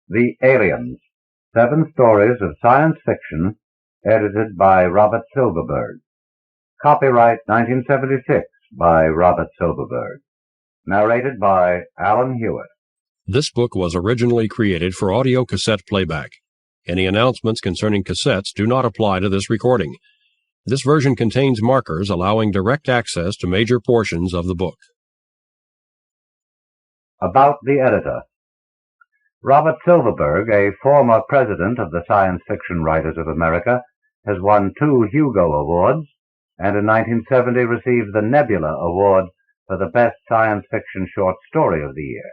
The Aliens, 7 stories of science fiction, edited by Robert Silverberg. Copyright 1976 by Robert Silverberg. Narrated by Alan Hewitt. This book was originally created for audio cassette playback. Any announcements concerning cassettes do not apply to this recording. This version contains markers allowing direct access to major portions of the book. About the editor. Robert Silverberg, a former president of the Science Fiction Writers of America, has won 2 Hugo Awards, and in 1970 received the Nebula Award for the Best Science Fiction Short Story of the Year.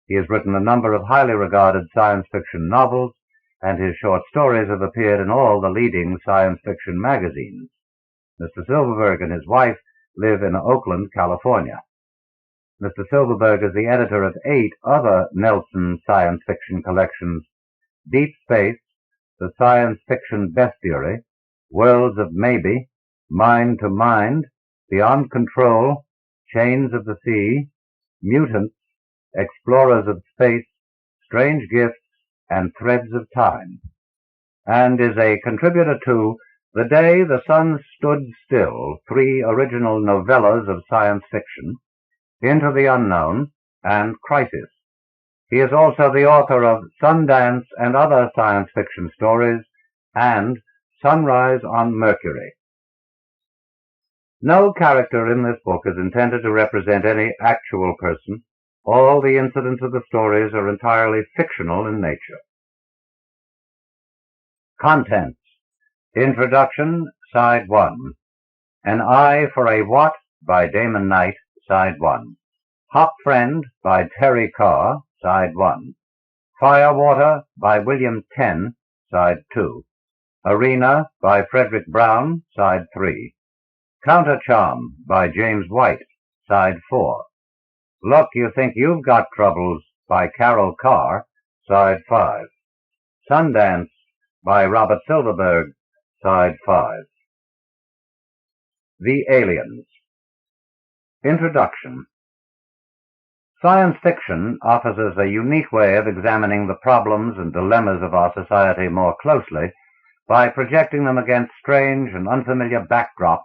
He has written a number of highly regarded science fiction novels, and his short stories have appeared in all the leading science fiction magazines. Mr. Silverberg and his wife live in Oakland, California. Mr. Silverberg is the editor of 8 other Nelson science fiction collections: Deep Space, The Science Fiction Bestiary, Worlds of Maybe, Mind to Mind, Beyond Control, Chains of the Sea, Mutants, Explorers of Space, Strange Gifts, and Threads of Time, and is a contributor to The Day the Sun Stood Still, 3 original novellas of science fiction, Into the Unknown, and Crisis. He is also the author of Sundance and Other Science Fiction Stories and Sunrise on Mercury. No character in this book is intended to represent any actual person. All the incidents of the stories are entirely fictional in nature. Contents. Introduction, Side 1. An Eye for a What by Damon Knight, Side 1. Hop Friend by Terry Carr, Side 1. Firewater by William Tenn, Side 2. Arena by Fredric Brown, Side 3. Countercharm by James White, Side 4. Look, You Think You've Got Troubles by Carol Carr, Side 5. Sundance by Robert Silverberg, Side 5. The Aliens. Introduction. Science fiction offers us a unique way of examining the problems and dilemmas of our society more closely by projecting them against strange and unfamiliar backdrops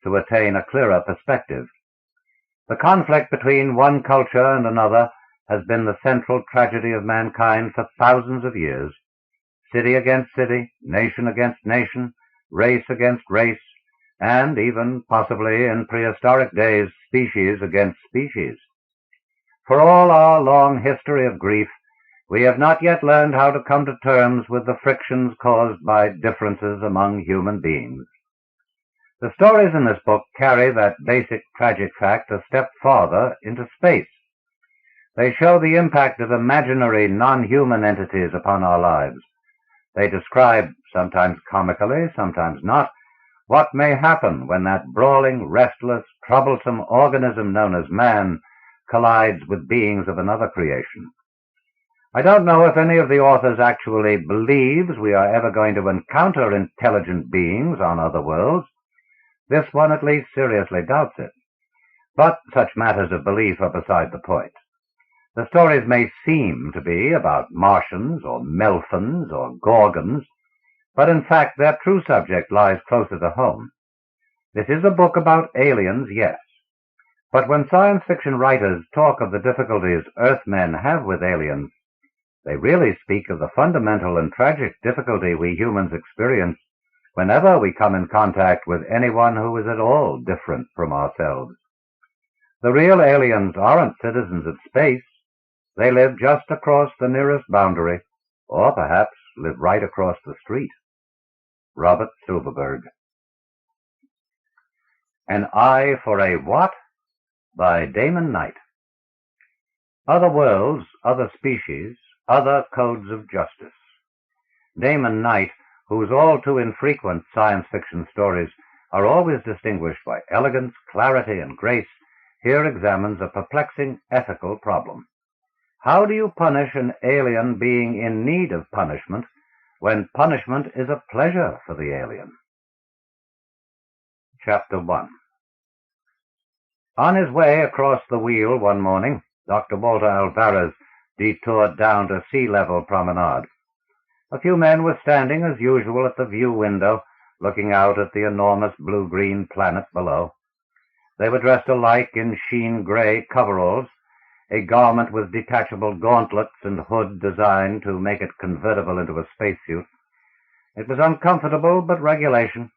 to attain a clearer perspective. The conflict between one culture and another has been the central tragedy of mankind for thousands of years. City against city, nation against nation, race against race, and even, possibly in prehistoric days, species against species. For all our long history of grief, we have not yet learned how to come to terms with the frictions caused by differences among human beings. The stories in this book carry that basic tragic fact a step farther into space. They show the impact of imaginary non-human entities upon our lives. They describe, sometimes comically, sometimes not, what may happen when that brawling, restless, troublesome organism known as man collides with beings of another creation. I don't know if any of the authors actually believes we are ever going to encounter intelligent beings on other worlds. This one at least seriously doubts it. But such matters of belief are beside the point. The stories may seem to be about Martians or Melphins or Gorgons, but in fact their true subject lies closer to home. This is a book about aliens, yes. But when science fiction writers talk of the difficulties Earthmen have with aliens, they really speak of the fundamental and tragic difficulty we humans experience whenever we come in contact with anyone who is at all different from ourselves. The real aliens aren't citizens of space. They live just across the nearest boundary, or perhaps live right across the street. Robert Silverberg. An Eye for a What? By Damon Knight. Other worlds, other species, other codes of justice. Damon Knight, whose all too infrequent science fiction stories are always distinguished by elegance, clarity, and grace, here examines a perplexing ethical problem. How do you punish an alien being in need of punishment when punishment is a pleasure for the alien? Chapter 1. On his way across the wheel one morning, Dr. Walter Alvarez detoured down to sea-level promenade. A few men were standing as usual at the view window, looking out at the enormous blue-green planet below. They were dressed alike in sheen gray coveralls, a garment with detachable gauntlets and hood designed to make it convertible into a spacesuit. It was uncomfortable, but regulation.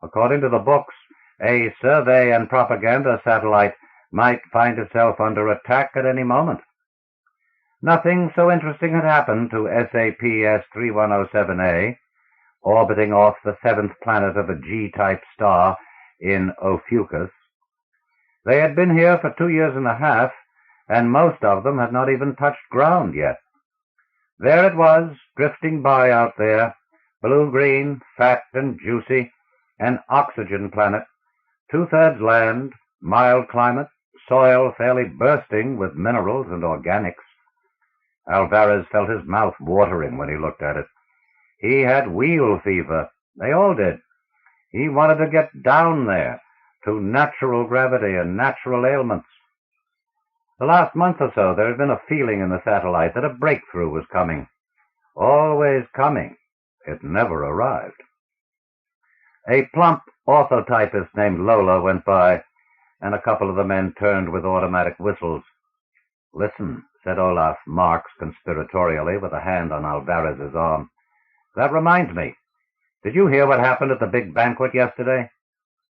According to the books, a survey and propaganda satellite might find itself under attack at any moment. Nothing so interesting had happened to SAPS-3107A, orbiting off the seventh planet of a G-type star in Ophiuchus. They had been here for 2 years and a half, and most of them had not even touched ground yet. There it was, drifting by out there, blue-green, fat and juicy, an oxygen planet, 2/3 land, mild climate, soil fairly bursting with minerals and organics. Alvarez felt his mouth watering when he looked at it. He had wheel fever. They all did. He wanted to get down there, to natural gravity and natural ailments. The last month or so there had been a feeling in the satellite that a breakthrough was coming. Always coming. It never arrived. A plump orthotypist named Lola went by, and a couple of the men turned with automatic whistles. "Listen," said Olaf Marx conspiratorially, with a hand on Alvarez's arm. "That reminds me. Did you hear what happened at the big banquet yesterday?"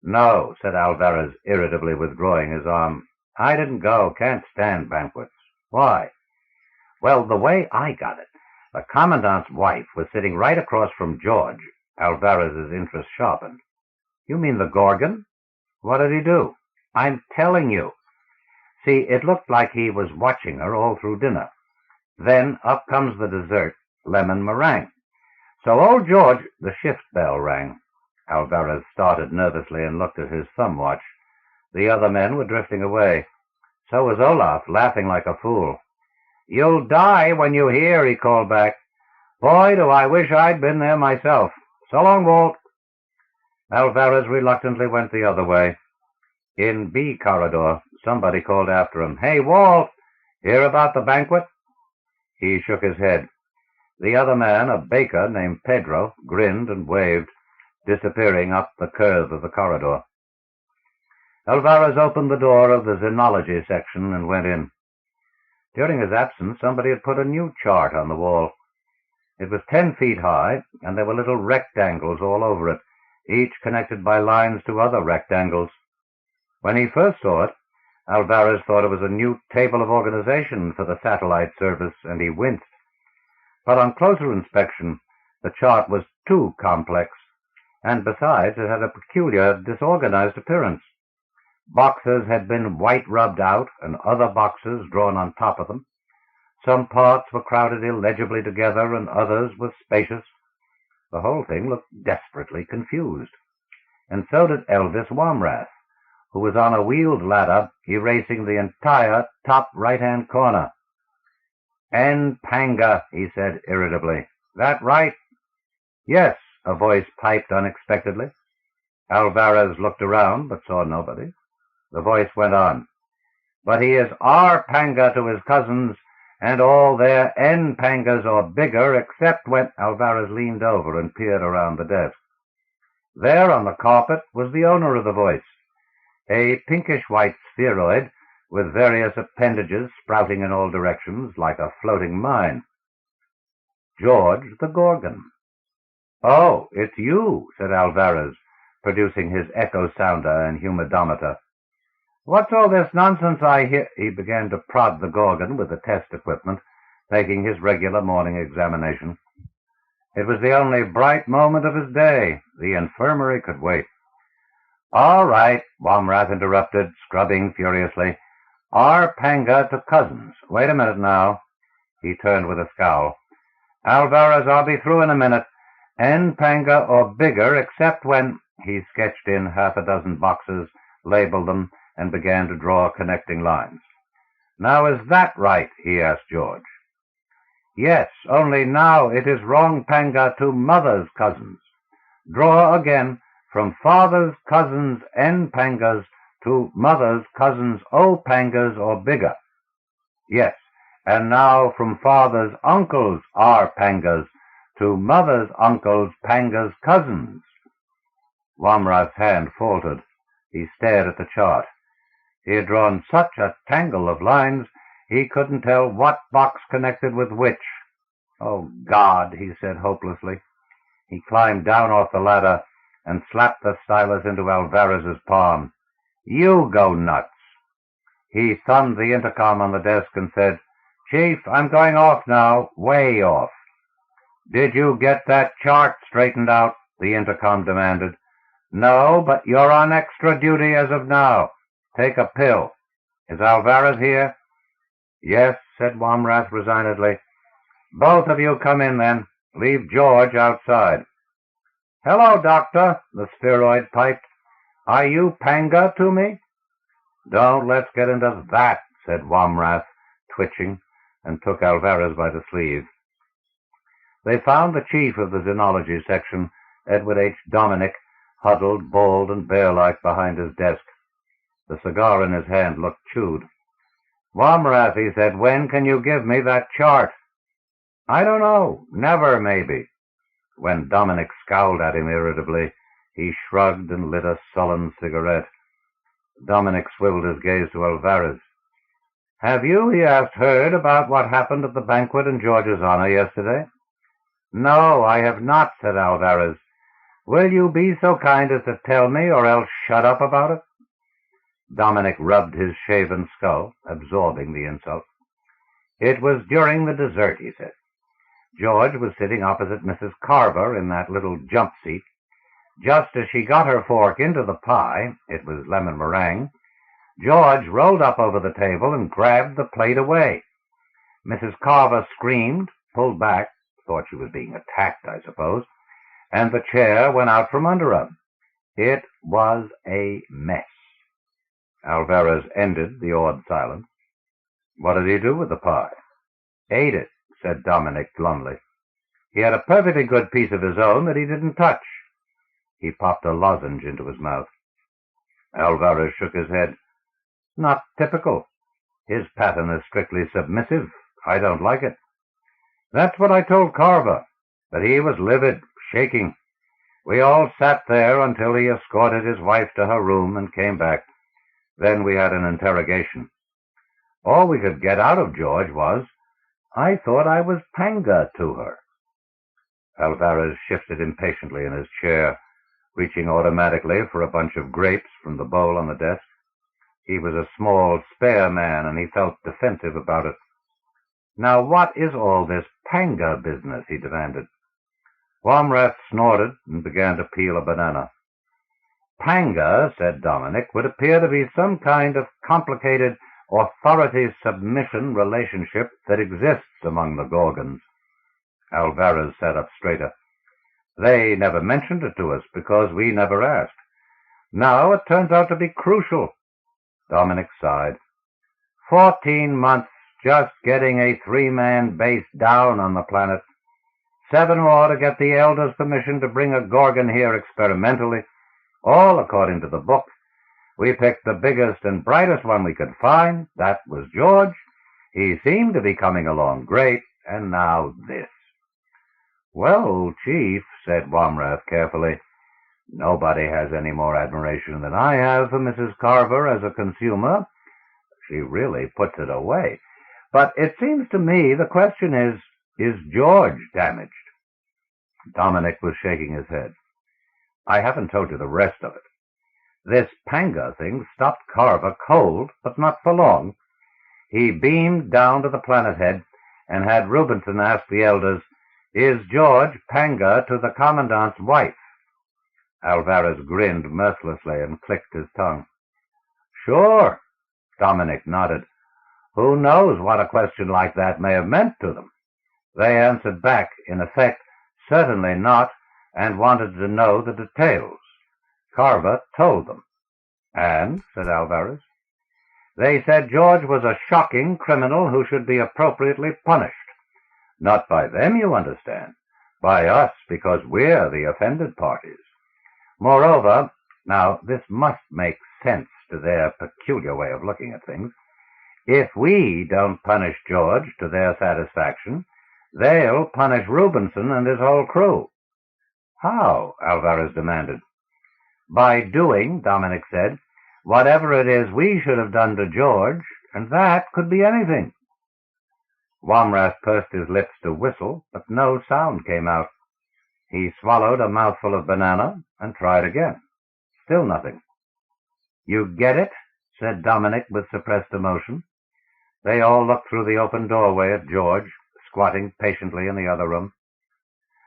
"No," said Alvarez, irritably withdrawing his arm. "I didn't go. Can't stand banquets." "Why?" "Well, the way I got it, the commandant's wife was sitting right across from George." Alvarez's interest sharpened. "You mean the Gorgon? What did he do?" "I'm telling you. See, it looked like he was watching her all through dinner. Then up comes the dessert, lemon meringue. So old George—" The shift bell rang. Alvarez started nervously and looked at his thumb watch. The other men were drifting away. So was Olaf, laughing like a fool. "You'll die when you hear," he called back. "Boy, do I wish I'd been there myself. So long, Walt." Alvarez reluctantly went the other way. In B corridor, somebody called after him, "Hey, Walt, hear about the banquet?" He shook his head. The other man, a baker named Pedro, grinned and waved, disappearing up the curve of the corridor. Alvarez opened the door of the xenology section and went in. During his absence, somebody had put a new chart on the wall. It was 10 feet high, and there were little rectangles all over it, each connected by lines to other rectangles. When he first saw it, Alvarez thought it was a new table of organization for the satellite service, and he winced. But on closer inspection, the chart was too complex, and besides, it had a peculiar, disorganized appearance. Boxes had been white rubbed out, and other boxes drawn on top of them. Some parts were crowded illegibly together, and others were spacious. The whole thing looked desperately confused. And so did Elvis Wamrath, who was on a wheeled ladder, erasing the entire top right-hand corner. "N-Panga," he said irritably. "That right?" "Yes," a voice piped unexpectedly. Alvarez looked around, but saw nobody. The voice went on. "But he is R-Panga to his cousins, and all their N-Pangas or bigger, except when—" Alvarez leaned over and peered around the desk. There on the carpet was the owner of the voice, a pinkish-white spheroid with various appendages sprouting in all directions like a floating mine. George the Gorgon. "Oh, it's you," said Alvarez, producing his echo sounder and humidometer. "What's all this nonsense I hear—" He began to prod the Gorgon with the test equipment, taking his regular morning examination. It was the only bright moment of his day. The infirmary could wait. "All right," Wamrath interrupted, scrubbing furiously. "R-Panga to cousins. Wait a minute now." He turned with a scowl. "Alvarez, I'll be through in a minute. N-Panga or bigger, except when—" He sketched in half a dozen boxes, labeled them, and began to draw connecting lines. "Now is that right?" he asked George. "Yes, only now it is wrong Panga to mother's cousins. Draw again from father's cousins N-Pangas to mother's cousins O-Pangas or bigger." "Yes, And now from father's uncles are pangas to mother's uncles pangas' cousins. Wamrath's hand faltered. He stared at the chart. He had drawn such a tangle of lines he couldn't tell what box connected with which. "Oh, God," he said hopelessly. He climbed down off the ladder and slapped the stylus into Alvarez's palm. "You go nuts." He thumbed the intercom on the desk and said, "Chief, I'm going off now, way off." "Did you get that chart straightened out?" the intercom demanded. "No, but you're on extra duty as of now. Take a pill. Is Alvarez here?" "Yes," said Wamrath resignedly. "Both of you come in then. Leave George outside." "Hello, Doctor," the spheroid piped. "Are you panga to me?" "Don't let's get into that," said Wamrath, twitching, and took Alvarez by the sleeve. They found the chief of the Xenology section, Edward H. Dominic, huddled, bald, and bear-like behind his desk. The cigar in his hand looked chewed. "Wamrath," he said, "when can you give me that chart?" "I don't know. Never, maybe." When Dominic scowled at him irritably, he shrugged and lit a sullen cigarette. Dominic swiveled his gaze to Alvarez. "Have you," he asked, "heard about what happened at the banquet in George's honor yesterday?" "No, I have not," said Alvarez. "Will you be so kind as to tell me, or else shut up about it?" Dominic rubbed his shaven skull, absorbing the insult. "It was during the dessert," he said. George was sitting opposite Mrs. Carver in that little jump seat. Just as she got her fork into the pie, it was lemon meringue, George rolled up over the table and grabbed the plate away. Mrs. Carver screamed, pulled back, thought she was being attacked, I suppose, and the chair went out from under her. It was a mess. Alvarez ended the awed silence. "What did he do with the pie?" "Ate it," said Dominic glumly. "He had a perfectly good piece of his own that he didn't touch." He popped a lozenge into his mouth. Alvarez shook his head. "Not typical. His pattern is strictly submissive. I don't like it." "That's what I told Carver, but he was livid, shaking. We all sat there until he escorted his wife to her room and came back. Then we had an interrogation. All we could get out of George was, 'I thought I was panga to her.'" Alvarez shifted impatiently in his chair, reaching automatically for a bunch of grapes from the bowl on the desk. He was a small, spare man, and he felt defensive about it. "Now what is all this panga business?" he demanded. Wamrath snorted and began to peel a banana. "Panga," said Dominic, "would appear to be some kind of complicated authority-submission relationship that exists among the Gorgons." Alvarez sat up straighter. "They never mentioned it to us because we never asked. Now it turns out to be crucial." Dominic sighed. 14 months just getting a 3-man base down on the planet. 7 more to get the Elders' permission to bring a Gorgon here experimentally, all according to the book. We picked the biggest and brightest one we could find. That was George. He seemed to be coming along great, and now this. "Well, Chief," said Wamrath carefully, "nobody has any more admiration than I have for Mrs. Carver as a consumer. She really puts it away. But it seems to me the question is George damaged?" Dominic was shaking his head. "I haven't told you the rest of it. This panga thing stopped Carver cold, but not for long. He beamed down to the planet head and had Rubinson ask the Elders, 'Is George panga to the Commandant's wife?' Alvarez grinned mercilessly and clicked his tongue. "Sure," Dominic nodded. "Who knows what a question like that may have meant to them?" They answered back, in effect, certainly not, and wanted to know the details. Carver told them. "And?" said Alvarez. "They said George was a shocking criminal who should be appropriately punished. Not by them, you understand. By us, because we're the offended parties. Moreover, now this must make sense to their peculiar way of looking at things, If we don't punish George to their satisfaction, they'll punish Rubinson and his whole crew." "How?" Alvarez demanded. "By doing," Dominic said, "whatever it is we should have done to George, and that could be anything." Wamrath pursed his lips to whistle, but no sound came out. He swallowed a mouthful of banana and tried again. Still nothing. "You get it?" said Dominic with suppressed emotion. They all looked through the open doorway at George, squatting patiently in the other room.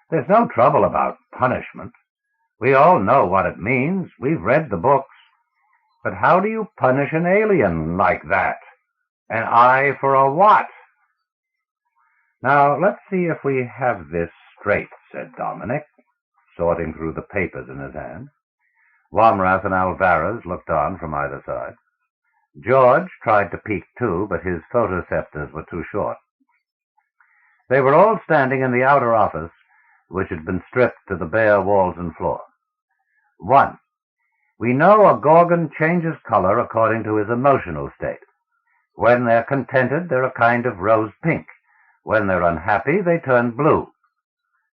"There's no trouble about punishment. We all know what it means. We've read the books. But how do you punish an alien like that? An eye for a what?" "Now, let's see if we have this straight," said Dominic, sorting through the papers in his hand. Wamrath and Alvarez looked on from either side. George tried to peek too, but his photoceptors were too short. They were all standing in the outer office, which had been stripped to the bare walls and floor. 1. We know a gorgon changes color according to his emotional state. When they're contented, they're a kind of rose pink. When they're unhappy, they turn blue.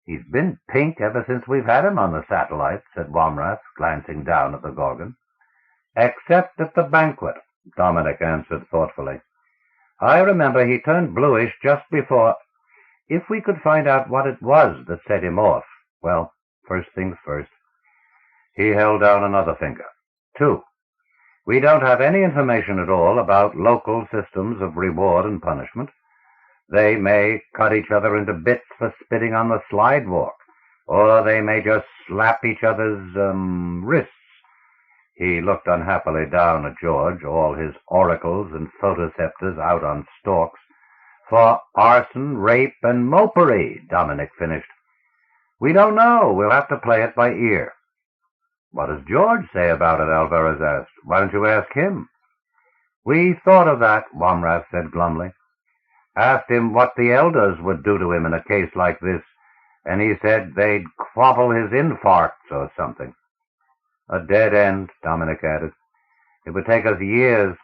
"He's been pink ever since we've had him on the satellite," said Wamrath, glancing down at the gorgon. "Except at the banquet," Dominic answered thoughtfully. "I remember he turned bluish just before. If we could find out what it was that set him off, well, first things first." He held down another finger. 2. We don't have any information at all about local systems of reward and punishment. They may cut each other into bits for spitting on the slidewalk, or they may just slap each other's wrists. He looked unhappily down at George, all his oracles and photoceptors out on stalks. "For arson, rape, and mopery," Dominic finished. "We don't know. We'll have to play it by ear." "What does George say about it?" Alvarez asked. "Why don't you ask him?" "We thought of that," Wamrath said glumly. "Asked him what the elders would do to him in a case like this, and he said they'd quabble his infarcts or something." "A dead end," Dominic added. "It would take us years."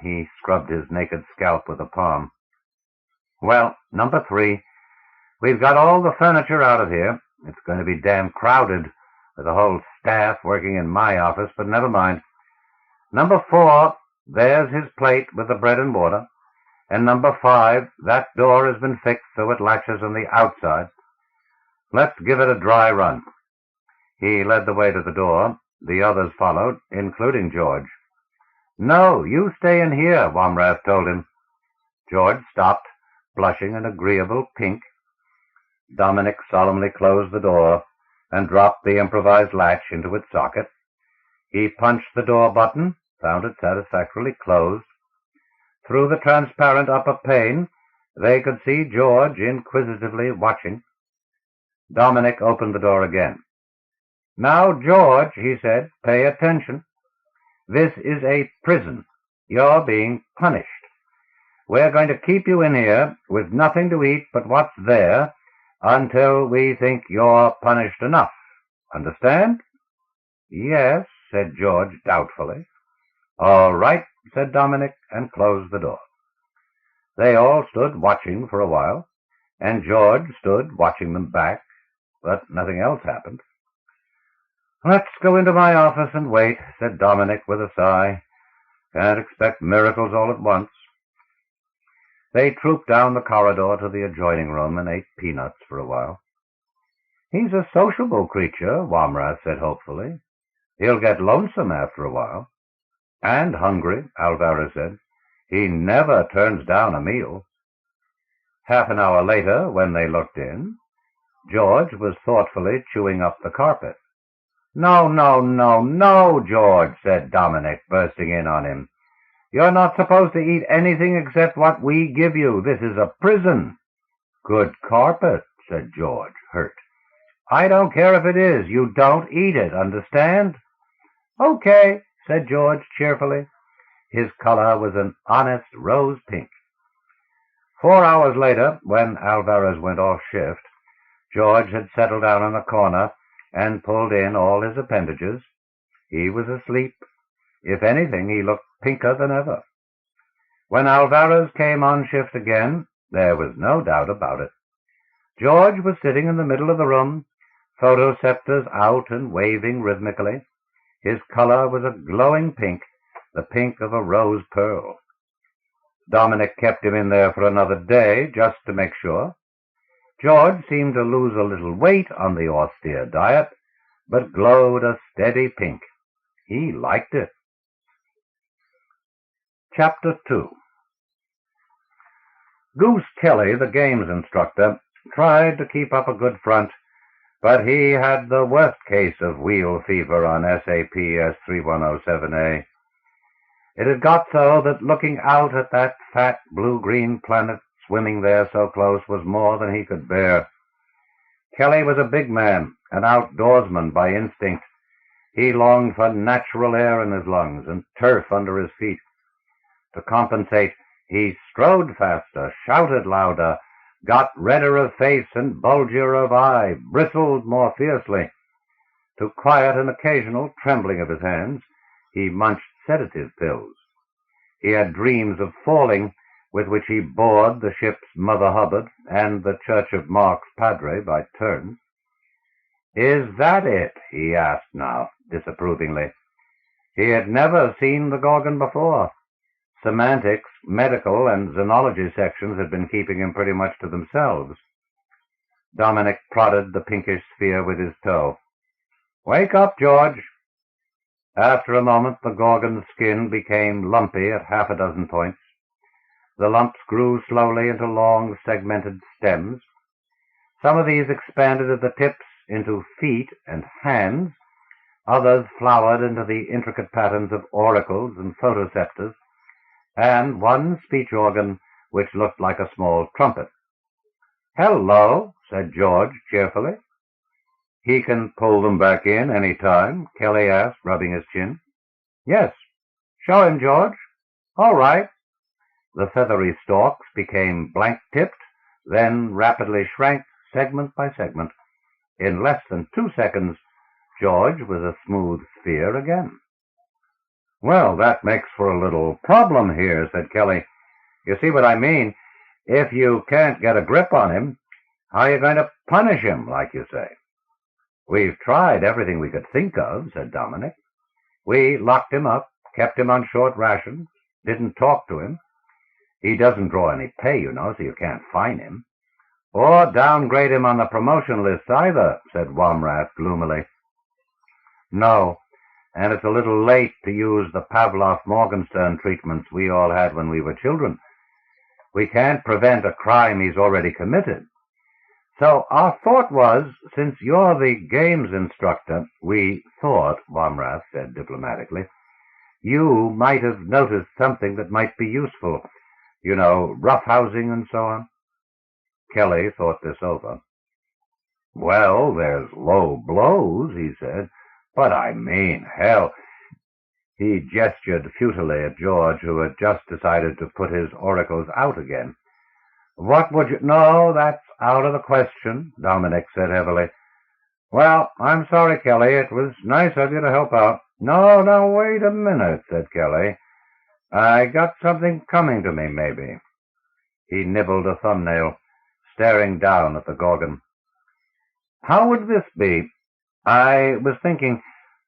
He scrubbed his naked scalp with a palm. "Well, number 3, we've got all the furniture out of here. It's going to be damn crowded with the whole staff working in my office, but never mind. Number 4, there's his plate with the bread and water. And number 5, that door has been fixed so it latches on the outside. Let's give it a dry run." He led the way to the door. The others followed, including George. "No, you stay in here," Wamrath told him. George stopped, blushing an agreeable pink. Dominic solemnly closed the door and dropped the improvised latch into its socket. He punched the door button, found it satisfactorily closed. Through the transparent upper pane, they could see George inquisitively watching. Dominic opened the door again. "Now, George," he said, "pay attention. This is a prison. You're being punished. We're going to keep you in here with nothing to eat but what's there until we think you're punished enough. Understand?" "Yes," said George doubtfully. "All right," said Dominic, and closed the door. They all stood watching for a while, and George stood watching them back, but nothing else happened. "Let's go into my office and wait," said Dominic with a sigh. "Can't expect miracles all at once." They trooped down the corridor to the adjoining room and ate peanuts for a while. "He's a sociable creature," Wamrath said hopefully. "He'll get lonesome after a while." "And hungry," Alvarez said. "He never turns down a meal." Half an hour later, when they looked in, George was thoughtfully chewing up the carpet. "No, no, no, no, George," said Dominic, bursting in on him. "You're not supposed to eat anything except what we give you. This is a prison." "Good carpet," said George, hurt. "I don't care if it is. You don't eat it, understand?" "Okay," said George cheerfully. His color was an honest rose pink. 4 hours later, when Alvarez went off shift, George had settled down in a corner and pulled in all his appendages. He was asleep. If anything, he looked pinker than ever. When Alvarez came on shift again, there was no doubt about it. George was sitting in the middle of the room, photoceptors out and waving rhythmically. His color was a glowing pink, the pink of a rose pearl. Dominic kept him in there for another day, just to make sure. George seemed to lose a little weight on the austere diet, but glowed a steady pink. He liked it. Chapter 2. Goose Kelly, the games instructor, tried to keep up a good front, but he had the worst case of wheel fever on SAPS 3107A. It had got so that looking out at that fat blue-green planet swimming there so close was more than he could bear. Kelly was a big man, an outdoorsman by instinct. He longed for natural air in his lungs and turf under his feet. To compensate, he strode faster, shouted louder, got redder of face and bulgier of eye, bristled more fiercely. To quiet an occasional trembling of his hands, he munched sedative pills. He had dreams of falling, with which he bored the ship's Mother Hubbard and the Church of Mark's Padre by turns. "Is that it?" he asked now, disapprovingly. He had never seen the Gorgon before. Semantics, medical, and xenology sections had been keeping him pretty much to themselves. Dominic prodded the pinkish sphere with his toe. "Wake up, George." After a moment, the Gorgon's skin became lumpy at half a dozen points. The lumps grew slowly into long, segmented stems. Some of these expanded at the tips into feet and hands. Others flowered into the intricate patterns of auricles and photoceptors, and one speech organ which looked like a small trumpet. "Hello," said George cheerfully. "He can pull them back in any time?" Kelly asked, rubbing his chin. "Yes. Show him, George." "All right." The feathery stalks became blank-tipped, then rapidly shrank segment by segment. In less than 2 seconds, George was a smooth sphere again. "Well, that makes for a little problem here," said Kelly. "You see what I mean? If you can't get a grip on him, how are you going to punish him, like you say?" "We've tried everything we could think of," said Dominic. "We locked him up, kept him on short rations, didn't talk to him. He doesn't draw any pay, you know, so you can't fine him. Or downgrade him on the promotion list either," said Womrath gloomily. "No, and it's a little late to use the Pavlov-Morgenstern treatments we all had when we were children. We can't prevent a crime he's already committed. So our thought was, since you're the games instructor," "We thought," Womrath said diplomatically, "you might have noticed something that might be useful. You know, roughhousing and so on." Kelly thought this over. "Well, there's low blows," he said. "But I mean, hell." He gestured futilely at George, who had just decided to put his oracles out again. "What would you— "No, that's out of the question," Dominic said heavily. "Well, I'm sorry, Kelly. It was nice of you to help out." No, wait a minute," said Kelly. "I got something coming to me, maybe." He nibbled a thumbnail, staring down at the Gorgon. "How would this be? I was thinking,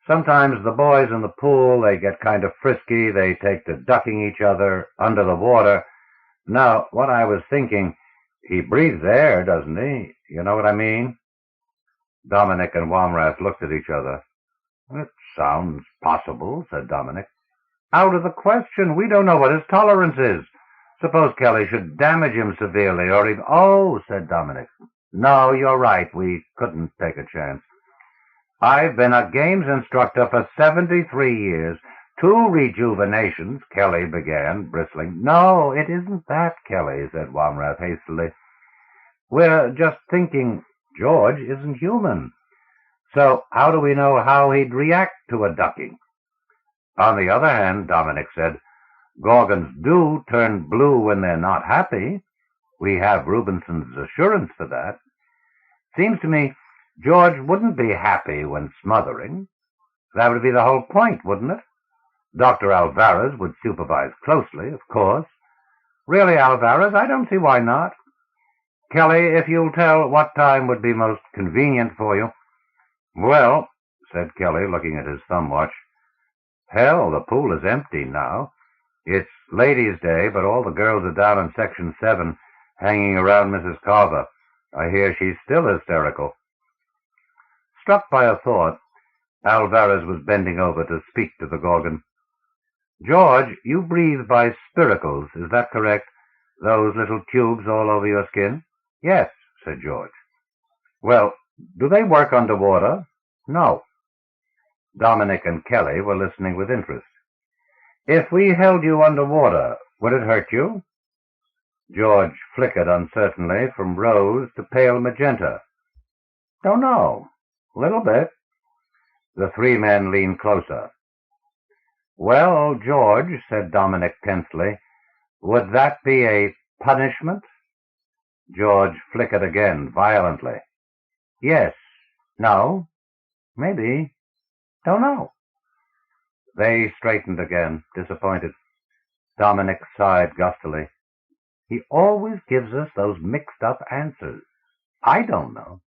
sometimes the boys in the pool, they get kind of frisky, they take to ducking each other under the water. Now, what I was thinking, he breathes air, doesn't he? You know what I mean?" Dominic and Womrath looked at each other. "It sounds possible," said Dominic. "Out of the question. We don't know what his tolerance is. Suppose Kelly should damage him severely, or even—" "Oh," said Dominic. "No, you're right. We couldn't take a chance. I've been a games instructor for 73 years. 2 rejuvenations," Kelly began, bristling. "No, it isn't that, Kelly," said Womrath hastily. "We're just thinking George isn't human. So how do we know how he'd react to a ducking? On the other hand," Dominic said, "Gorgons do turn blue when they're not happy. We have Rubinson's assurance for that. Seems to me George wouldn't be happy when smothering. That would be the whole point, wouldn't it? Dr. Alvarez would supervise closely, of course, Really, Alvarez, I don't see why not. Kelly, if you'll tell what time would be most convenient for you. Well, said Kelly, looking at his thumb watch, hell, the pool is empty now. It's Ladies' Day, but all the girls are down in Section 7, hanging around Mrs. Carver. I hear she's still hysterical. Struck by a thought, Alvarez was bending over to speak to the Gorgon. George, you breathe by spiracles, is that correct? Those little tubes all over your skin? Yes, said George. Well, do they work underwater? No. Dominic and Kelly were listening with interest. If we held you underwater, would it hurt you? George flickered uncertainly from rose to pale magenta. Don't know. A little bit. The three men leaned closer. Well, George, said Dominic tensely, would that be a punishment? George flickered again, violently. Yes. No. Maybe. Don't know. They straightened again, disappointed. Dominic sighed gustily. He always gives us those mixed-up answers. I don't know.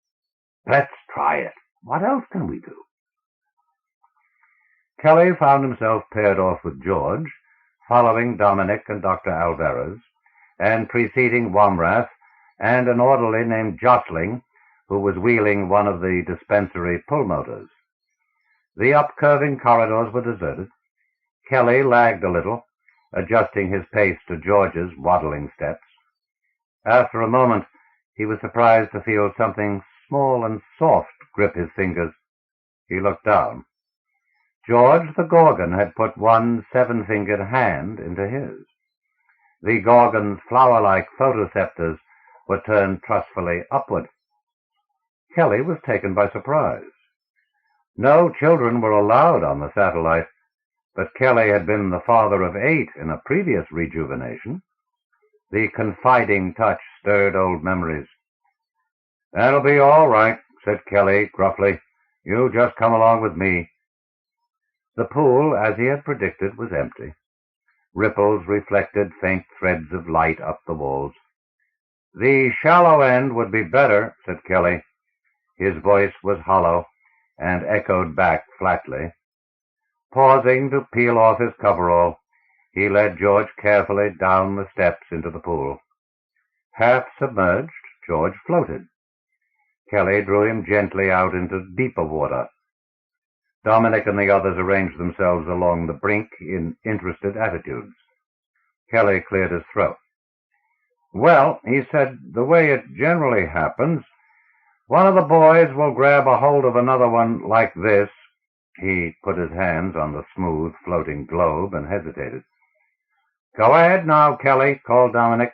Let's try it. What else can we do? Kelly found himself paired off with George, following Dominic and Dr. Alvarez, and preceding Womrath and an orderly named Jostling, who was wheeling one of the dispensary pulmotors. The up-curving corridors were deserted. Kelly lagged a little, adjusting his pace to George's waddling steps. After a moment, he was surprised to feel something small and soft grip his fingers. He looked down. George the Gorgon had put one seven-fingered hand into his. The Gorgon's flower-like photoceptors were turned trustfully upward. Kelly was taken by surprise. No children were allowed on the satellite, but Kelly had been the father of 8 in a previous rejuvenation. The confiding touch stirred old memories. That'll be all right, said Kelly gruffly. You just come along with me. The pool, as he had predicted, was empty. Ripples reflected faint threads of light up the walls. The shallow end would be better, said Kelly. His voice was hollow and echoed back flatly. Pausing to peel off his coverall, he led George carefully down the steps into the pool. Half submerged, George floated. Kelly drew him gently out into deeper water. Dominic and the others arranged themselves along the brink in interested attitudes. Kelly cleared his throat. Well, he said, the way it generally happens, one of the boys will grab a hold of another one like this. He put his hands on the smooth, floating globe and hesitated. Go ahead now, Kelly, called Dominic.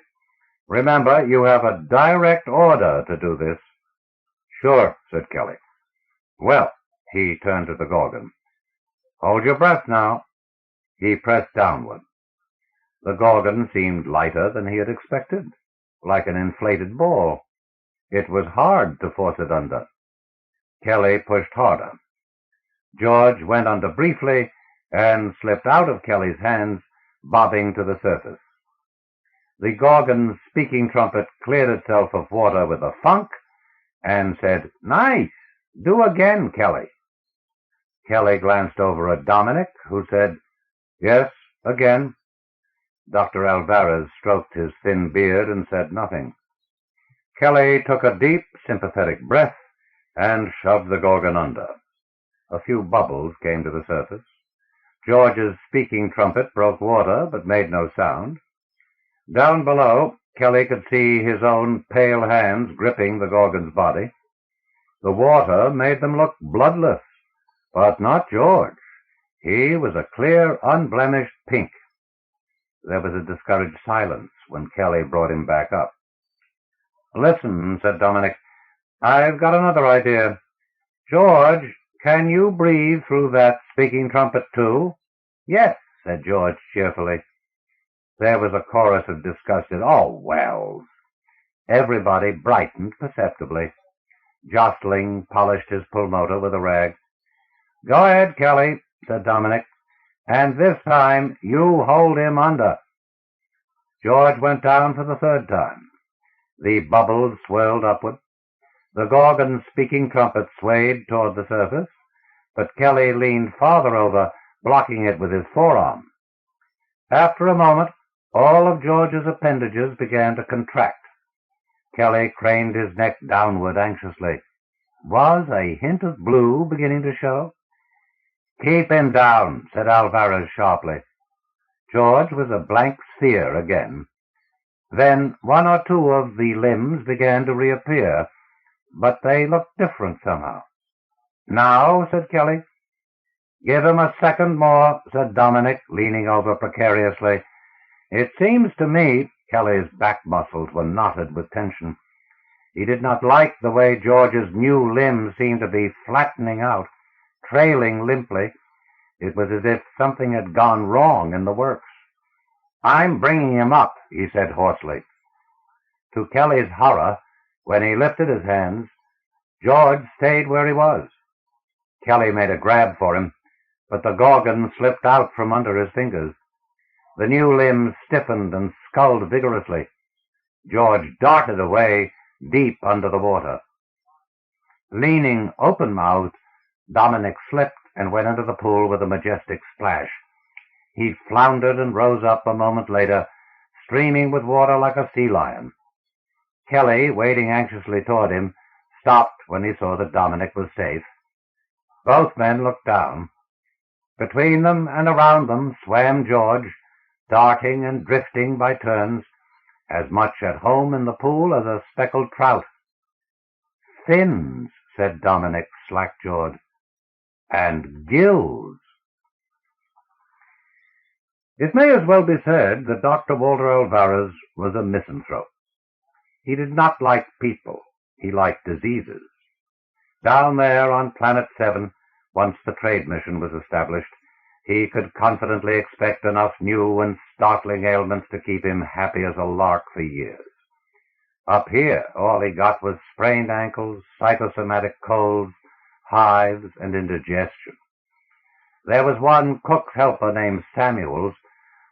Remember, you have a direct order to do this. Sure, said Kelly. Well, he turned to the Gorgon. Hold your breath now. He pressed downward. The Gorgon seemed lighter than he had expected, like an inflated ball. It was hard to force it under. Kelly pushed harder. George went under briefly and slipped out of Kelly's hands, bobbing to the surface. The Gorgon's speaking trumpet cleared itself of water with a thunk and said, Nice! Do again, Kelly. Kelly glanced over at Dominic, who said, Yes, again. Dr. Alvarez stroked his thin beard and said nothing. Kelly took a deep, sympathetic breath and shoved the Gorgon under. A few bubbles came to the surface. George's speaking trumpet broke water, but made no sound. Down below, Kelly could see his own pale hands gripping the Gorgon's body. The water made them look bloodless, but not George. He was a clear, unblemished pink. There was a discouraged silence when Kelly brought him back up. Listen, said Dominic, I've got another idea. George, can you breathe through that speaking trumpet too? Yes, said George cheerfully. There was a chorus of disgusted, oh, well. Everybody brightened perceptibly. Jostling polished his pulmotor with a rag. Go ahead, Kelly, said Dominic, and this time you hold him under. George went down for the third time. The bubbles swirled upward. The Gorgon-speaking trumpet swayed toward the surface, but Kelly leaned farther over, blocking it with his forearm. After a moment, all of George's appendages began to contract. Kelly craned his neck downward anxiously. Was a hint of blue beginning to show? "Keep him down," said Alvarez sharply. George was a blank sphere again. Then one or two of the limbs began to reappear, but they looked different somehow. "Now," said Kelly. "Give him a second more," said Dominic, leaning over precariously. "It seems to me—" Kelly's back muscles were knotted with tension. He did not like the way George's new limbs seemed to be flattening out, trailing limply. It was as if something had gone wrong in the works. "I'm bringing him up," he said hoarsely. To Kelly's horror, when he lifted his hands, George stayed where he was. Kelly made a grab for him, but the Gorgon slipped out from under his fingers. The new limbs stiffened and sculled vigorously. George darted away deep under the water. Leaning open-mouthed, Dominic slipped and went into the pool with a majestic splash. He floundered and rose up a moment later, streaming with water like a sea lion. Kelly, wading anxiously toward him, stopped when he saw that Dominic was safe. Both men looked down. Between them and around them swam George, darting and drifting by turns, as much at home in the pool as a speckled trout. "Fins," said Dominic, slack-jawed. "And gills." It may as well be said that Dr. Walter Alvarez was a misanthrope. He did not like people. He liked diseases. Down there on Planet 7, once the trade mission was established, he could confidently expect enough new and startling ailments to keep him happy as a lark for years. Up here, all he got was sprained ankles, psychosomatic colds, hives, and indigestion. There was one cook's helper named Samuels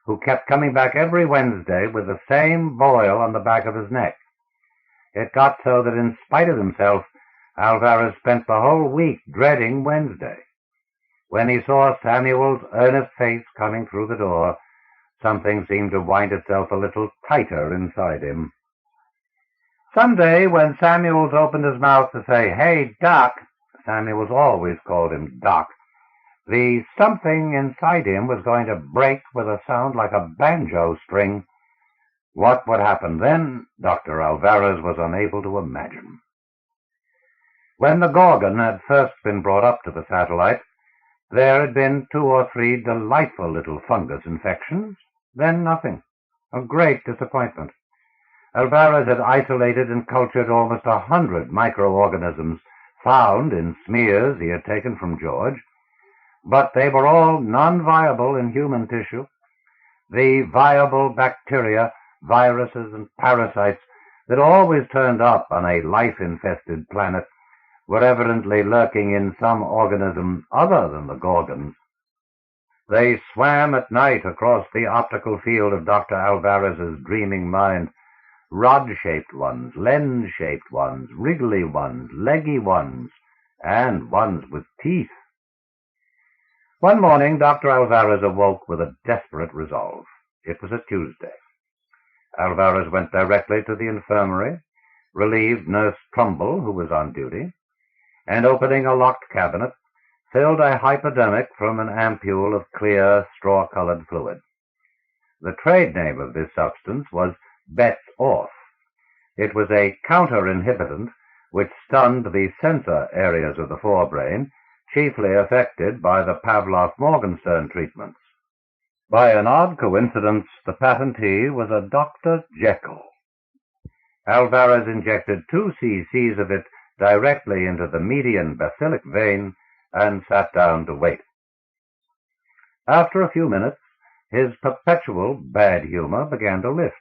who kept coming back every Wednesday with the same boil on the back of his neck. It got so that in spite of himself, Alvarez spent the whole week dreading Wednesday. When he saw Samuel's earnest face coming through the door, something seemed to wind itself a little tighter inside him. Someday, when Samuels opened his mouth to say, "Hey, Doc," Samuels always called him Doc, the something inside him was going to break with a sound like a banjo string. What would happen then, Dr. Alvarez was unable to imagine. When the Gorgon had first been brought up to the satellite, there had been 2 or 3 delightful little fungus infections, then nothing. A great disappointment. Alvarez had isolated and cultured almost 100 microorganisms found in smears he had taken from George, but they were all non-viable in human tissue. The viable bacteria, viruses, and parasites that always turned up on a life-infested planet were evidently lurking in some organism other than the Gorgons. They swam at night across the optical field of Dr. Alvarez's dreaming mind. Rod-shaped ones, lens-shaped ones, wriggly ones, leggy ones, and ones with teeth. One morning, Dr. Alvarez awoke with a desperate resolve. It was a Tuesday. Alvarez went directly to the infirmary, relieved Nurse Trumbull, who was on duty, and opening a locked cabinet, filled a hypodermic from an ampule of clear, straw-colored fluid. The trade name of this substance was Bet's Off. It was a counter-inhibitant which stunned the sensor areas of the forebrain, chiefly affected by the Pavlov-Morgenstern treatments. By an odd coincidence, the patentee was a Dr. Jekyll. Alvarez injected 2 cc's of it directly into the median basilic vein and sat down to wait. After a few minutes, his perpetual bad humor began to lift.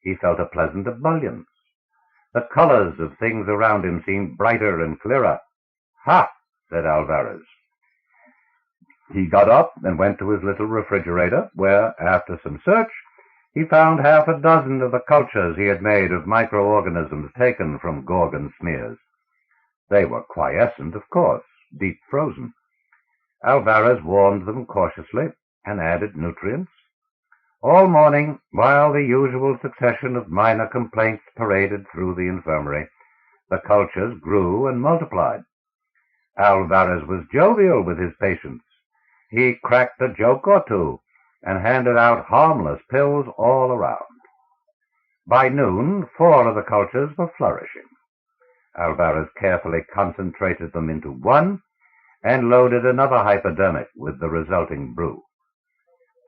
He felt a pleasant ebullience. The colors of things around him seemed brighter and clearer. "Ha!" said Alvarez. He got up and went to his little refrigerator, where, after some search, He found half a dozen of the cultures he had made of microorganisms taken from Gorgon smears. They were quiescent, of course, deep frozen. Alvarez warmed them cautiously and added nutrients. All morning, while the usual succession of minor complaints paraded through the infirmary, the cultures grew and multiplied. Alvarez was jovial with his patients. He cracked a joke or two and handed out harmless pills all around. By noon, 4 of the cultures were flourishing. Alvarez carefully concentrated them into one and loaded another hypodermic with the resulting brew.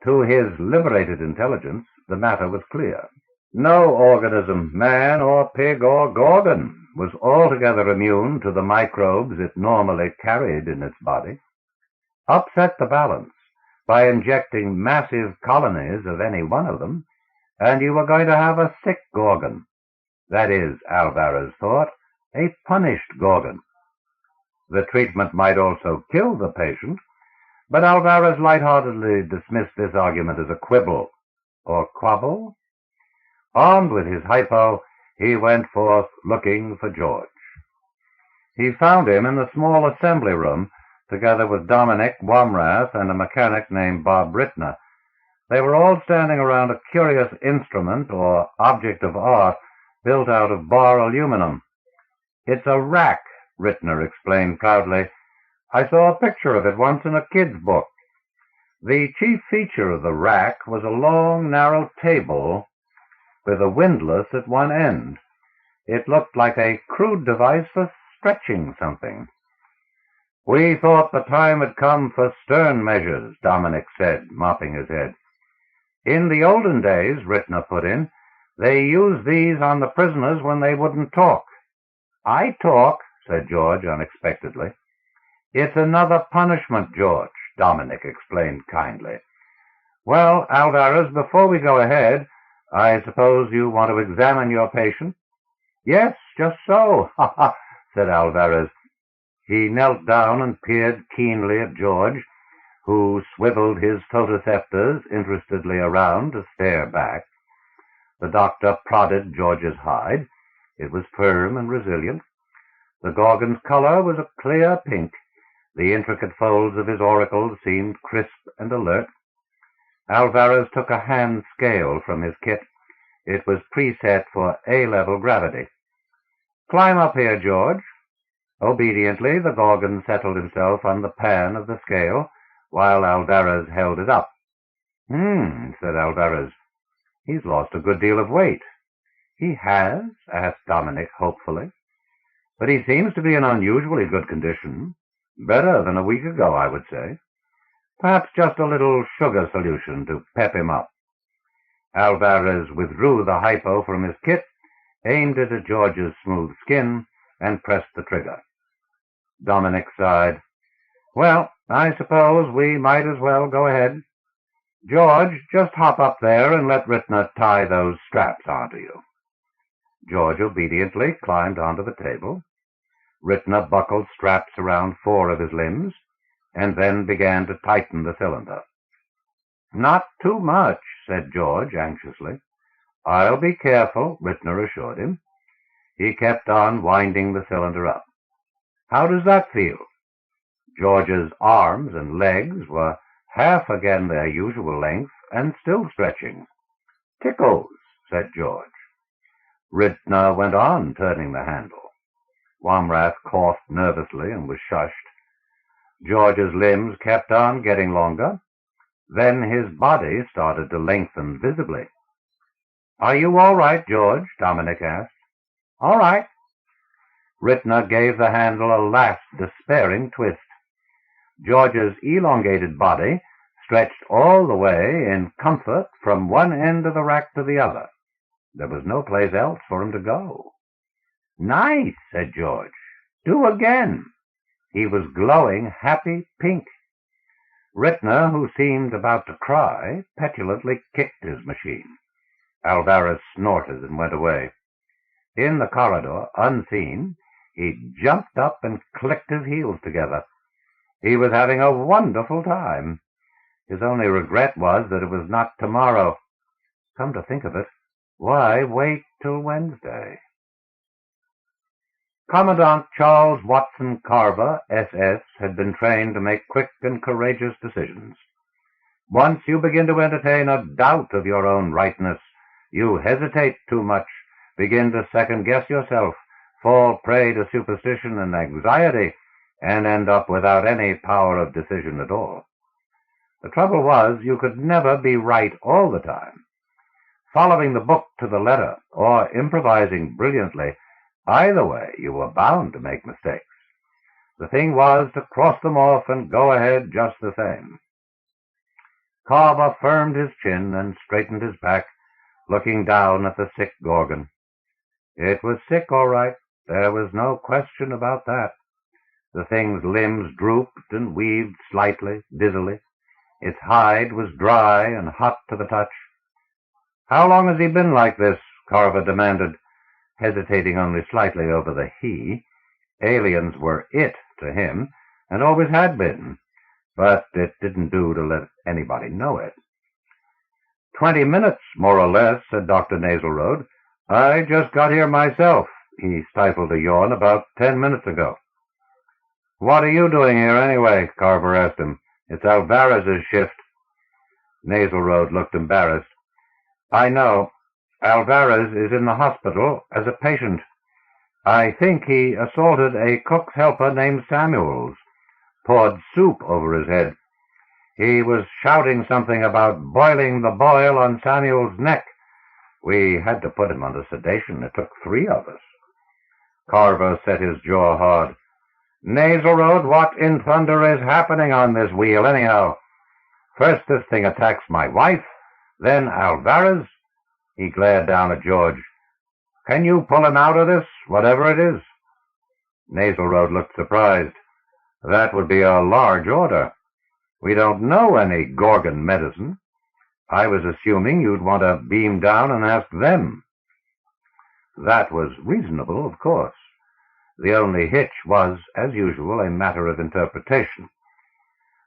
To his liberated intelligence, the matter was clear. No organism, man or pig or gorgon, was altogether immune to the microbes it normally carried in its body. Upset the balance by injecting massive colonies of any one of them, and you were going to have a sick gorgon. That is, Alvarez thought, a punished gorgon. The treatment might also kill the patient, but Alvarez lightheartedly dismissed this argument as a quibble, or quabble. Armed with his hypo, he went forth looking for George. He found him in the small assembly room, together with Dominic Wamrath and a mechanic named Bob Rittner. They were all standing around a curious instrument or object of art built out of bar aluminum. "It's a rack," Rittner explained proudly. "I saw a picture of it once in a kid's book." The chief feature of the rack was a long, narrow table with a windlass at one end. It looked like a crude device for stretching something. "We thought the time had come for stern measures," Dominic said, mopping his head. "In the olden days," Rittner put in, "they used these on the prisoners when they wouldn't talk." "I talk," said George unexpectedly. "It's another punishment, George," Dominic explained kindly. "Well, Alvarez, before we go ahead, I suppose you want to examine your patient?" "Yes, just so, ha ha," said Alvarez. He knelt down and peered keenly at George, who swiveled his photoceptors interestedly around to stare back. The doctor prodded George's hide. It was firm and resilient. The gorgon's color was a clear pink. The intricate folds of his auricles seemed crisp and alert. Alvarez took a hand scale from his kit. It was preset for A-level gravity. "Climb up here, George." Obediently, the gorgon settled himself on the pan of the scale, while Alvarez held it up. Said Alvarez. "He's lost a good deal of weight." "He has?" asked Dominic hopefully. "But he seems to be in unusually good condition. Better than a week ago, I would say. Perhaps just a little sugar solution to pep him up." Alvarez withdrew the hypo from his kit, aimed it at George's smooth skin, and pressed the trigger. Dominic sighed. "Well, I suppose we might as well go ahead. George, just hop up there and let Rittner tie those straps onto you." George obediently climbed onto the table. Rittner buckled straps around 4 of his limbs, and then began to tighten the cylinder. "Not too much," said George anxiously. "I'll be careful," Rittner assured him. He kept on winding the cylinder up. "How does that feel?" George's arms and legs were half again their usual length and still stretching. "Tickles," said George. Rittner went on turning the handle. Wamrath coughed nervously and was shushed. George's limbs kept on getting longer. Then his body started to lengthen visibly. "Are you all right, George?" Dominic asked. "All right." Rittner gave the handle a last despairing twist. George's elongated body stretched all the way in comfort from one end of the rack to the other. There was no place else for him to go. "Nice," said George. "Do again." He was glowing happy pink. Rittner, who seemed about to cry, petulantly kicked his machine. Alvarez snorted and went away. In the corridor, unseen, he jumped up and clicked his heels together. He was having a wonderful time. His only regret was that it was not tomorrow. Come to think of it, why wait till Wednesday? Commandant Charles Watson Carver, SS, had been trained to make quick and courageous decisions. Once you begin to entertain a doubt of your own rightness, you hesitate too much, begin to second-guess yourself, fall prey to superstition and anxiety, and end up without any power of decision at all. The trouble was, you could never be right all the time. Following the book to the letter, or improvising brilliantly, either way you were bound to make mistakes. The thing was to cross them off and go ahead just the same. Carver firmed his chin and straightened his back, looking down at the sick Gorgon. It was sick, all right. There was no question about that. The thing's limbs drooped and weaved slightly, dizzily. Its hide was dry and hot to the touch. "How long has he been like this?" Carver demanded, hesitating only slightly over the he. Aliens were it to him, and always had been, but it didn't do to let anybody know it. 20 minutes, more or less," said Dr. Naselrode. "I just got here myself." He stifled a yawn. "About 10 minutes ago." "What are you doing here, anyway?" Carver asked him. "It's Alvarez's shift." Naselrode looked embarrassed. "I know. Alvarez is in the hospital as a patient. I think he assaulted a cook's helper named Samuels, poured soup over his head. He was shouting something about boiling the boil on Samuel's neck. We had to put him under sedation. It took 3 of us." Carver set his jaw hard. "Naselrode, what in thunder is happening on this wheel, anyhow? First this thing attacks my wife, then Alvarez." He glared down at George. "Can you pull him out of this, whatever it is?" Naselrode looked surprised. "That would be a large order. We don't know any Gorgon medicine. I was assuming you'd want to beam down and ask them." That was reasonable, of course. The only hitch was, as usual, a matter of interpretation.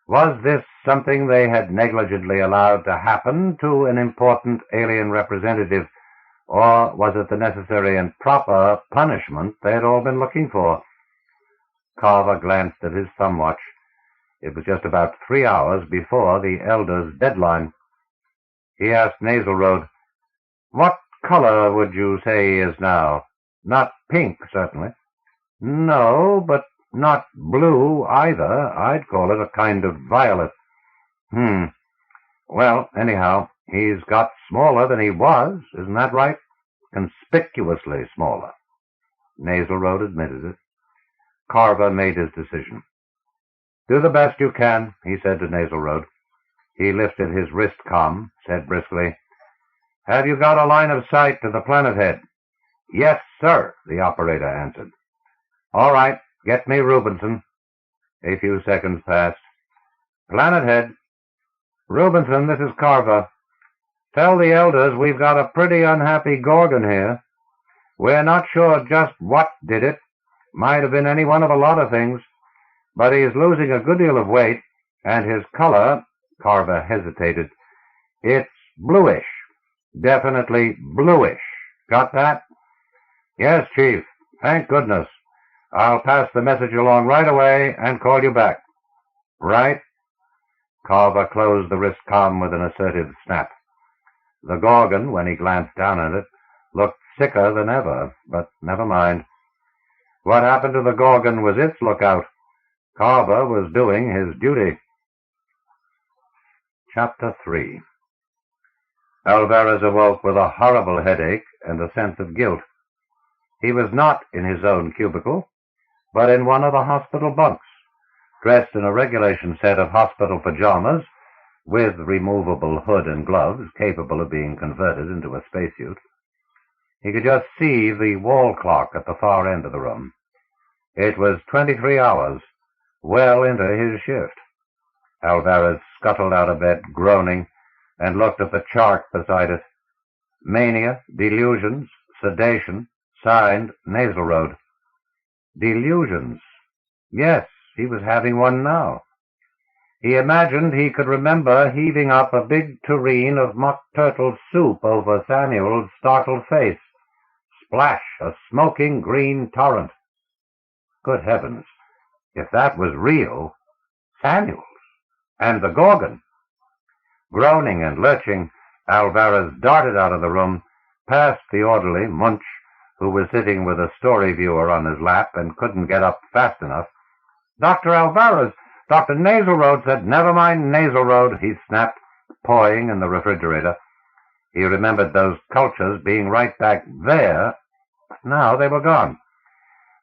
Was this something they had negligently allowed to happen to an important alien representative, or was it the necessary and proper punishment they had all been looking for? Carver glanced at his thumb-watch. It was just about 3 hours before the Elder's deadline. He asked Naselrode, "What color would you say he is now? Not pink, certainly." "No, but not blue either. I'd call it a kind of violet." Well, anyhow, he's got smaller than he was, isn't that right? Conspicuously smaller." Naselrode admitted it. Carver made his decision. "Do the best you can," he said to Naselrode. He lifted his wrist comm, said briskly, "Have you got a line of sight to the planet head?" "Yes, sir," the operator answered. "All right, get me Rubinson." A few seconds passed. "Planet head. Rubinson, this is Carver. Tell the elders we've got a pretty unhappy Gorgon here. We're not sure just what did it. Might have been any one of a lot of things. But he's losing a good deal of weight, and his color—" Carver hesitated. "It's bluish. Definitely bluish. Got that?" "Yes, Chief. Thank goodness. I'll pass the message along right away and call you back." "Right." Carver closed the wrist comm with an assertive snap. The Gorgon, when he glanced down at it, looked sicker than ever, but never mind. What happened to the Gorgon was its lookout. Carver was doing his duty. Chapter 3. Alvarez awoke with a horrible headache and a sense of guilt. He was not in his own cubicle, but in one of the hospital bunks, dressed in a regulation set of hospital pajamas, with removable hood and gloves capable of being converted into a spacesuit. He could just see the wall clock at the far end of the room. It was 23 hours, well into his shift. Alvarez scuttled out of bed, groaning, and looked at the chart beside it. Mania, delusions, sedation, signed Naselrode. Delusions. Yes, he was having one now. He imagined he could remember heaving up a big tureen of mock turtle soup over Samuel's startled face. Splash! A smoking green torrent. Good heavens! If that was real, Samuel's, and the Gorgon. Groaning and lurching, Alvarez darted out of the room, past the orderly, Munch, who was sitting with a story viewer on his lap and couldn't get up fast enough. "Dr. Alvarez! Dr. Nasalroad said—" "Never mind Nasalroad," he snapped, pawing in the refrigerator. He remembered those cultures being right back there, but now they were gone.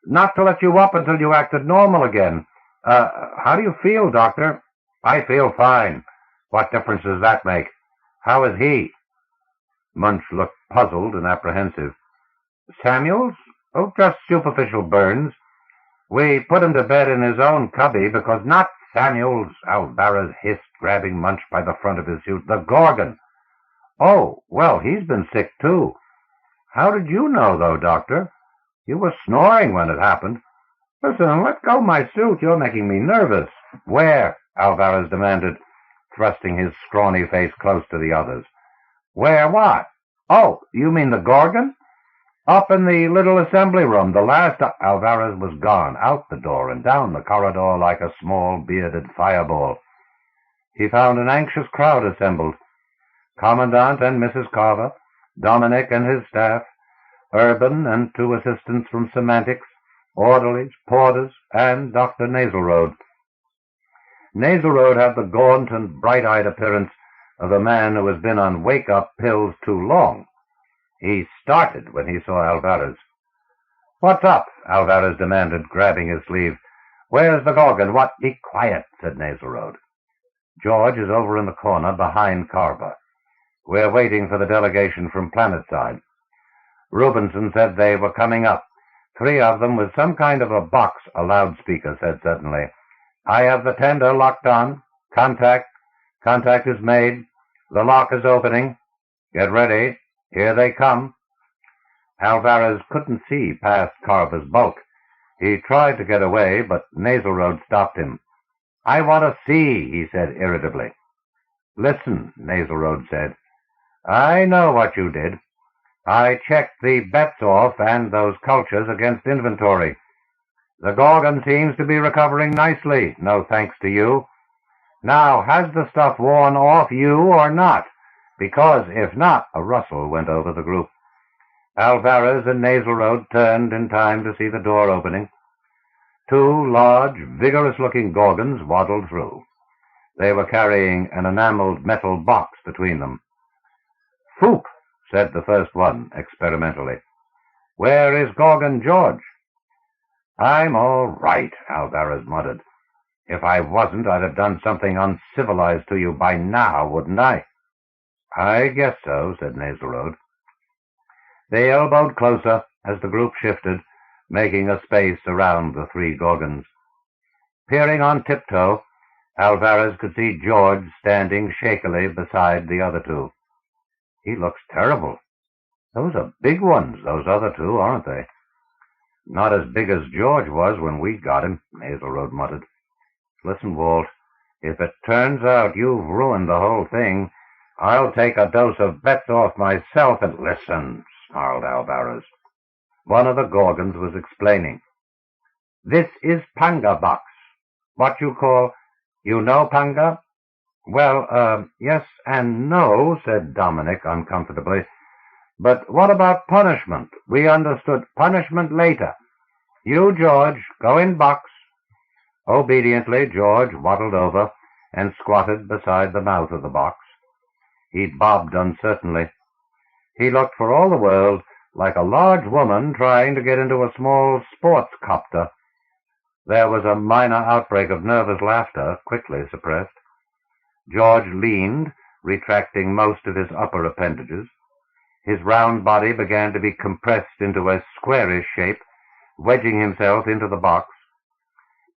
"Not to let you up until you acted normal again. How do you feel, Doctor?" "I feel fine. What difference does that make? How is he?" Munch looked puzzled and apprehensive. "Samuels? Oh, just superficial burns. We put him to bed in his own cubby because—" "Not Samuels," Alvarez hissed, grabbing Munch by the front of his suit. "The Gorgon." "Oh, well, he's been sick, too. How did you know, though, Doctor? You were snoring when it happened. Listen, let go my suit. You're making me nervous." "Where?" Alvarez demanded, thrusting his scrawny face close to the others. "Where what?" "Oh, you mean the Gorgon?" "Up in the little assembly room. The last—" Alvarez was gone, out the door and down the corridor like a small bearded fireball. He found an anxious crowd assembled. Commandant and Mrs. Carver, Dominic and his staff, Urban and 2 assistants from Semantics, orderlies, porters, and Dr. Nasalroad. Nasalroad had the gaunt and bright-eyed appearance of a man who has been on wake-up pills too long. He started when he saw Alvarez. "What's up?" Alvarez demanded, grabbing his sleeve. "Where's the Gorgon? What—" "Be quiet," said Nasalroad. "George is over in the corner behind Carver. We're waiting for the delegation from Planetside. Rubinson said they were coming up. 3 of them with some kind of a box," a loudspeaker said suddenly. "I have the tender locked on. Contact. Contact is made. The lock is opening. Get ready. Here they come." Alvarez couldn't see past Carver's bulk. He tried to get away, but Nasalroad stopped him. "I want to see," he said irritably. "Listen," Nasalroad said. "I know what you did. I checked the bets off and those cultures against inventory. The Gorgon seems to be recovering nicely, no thanks to you. Now, has the stuff worn off you or not? Because if not—" A rustle went over the group. Alvarez and Nasalroad turned in time to see the door opening. 2 large, vigorous-looking Gorgons waddled through. They were carrying an enameled metal box between them. "Phoop," said the first one, experimentally. "Where is Gorgon George?" "I'm all right," Alvarez muttered. "If I wasn't, I'd have done something uncivilized to you by now, wouldn't I?" "I guess so," said Nasalroad. They elbowed closer as the group shifted, making a space around the 3 Gorgons. Peering on tiptoe, Alvarez could see George standing shakily beside the other 2. "He looks terrible. Those are big ones, those other 2, aren't they?" "Not as big as George was when we got him," Nasalroad muttered. "Listen, Walt, if it turns out you've ruined the whole thing, I'll take a dose of bets off myself and—" "Listen," snarled Alvarez. One of the Gorgons was explaining. "This is Panga box. What you call— You know Panga?" "Well, yes and no," said Dominic uncomfortably. "But what about punishment? We understood punishment later. You, George, go in box." Obediently, George waddled over and squatted beside the mouth of the box. He bobbed uncertainly. He looked for all the world like a large woman trying to get into a small sports copter. There was a minor outbreak of nervous laughter, quickly suppressed. George leaned, retracting most of his upper appendages. His round body began to be compressed into a squarish shape, wedging himself into the box.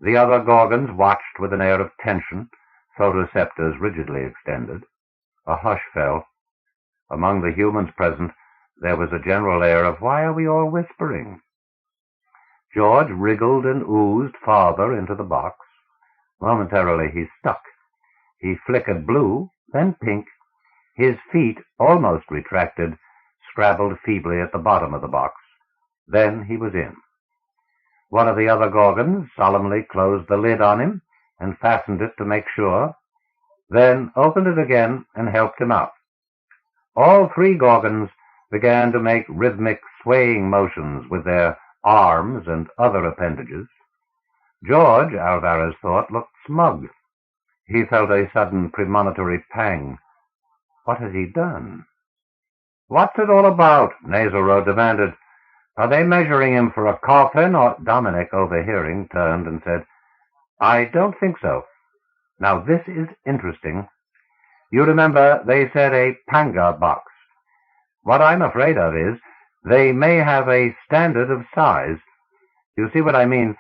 The other Gorgons watched with an air of tension, photoceptors rigidly extended. A hush fell. Among the humans present, there was a general air of, "Why are we all whispering?" George wriggled and oozed farther into the box. Momentarily he stuck, He flickered blue, then pink. His feet, almost retracted, scrabbled feebly at the bottom of the box. Then he was in. One of the other Gorgons solemnly closed the lid on him and fastened it to make sure, then opened it again and helped him out. All three Gorgons began to make rhythmic swaying motions with their arms and other appendages. George, Alvarez thought, looked smug. He felt a sudden premonitory pang. What had he done? "What's it all about?" Nasleroad demanded. "Are they measuring him for a coffin, or—" Dominic, overhearing, turned and said, "I don't think so. Now this is interesting. You remember they said a panga box. What I'm afraid of is they may have a standard of size. You see what I mean?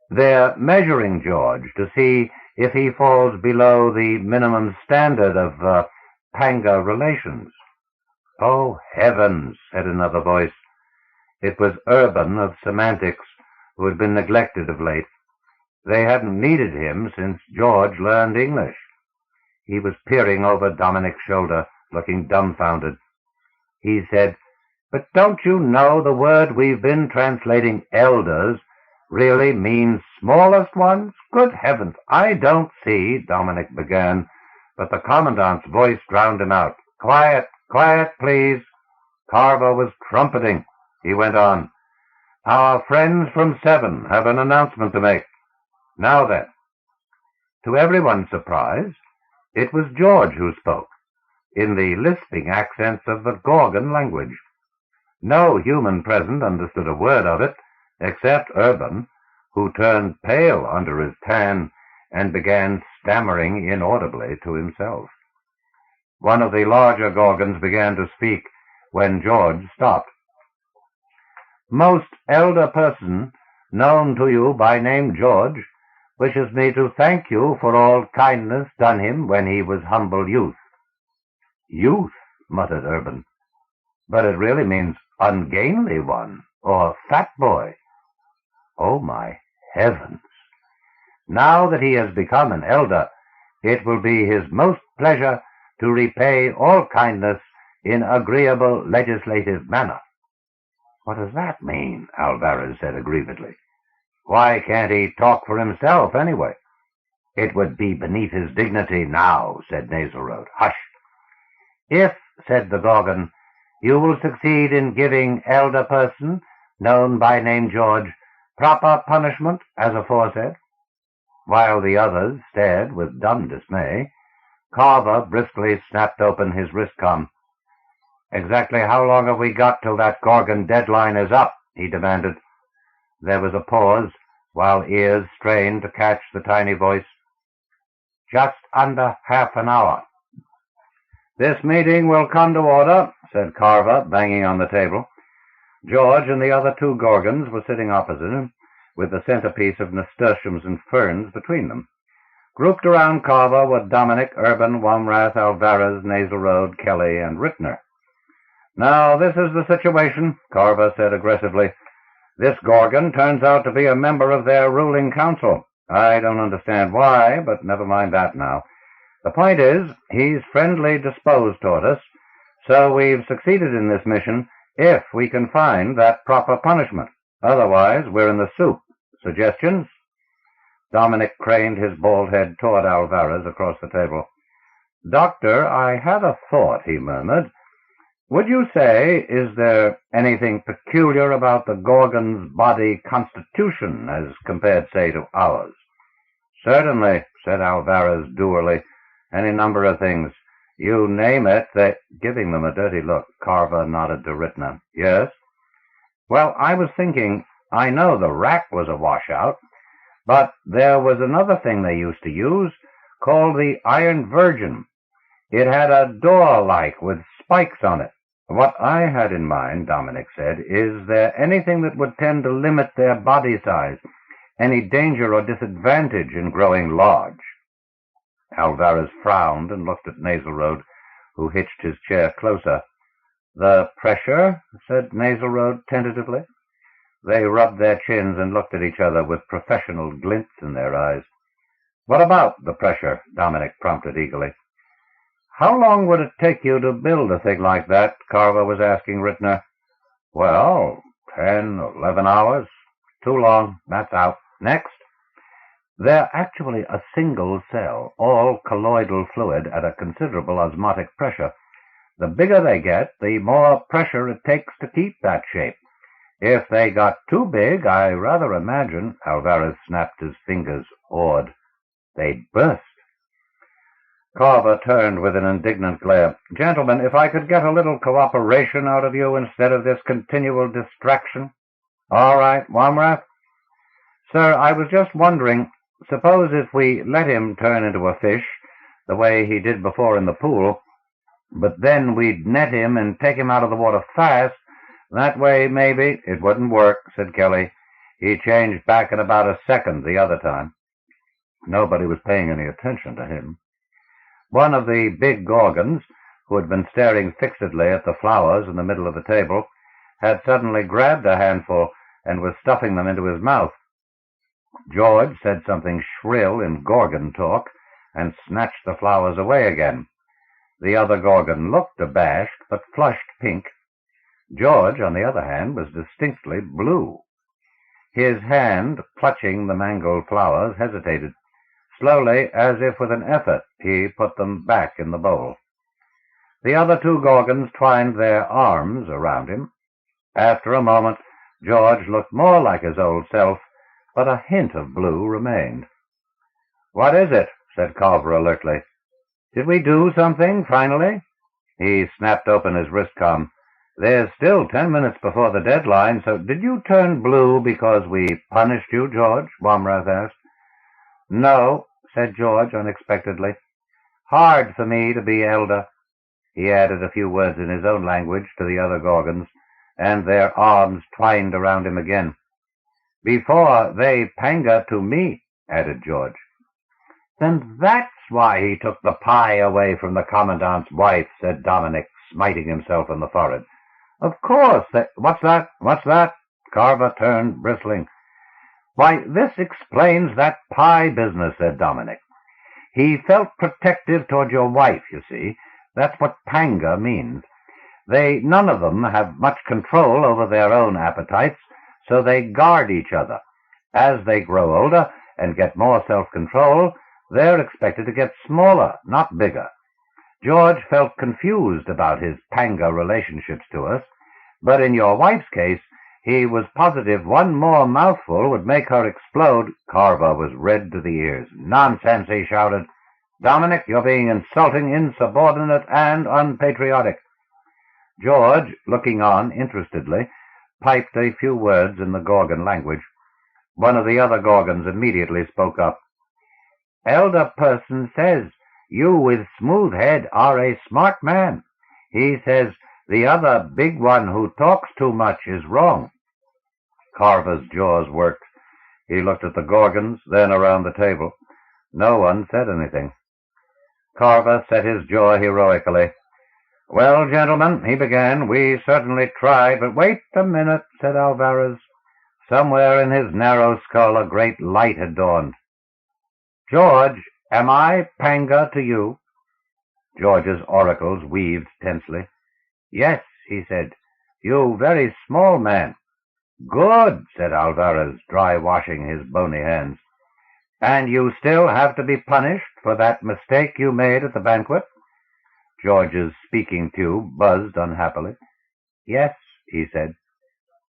They're measuring George to see if he falls below the minimum standard of panga relations." "Oh, heavens," said another voice. It was Urban of Semantics, who had been neglected of late. They hadn't needed him since George learned English. He was peering over Dominic's shoulder, looking dumbfounded. He said, "But don't you know the word we've been translating elders really means smallest ones? Good heavens, I don't see," Dominic began, but the Commandant's voice drowned him out. "Quiet, quiet, please." Carver was trumpeting. He went on, "Our friends from 7 have an announcement to make. Now then." To everyone's surprise, it was George who spoke, in the lisping accents of the Gorgon language. No human present understood a word of it, except Urban, who turned pale under his tan and began stammering inaudibly to himself. One of the larger Gorgons began to speak when George stopped. "Most elder person known to you by name George wishes me to thank you for all kindness done him when he was humble youth." "Youth," muttered Urban. "But it really means ungainly one, or fat boy. Oh, my heavens. Now that he has become an elder, it will be his most pleasure to repay all kindness in agreeable legislative manner." "What does that mean?" Alvarez said aggrievedly. "Why can't he talk for himself, anyway?" "It would be beneath his dignity now," said Nasleroad. "Hush." "If," said the Gorgon, "you will succeed in giving elder person, known by name George, proper punishment as aforesaid." While the others stared with dumb dismay, Carver briskly snapped open his wristcom. "Exactly how long have we got till that Gorgon deadline is up?" he demanded. There was a pause, while ears strained to catch the tiny voice. "Just under half an hour." "This meeting will come to order," said Carver, banging on the table. George and the other two Gorgons were sitting opposite him, with the centerpiece of nasturtiums and ferns between them. Grouped around Carver were Dominic, Urban, Womrath, Alvarez, Nasleroad, Kelly, and Rittner. "Now, this is the situation," Carver said aggressively. "This Gorgon turns out to be a member of their ruling council. I don't understand why, but never mind that now. The point is, he's friendly disposed toward us, so we've succeeded in this mission if we can find that proper punishment. Otherwise, we're in the soup. Suggestions?" Dominic craned his bald head toward Alvarez across the table. "Doctor, I had a thought," he murmured. "Would you say, is there anything peculiar about the Gorgon's body constitution as compared, say, to ours?" "Certainly," said Alvarez dourly. "Any number of things. You name it, they—" Giving them a dirty look, Carver nodded to Rittner. "Yes?" "Well, I was thinking, I know the rack was a washout, but there was another thing they used to use, called the Iron Virgin. It had a door-like with spikes on it." "What I had in mind," Dominic said, "is there anything that would tend to limit their body size? Any danger or disadvantage in growing large?" Alvarez frowned and looked at Nasleroad, who hitched his chair closer. "The pressure?" said Nasleroad tentatively. They rubbed their chins and looked at each other with professional glints in their eyes. "What about the pressure?" Dominic prompted eagerly. "How long would it take you to build a thing like that?" Carver was asking Rittner. "Well, 10, 11 hours. Too long. That's out. Next." "They're actually a single cell, all colloidal fluid at a considerable osmotic pressure. The bigger they get, the more pressure it takes to keep that shape. If they got too big, I rather imagine," Alvarez snapped his fingers, awed, "they'd burst." Carver turned with an indignant glare. "Gentlemen, if I could get a little cooperation out of you instead of this continual distraction." "All right, Wamrath." "Sir, I was just wondering, suppose if we let him turn into a fish, the way he did before in the pool, but then we'd net him and take him out of the water fast. That way, maybe—" "It wouldn't work," said Kelly. "He changed back in about a second the other time." Nobody was paying any attention to him. One of the big Gorgons, who had been staring fixedly at the flowers in the middle of the table, had suddenly grabbed a handful and was stuffing them into his mouth. George said something shrill in Gorgon talk and snatched the flowers away again. The other Gorgon looked abashed, but flushed pink. George, on the other hand, was distinctly blue. His hand, clutching the mangled flowers, hesitated. Slowly, as if with an effort, he put them back in the bowl. The other two Gorgons twined their arms around him. After a moment, George looked more like his old self, but a hint of blue remained. "What is it?" said Carver alertly. "Did we do something, finally?" He snapped open his wristcom. "There's still 10 minutes before the deadline, so did you turn blue because we punished you, George?" Wamrath asked. "No," said George unexpectedly. "Hard for me to be elder." He added a few words in his own language to the other Gorgons, and their arms twined around him again. "Before they panga to me," added George. "Then that's why he took the pie away from the commandant's wife," said Dominic, smiting himself in the forehead. "Of course. What's that? What's that?" Carver turned, bristling. "Why, this explains that pie business," said Dominic. "He felt protective toward your wife, you see. That's what panga means. None of them have much control over their own appetites, so they guard each other. As they grow older and get more self-control, they're expected to get smaller, not bigger. George felt confused about his panga relationships to us, but in your wife's case, he was positive one more mouthful would make her explode." Carver was red to the ears. "Nonsense," he shouted. "Dominic, you're being insulting, insubordinate, and unpatriotic." George, looking on interestedly, piped a few words in the Gorgon language. One of the other Gorgons immediately spoke up. "Elder person says you with smooth head are a smart man. He says the other big one who talks too much is wrong." Carver's jaws worked. He looked at the Gorgons, then around the table. No one said anything. Carver set his jaw heroically. "Well, gentlemen," he began, "we certainly tried, but—" "Wait a minute," said Alvarez. Somewhere in his narrow skull a great light had dawned. "George, am I panga to you?" George's oracles weaved tensely. "Yes," he said. "You very small man." "Good," said Alvarez, dry-washing his bony hands. "And you still have to be punished for that mistake you made at the banquet?" George's speaking tube buzzed unhappily. "Yes," he said.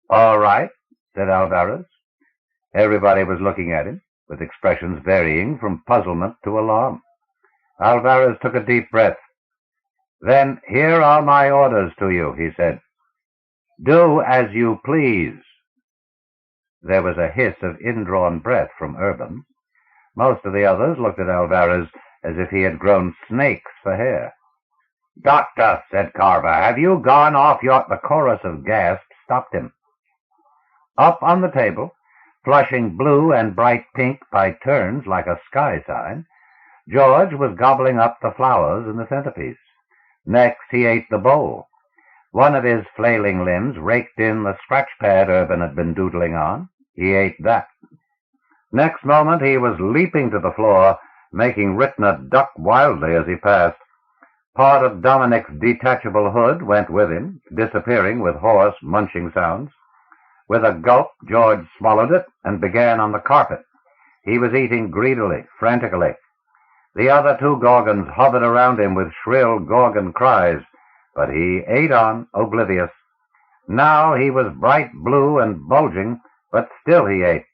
"All right," said Alvarez. Everybody was looking at him, with expressions varying from puzzlement to alarm. Alvarez took a deep breath. "Then here are my orders to you," he said. "Do as you please." There was a hiss of indrawn breath from Urban. Most of the others looked at Alvarez as if he had grown snakes for hair. "Doctor," said Carver, "have you gone off your—" The chorus of gasps stopped him. Up on the table, flushing blue and bright pink by turns like a sky sign, George was gobbling up the flowers in the centerpiece. Next he ate the bowl. One of his flailing limbs raked in the scratch pad Urban had been doodling on. He ate that. Next moment he was leaping to the floor, making Rittner duck wildly as he passed. Part of Dominic's detachable hood went with him, disappearing with hoarse, munching sounds. With a gulp, George swallowed it and began on the carpet. He was eating greedily, frantically. The other two Gorgons hovered around him with shrill Gorgon cries, but he ate on, oblivious. Now he was bright blue and bulging, but still he ate.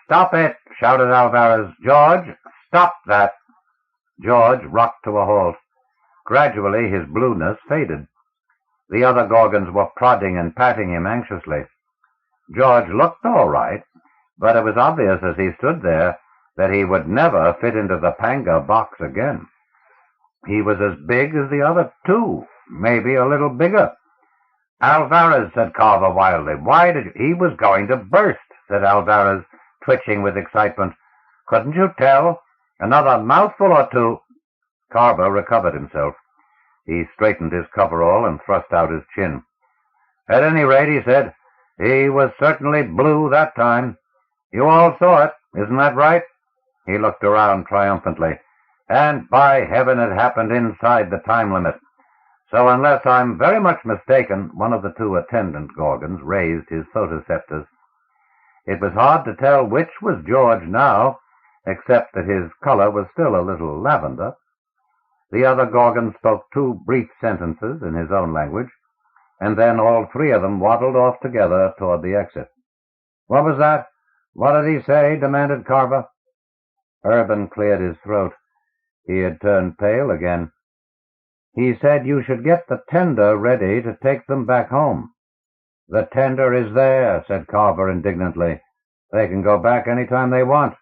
"Stop it!" shouted Alvarez. "George, stop that!" George rocked to a halt. Gradually his blueness faded. The other Gorgons were prodding and patting him anxiously. George looked all right, but it was obvious as he stood there that he would never fit into the panga box again. He was as big as the other two, maybe a little bigger. "Alvarez," said Carver wildly, "why did you—" "He was going to burst," said Alvarez, twitching with excitement. "Couldn't you tell? Another mouthful or two." Carver recovered himself. He straightened his coverall and thrust out his chin. "At any rate," he said, "he was certainly blue that time. You all saw it, isn't that right?" He looked around triumphantly. "And by heaven it happened inside the time limit. So unless I'm very much mistaken," one of the two attendant Gorgons raised his photoceptors. It was hard to tell which was George now, except that his color was still a little lavender. The other Gorgon spoke two brief sentences in his own language, and then all three of them waddled off together toward the exit. "What was that? What did he say?" demanded Carver. Urban cleared his throat. He had turned pale again. "He said you should get the tender ready to take them back home." "The tender is there," said Carver indignantly. "They can go back any time they want."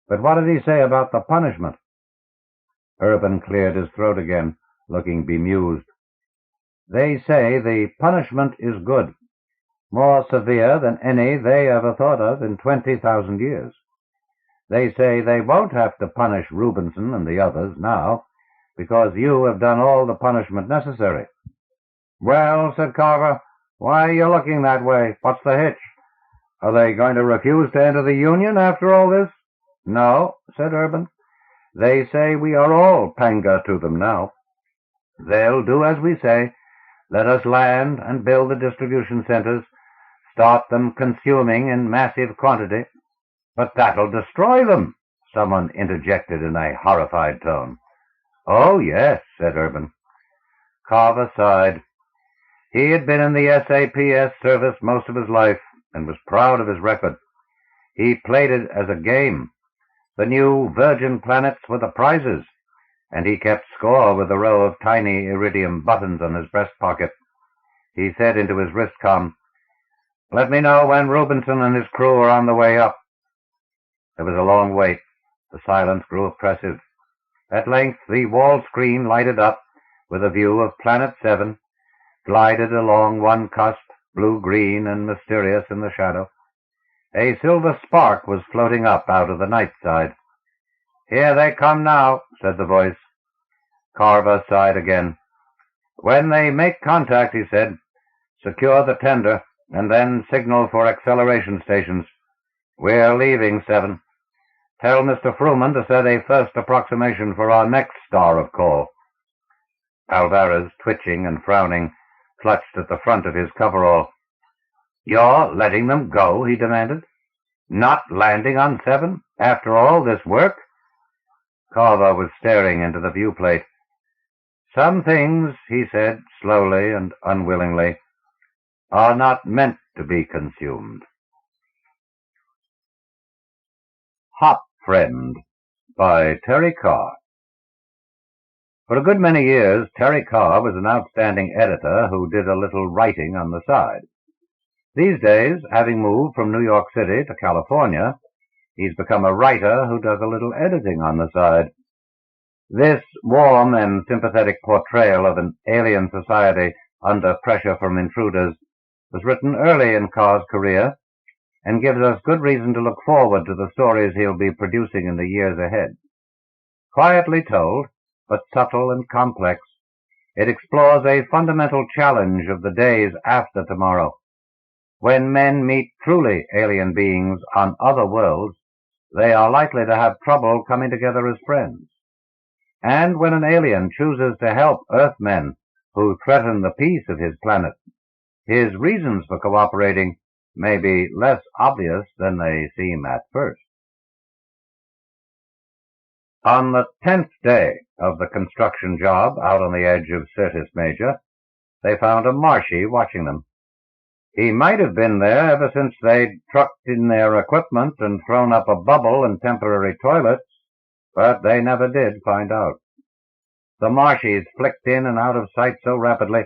"But what did he say about the punishment?" Urban cleared his throat again, looking bemused. "They say the punishment is good, more severe than any they ever thought of in 20,000 years. They say they won't have to punish Rubinson and the others now, because you have done all the punishment necessary." "Well," said Carver, "why are you looking that way? What's the hitch? Are they going to refuse to enter the Union after all this?" "No," said Urban. "They say we are all panga to them now. They'll do as we say. Let us land and build the distribution centers, start them consuming in massive quantity." "But that'll destroy them," someone interjected in a horrified tone. "Oh, yes," said Urban. Carver sighed. He had been in the SAPS service most of his life and was proud of his record. He played it as a game. The new Virgin planets were the prizes, and he kept score with a row of tiny iridium buttons on his breast pocket. He said into his wristcom, "Let me know when Rubinson and his crew are on the way up." There was a long wait. The silence grew oppressive. At length the wall screen lighted up with a view of Planet 7, glided along one cusp, blue-green and mysterious in the shadow. A silver spark was floating up out of the night side. "Here they come now," said the voice. Carver sighed again. "When they make contact," he said, "secure the tender, and then signal for acceleration stations. We're leaving 7. Tell Mr. Fruman to set a first approximation for our next star of call." Alvarez, twitching and frowning, clutched at the front of his coverall. "You're letting them go?" he demanded. "Not landing on 7 after all this work?" Carver was staring into the viewplate. "Some things," he said, slowly and unwillingly, "are not meant to be consumed." Hop Friend by Terry Carr. For a good many years, Terry Carr was an outstanding editor who did a little writing on the side. These days, having moved from New York City to California, he's become a writer who does a little editing on the side. This warm and sympathetic portrayal of an alien society under pressure from intruders was written early in Carr's career and gives us good reason to look forward to the stories he'll be producing in the years ahead. Quietly told, but subtle and complex, it explores a fundamental challenge of the days after tomorrow. When men meet truly alien beings on other worlds, they are likely to have trouble coming together as friends. And when an alien chooses to help Earthmen who threaten the peace of his planet, his reasons for cooperating may be less obvious than they seem at first. On the 10th day of the construction job out on the edge of Syrtis Major, they found a Marshy watching them. He might have been there ever since they'd trucked in their equipment and thrown up a bubble and temporary toilets, but they never did find out. The Marshies flicked in and out of sight so rapidly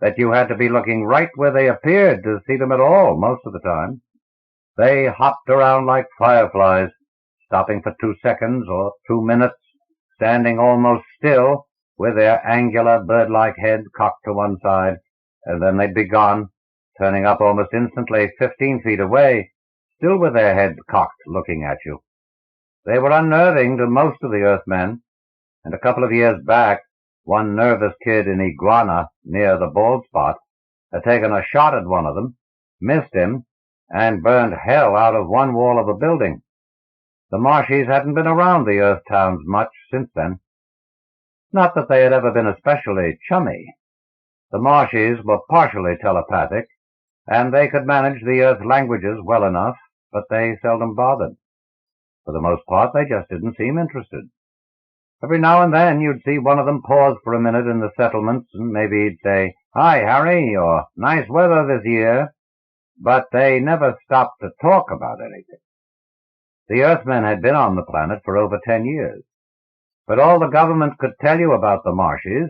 that you had to be looking right where they appeared to see them at all most of the time. They hopped around like fireflies, stopping for 2 seconds or 2 minutes, standing almost still with their angular bird-like head cocked to one side, and then they'd be gone, turning up almost instantly 15 feet away, still with their heads cocked looking at you. They were unnerving to most of the Earthmen, and a couple of years back, one nervous kid in Iguana near the bald spot had taken a shot at one of them, missed him, and burned hell out of one wall of a building. The Marshies hadn't been around the Earth towns much since then. Not that they had ever been especially chummy. The Marshies were partially telepathic, and they could manage the Earth languages well enough, but they seldom bothered. For the most part, they just didn't seem interested. Every now and then you'd see one of them pause for a minute in the settlements, and maybe he'd say, "Hi, Harry," or "Nice weather this year," but they never stopped to talk about anything. The Earthmen had been on the planet for over 10 years, but all the government could tell you about the Marshies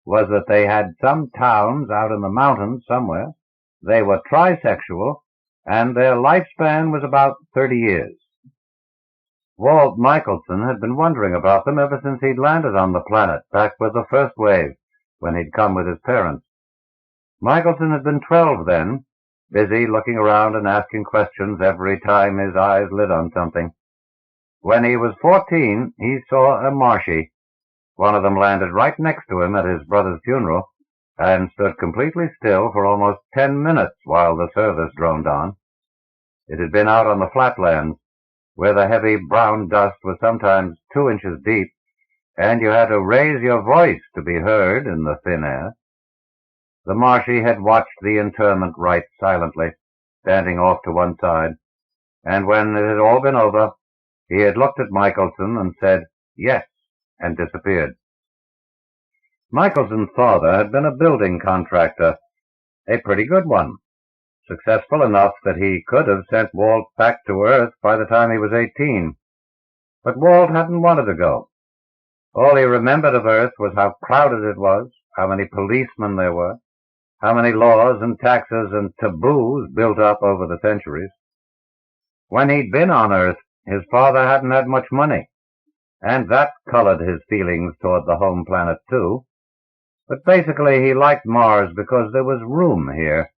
was that they had some towns out in the mountains somewhere, they were trisexual, and their lifespan was about 30 years. Walt Michelson had been wondering about them ever since he'd landed on the planet back with the first wave, when he'd come with his parents. Michelson had been 12 then, busy looking around and asking questions every time his eyes lit on something. When he was 14, he saw a Marshy. One of them landed right next to him at his brother's funeral and stood completely still for almost 10 minutes while the service droned on. It had been out on the flatlands, where the heavy brown dust was sometimes 2 inches deep, and you had to raise your voice to be heard in the thin air. The Marshy had watched the interment rite silently, standing off to one side, and when it had all been over, he had looked at Michelson and said, "Yes," and disappeared. Michelson's father had been a building contractor, a pretty good one, successful enough that he could have sent Walt back to Earth by the time he was 18. But Walt hadn't wanted to go. All he remembered of Earth was how crowded it was, how many policemen there were, how many laws and taxes and taboos built up over the centuries. When he'd been on Earth, his father hadn't had much money, and that colored his feelings toward the home planet too. But basically he liked Mars because there was room here.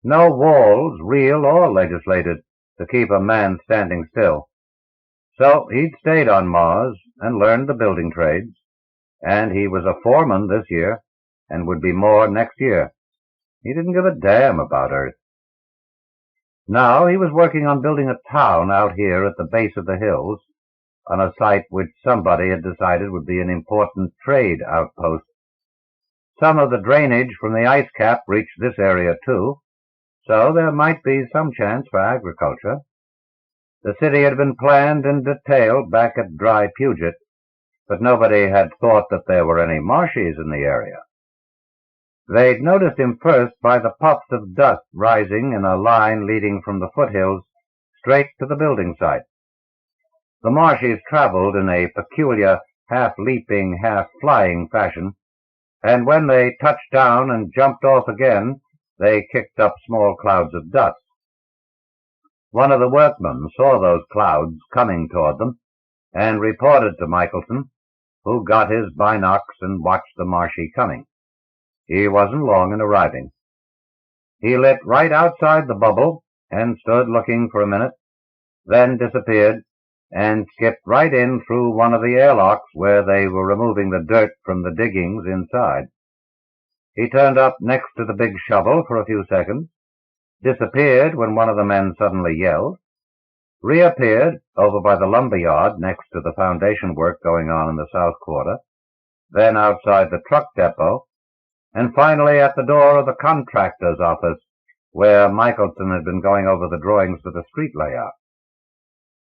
No walls, real or legislated, to keep a man standing still. So he'd stayed on Mars and learned the building trades, and he was a foreman this year and would be more next year. He didn't give a damn about Earth. Now he was working on building a town out here at the base of the hills, on a site which somebody had decided would be an important trade outpost. Some of the drainage from the ice cap reached this area too, so there might be some chance for agriculture. The city had been planned and detailed back at Dry Puget, but nobody had thought that there were any Marshies in the area. They'd noticed him first by the puffs of dust rising in a line leading from the foothills straight to the building site. The Marshies traveled in a peculiar half-leaping, half-flying fashion, and when they touched down and jumped off again, they kicked up small clouds of dust. One of the workmen saw those clouds coming toward them and reported to Michelson, who got his binocs and watched the Marshy coming. He wasn't long in arriving. He lit right outside the bubble and stood looking for a minute, then disappeared and skipped right in through one of the airlocks where they were removing the dirt from the diggings inside. He turned up next to the big shovel for a few seconds, disappeared when one of the men suddenly yelled, reappeared over by the lumber yard next to the foundation work going on in the south quarter, then outside the truck depot, and finally at the door of the contractor's office, where Michelson had been going over the drawings for the street layout.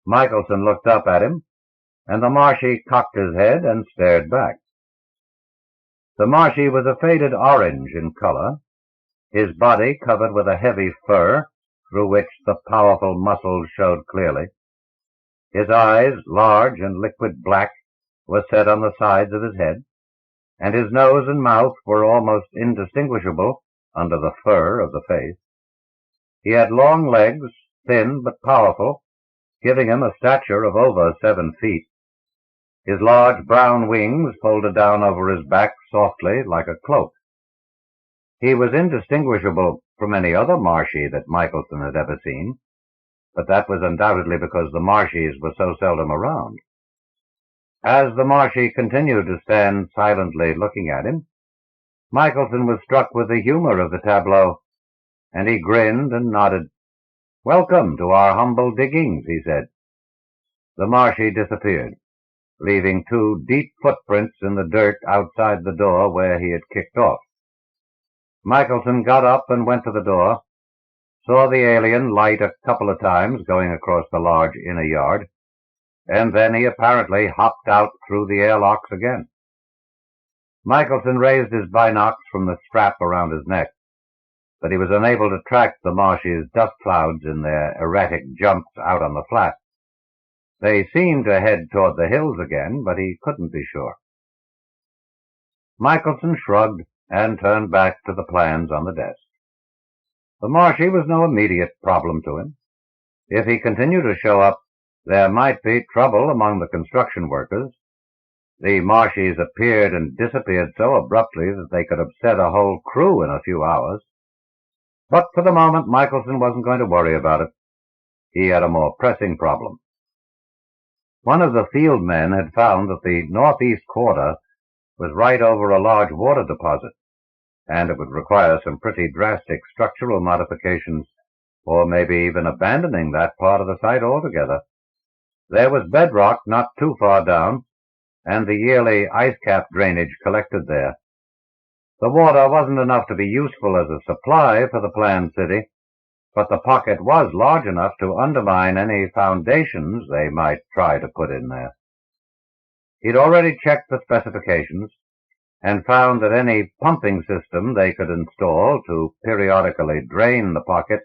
Michelson looked up at him, and the Marshy cocked his head and stared back. The Marshy was a faded orange in color, his body covered with a heavy fur through which the powerful muscles showed clearly. His eyes, large and liquid black, were set on the sides of his head, and his nose and mouth were almost indistinguishable under the fur of the face. He had long legs, thin but powerful, giving him a stature of over 7 feet. His large brown wings folded down over his back softly like a cloak. He was indistinguishable from any other Marshy that Michelson had ever seen, but that was undoubtedly because the Marshys were so seldom around. As the Marshy continued to stand silently looking at him, Michelson was struck with the humor of the tableau, and he grinned and nodded. "Welcome to our humble diggings," he said. The Marshy disappeared, leaving 2 deep footprints in the dirt outside the door where he had kicked off. Michelson got up and went to the door, saw the alien light a couple of times going across the large inner yard, and then he apparently hopped out through the airlocks again. Michelson raised his binocs from the strap around his neck, but he was unable to track the Marshy's dust clouds in their erratic jumps out on the flat. They seemed to head toward the hills again, but he couldn't be sure. Michelson shrugged and turned back to the plans on the desk. The Marshy was no immediate problem to him. If he continued to show up, there might be trouble among the construction workers. The Marshys appeared and disappeared so abruptly that they could upset a whole crew in a few hours. But for the moment, Michelson wasn't going to worry about it. He had a more pressing problem. One of the field men had found that the northeast quarter was right over a large water deposit, and it would require some pretty drastic structural modifications, or maybe even abandoning that part of the site altogether. There was bedrock not too far down, and the yearly ice cap drainage collected there. The water wasn't enough to be useful as a supply for the planned city, but the pocket was large enough to undermine any foundations they might try to put in there. He'd already checked the specifications and found that any pumping system they could install to periodically drain the pocket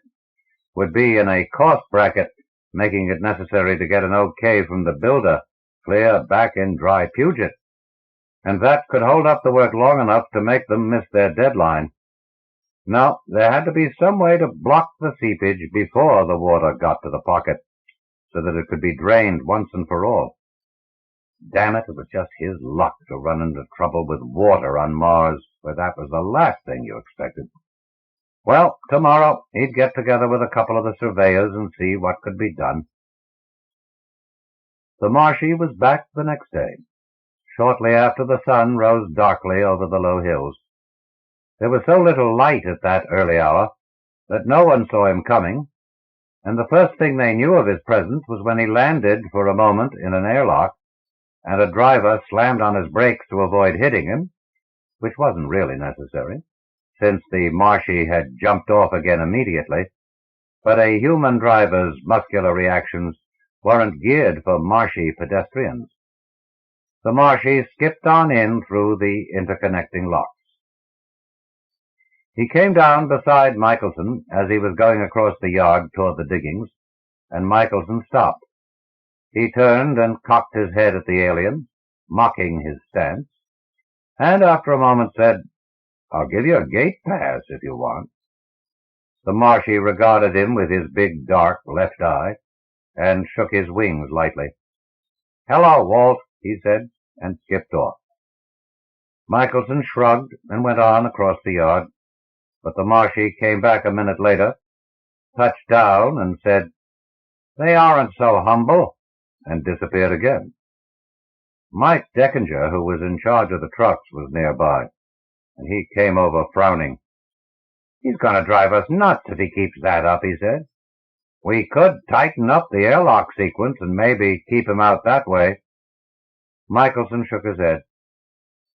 would be in a cost bracket, making it necessary to get an okay from the builder clear back in dry Puget, and that could hold up the work long enough to make them miss their deadline. No, there had to be some way to block the seepage before the water got to the pocket, so that it could be drained once and for all. Damn it, it was just his luck to run into trouble with water on Mars, where that was the last thing you expected. Well, tomorrow he'd get together with a couple of the surveyors and see what could be done. The Marshy was back the next day, shortly after the sun rose darkly over the low hills. There was so little light at that early hour that no one saw him coming, and the first thing they knew of his presence was when he landed for a moment in an airlock, and a driver slammed on his brakes to avoid hitting him, which wasn't really necessary, since the Marshy had jumped off again immediately, but a human driver's muscular reactions weren't geared for Marshy pedestrians. The Marshy skipped on in through the interconnecting locks. He came down beside Michelson as he was going across the yard toward the diggings, and Michelson stopped. He turned and cocked his head at the alien, mocking his stance, and after a moment said, "I'll give you a gate pass if you want." The Marshy regarded him with his big dark left eye, and shook his wings lightly. "Hello, Walt," he said, and skipped off. Michelson shrugged and went on across the yard, but the Marshy came back a minute later, touched down, and said, "They aren't so humble," and disappeared again. Mike Deckinger, who was in charge of the trucks, was nearby, and he came over frowning. "He's going to drive us nuts if he keeps that up," he said. We could tighten up the airlock sequence and maybe keep him out that way. Michelson shook his head.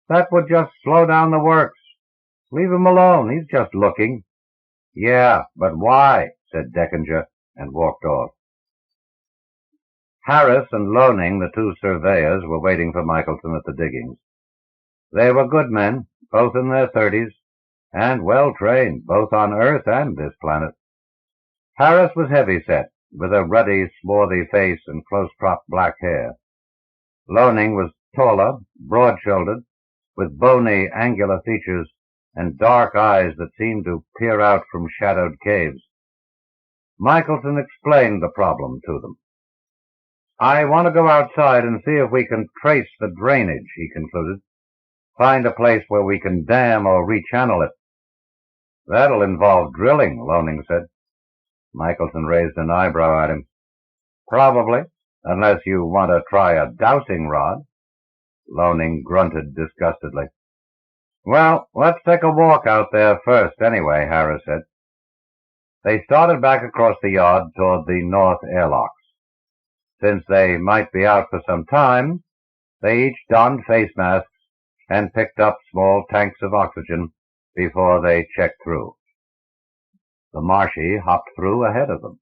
That would just slow down the works. Leave him alone. He's just looking. Yeah, but why? Said Deckinger, and walked off. Harris and Loning, the two surveyors, were waiting for Michelson at the diggings. They were good men, both in their 30s, and well-trained, both on Earth and this planet. Harris was heavy-set, with a ruddy, swarthy face and close-cropped black hair. Loning was taller, broad-shouldered, with bony, angular features and dark eyes that seemed to peer out from shadowed caves. Michelson explained the problem to them. I want to go outside and see if we can trace the drainage, he concluded. Find a place where we can dam or rechannel it. That'll involve drilling, Loning said. Michelson raised an eyebrow at him. Probably, unless you want to try a dowsing rod. Loning grunted disgustedly. Well, let's take a walk out there first anyway, Harris said. They started back across the yard toward the north airlocks. Since they might be out for some time, they each donned face masks and picked up small tanks of oxygen before they checked through. The Marshy hopped through ahead of them.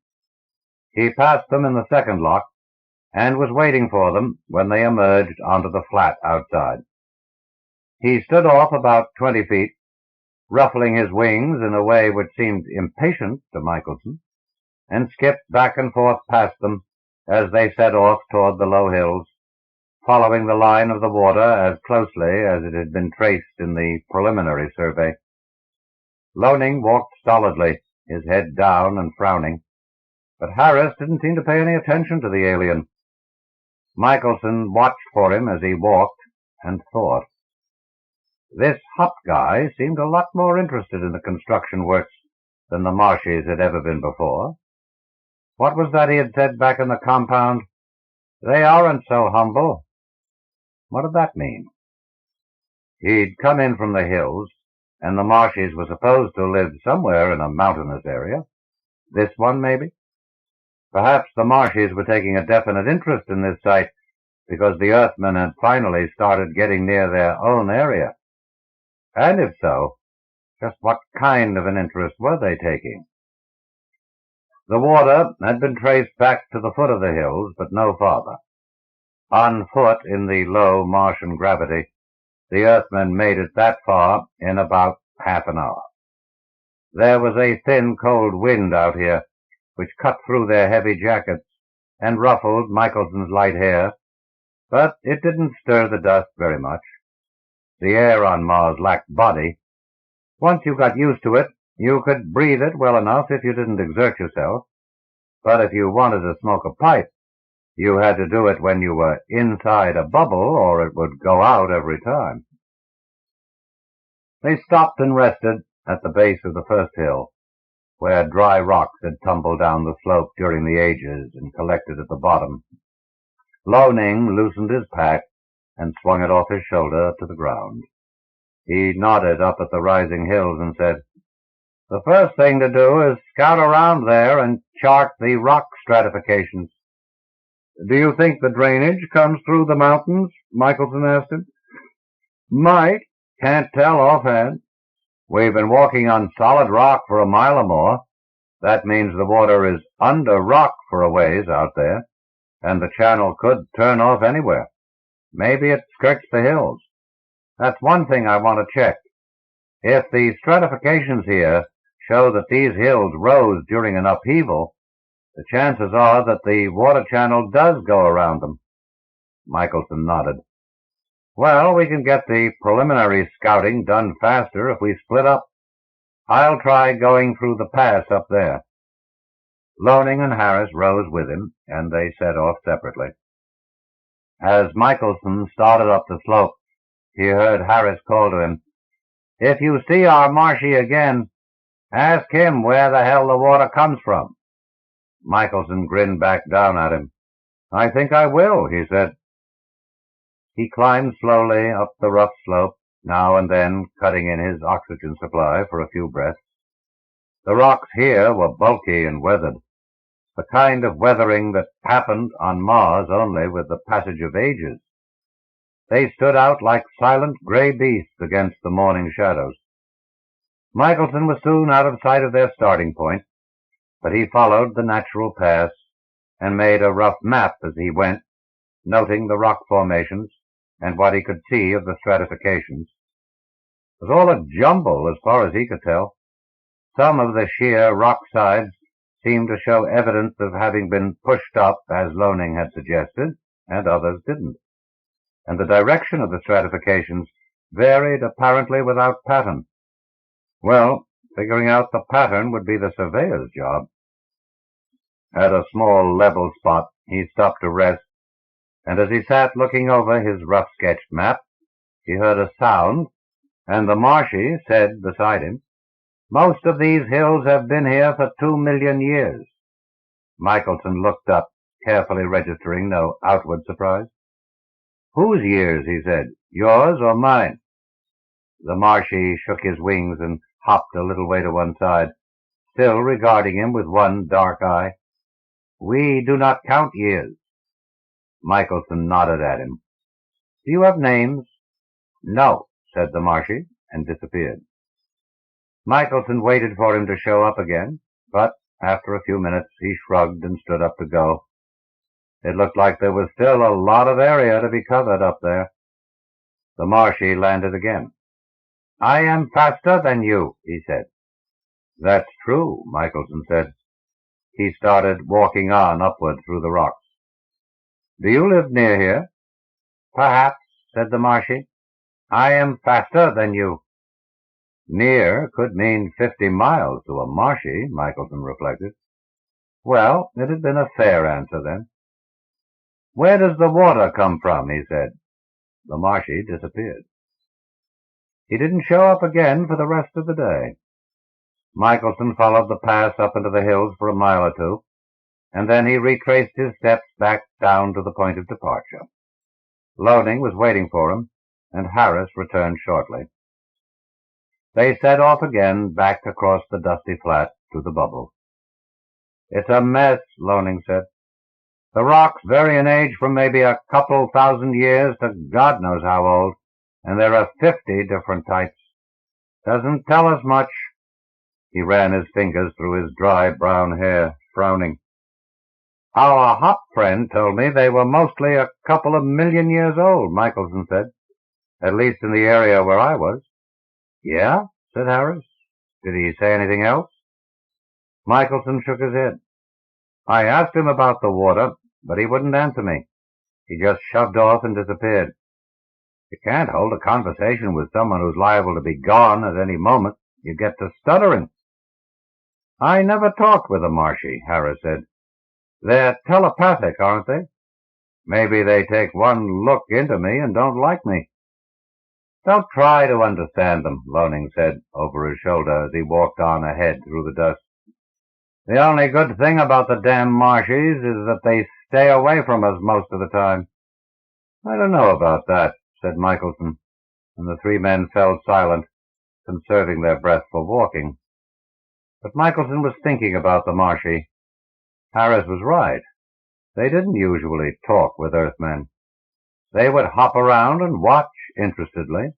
He passed them in the second lock and was waiting for them when they emerged onto the flat outside. He stood off about 20 feet, ruffling his wings in a way which seemed impatient to Michelson, and skipped back and forth past them as they set off toward the low hills, following the line of the water as closely as it had been traced in the preliminary survey. Loning walked stolidly, his head down and frowning, but Harris didn't seem to pay any attention to the alien. Michelson watched for him as he walked and thought. This Hutt guy seemed a lot more interested in the construction works than the Marshys had ever been before. What was that he had said back in the compound? They aren't so humble. What did that mean? He'd come in from the hills, and the Marshys were supposed to live somewhere in a mountainous area. This one, maybe? Perhaps the Marshys were taking a definite interest in this site because the Earthmen had finally started getting near their own area. And if so, just what kind of an interest were they taking? The water had been traced back to the foot of the hills, but no farther. On foot in the low Martian gravity, the Earthmen made it that far in about half an hour. There was a thin, cold wind out here, which cut through their heavy jackets and ruffled Michelson's light hair, but it didn't stir the dust very much. The air on Mars lacked body. Once you got used to it, you could breathe it well enough if you didn't exert yourself, but if you wanted to smoke a pipe, you had to do it when you were inside a bubble, or it would go out every time. They stopped and rested at the base of the first hill, where dry rocks had tumbled down the slope during the ages and collected at the bottom. Loning loosened his pack and swung it off his shoulder to the ground. He nodded up at the rising hills and said, The first thing to do is scout around there and chart the rock stratifications. Do you think the drainage comes through the mountains? Michelson asked him. Might. Can't tell offhand. We've been walking on solid rock for a mile or more. That means the water is under rock for a ways out there, and the channel could turn off anywhere. Maybe it skirts the hills. That's one thing I want to check. If the stratifications here show that these hills rose during an upheaval, the chances are that the water channel does go around them. Michelson nodded. Well, we can get the preliminary scouting done faster if we split up. I'll try going through the pass up there. Loning and Harris rose with him, and they set off separately. As Michelson started up the slope, he heard Harris call to him, If you see our Marshy again, ask him where the hell the water comes from. Michelson grinned back down at him. I think I will, he said. He climbed slowly up the rough slope, now and then cutting in his oxygen supply for a few breaths. The rocks here were bulky and weathered. the kind of weathering that happened on Mars only with the passage of ages. They stood out like silent gray beasts against the morning shadows. Michelson was soon out of sight of their starting point, but he followed the natural path and made a rough map as he went, noting the rock formations and what he could see of the stratifications. It was all a jumble as far as he could tell. Some of the sheer rock sides seemed to show evidence of having been pushed up, as Loning had suggested, and others didn't. And the direction of the stratifications varied apparently without pattern. Well, figuring out the pattern would be the surveyor's job. At a small level spot, he stopped to rest, and as he sat looking over his rough-sketched map, he heard a sound, and the Marshy said beside him, "Most of these hills have been here for 2 million years." Michelson looked up, carefully registering no outward surprise. "Whose years?" he said. "Yours or mine?" The Marshy shook his wings and hopped a little way to one side, still regarding him with one dark eye. "We do not count years." Michelson nodded at him. "Do you have names?" "No," said the Marshy, and disappeared. Michelson waited for him to show up again, but after a few minutes he shrugged and stood up to go. It looked like there was still a lot of area to be covered up there. The Marshy landed again. "I am faster than you," he said. "That's true," Michelson said. He started walking on upward through the rocks. "Do you live near here?" "Perhaps," said the Marshy. "I am faster than you." Near could mean 50 miles to a Marshy, Michelson reflected. Well, it had been a fair answer then. "Where does the water come from?" he said. The Marshy disappeared. He didn't show up again for the rest of the day. Michelson followed the pass up into the hills for a mile or two, and then he retraced his steps back down to the point of departure. Loning was waiting for him, and Harris returned shortly. They set off again back across the dusty flat to the bubble. "It's a mess," Loning said. "The rocks vary in age from maybe a couple thousand years to God knows how old, and there are 50 different types. Doesn't tell us much." He ran his fingers through his dry brown hair, frowning. "Our hop friend told me they were mostly a couple of million years old," Michelson said. "At least in the area where I was." "Yeah?" said Harris. "Did he say anything else?" Michelson shook his head. "I asked him about the water, but he wouldn't answer me. He just shoved off and disappeared. You can't hold a conversation with someone who's liable to be gone at any moment. You get to stuttering." "I never talked with a Marshy," Harris said. "They're telepathic, aren't they? Maybe they take one look into me and don't like me." "Don't try to understand them," Loning said over his shoulder as he walked on ahead through the dust. "The only good thing about the damn Marshies is that they stay away from us most of the time." "I don't know about that," said Michelson, and the three men fell silent, conserving their breath for walking. But Michelson was thinking about the Marshy. Harris was right. They didn't usually talk with Earthmen. They would hop around and watch interestedly,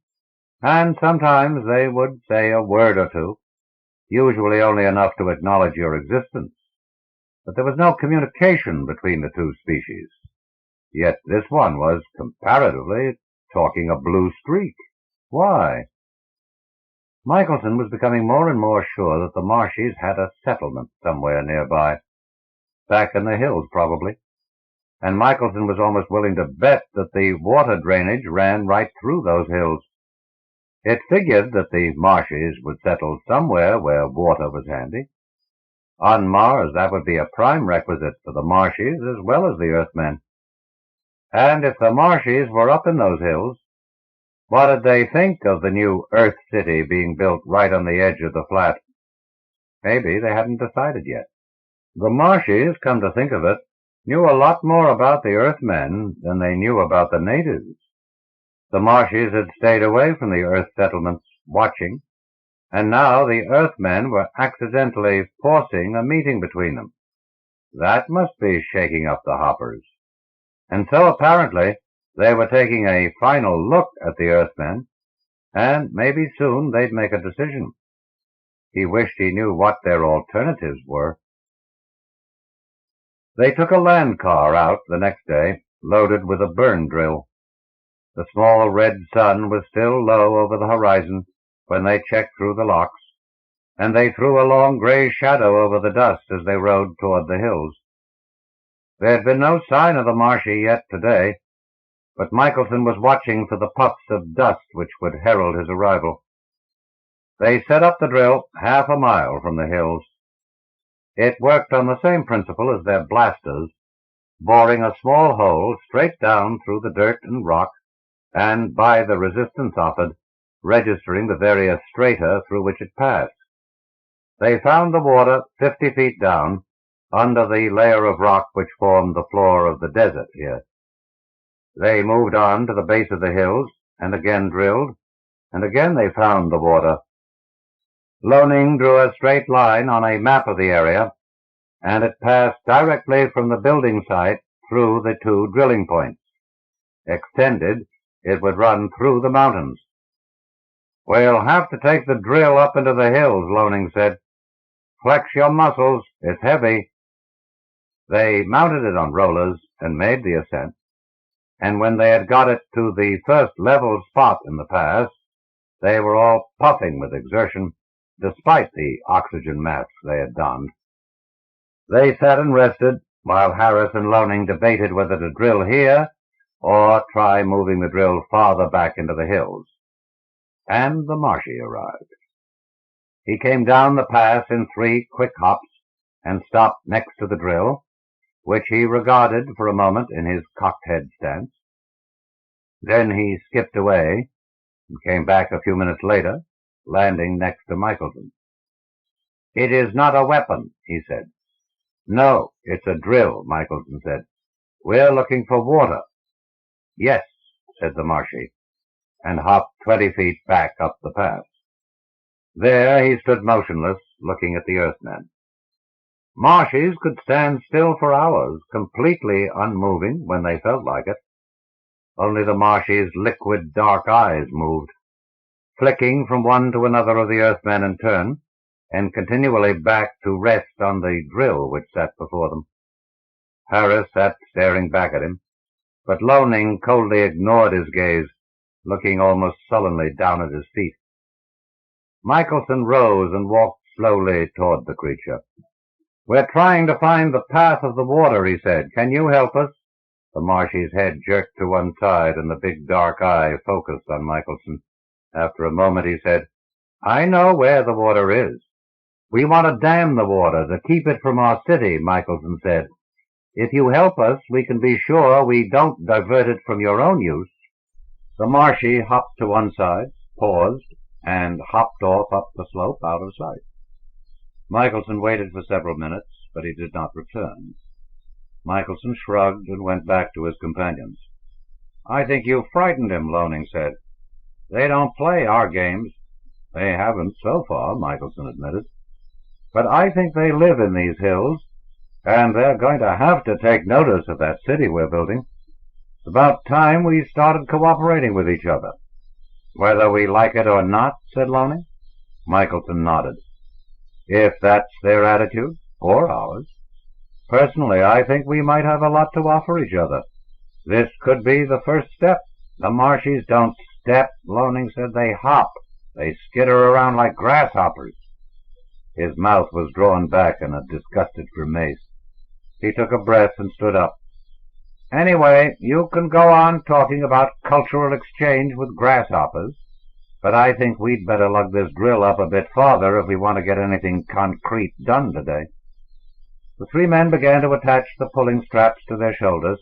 and sometimes they would say a word or two, usually only enough to acknowledge your existence. But there was no communication between the two species. Yet this one was, comparatively, talking a blue streak. Why? Michelson was becoming more and more sure that the Marshies had a settlement somewhere nearby. Back in the hills, probably. And Michelson was almost willing to bet that the water drainage ran right through those hills. It figured that the Marshies would settle somewhere where water was handy. On Mars, that would be a prime requisite for the Marshies as well as the Earthmen. And if the Marshies were up in those hills, what did they think of the new Earth City being built right on the edge of the flat? Maybe they hadn't decided yet. The Marshies, come to think of it, knew a lot more about the Earthmen than they knew about the natives. The Marshies had stayed away from the Earth settlements, watching, and now the Earthmen were accidentally forcing a meeting between them. That must be shaking up the hoppers. And so apparently they were taking a final look at the Earthmen, and maybe soon they'd make a decision. He wished he knew what their alternatives were. They took a land car out the next day, loaded with a burn drill. The small red sun was still low over the horizon when they checked through the locks, and they threw a long gray shadow over the dust as they rode toward the hills. There had been no sign of the Marshy yet today, but Michelson was watching for the puffs of dust which would herald his arrival. They set up the drill half a mile from the hills. It worked on the same principle as their blasters, boring a small hole straight down through the dirt and rock, and by the resistance offered, registering the various strata through which it passed. They found the water 50 feet down, under the layer of rock which formed the floor of the desert here. They moved on to the base of the hills, and again drilled, and again they found the water. Loning drew a straight line on a map of the area, and it passed directly from the building site through the two drilling points. Extended, it would run through the mountains. "We'll have to take the drill up into the hills," Loning said. "Flex your muscles. It's heavy." They mounted it on rollers and made the ascent, and when they had got it to the first level spot in the pass, they were all puffing with exertion, despite the oxygen masks they had donned. They sat and rested, while Harris and Loning debated whether to drill here or try moving the drill farther back into the hills. And the Marshy arrived. He came down the pass in 3 quick hops and stopped next to the drill, which he regarded for a moment in his cocked head stance. Then he skipped away and came back a few minutes later, landing next to Michelson. "It is not a weapon," he said. "No, it's a drill," Michelson said. "We're looking for water." "Yes," said the Marshy, and hopped 20 feet back up the pass. There he stood motionless, looking at the Earthmen. Marshies could stand still for hours, completely unmoving when they felt like it. Only the Marshies' liquid dark eyes moved, flicking from one to another of the Earthmen in turn, and continually back to rest on the drill which sat before them. Harris sat staring back at him, but Loning coldly ignored his gaze, looking almost sullenly down at his feet. Michelson rose and walked slowly toward the creature. "We're trying to find the path of the water," he said. "Can you help us?" The Marshy's head jerked to one side, and the big dark eye focused on Michelson. After a moment he said, "I know where the water is." "We want to dam the water to keep it from our city," Michelson said. "If you help us, we can be sure we don't divert it from your own use." The Marshy hopped to one side, paused, and hopped off up the slope out of sight. Michelson waited for several minutes, but he did not return. Michelson shrugged and went back to his companions. "I think you frightened him," Loning said. "They don't play our games." "They haven't so far," Michelson admitted. "But I think they live in these hills, and they're going to have to take notice of that city we're building. It's about time we started cooperating with each other." "Whether we like it or not," said Loning. Michelson nodded. "If that's their attitude, or ours. Personally, I think we might have a lot to offer each other. This could be the first step." "The Marshies don't step," Loning said. "They hop. They skitter around like grasshoppers." His mouth was drawn back in a disgusted grimace. He took a breath and stood up. "Anyway, you can go on talking about cultural exchange with grasshoppers, but I think we'd better lug this drill up a bit farther if we want to get anything concrete done today." The 3 men began to attach the pulling straps to their shoulders,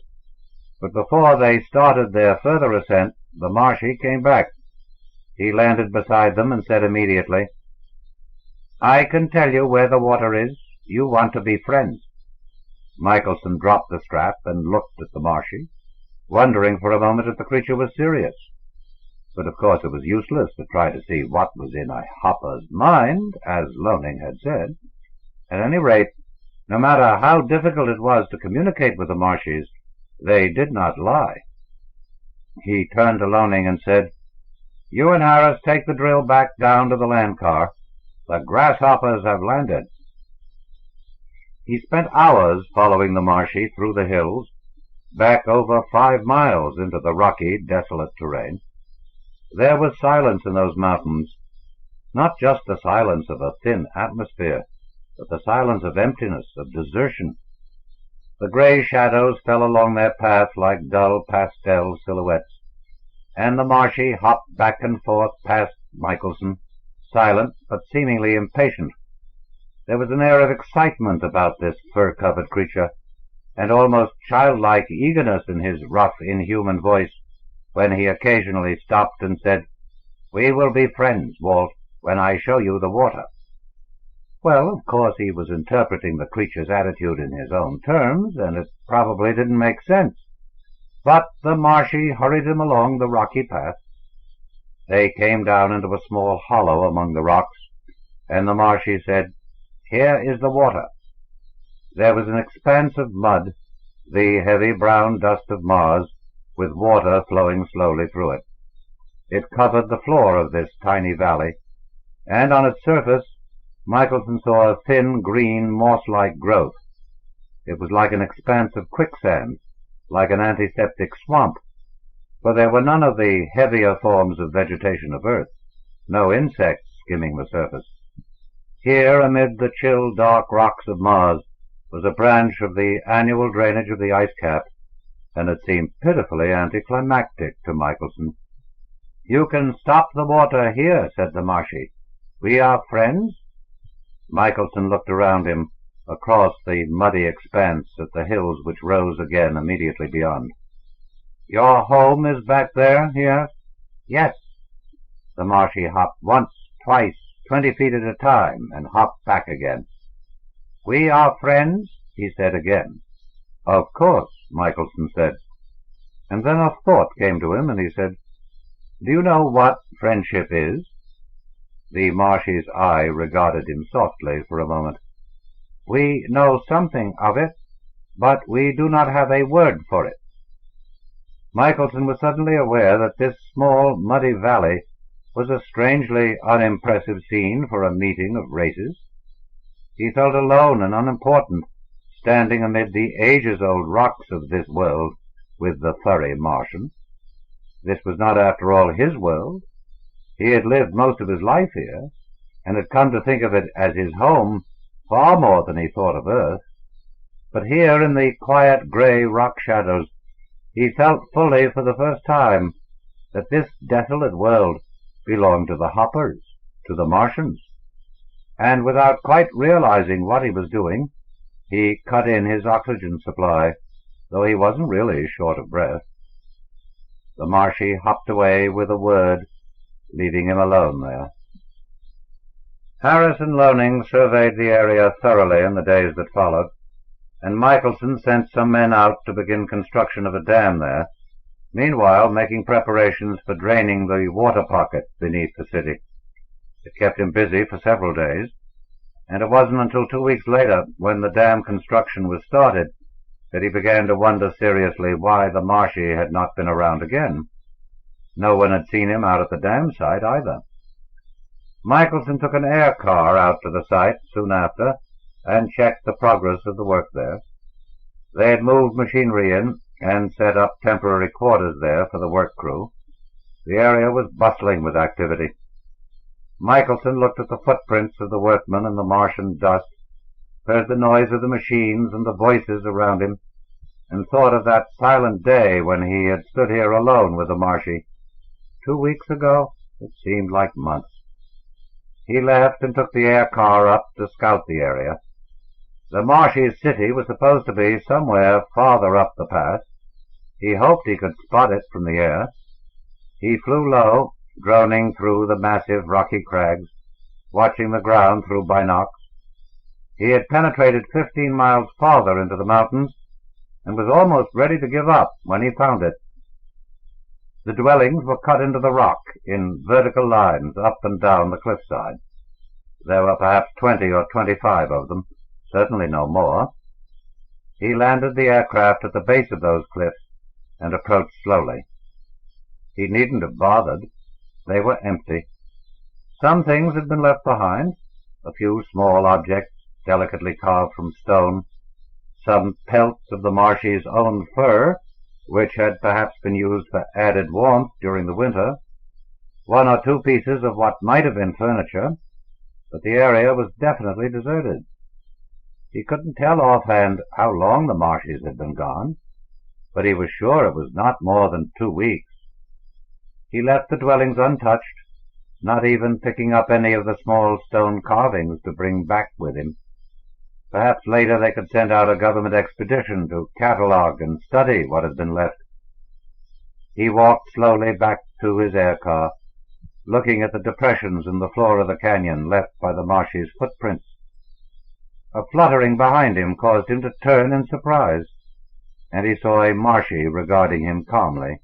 but before they started their further ascent, the Marshy came back. He landed beside them and said immediately, "I can tell you where the water is. You want to be friends." Michelson dropped the strap and looked at the Marshy, wondering for a moment if the creature was serious. But of course it was useless to try to see what was in a hopper's mind, as Loning had said. At any rate, No matter how difficult it was to communicate with the marshes, they did not lie. He turned to Loning and said, "You and Harris take the drill back down to the land car. The grasshoppers have landed." He spent hours following the marshy through the hills, back over 5 miles into the rocky, desolate terrain. There was silence in those mountains, not just the silence of a thin atmosphere, but the silence of emptiness, of desertion. The gray shadows fell along their path like dull pastel silhouettes, and the marshy hopped back and forth past Michelson, silent but seemingly impatient. There was an air of excitement about this fur-covered creature, and almost childlike eagerness in his rough, inhuman voice when he occasionally stopped and said, "We will be friends, Walt, when I show you the water." Well, of course, he was interpreting the creature's attitude in his own terms, and it probably didn't make sense. But the marshy hurried him along the rocky path. They came down into a small hollow among the rocks, and the marshy said, "Here is the water." There was an expanse of mud, the heavy brown dust of Mars, with water flowing slowly through it. It covered the floor of this tiny valley, and on its surface Michelson saw a thin, green, moss-like growth. It was like an expanse of quicksand, like an antiseptic swamp, for there were none of the heavier forms of vegetation of Earth, no insects skimming the surface. Here, amid the chill, dark rocks of Mars, was a branch of the annual drainage of the ice cap, and it seemed pitifully anticlimactic to Michelson. "You can stop the water here," said the marshy. "We are friends?" Michelson looked around him, across the muddy expanse at the hills which rose again immediately beyond. "Your home is back there?" he asked. "Yes." The marshy hopped once, twice, 20 feet at a time, and hopped back again. "We are friends?" he said again. "Of course," Michelson said. And then a thought came to him, and he said, "Do you know what friendship is?" The marshy's eye regarded him softly for a moment. "We know something of it, but we do not have a word for it." Michelson was suddenly aware that this small, muddy valley was a strangely unimpressive scene for a meeting of races. He felt alone and unimportant, standing amid the ages-old rocks of this world with the furry Martian. This was not, after all, his world. He had lived most of his life here, and had come to think of it as his home far more than he thought of Earth. But here, in the quiet gray rock shadows, he felt fully for the first time that this desolate world belonged to the hoppers, to the Martians. And without quite realizing what he was doing, he cut in his oxygen supply, though he wasn't really short of breath. The marshy hopped away with a word, leaving him alone there. Harris and Loning surveyed the area thoroughly in the days that followed, and Michelson sent some men out to begin construction of a dam there, meanwhile making preparations for draining the water pocket beneath the city. It kept him busy for several days, and it wasn't until 2 weeks later, when the dam construction was started, that he began to wonder seriously why the marshy had not been around again. No one had seen him out at the dam site either. Michelson took an air car out to the site soon after and checked the progress of the work there. They had moved machinery in and set up temporary quarters there for the work crew. The area was bustling with activity. Michelson looked at the footprints of the workmen in the Martian dust, heard the noise of the machines and the voices around him, and thought of that silent day when he had stood here alone with the marshy. 2 weeks ago, it seemed like months. He left and took the air car up to scout the area. The marshy's city was supposed to be somewhere farther up the pass. He hoped he could spot it from the air. He flew low, droning through the massive rocky crags, watching the ground through binocs. He had penetrated 15 miles farther into the mountains and was almost ready to give up when he found it. The dwellings were cut into the rock in vertical lines up and down the cliffside. There were perhaps 20 or 25 of them, certainly no more. He landed the aircraft at the base of those cliffs and approached slowly. He needn't have bothered. They were empty. Some things had been left behind, a few small objects delicately carved from stone, some pelts of the Marshy's own fur, which had perhaps been used for added warmth during the winter, one or two pieces of what might have been furniture, but the area was definitely deserted. He couldn't tell offhand how long the Marshys had been gone, but he was sure it was not more than 2 weeks. He left the dwellings untouched, not even picking up any of the small stone carvings to bring back with him. Perhaps later they could send out a government expedition to catalogue and study what had been left. He walked slowly back to his air car, looking at the depressions in the floor of the canyon left by the Marshys' footprints. A fluttering behind him caused him to turn in surprise, and he saw a Marshy regarding him calmly.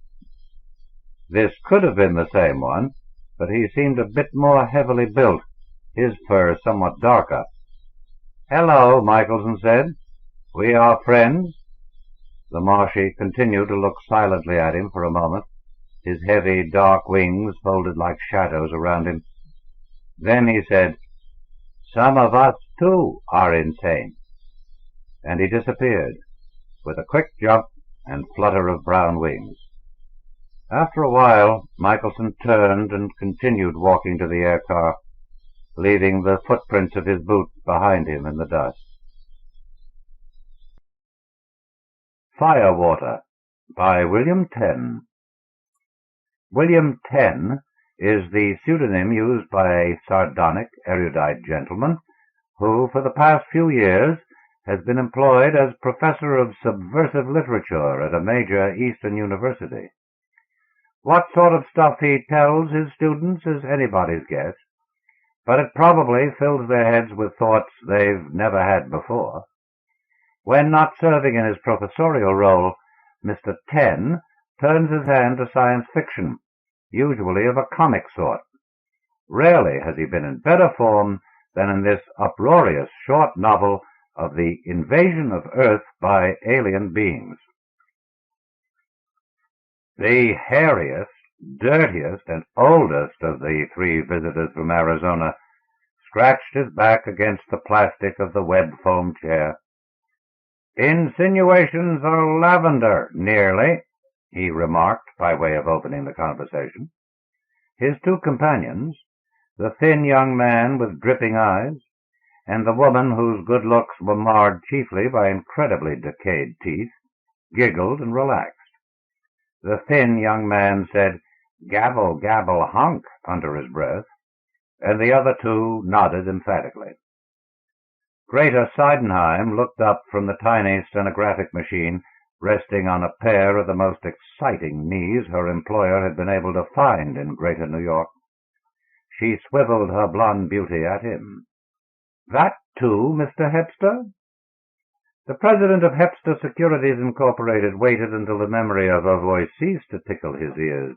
This could have been the same one, but he seemed a bit more heavily built, his fur somewhat darker. "Hello," Michelson said. "We are friends?" The Marshy continued to look silently at him for a moment, his heavy dark wings folded like shadows around him. Then he said, "Some of us, too, are insane." And he disappeared, with a quick jump and flutter of brown wings. After a while, Michelson turned and continued walking to the air car, leaving the footprints of his boots behind him in the dust. Firewater by William Tenn. William Tenn is the pseudonym used by a sardonic, erudite gentleman who, for the past few years, has been employed as professor of subversive literature at a major Eastern university. What sort of stuff he tells his students is anybody's guess, but it probably fills their heads with thoughts they've never had before. When not serving in his professorial role, Mr. Tenn turns his hand to science fiction, usually of a comic sort. Rarely has he been in better form than in this uproarious short novel of the invasion of Earth by alien beings. The hairiest, dirtiest, and oldest of the 3 visitors from Arizona scratched his back against the plastic of the web-foam chair. "Insinuations are lavender, nearly," he remarked by way of opening the conversation. His 2 companions, the thin young man with dripping eyes, and the woman whose good looks were marred chiefly by incredibly decayed teeth, giggled and relaxed. The thin young man said, "Gabble, gabble, hunk," under his breath, and the other 2 nodded emphatically. Greta Seidenheim looked up from the tiny stenographic machine resting on a pair of the most exciting knees her employer had been able to find in Greater New York. She swiveled her blonde beauty at him. "That too, Mr. Hepster?" The president of Hepster Securities Incorporated waited until the memory of her voice ceased to tickle his ears.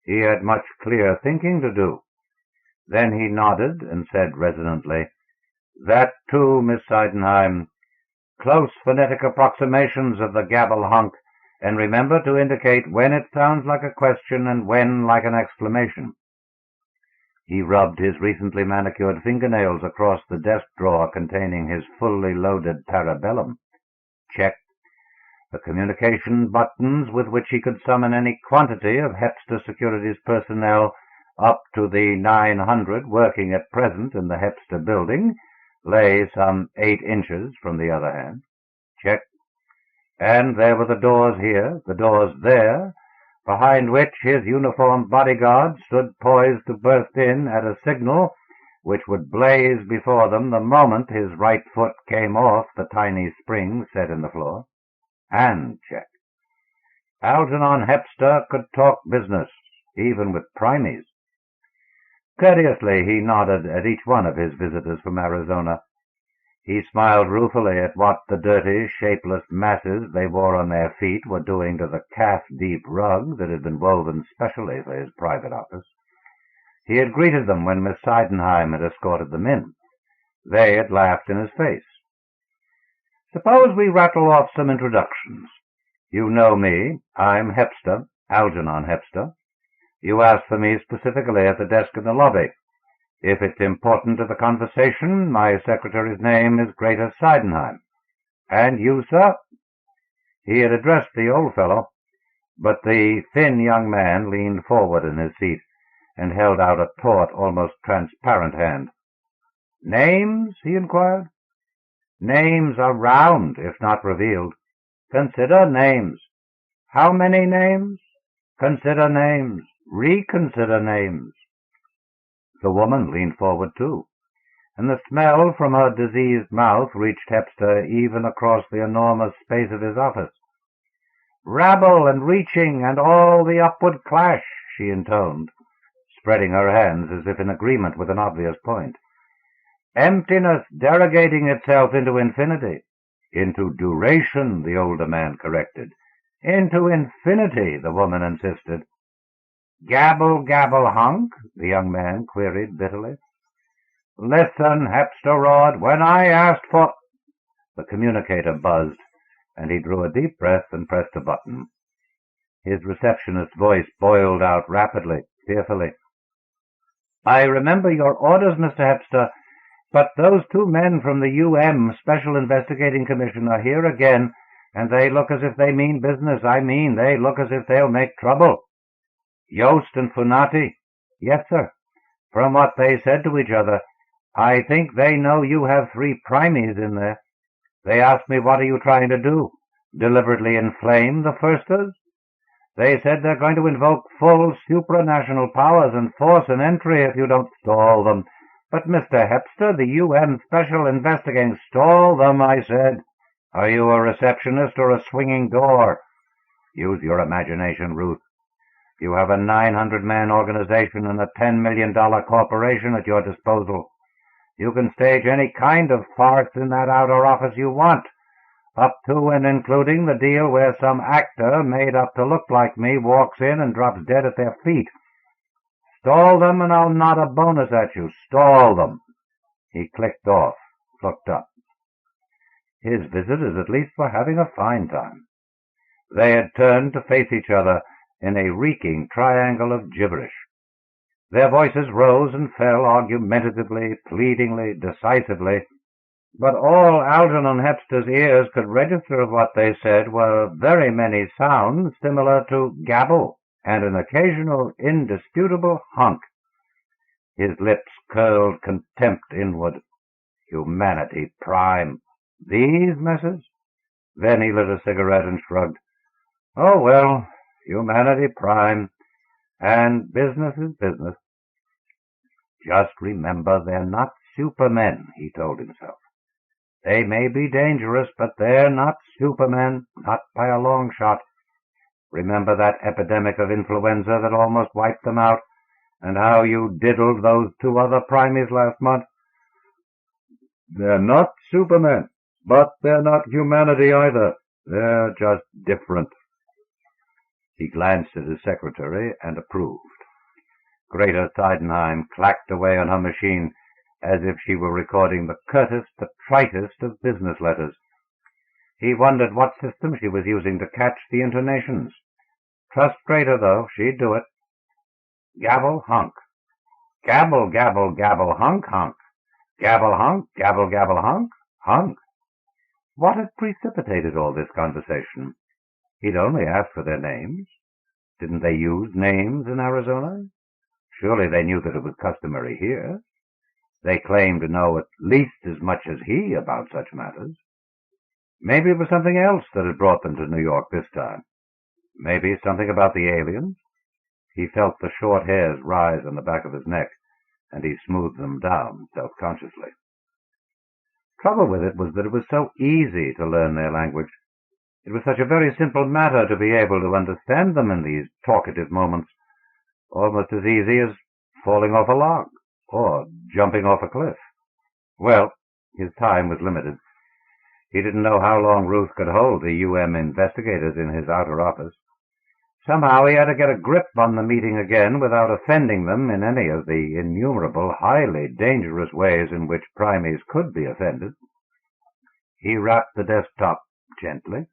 He had much clear thinking to do. Then he nodded and said resonantly, "That too, Miss Seidenheim. Close phonetic approximations of the gabble hunk, and remember to indicate when it sounds like a question and when like an exclamation." He rubbed his recently manicured fingernails across the desk drawer containing his fully loaded parabellum. Checked the communication buttons with which he could summon any quantity of Hepster Securities personnel up to the 900 working at present in the Hepster building lay some 8 inches from the other hand. Checked. And there were the doors here, the doors there, behind which his uniformed bodyguard stood poised to burst in at a signal which would blaze before them the moment his right foot came off the tiny spring set in the floor. And check. Algernon Hepster could talk business, even with primies. Courteously he nodded at each one of his visitors from Arizona. He smiled ruefully at what the dirty, shapeless masses they wore on their feet were doing to the calf-deep rug that had been woven specially for his private office. He had greeted them when Miss Seidenheim had escorted them in. They had laughed in his face. Suppose we rattle off some introductions. You know me. I'm Hepster, Algernon Hepster. You asked for me specifically at the desk in the lobby. If it's important to the conversation, my secretary's name is Greater Seidenheim. And you, sir? He had addressed the old fellow, but the thin young man leaned forward in his seat and held out a taut, almost transparent hand. Names? He inquired. Names are round, if not revealed. Consider names. How many names? Consider names. Reconsider names. The woman leaned forward too, and the smell from her diseased mouth reached Hepster even across the enormous space of his office. Rabble and reaching and all the upward clash, she intoned, spreading her hands as if in agreement with an obvious point. Emptiness derogating itself into infinity. Into duration, the older man corrected. Into infinity, the woman insisted. Gabble, gabble, hunk? The young man queried bitterly. Listen, Hepster roared, when I asked for... The communicator buzzed, and he drew a deep breath and pressed a button. His receptionist's voice boiled out rapidly, fearfully. I remember your orders, Mr. Hepster, but those two men from the Special Investigating Commission are here again, and they look as if they mean business. I mean, they look as if they'll make trouble. Yost and Funati? Yes, sir. From what they said to each other, I think they know you have 3 primies in there. They asked me, what are you trying to do? Deliberately inflame the firsters? They said they're going to invoke full supranational powers and force an entry if you don't stall them. But, Mr. Hepster, the Special Investigating... Stall them, I said. Are you a receptionist or a swinging door? Use your imagination, Ruth. You have a 900-man organization and a $10 million corporation at your disposal. You can stage any kind of farce in that outer office you want, up to and including the deal where some actor made up to look like me walks in and drops dead at their feet. Stall them and I'll nod a bonus at you. Stall them. He clicked off, looked up. His visitors at least were having a fine time. They had turned to face each other in a reeking triangle of gibberish. Their voices rose and fell argumentatively, pleadingly, decisively, but all Algernon Hepster's ears could register of what they said were very many sounds similar to gabble and an occasional indisputable honk. His lips curled contempt inward. Humanity prime. These messes? Then he lit a cigarette and shrugged. Oh, well, humanity prime. And business is business. Just remember, they're not supermen, he told himself. They may be dangerous, but they're not supermen, not by a long shot. Remember that epidemic of influenza that almost wiped them out, and how you diddled those 2 other primies last month? They're not supermen, but they're not humanity either. They're just different. He glanced at his secretary and approved. Greater Seidenheim clacked away on her machine as if she were recording the curtest, the tritest of business letters. He wondered what system she was using to catch the intonations. Trust Greater, though, she'd do it. Gabble, honk. Gabble, gabble, gabble, honk, honk. Gabble, honk, gabble, gabble, honk, honk. What had precipitated all this conversation? He'd only asked for their names. Didn't they use names in Arizona? Surely they knew that it was customary here. They claimed to know at least as much as he about such matters. Maybe it was something else that had brought them to New York this time. Maybe something about the aliens. He felt the short hairs rise on the back of his neck, and he smoothed them down self-consciously. Trouble with it was that it was so easy to learn their language. It was such a very simple matter to be able to understand them in these talkative moments, almost as easy as falling off a log or jumping off a cliff. Well, his time was limited. He didn't know how long Ruth could hold the investigators in his outer office. Somehow he had to get a grip on the meeting again without offending them in any of the innumerable, highly dangerous ways in which primies could be offended. He rapped the desktop gently.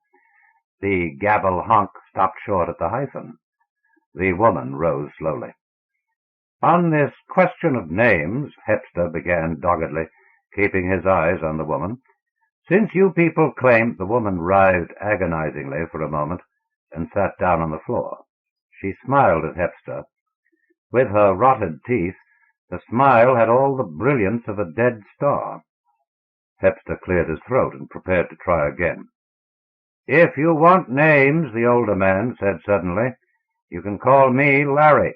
The gabble honk stopped short at the hyphen. The woman rose slowly. On this question of names, Hepster began doggedly, keeping his eyes on the woman. Since you people claim— The woman writhed agonizingly for a moment and sat down on the floor. She smiled at Hepster. With her rotted teeth, the smile had all the brilliance of a dead star. Hepster cleared his throat and prepared to try again. "If you want names," the older man said suddenly, "you can call me Larry."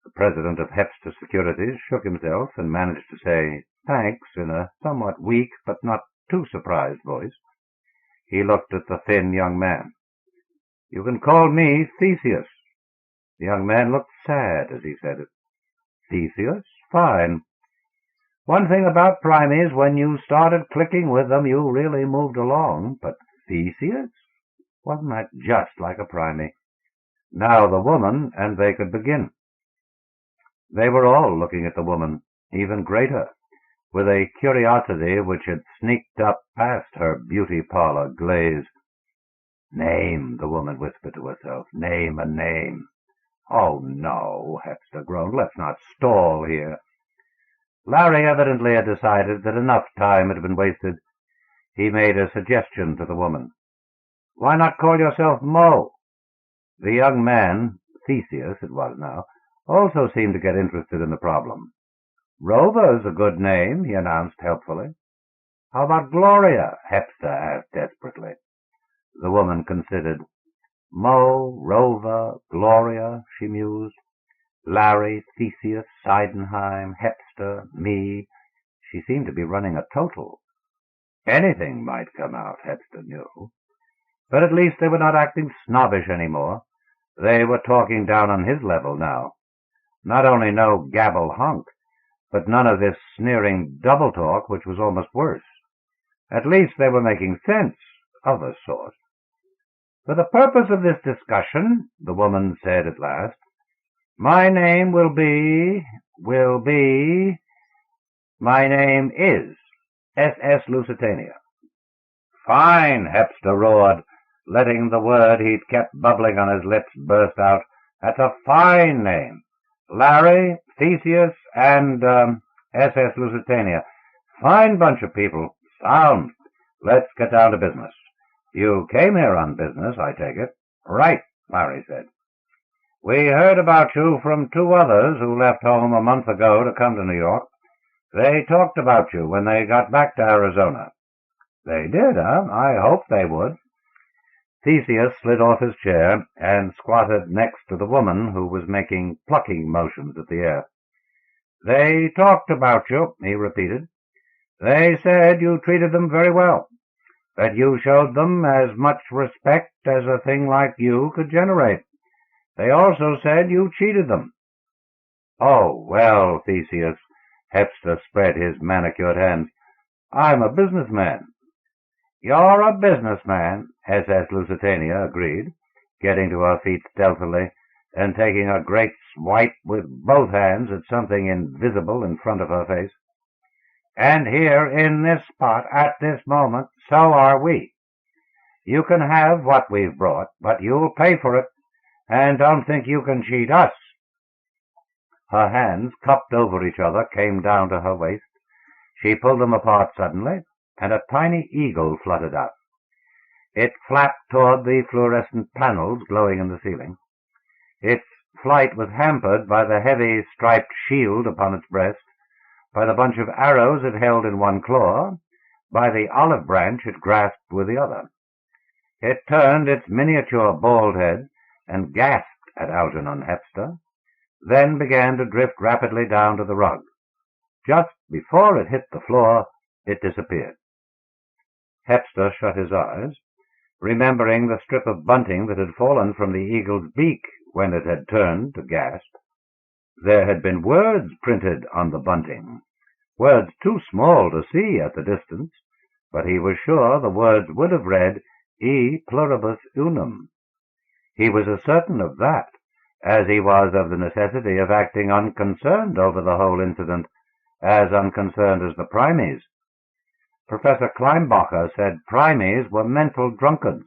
The president of Hepster Securities shook himself and managed to say thanks in a somewhat weak but not too surprised voice. He looked at the thin young man. "You can call me Theseus." The young man looked sad as he said it. "Theseus? Fine. One thing about primies, when you started clicking with them, you really moved along. But Theseus? Wasn't that just like a primie?" Now the woman, and they could begin. They were all looking at the woman, even greater, with a curiosity which had sneaked up past her beauty parlor glaze. "Name," the woman whispered to herself. "Name a name." "Oh, no," Hepster groaned. "Let's not stall here." Larry evidently had decided that enough time had been wasted. He made a suggestion to the woman. "Why not call yourself Mo?" The young man, Theseus it was now, also seemed to get interested in the problem. "Rover's a good name," he announced helpfully. "How about Gloria?" Hepster asked desperately. The woman considered. "Mo, Rover, Gloria," she mused. "Larry, Theseus, Seidenheim, Hepster, me." She seemed to be running a total. Anything might come out, Hepster knew. But at least they were not acting snobbish anymore. They were talking down on his level now. Not only no gabble honk, but none of this sneering double talk, which was almost worse. At least they were making sense, of a sort. "For the purpose of this discussion," the woman said at last, my name is S.S. Lusitania." "Fine," Hepster roared, letting the word he'd kept bubbling on his lips burst out. "That's a fine name. Larry, Theseus, and S.S. Lusitania. Fine bunch of people. Sound. Let's get down to business. You came here on business, I take it." "Right," Larry said. "We heard about you from two others who left home a month ago to come to New York. They talked about you when they got back to Arizona." "They did, huh? I hoped they would." Theseus slid off his chair and squatted next to the woman, who was making plucking motions at the air. "They talked about you," he repeated. "They said you treated them very well, that you showed them as much respect as a thing like you could generate. They also said you cheated them." "Oh, well, Theseus," Hepster spread his manicured hands, "I'm a businessman." "You're a businessman," S.S. Lusitania agreed, getting to her feet stealthily and taking a great swipe with both hands at something invisible in front of her face. "And here in this spot at this moment, so are we. You can have what we've brought, but you'll pay for it, and don't think you can cheat us." Her hands, cupped over each other, came down to her waist. She pulled them apart suddenly, and a tiny eagle fluttered out. It flapped toward the fluorescent panels glowing in the ceiling. Its flight was hampered by the heavy striped shield upon its breast, by the bunch of arrows it held in one claw, by the olive branch it grasped with the other. It turned its miniature bald head and gasped at Algernon Hepster, then began to drift rapidly down to the rug. Just before it hit the floor, it disappeared. Hepster shut his eyes, remembering the strip of bunting that had fallen from the eagle's beak when it had turned to gasp. There had been words printed on the bunting, words too small to see at the distance, but he was sure the words would have read, E pluribus unum. He was as certain of that as he was of the necessity of acting unconcerned over the whole incident, as unconcerned as the primies. Professor Kleinbacher said primies were mental drunkards.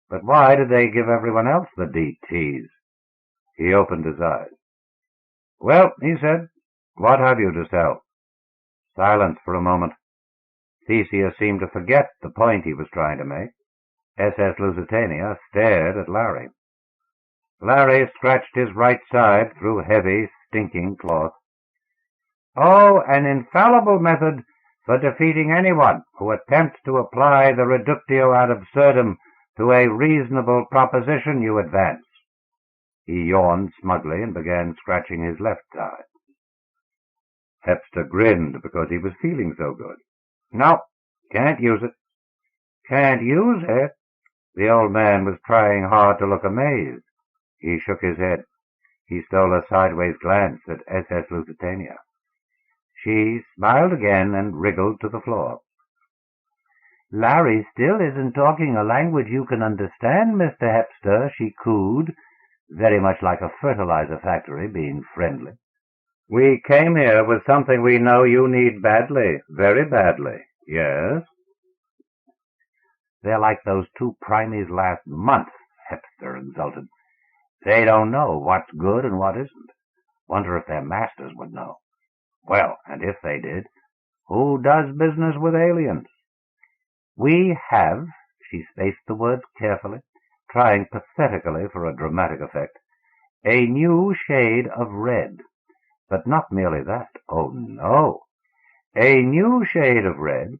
But why did they give everyone else the DTs? He opened his eyes. Well, he said, what have you to sell? Silence for a moment. Theseus seemed to forget the point he was trying to make. SS Lusitania stared at Larry. Larry scratched his right side through heavy, stinking cloth. Oh, an infallible method for defeating anyone who attempts to apply the reductio ad absurdum to a reasonable proposition you advance. He yawned smugly and began scratching his left side. Hepster grinned because he was feeling so good. No, can't use it. Can't use it? The old man was trying hard to look amazed. He shook his head. He stole a sideways glance at SS Lusitania. She smiled again and wriggled to the floor. Larry still isn't talking a language you can understand, Mr. Hepster, she cooed, very much like a fertilizer factory being friendly. We came here with something we know you need badly, very badly. Yes? They're like those two primies last month, Hepster exulted. They don't know what's good and what isn't. Wonder if their masters would know. Well, and if they did, who does business with aliens? We have, she spaced the words carefully, trying pathetically for a dramatic effect, a new shade of red. But not merely that. Oh, no. A new shade of red,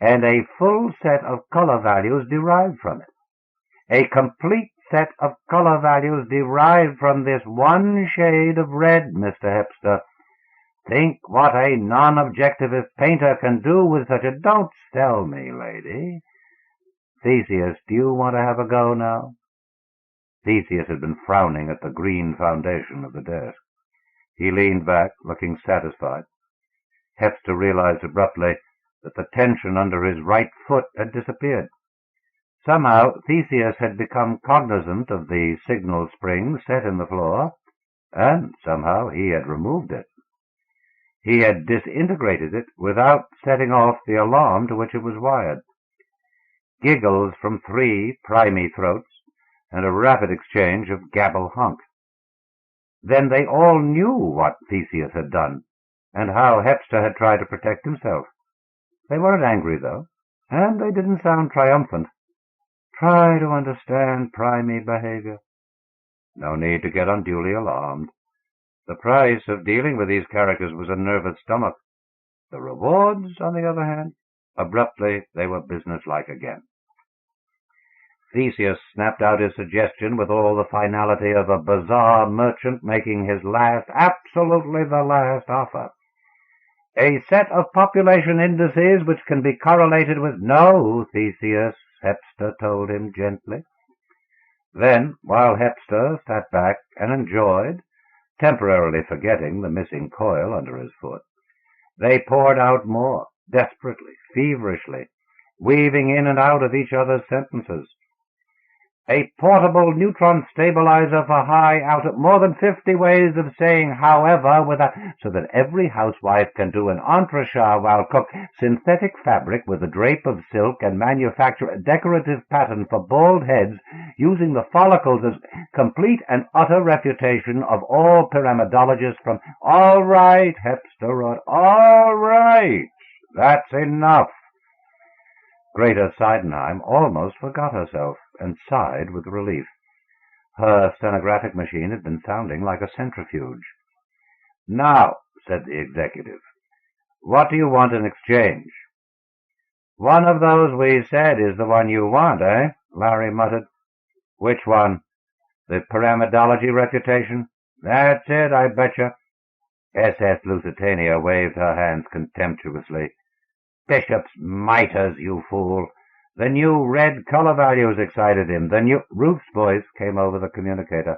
and a full set of color values derived from it. A complete set of color values derived from this one shade of red, Mr. Hepster. Think what a non-objectivist painter can do with such a... Don't sell me, lady. Theseus, do you want to have a go now? Theseus had been frowning at the green foundation of the desk. He leaned back, looking satisfied. Hepster realized abruptly that the tension under his right foot had disappeared. Somehow Theseus had become cognizant of the signal spring set in the floor, and somehow he had removed it. He had disintegrated it without setting off the alarm to which it was wired. Giggles from 3 primey throats, and a rapid exchange of gabble-honk. Then they all knew what Theseus had done, and how Hepster had tried to protect himself. They weren't angry, though, and they didn't sound triumphant. Try to understand primey behavior. No need to get unduly alarmed. The price of dealing with these characters was a nervous stomach. The rewards, on the other hand, abruptly they were businesslike again. Theseus snapped out his suggestion with all the finality of a bazaar merchant making his last, absolutely the last offer. A set of population indices which can be correlated with... No, Theseus, Hepster told him gently. Then, while Hepster sat back and enjoyed, temporarily forgetting the missing coil under his foot, they poured out more, desperately, feverishly, weaving in and out of each other's sentences. A portable neutron stabilizer for high output, more than 50 ways of saying however, so that every housewife can do an entrechat while cook, synthetic fabric with a drape of silk, and manufacture a decorative pattern for bald heads using the follicles as complete and utter refutation of all pyramidologists from... All right, Hepster wrote, all right, that's enough. Greta Seidenheim almost forgot herself and sighed with relief. Her stenographic machine had been sounding like a centrifuge. Now, said the executive, what do you want in exchange? One of those we said is the one you want, eh? Larry muttered. Which one? The pyramidology reputation? That's it, I betcha. SS Lusitania waved her hands contemptuously. Bishop's mitres, you fool. The new red color values excited him. The new... Ruth's voice came over the communicator.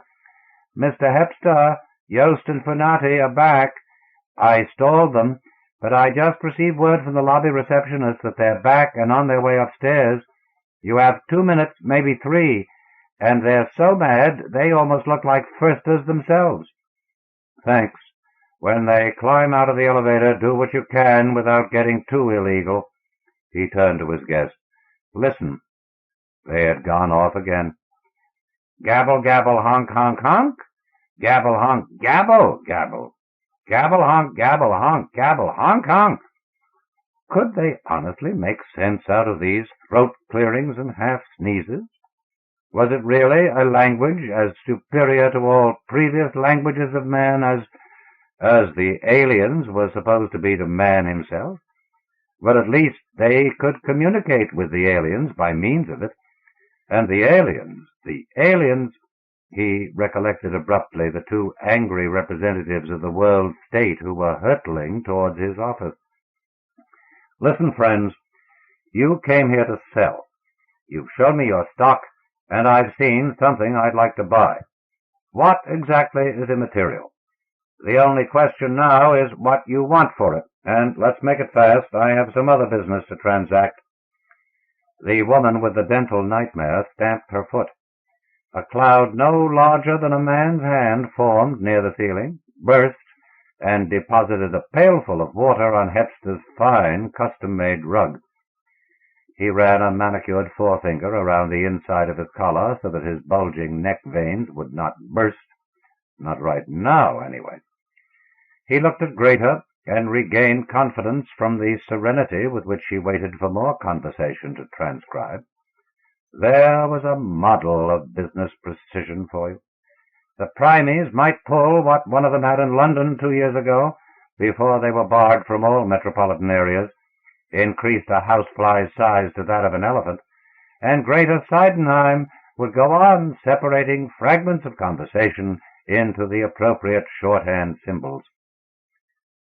Mr. Hepster, Yost and Funati are back. I stalled them, but I just received word from the lobby receptionist that they're back and on their way upstairs. You have 2 minutes, maybe 3, and they're so mad they almost look like firsters themselves. Thanks. When they climb out of the elevator, do what you can without getting too illegal. He turned to his guest. "Listen." They had gone off again. "Gabble, gabble, honk, honk, honk. Gabble, honk, gabble, gabble. Gabble, honk, gabble, honk, gabble, honk, honk." Could they honestly make sense out of these throat-clearings and half-sneezes? Was it really a language as superior to all previous languages of man as the aliens were supposed to be to man himself? But at least they could communicate with the aliens by means of it. And the aliens, he recollected abruptly the two angry representatives of the world state who were hurtling towards his office. "Listen, friends, you came here to sell. You've shown me your stock, and I've seen something I'd like to buy. What exactly is immaterial? The only question now is what you want for it, and let's make it fast. I have some other business to transact." The woman with the dental nightmare stamped her foot. A cloud no larger than a man's hand formed near the ceiling, burst, and deposited a pailful of water on Hepster's fine, custom-made rug. He ran a manicured forefinger around the inside of his collar so that his bulging neck veins would not burst. Not right now, anyway. He looked at Greta and regained confidence from the serenity with which she waited for more conversation to transcribe. There was a model of business precision for you. The Primies might pull what one of them had in London 2 years ago, before they were barred from all metropolitan areas, increased a housefly's size to that of an elephant, and Greta Seidenheim would go on separating fragments of conversation into the appropriate shorthand symbols.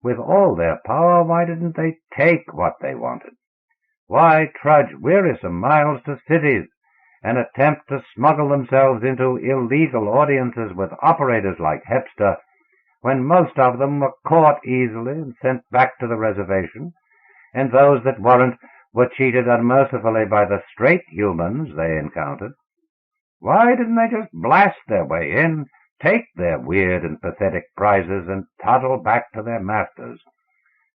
With all their power, why didn't they take what they wanted? Why trudge wearisome miles to cities and attempt to smuggle themselves into illegal audiences with operators like Hepster, when most of them were caught easily and sent back to the reservation, and those that weren't were cheated unmercifully by the straight humans they encountered? Why didn't they just blast their way in, take their weird and pathetic prizes, and toddle back to their masters?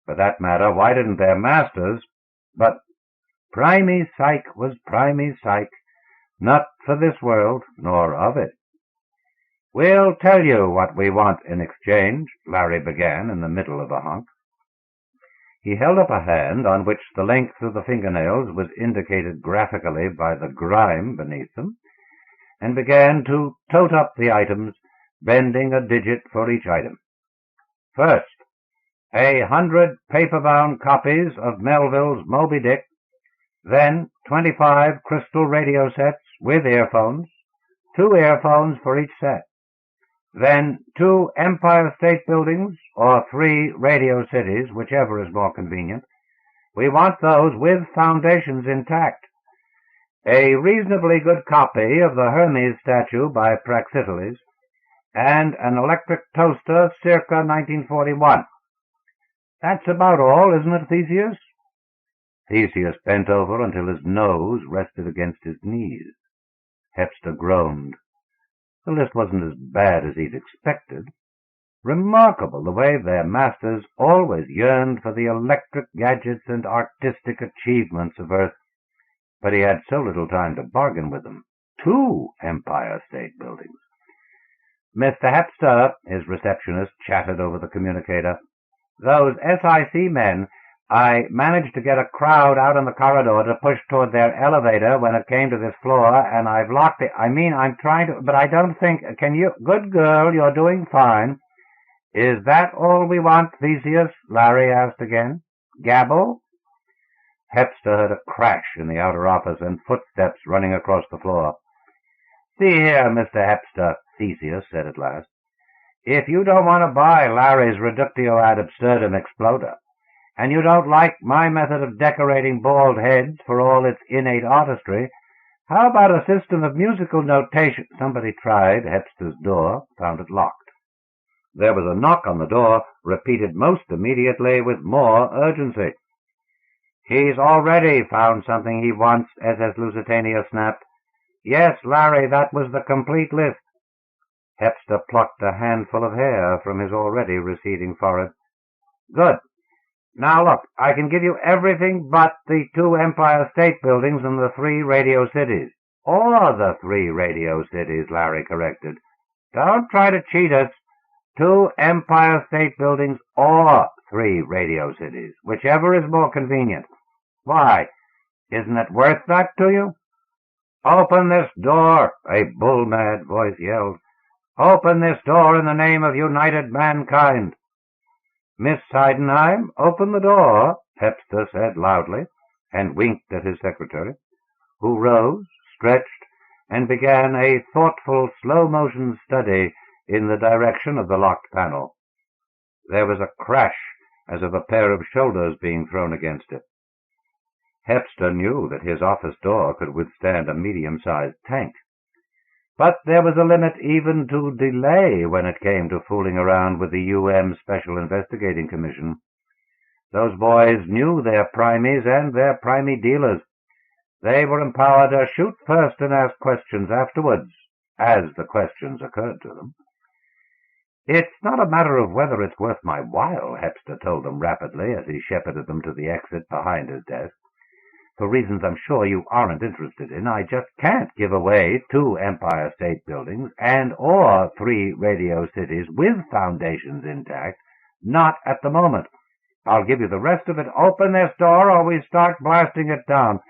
For that matter, why didn't their masters? But Primey Psyche was Primey Psyche, not for this world, nor of it. "We'll tell you what we want in exchange," Larry began in the middle of a hunk. He held up a hand on which the length of the fingernails was indicated graphically by the grime beneath them, and began to tote up the items, bending a digit for each item. "First, 100 paper-bound copies of Melville's Moby Dick, then 25 crystal radio sets with earphones, 2 earphones for each set, then 2 Empire State Buildings or 3 Radio Cities, whichever is more convenient. We want those with foundations intact. A reasonably good copy of the Hermes statue by Praxiteles, and an electric toaster circa 1941. That's about all, isn't it, Theseus?" Theseus bent over until his nose rested against his knees. Hepster groaned. The list wasn't as bad as he'd expected. Remarkable the way their masters always yearned for the electric gadgets and artistic achievements of Earth. But he had so little time to bargain with them. 2 Empire State Buildings. "Mr. Hepster," his receptionist chattered over the communicator, "those SIC men, I managed to get a crowd out in the corridor to push toward their elevator when it came to this floor, and I've locked it. I'm trying to, but I don't think, can you? Good girl, you're doing fine." "Is that all we want, Theseus?" Larry asked again. "Gabble?" Hepster heard a crash in the outer office and footsteps running across the floor. "See here, Mr. Hepster," Theseus said at last. "If you don't want to buy Larry's reductio ad absurdum exploder, and you don't like my method of decorating bald heads for all its innate artistry, how about a system of musical notation?" Somebody tried Hepster's door, found it locked. There was a knock on the door, repeated most immediately with more urgency. "He's already found something he wants," SS Lusitania snapped. "Yes, Larry, that was the complete list." Hepster plucked a handful of hair from his already receding forehead. "Good. Now look, I can give you everything but the 2 Empire State Buildings and the 3 radio cities. Or the 3 radio cities, Larry corrected. Don't try to cheat us. 2 Empire State Buildings or 3 radio cities, whichever is more convenient. Why, isn't it worth that to you? Open this door, a bull-mad voice yelled. Open this door in the name of united mankind. Miss Sydenham, open the door, Hepster said loudly, and winked at his secretary, who rose, stretched, and began a thoughtful, slow-motion study in the direction of the locked panel. There was a crash as of a pair of shoulders being thrown against it. Hepster knew that his office door could withstand a medium-sized tank. But there was a limit even to delay when it came to fooling around with the Special Investigating Commission. Those boys knew their primies and their primie dealers. They were empowered to shoot first and ask questions afterwards, as the questions occurred to them. It's not a matter of whether it's worth my while, Hepster told them rapidly as he shepherded them to the exit behind his desk. For reasons I'm sure you aren't interested in, I just can't give away 2 Empire State Buildings or 3 radio cities with foundations intact, not at the moment. I'll give you the rest of it. Open this door or we start blasting it down.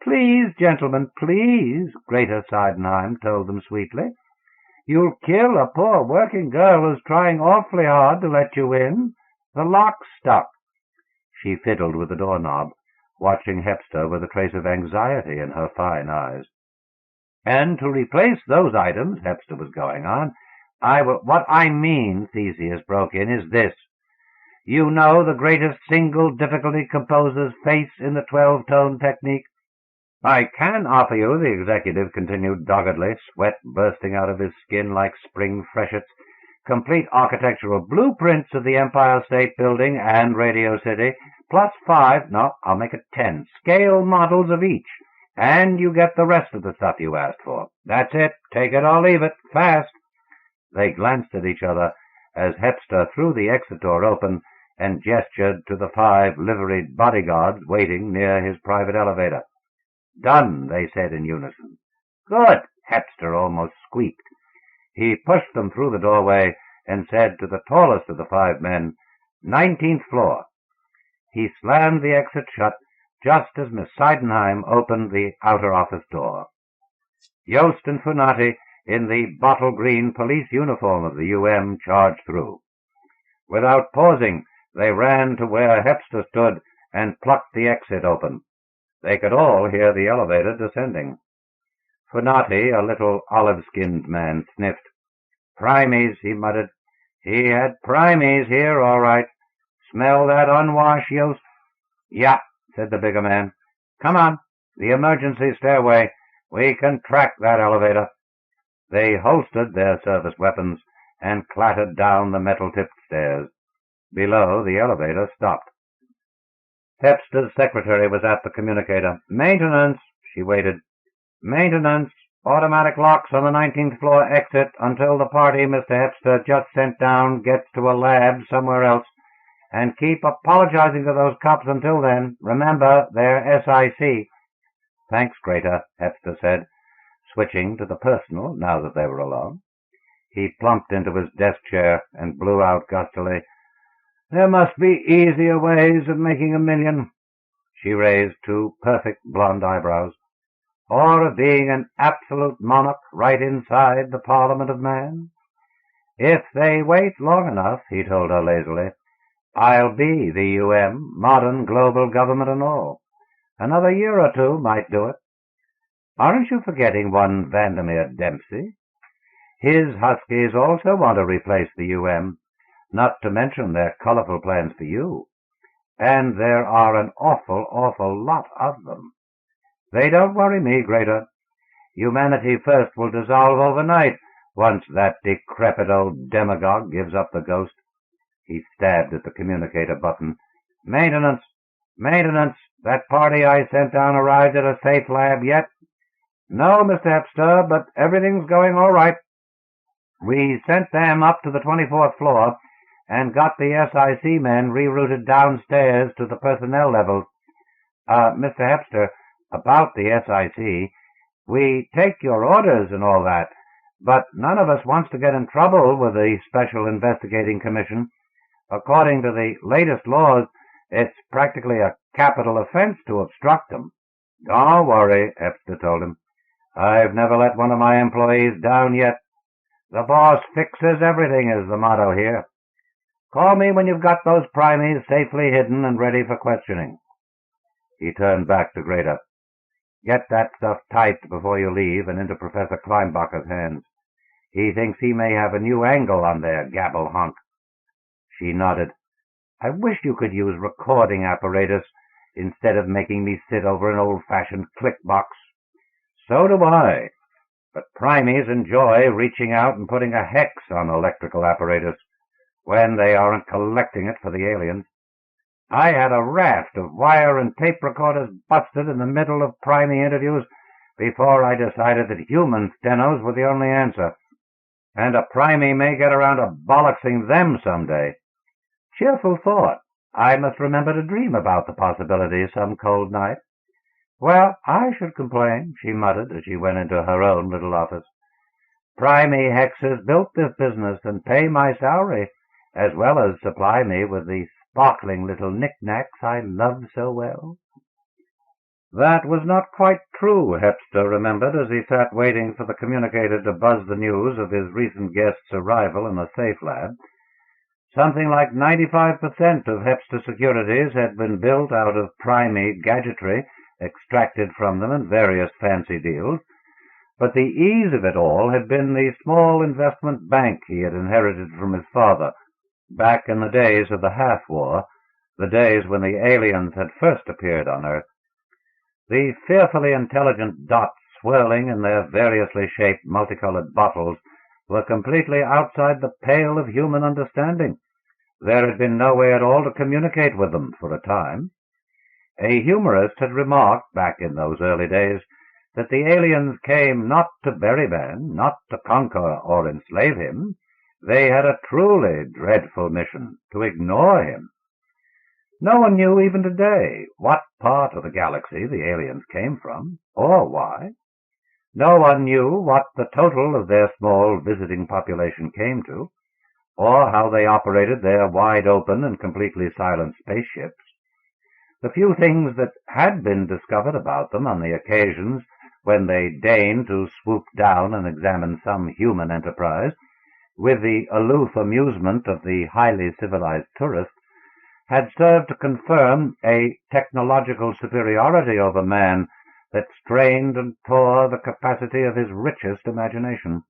Please, gentlemen, please, Greater Sydenham told them sweetly. You'll kill a poor working girl who's trying awfully hard to let you in. The lock's stuck. She fiddled with the doorknob, watching Hepster with a trace of anxiety in her fine eyes. And to replace those items, Hepster was going on, what I mean, Theseus broke in, is this. You know the greatest single difficulty composers face in the 12-tone technique? I can offer you, the executive continued doggedly, sweat bursting out of his skin like spring freshets, complete architectural blueprints of the Empire State Building and Radio City, plus 5, no, I'll make it 10, scale models of each, and you get the rest of the stuff you asked for. That's it. Take it or leave it. Fast. They glanced at each other as Hepster threw the exit door open and gestured to the 5 liveried bodyguards waiting near his private elevator. Done, they said in unison. Good, Hepster almost squeaked. He pushed them through the doorway and said to the tallest of the 5 men, 19th floor. He slammed the exit shut just as Miss Sydenham opened the outer office door. Yost and Funati, in the bottle-green police uniform of the charged through. Without pausing, they ran to where Hepster stood and plucked the exit open. They could all hear the elevator descending. Funati, a little olive-skinned man, sniffed. Primies, he muttered. He had primies here, all right. Smell that unwash, Yost? Yeah, said the bigger man. Come on, the emergency stairway. We can track that elevator. They holstered their service weapons and clattered down the metal-tipped stairs. Below, the elevator stopped. Hepster's secretary was at the communicator. Maintenance, she waited. Maintenance, automatic locks on the 19th floor exit until the party Mr. Hepster just sent down gets to a lab somewhere else. And keep apologizing to those cops until then. Remember, they're SIC. Thanks, Greater, Hepster said, switching to the personal now that they were alone. He plumped into his desk chair and blew out gustily. There must be easier ways of making $1 million. She raised 2 perfect blonde eyebrows. Or of being an absolute monarch right inside the Parliament of Man. If they wait long enough, he told her lazily, I'll be the modern global government and all. Another year or 2 might do it. Aren't you forgetting one Vandermeer Dempsey? His Huskies also want to replace the not to mention their colorful plans for you. And there are an awful lot of them. They don't worry me, Greater. Humanity First will dissolve overnight once that decrepit old demagogue gives up the ghost. He stabbed at the communicator button. Maintenance! Maintenance! That party I sent down arrived at a safe lab yet? No, Mr. Hepster, but everything's going all right. We sent them up to the 24th floor, and got the SIC men rerouted downstairs to the personnel levels. Mr. Hepster, about the SIC, we take your orders and all that, but none of us wants to get in trouble with the Special Investigating Commission. According to the latest laws, it's practically a capital offense to obstruct them. Don't worry, Hepster told him. I've never let one of my employees down yet. The boss fixes everything is the motto here. Call me when you've got those primies safely hidden and ready for questioning. He turned back to Greta. Get that stuff typed before you leave and into Professor Kleinbacher's hands. He thinks he may have a new angle on their gabble honk. She nodded. I wish you could use recording apparatus instead of making me sit over an old-fashioned click box. So do I. But primies enjoy reaching out and putting a hex on electrical apparatus when they aren't collecting it for the aliens. I had a raft of wire and tape recorders busted in the middle of primey interviews before I decided that human stenos were the only answer. And a primey may get around to bollocksing them someday. Cheerful thought. I must remember to dream about the possibility some cold night. Well, I should complain, she muttered as she went into her own little office. Primey hexes built this business and pay my salary, as well as supply me with the sparkling little knickknacks I love so well. That was not quite true, Hepster remembered as he sat waiting for the communicator to buzz the news of his recent guest's arrival in the safe lab. Something like 95% of Hepster securities had been built out of primey gadgetry extracted from them in various fancy deals, but the ease of it all had been the small investment bank he had inherited from his father, back in the days of the half-war, the days when the aliens had first appeared on Earth. The fearfully intelligent dots swirling in their variously shaped multicolored bottles were completely outside the pale of human understanding. There had been no way at all to communicate with them for a time. A humorist had remarked back in those early days that the aliens came not to bury man, not to conquer or enslave him. They had a truly dreadful mission, to ignore him. No one knew even today what part of the galaxy the aliens came from, or why. No one knew what the total of their small visiting population came to, or how they operated their wide-open and completely silent spaceships. The few things that had been discovered about them on the occasions when they deigned to swoop down and examine some human enterprise, with the aloof amusement of the highly civilized tourist, had served to confirm a technological superiority over man that strained and tore the capacity of his richest imagination.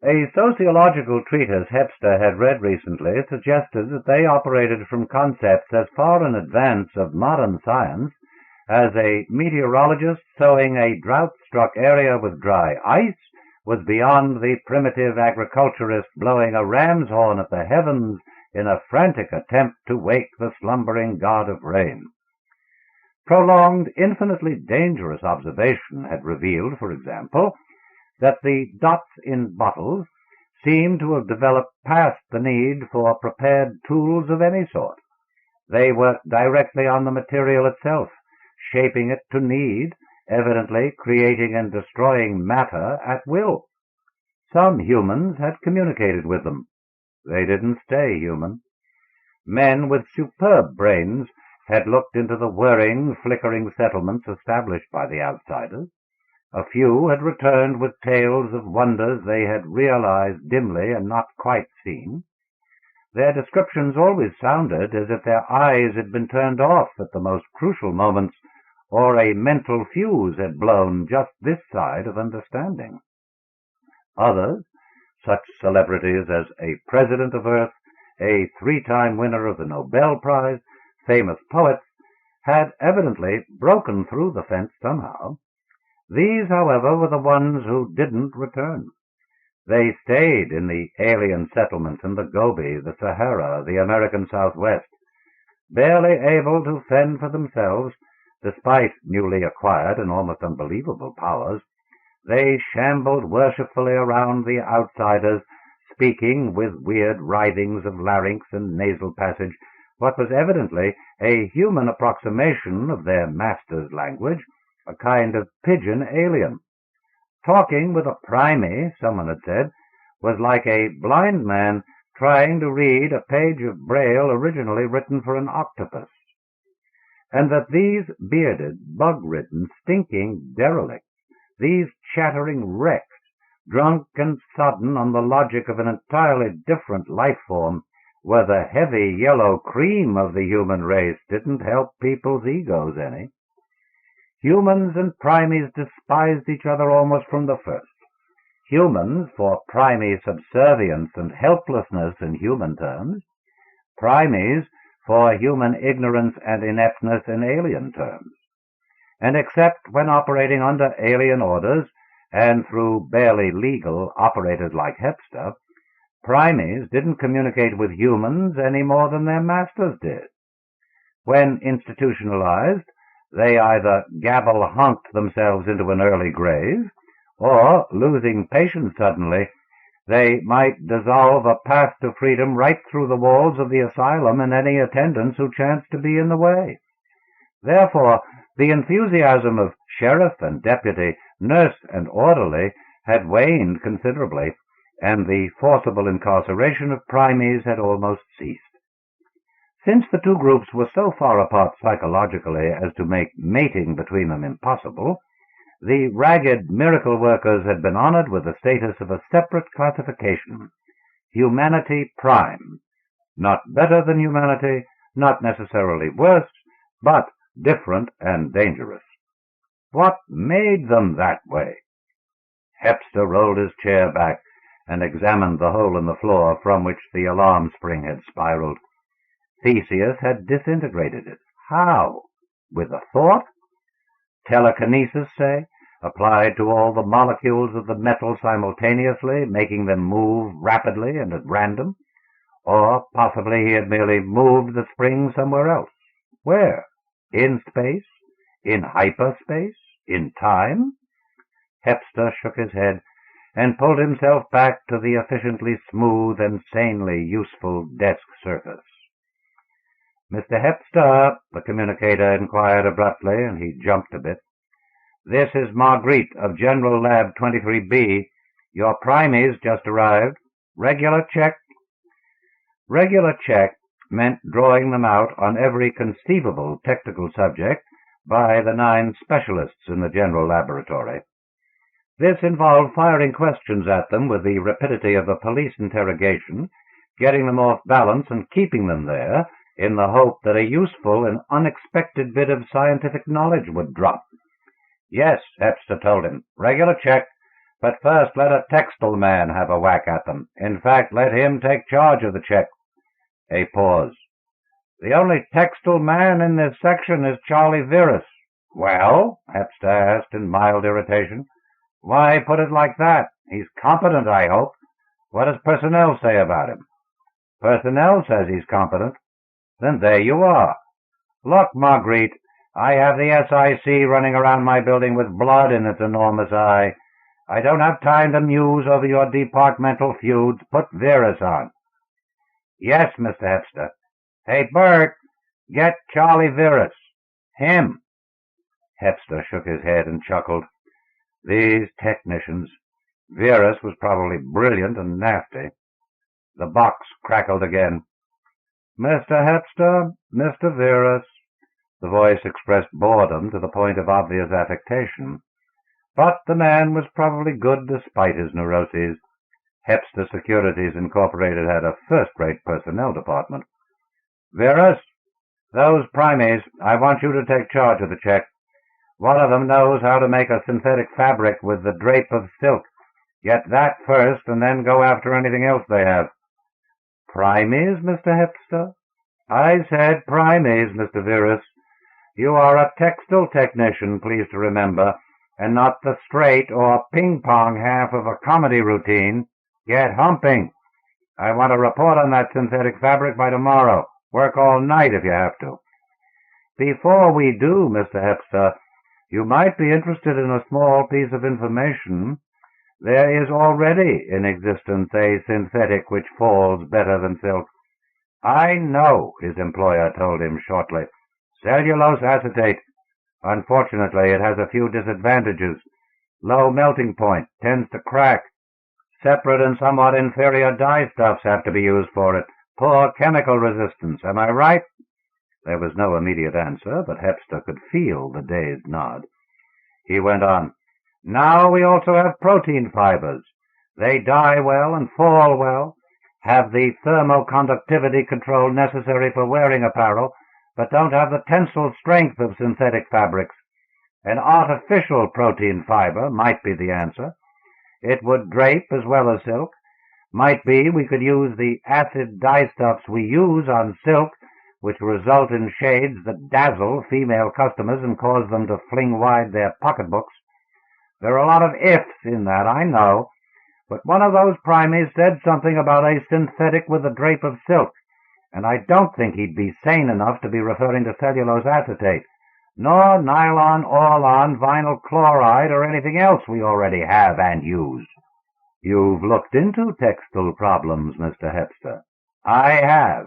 A sociological treatise Hepster had read recently suggested that they operated from concepts as far in advance of modern science as a meteorologist sowing a drought-struck area with dry ice was beyond the primitive agriculturist blowing a ram's horn at the heavens in a frantic attempt to wake the slumbering god of rain. Prolonged, infinitely dangerous observation had revealed, for example, that the dots in bottles seemed to have developed past the need for prepared tools of any sort. They worked directly on the material itself, shaping it to need, evidently creating and destroying matter at will. Some humans had communicated with them. They didn't stay human. Men with superb brains had looked into the whirring, flickering settlements established by the outsiders. A few had returned with tales of wonders they had realized dimly and not quite seen. Their descriptions always sounded as if their eyes had been turned off at the most crucial moments, or a mental fuse had blown just this side of understanding. Others, such celebrities as a president of Earth, a 3-time winner of the Nobel Prize, famous poets, had evidently broken through the fence somehow. These, however, were the ones who didn't return. They stayed in the alien settlements in the Gobi, the Sahara, the American Southwest, barely able to fend for themselves despite newly acquired and almost unbelievable powers. They shambled worshipfully around the outsiders, speaking with weird writhings of larynx and nasal passage what was evidently a human approximation of their master's language, a kind of pigeon alien. Talking with a primate, someone had said, was like a blind man trying to read a page of Braille originally written for an octopus. And that these bearded, bug-ridden, stinking derelicts, these chattering wrecks, drunk and sodden on the logic of an entirely different life form, were the heavy yellow cream of the human race, didn't help people's egos any. Humans and primates despised each other almost from the first. Humans for primate subservience and helplessness in human terms, primates for human ignorance and ineptness in alien terms. And except when operating under alien orders and through barely legal operators like Hepster, primates didn't communicate with humans any more than their masters did. When institutionalized, they either gabble-honked themselves into an early grave, or, losing patience suddenly, they might dissolve a path to freedom right through the walls of the asylum and any attendants who chanced to be in the way. Therefore, the enthusiasm of sheriff and deputy, nurse and orderly had waned considerably, and the forcible incarceration of primates had almost ceased. Since the two groups were so far apart psychologically as to make mating between them impossible, the ragged miracle workers had been honored with the status of a separate classification, humanity prime. Not better than humanity, not necessarily worse, but different and dangerous. What made them that way? Hepster rolled his chair back and examined the hole in the floor from which the alarm spring had spiraled. Theseus had disintegrated it. How? With a thought? Telekinesis, say, applied to all the molecules of the metal simultaneously, making them move rapidly and at random? Or possibly he had merely moved the spring somewhere else. Where? In space? In hyperspace? In time? Hepster shook his head and pulled himself back to the efficiently smooth and sanely useful desk surface. "Mr. Hepster," the communicator inquired abruptly, and he jumped a bit. "This is Marguerite of General Lab 23B. Your primates just arrived. Regular check?" Regular check meant drawing them out on every conceivable technical subject by the 9 specialists in the general laboratory. This involved firing questions at them with the rapidity of a police interrogation, getting them off balance and keeping them there, in the hope that a useful and unexpected bit of scientific knowledge would drop. "Yes," Hepster told him, "regular check, but first let a textile man have a whack at them. In fact, let him take charge of the check." A pause. "The only textile man in this section is Charlie Virus." "Well?" Hepster asked in mild irritation. "Why put it like that? He's competent, I hope. What does personnel say about him?" "Personnel says he's competent." "Then there you are. Look, Marguerite, I have the SIC running around my building with blood in its enormous eye. I don't have time to muse over your departmental feuds. Put Virus on." "Yes, Mr. Hepster." "Hey, Bert, get Charlie Virus. Him." Hepster shook his head and chuckled. These technicians. Virus was probably brilliant and nasty. The box crackled again. "Mr. Hepster, Mr. Virus." The voice expressed boredom to the point of obvious affectation. But the man was probably good despite his neuroses. Hepster Securities Incorporated had a first-rate personnel department. "Virus, those primates, I want you to take charge of the check. One of them knows how to make a synthetic fabric with the drape of silk. Get that first, and then go after anything else they have." "Primates, Mr. Hepster?" "I said primates, Mr. Virus. You are a textile technician, please to remember, and not the straight or ping-pong half of a comedy routine. Get humping. I want a report on that synthetic fabric by tomorrow. Work all night if you have to." "Before we do, Mr. Hepster, you might be interested in a small piece of information. There is already in existence a synthetic which falls better than silk. I know, his employer told him shortly. Cellulose acetate. Unfortunately, it has a few disadvantages. Low melting point, tends to crack. Separate and somewhat inferior dye stuffs have to be used for it. Poor chemical resistance. Am I right? There was no immediate answer, but Hepster could feel the dazed nod. He went on. Now we also have protein fibers. They dye well and fall well, have the thermoconductivity control necessary for wearing apparel, but don't have the tensile strength of synthetic fabrics. An artificial protein fiber might be the answer. It would drape as well as silk. Might be we could use the acid dyestuffs we use on silk, which result in shades that dazzle female customers and cause them to fling wide their pocketbooks. There are a lot of ifs in that, I know, but one of those primates said something about a synthetic with a drape of silk, and I don't think he'd be sane enough to be referring to cellulose acetate, nor nylon, orlon, vinyl chloride, or anything else we already have and use. You've looked into textile problems, Mr. Hepster. I have.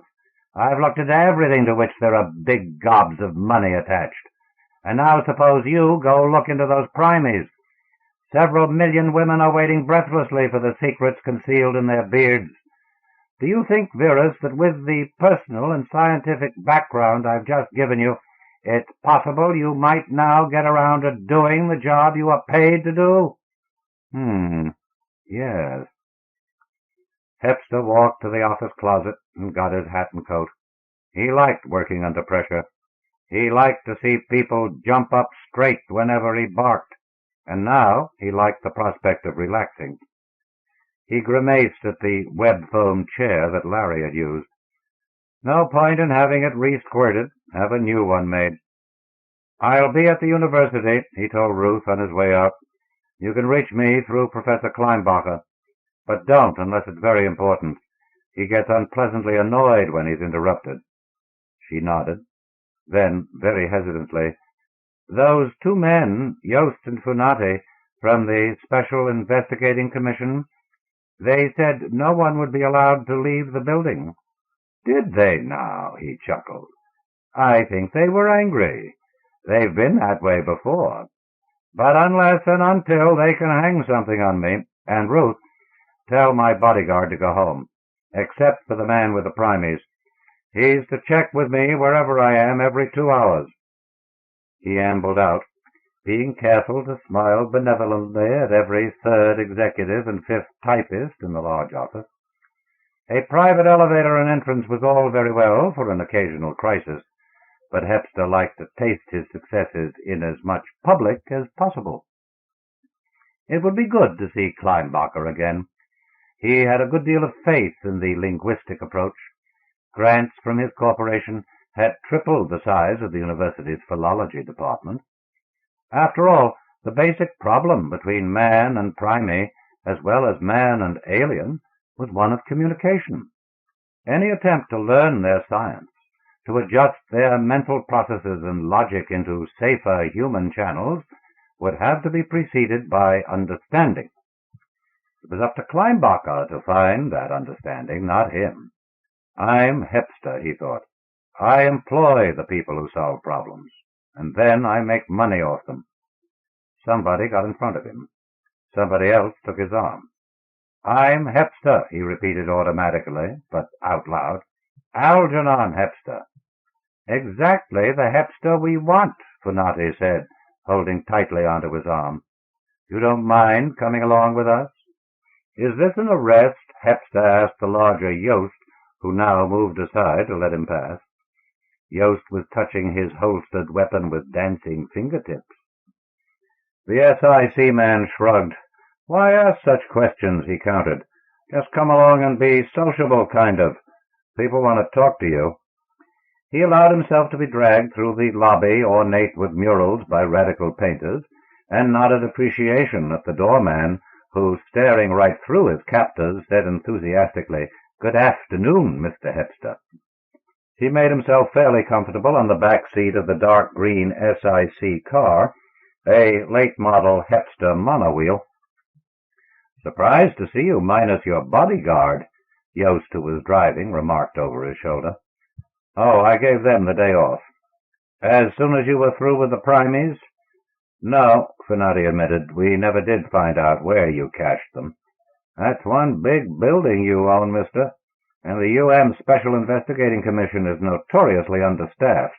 I've looked into everything to which there are big gobs of money attached. And now suppose you go look into those primates. Several million women are waiting breathlessly for the secrets concealed in their beards. Do you think, Virus, that with the personal and scientific background I've just given you, it's possible you might now get around to doing the job you are paid to do? Yes. Hepster walked to the office closet and got his hat and coat. He liked working under pressure. He liked to see people jump up straight whenever he barked. And now he liked the prospect of relaxing. He grimaced at the web-foam chair that Larry had used. No point in having it re-squirted. Have a new one made. I'll be at the university, he told Ruth on his way out. You can reach me through Professor Kleinbacher. But don't unless it's very important. He gets unpleasantly annoyed when he's interrupted. She nodded. Then, very hesitantly, those two men, Yost and Funati, from the Special Investigating Commission, they said no one would be allowed to leave the building. Did they now? He chuckled. I think they were angry. They've been that way before. But unless and until they can hang something on me, and Ruth, tell my bodyguard to go home, except for the man with the primates. He's to check with me wherever I am every 2 hours. He ambled out, being careful to smile benevolently at every third executive and fifth typist in the large office. A private elevator and entrance was all very well for an occasional crisis, but Hepster liked to taste his successes in as much public as possible. It would be good to see Kleinbacher again. He had a good deal of faith in the linguistic approach. Grants from his corporation had tripled the size of the university's philology department. After all, the basic problem between man and primate, as well as man and alien, was one of communication. Any attempt to learn their science, to adjust their mental processes and logic into safer human channels, would have to be preceded by understanding. It was up to Kleinbacher to find that understanding, not him. I'm Hepster, he thought. I employ the people who solve problems, and then I make money off them. Somebody got in front of him. Somebody else took his arm. I'm Hepster, he repeated automatically, but out loud. Algernon Hepster. Exactly the Hepster we want, Funati said, holding tightly onto his arm. You don't mind coming along with us? Is this an arrest? Hepster asked the larger Yost, who now moved aside to let him pass. Yost was touching his holstered weapon with dancing fingertips. The SIC man shrugged. Why ask such questions, he countered. Just come along and be sociable, kind of. People want to talk to you. He allowed himself to be dragged through the lobby ornate with murals by radical painters, and nodded appreciation at the doorman, who, staring right through his captors, said enthusiastically, Good afternoon, Mr. Hepster. He made himself fairly comfortable on the back seat of the dark green SIC car, a late-model Hepster monowheel. Surprised to see you minus your bodyguard, Yost, who was driving, remarked over his shoulder. Oh, I gave them the day off. As soon as you were through with the primies? No, Finati admitted. We never did find out where you cached them. That's one big building you own, mister, and the UM Special Investigating Commission is notoriously understaffed.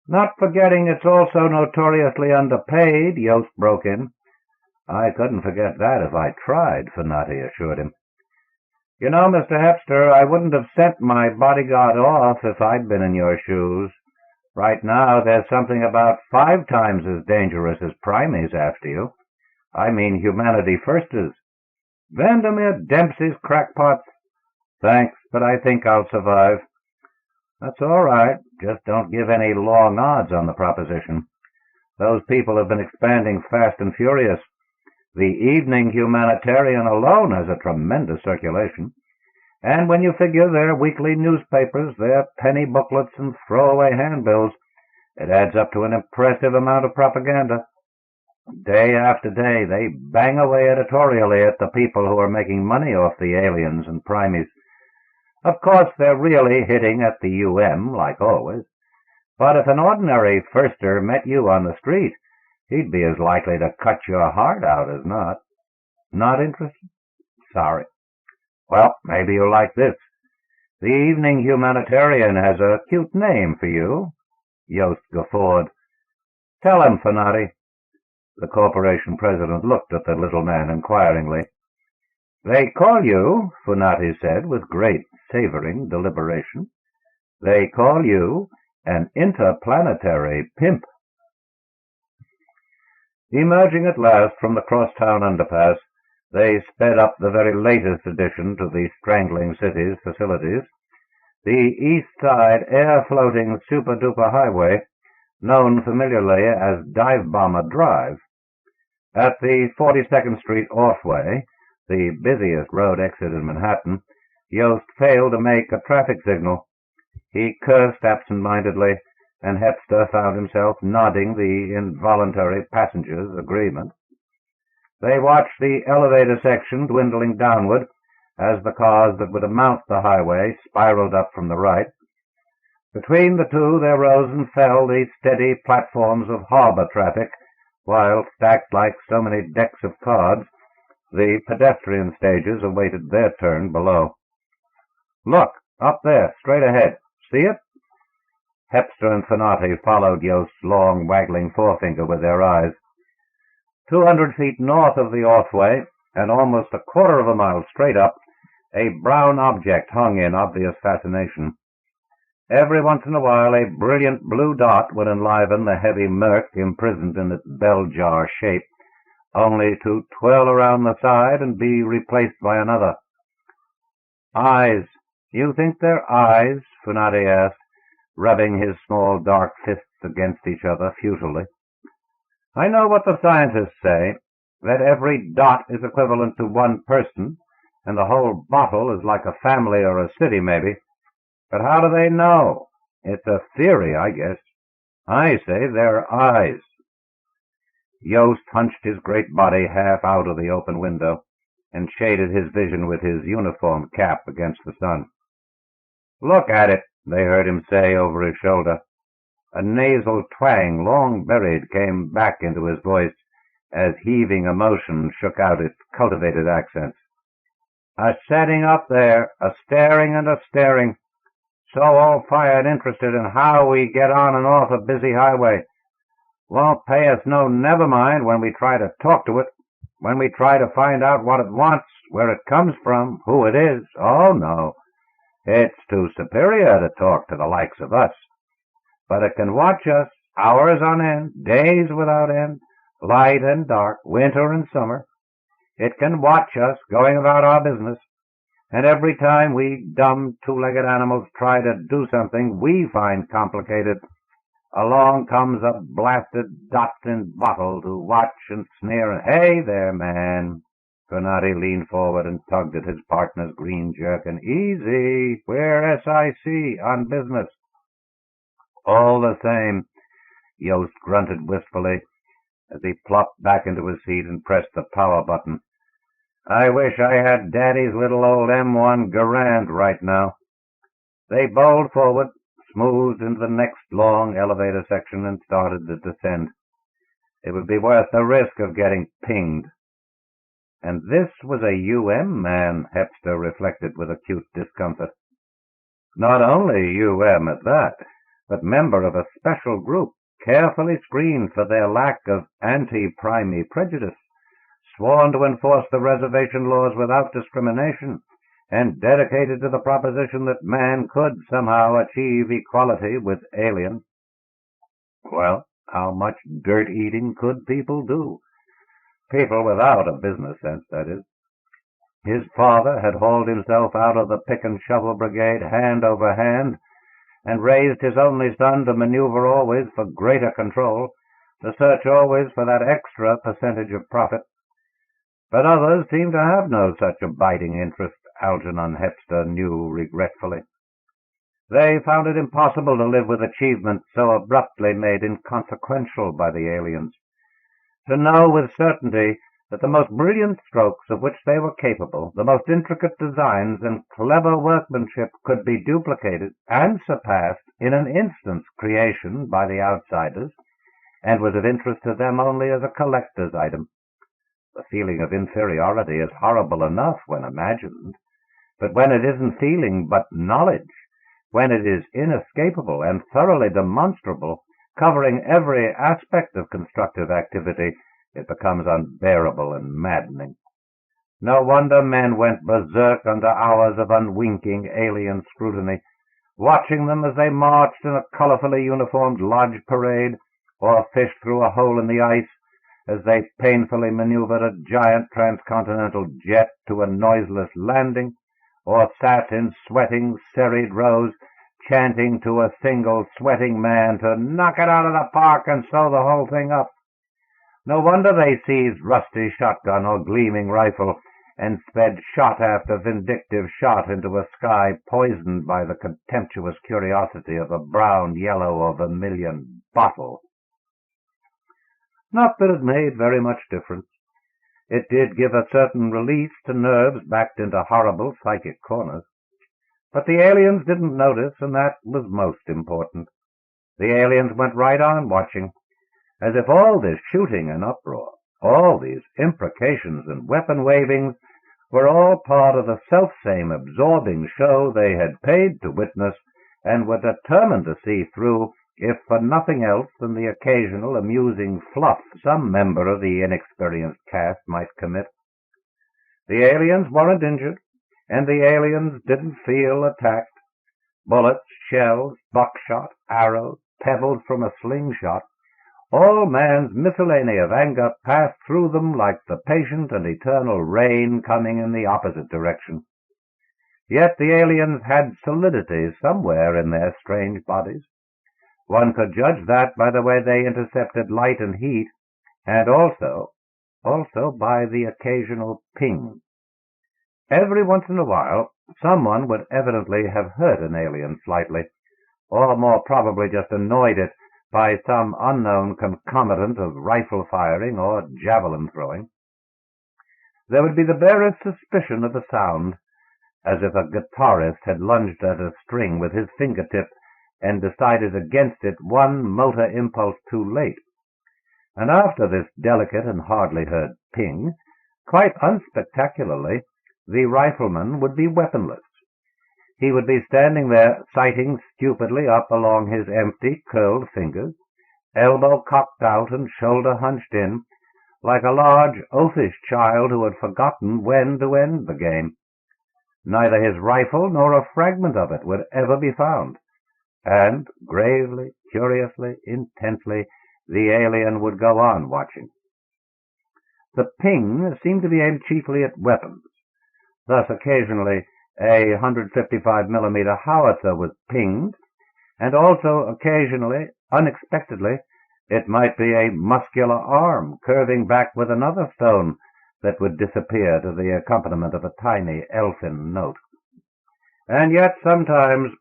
Not forgetting it's also notoriously underpaid, Yost broke in. I couldn't forget that if I tried, Finati assured him. You know, Mr. Hepster, I wouldn't have sent my bodyguard off if I'd been in your shoes. Right now, there's something about 5 times as dangerous as primies after you. I mean humanity firsters. Vandermeer Dempsey's crackpots. Thanks, but I think I'll survive. That's all right. Just don't give any long odds on the proposition. Those people have been expanding fast and furious. The Evening Humanitarian alone has a tremendous circulation. And when you figure their weekly newspapers, their penny booklets and throwaway handbills, it adds up to an impressive amount of propaganda. Day after day, they bang away editorially at the people who are making money off the aliens and primies. Of course, they're really hitting at the UM, like always. But if an ordinary firster met you on the street, he'd be as likely to cut your heart out as not. Not interested? Sorry. Well, maybe you'll like this. The Evening Humanitarian has a cute name for you. Yost guffawed. Tell him, Finati. The corporation president looked at the little man inquiringly. They call you, Finati said with great savoring deliberation, they call you an interplanetary pimp. Emerging at last from the crosstown underpass, they sped up the very latest addition to the strangling city's facilities, the East Side air-floating super-duper highway, known familiarly as Dive Bomber Drive. At the 42nd Street Offway, the busiest road exit in Manhattan, Yost failed to make a traffic signal. He cursed absent-mindedly, and Hepster found himself nodding the involuntary passenger's agreement. They watched the elevator section dwindling downward as the cars that would mount the highway spiraled up from the right. Between the two there rose and fell the steady platforms of harbor traffic, while, stacked like so many decks of cards, the pedestrian stages awaited their turn below. Look, up there, straight ahead. See it? Hepster and Finati followed Yost's long, waggling forefinger with their eyes. 200 feet north of the Offway, and almost a quarter of a mile straight up, a brown object hung in obvious fascination. Every once in a while a brilliant blue dot would enliven the heavy murk imprisoned in its bell-jar shape, only to twirl around the side and be replaced by another. Eyes. You think they're eyes? Finati asked, rubbing his small dark fists against each other futilely. I know what the scientists say, that every dot is equivalent to one person, and the whole bottle is like a family or a city, maybe. But how do they know? It's a theory, I guess. I say they're eyes. Yost hunched his great body half out of the open window and shaded his vision with his uniform cap against the sun. Look at it, they heard him say over his shoulder. A nasal twang, long buried, came back into his voice as heaving emotion shook out its cultivated accents. A setting up there, a staring and a staring, so all fired interested in how we get on and off a busy highway. Won't pay us no never mind when we try to talk to it, when we try to find out what it wants, where it comes from, who it is. Oh, no. It's too superior to talk to the likes of us. But it can watch us, hours on end, days without end, light and dark, winter and summer. It can watch us going about our business, and every time we dumb two-legged animals try to do something we find complicated, along comes a blasted dot-in bottle to watch and sneer and, hey there, man. Finati leaned forward and tugged at his partner's green jerkin. Easy, we're SIC on business. All the same, Yost grunted wistfully as he plopped back into his seat and pressed the power button. I wish I had Daddy's little old M1 Garand right now. They bowled forward, smoothed into the next long elevator section, and started to descend. It would be worth the risk of getting pinged. And this was a UM man, Hepster reflected with acute discomfort. Not only UM at that, but member of a special group, carefully screened for their lack of anti-primary prejudice, sworn to enforce the reservation laws without discrimination, and dedicated to the proposition that man could somehow achieve equality with aliens. Well, how much dirt-eating could people do? People without a business sense, that is. His father had hauled himself out of the pick-and-shovel brigade hand over hand, and raised his only son to maneuver always for greater control, to search always for that extra percentage of profit. But others seemed to have no such abiding interest, Algernon Hepster knew regretfully. They found it impossible to live with achievements so abruptly made inconsequential by the aliens, to know with certainty that the most brilliant strokes of which they were capable, the most intricate designs and clever workmanship could be duplicated and surpassed in an instant's creation by the outsiders, and was of interest to them only as a collector's item. The feeling of inferiority is horrible enough when imagined, but when it isn't feeling but knowledge, when it is inescapable and thoroughly demonstrable, covering every aspect of constructive activity, it becomes unbearable and maddening. No wonder men went berserk under hours of unwinking alien scrutiny, watching them as they marched in a colorfully uniformed lodge parade, or fished through a hole in the ice as they painfully maneuvered a giant transcontinental jet to a noiseless landing, or sat in sweating, serried rows, chanting to a single sweating man to knock it out of the park and sew the whole thing up. No wonder they seized rusty shotgun or gleaming rifle and sped shot after vindictive shot into a sky poisoned by the contemptuous curiosity of a brown, yellow, or vermilion bottle. Not that it made very much difference. It did give a certain release to nerves backed into horrible psychic corners. But the aliens didn't notice, and that was most important. The aliens went right on watching, as if all this shooting and uproar, all these imprecations and weapon wavings, were all part of the selfsame absorbing show they had paid to witness and were determined to see through, if for nothing else than the occasional amusing fluff some member of the inexperienced cast might commit. The aliens weren't injured, and the aliens didn't feel attacked. Bullets, shells, buckshot, arrows, pebbles from a slingshot, all man's miscellany of anger passed through them like the patient and eternal rain coming in the opposite direction. Yet the aliens had solidity somewhere in their strange bodies. One could judge that by the way they intercepted light and heat, and also by the occasional ping. Every once in a while, someone would evidently have hurt an alien slightly, or more probably just annoyed it by some unknown concomitant of rifle firing or javelin throwing. There would be the barest suspicion of a sound, as if a guitarist had lunged at a string with his fingertip and decided against it one motor impulse too late. And after this delicate and hardly heard ping, quite unspectacularly, the rifleman would be weaponless. He would be standing there, sighting stupidly up along his empty, curled fingers, elbow cocked out and shoulder hunched in, like a large, oafish child who had forgotten when to end the game. Neither his rifle nor a fragment of it would ever be found, and gravely, curiously, intently, the alien would go on watching. The ping seemed to be aimed chiefly at weapons. Thus, occasionally, a 155mm howitzer was pinged, and also occasionally, unexpectedly, it might be a muscular arm curving back with another stone that would disappear to the accompaniment of a tiny elfin note. And yet sometimes,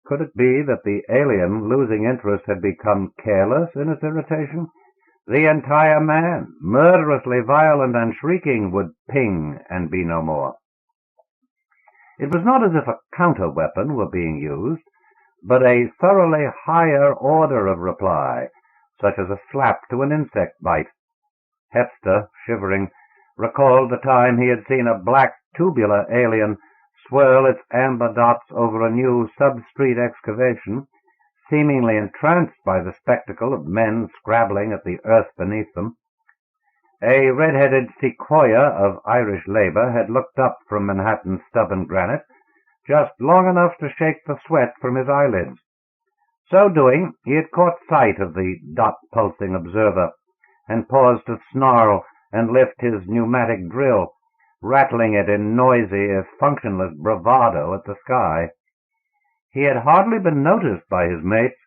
could it be that the alien, losing interest, had become careless in its irritation? The entire man, murderously violent and shrieking, would ping and be no more. It was not as if a counter-weapon were being used, but a thoroughly higher order of reply, such as a slap to an insect bite. Hepster, shivering, recalled the time he had seen a black tubular alien swirl its amber dots over a new sub-street excavation, seemingly entranced by the spectacle of men scrabbling at the earth beneath them. A red-headed sequoia of Irish labor had looked up from Manhattan's stubborn granite just long enough to shake the sweat from his eyelids. So doing, he had caught sight of the dot-pulsing observer and paused to snarl and lift his pneumatic drill, rattling it in noisy, if functionless, bravado at the sky. He had hardly been noticed by his mates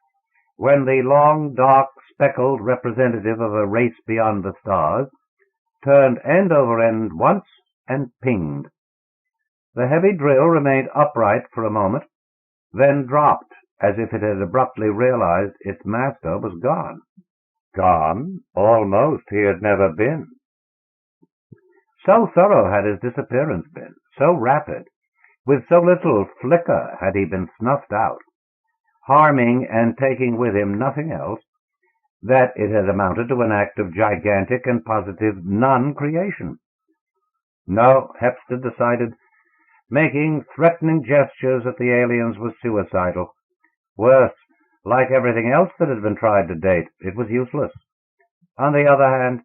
when the long, dark, speckled representative of a race beyond the stars turned end over end once and pinged. The heavy drill remained upright for a moment, then dropped as if it had abruptly realized its master was gone. Gone? Almost he had never been. So thorough had his disappearance been, so rapid, with so little flicker had he been snuffed out, harming and taking with him nothing else, that it had amounted to an act of gigantic and positive non-creation. No, Hepster decided, making threatening gestures at the aliens was suicidal. Worse, like everything else that had been tried to date, it was useless. On the other hand,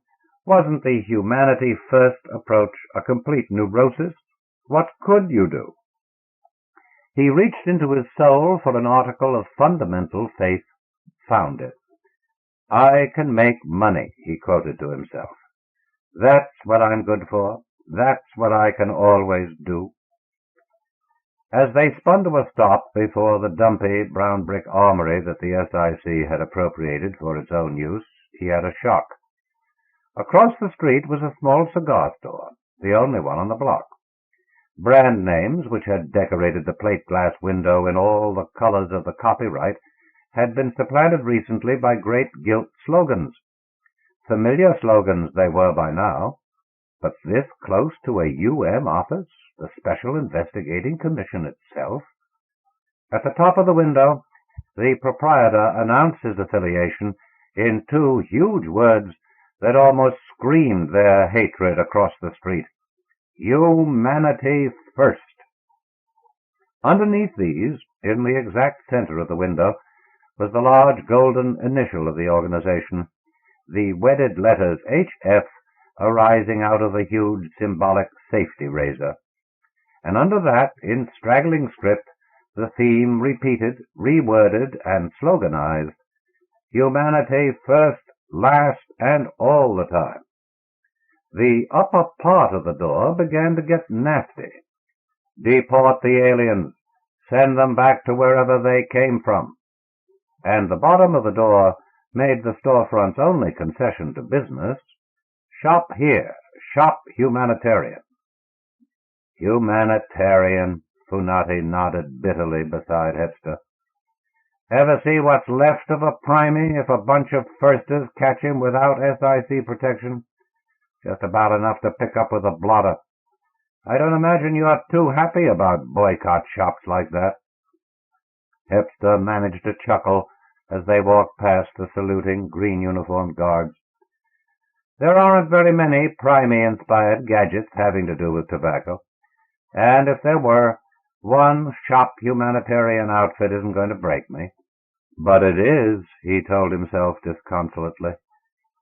wasn't the humanity first approach a complete neurosis? What could you do? He reached into his soul for an article of fundamental faith, found it. "I can make money," he quoted to himself. "That's what I'm good for. That's what I can always do." As they spun to a stop before the dumpy brown brick armory that the SIC had appropriated for its own use, he had a shock. Across the street was a small cigar store, the only one on the block. Brand names, which had decorated the plate glass window in all the colors of the copyright, had been supplanted recently by great gilt slogans. Familiar slogans they were by now, but this close to a UM office, the Special Investigating Commission itself? At the top of the window, the proprietor announced his affiliation in two huge words that almost screamed their hatred across the street. Humanity first. Underneath these, in the exact center of the window, was the large golden initial of the organization, the wedded letters HF arising out of the huge symbolic safety razor. And under that, in straggling script, the theme repeated, reworded, and sloganized, Humanity first, last, and all the time. The upper part of the door began to get nasty. Deport the aliens. Send them back to wherever they came from. And the bottom of the door made the storefront's only concession to business, shop here, shop humanitarian. Humanitarian, Funati nodded bitterly beside Hepster. Ever see what's left of a primey if a bunch of firsters catch him without SIC protection? Just about enough to pick up with a blotter. I don't imagine you're too happy about boycott shops like that. Hepster managed to chuckle as they walked past the saluting, green-uniformed guards. There aren't very many primey-inspired gadgets having to do with tobacco, and if there were, one shop humanitarian outfit isn't going to break me. But it is, he told himself disconsolately.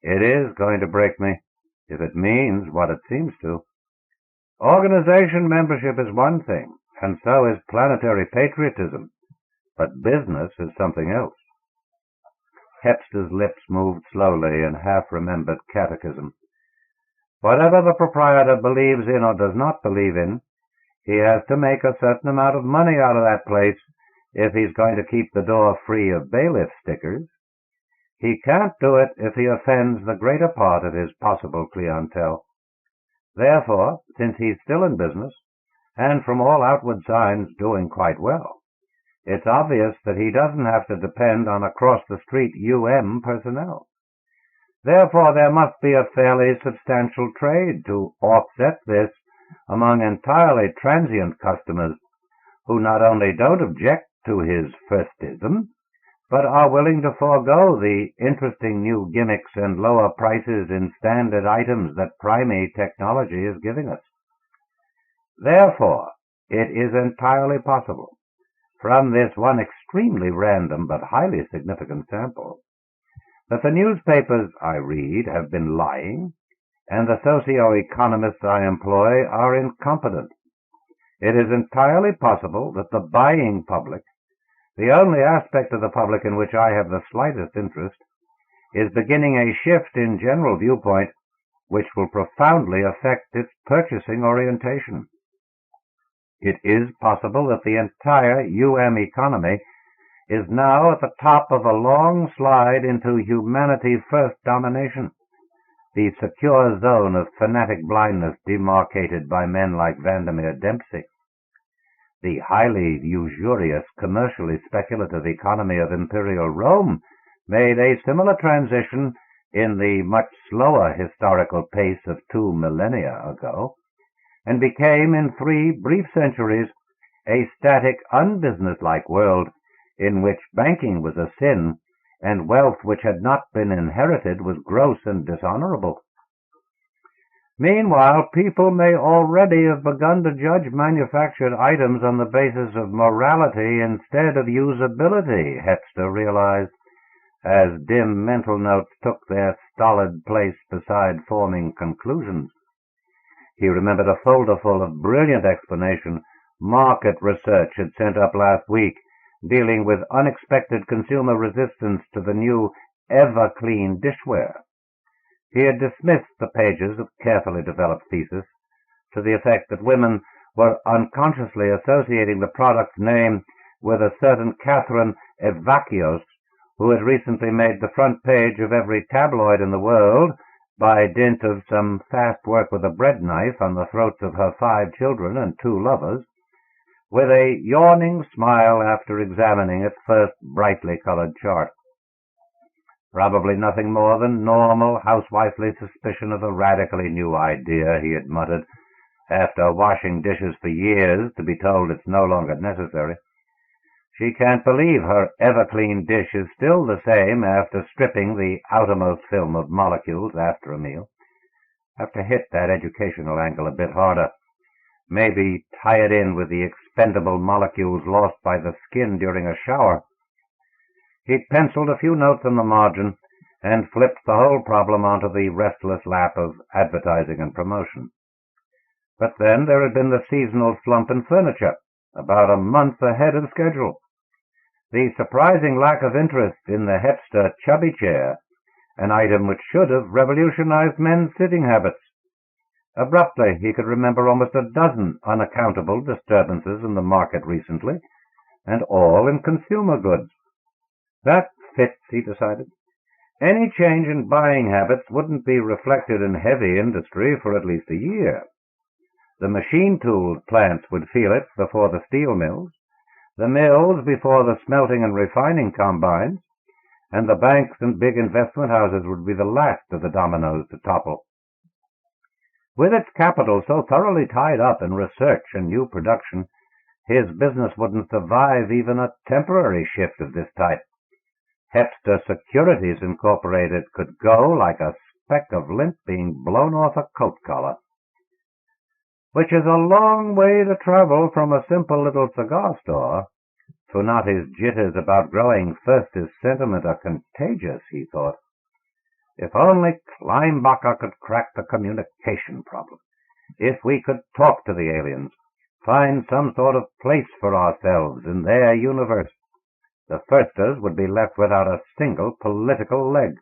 It is going to break me, if it means what it seems to. Organization membership is one thing, and so is planetary patriotism, but business is something else. Hepster's lips moved slowly in half-remembered catechism. Whatever the proprietor believes in or does not believe in, he has to make a certain amount of money out of that place if he's going to keep the door free of bailiff stickers. He can't do it if he offends the greater part of his possible clientele. Therefore, since he's still in business, and from all outward signs doing quite well, it's obvious that he doesn't have to depend on across-the-street UM personnel. Therefore, there must be a fairly substantial trade to offset this among entirely transient customers who not only don't object to his firstism, but are willing to forego the interesting new gimmicks and lower prices in standard items that primary technology is giving us. Therefore, it is entirely possible, from this one extremely random but highly significant sample, that the newspapers I read have been lying, and the socio-economists I employ are incompetent. It is entirely possible that the buying public, the only aspect of the public in which I have the slightest interest, is beginning a shift in general viewpoint which will profoundly affect its purchasing orientation. It is possible that the entire economy is now at the top of a long slide into humanity-first domination, the secure zone of fanatic blindness demarcated by men like Vandermeer Dempsey. The highly usurious, commercially speculative economy of Imperial Rome made a similar transition in the much slower historical pace of 2 millennia ago, and became in 3 brief centuries a static, unbusinesslike world in which banking was a sin and wealth which had not been inherited was gross and dishonorable. Meanwhile, people may already have begun to judge manufactured items on the basis of morality instead of usability, Hepster realized, as dim mental notes took their stolid place beside forming conclusions. He remembered a folder full of brilliant explanation market research had sent up last week, dealing with unexpected consumer resistance to the new ever-clean dishware. He had dismissed the pages of carefully developed thesis to the effect that women were unconsciously associating the product's name with a certain Catherine Evakios, who had recently made the front page of every tabloid in the world by dint of some fast work with a bread knife on the throats of her 5 children and 2 lovers, with a yawning smile after examining its first brightly colored chart. Probably nothing more than normal housewifely suspicion of a radically new idea, he had muttered, after washing dishes for years to be told it's no longer necessary. She can't believe her ever-clean dish is still the same after stripping the outermost film of molecules after a meal. Have to hit that educational angle a bit harder. Maybe tie it in with the expendable molecules lost by the skin during a shower. He'd penciled a few notes on the margin and flipped the whole problem onto the restless lap of advertising and promotion. But then there had been the seasonal slump in furniture, about a month ahead of schedule. The surprising lack of interest in the Hepster chubby chair, an item which should have revolutionized men's sitting habits. Abruptly, he could remember almost a dozen unaccountable disturbances in the market recently, and all in consumer goods. That fits, he decided. Any change in buying habits wouldn't be reflected in heavy industry for at least a year. The machine-tooled plants would feel it before the steel mills, the mills before the smelting and refining combines, and the banks and big investment houses would be the last of the dominoes to topple. With its capital so thoroughly tied up in research and new production, his business wouldn't survive even a temporary shift of this type. Hepster Securities Incorporated could go like a speck of lint being blown off a coat collar. Which is a long way to travel from a simple little cigar store. Funati's jitters about growing Thirstis sentiment are contagious, he thought. If only Kleinbacher could crack the communication problem. If we could talk to the aliens, find some sort of place for ourselves in their universe, the Firsters would be left without a single political leg.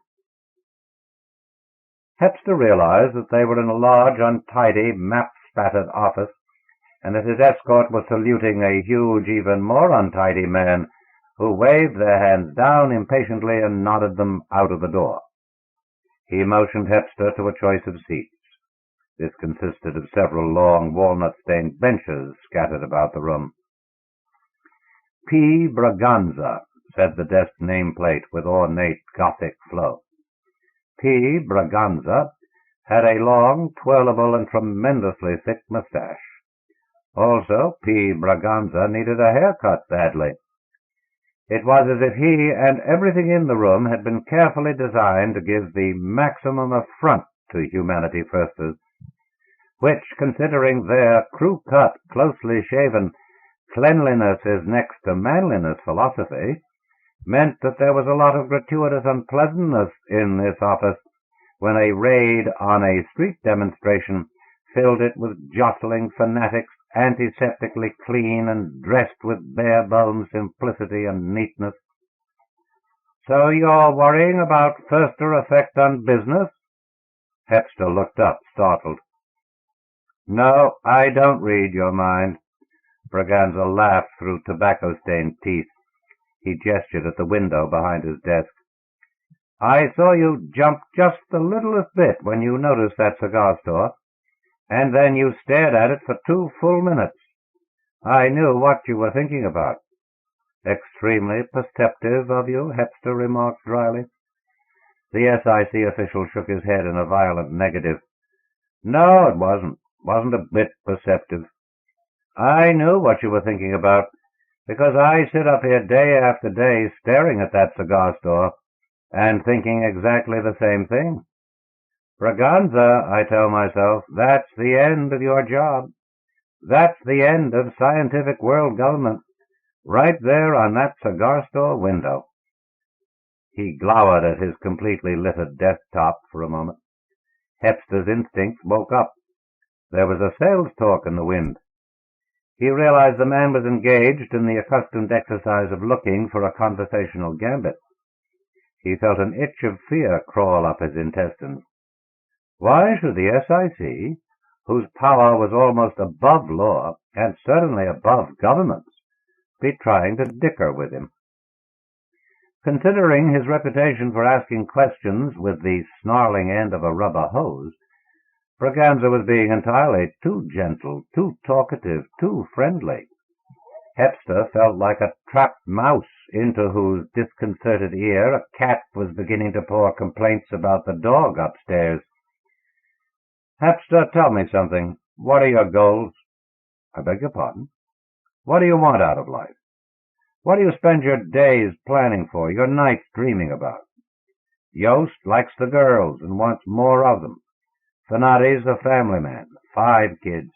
Hepster realized that they were in a large, untidy, map-spattered office, and that his escort was saluting a huge, even more untidy man who waved their hands down impatiently and nodded them out of the door. He motioned Hepster to a choice of seats. This consisted of several long, walnut-stained benches scattered about the room. P. Braganza, said the desk nameplate with ornate Gothic flow. P. Braganza had a long, twirlable, and tremendously thick mustache. Also, P. Braganza needed a haircut badly. It was as if he and everything in the room had been carefully designed to give the maximum affront to Humanity Firsters, which, considering their crew-cut, closely shaven, cleanliness is next to manliness philosophy, meant that there was a lot of gratuitous unpleasantness in this office when a raid on a street demonstration filled it with jostling fanatics, antiseptically clean and dressed with bare-bones simplicity and neatness. "So you're worrying about firster effect on business?" Hepster looked up, startled. "No, I don't read your mind." Braganza laughed through tobacco-stained teeth. He gestured at the window behind his desk. "I saw you jump just the littlest bit when you noticed that cigar store, and then you stared at it for 2 full minutes. I knew what you were thinking about." "Extremely perceptive of you," Hepster remarked dryly. The SIC official shook his head in a violent negative. "No, it wasn't. Wasn't a bit perceptive. I knew what you were thinking about, because I sit up here day after day staring at that cigar store and thinking exactly the same thing. Braganza, I tell myself, that's the end of your job. That's the end of scientific world government, right there on that cigar store window." He glowered at his completely littered desktop for a moment. Hepster's instincts woke up. There was a sales talk in the wind. He realized the man was engaged in the accustomed exercise of looking for a conversational gambit. He felt an itch of fear crawl up his intestines. Why should the SIC, whose power was almost above law and certainly above governments, be trying to dicker with him? Considering his reputation for asking questions with the snarling end of a rubber hose, Braganza was being entirely too gentle, too talkative, too friendly. Hepster felt like a trapped mouse into whose disconcerted ear a cat was beginning to pour complaints about the dog upstairs. "Hepster, tell me something. What are your goals?" "I beg your pardon?" "What do you want out of life? What do you spend your days planning for, your nights dreaming about?" "Yost likes the girls and wants more of them. Fanati's a family man, 5 kids.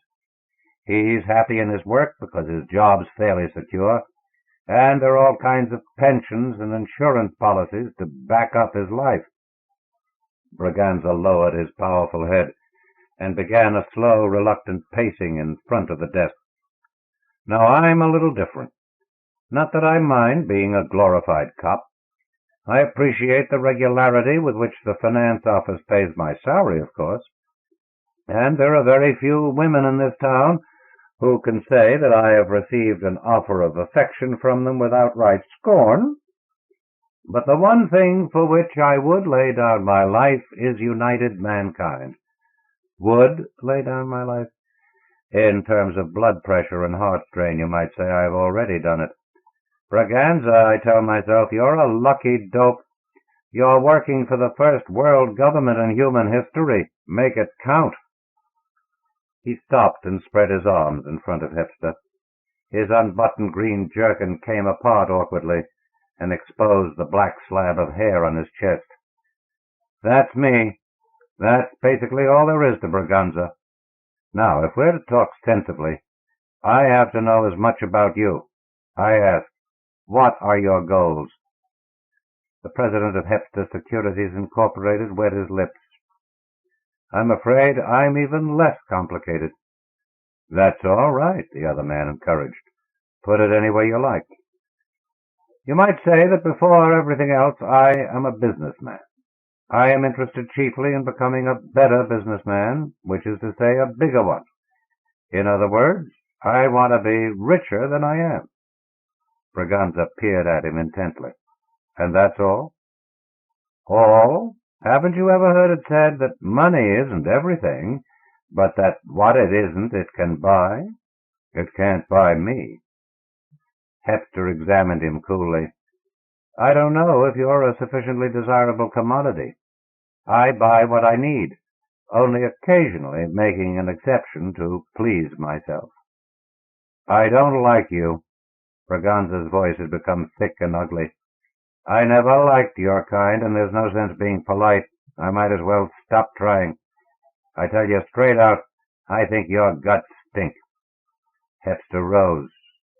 He's happy in his work because his job's fairly secure, and there are all kinds of pensions and insurance policies to back up his life." Braganza lowered his powerful head and began a slow, reluctant pacing in front of the desk. "Now, I'm a little different. Not that I mind being a glorified cop. I appreciate the regularity with which the finance office pays my salary, of course. And there are very few women in this town who can say that I have received an offer of affection from them with outright scorn. But the one thing for which I would lay down my life is united mankind. Would lay down my life? In terms of blood pressure and heart strain, you might say I've already done it. Braganza, I tell myself, you're a lucky dope. You're working for the first world government in human history. Make it count." He stopped and spread his arms in front of Hepster. His unbuttoned green jerkin came apart awkwardly and exposed the black slab of hair on his chest. "That's me. That's basically all there is to Braganza. Now, if we're to talk sensibly, I have to know as much about you. I ask, what are your goals?" The president of Hepster Securities Incorporated wet his lips. "I'm afraid I'm even less complicated." "That's all right," the other man encouraged. "Put it any way you like." "You might say that before everything else, I am a businessman. I am interested chiefly in becoming a better businessman, which is to say a bigger one. In other words, I want to be richer than I am." Braganza peered at him intently. "And that's all?" "All? Haven't you ever heard it said that money isn't everything, but that what it isn't it can buy? It can't buy me." Hepster examined him coolly. "I don't know if you're a sufficiently desirable commodity. I buy what I need, only occasionally making an exception to please myself. I don't like you. Braganza's voice had become thick and ugly. I never liked your kind, and there's no sense being polite. I might as well stop trying. I tell you straight out, I think your guts stink. Hepster rose.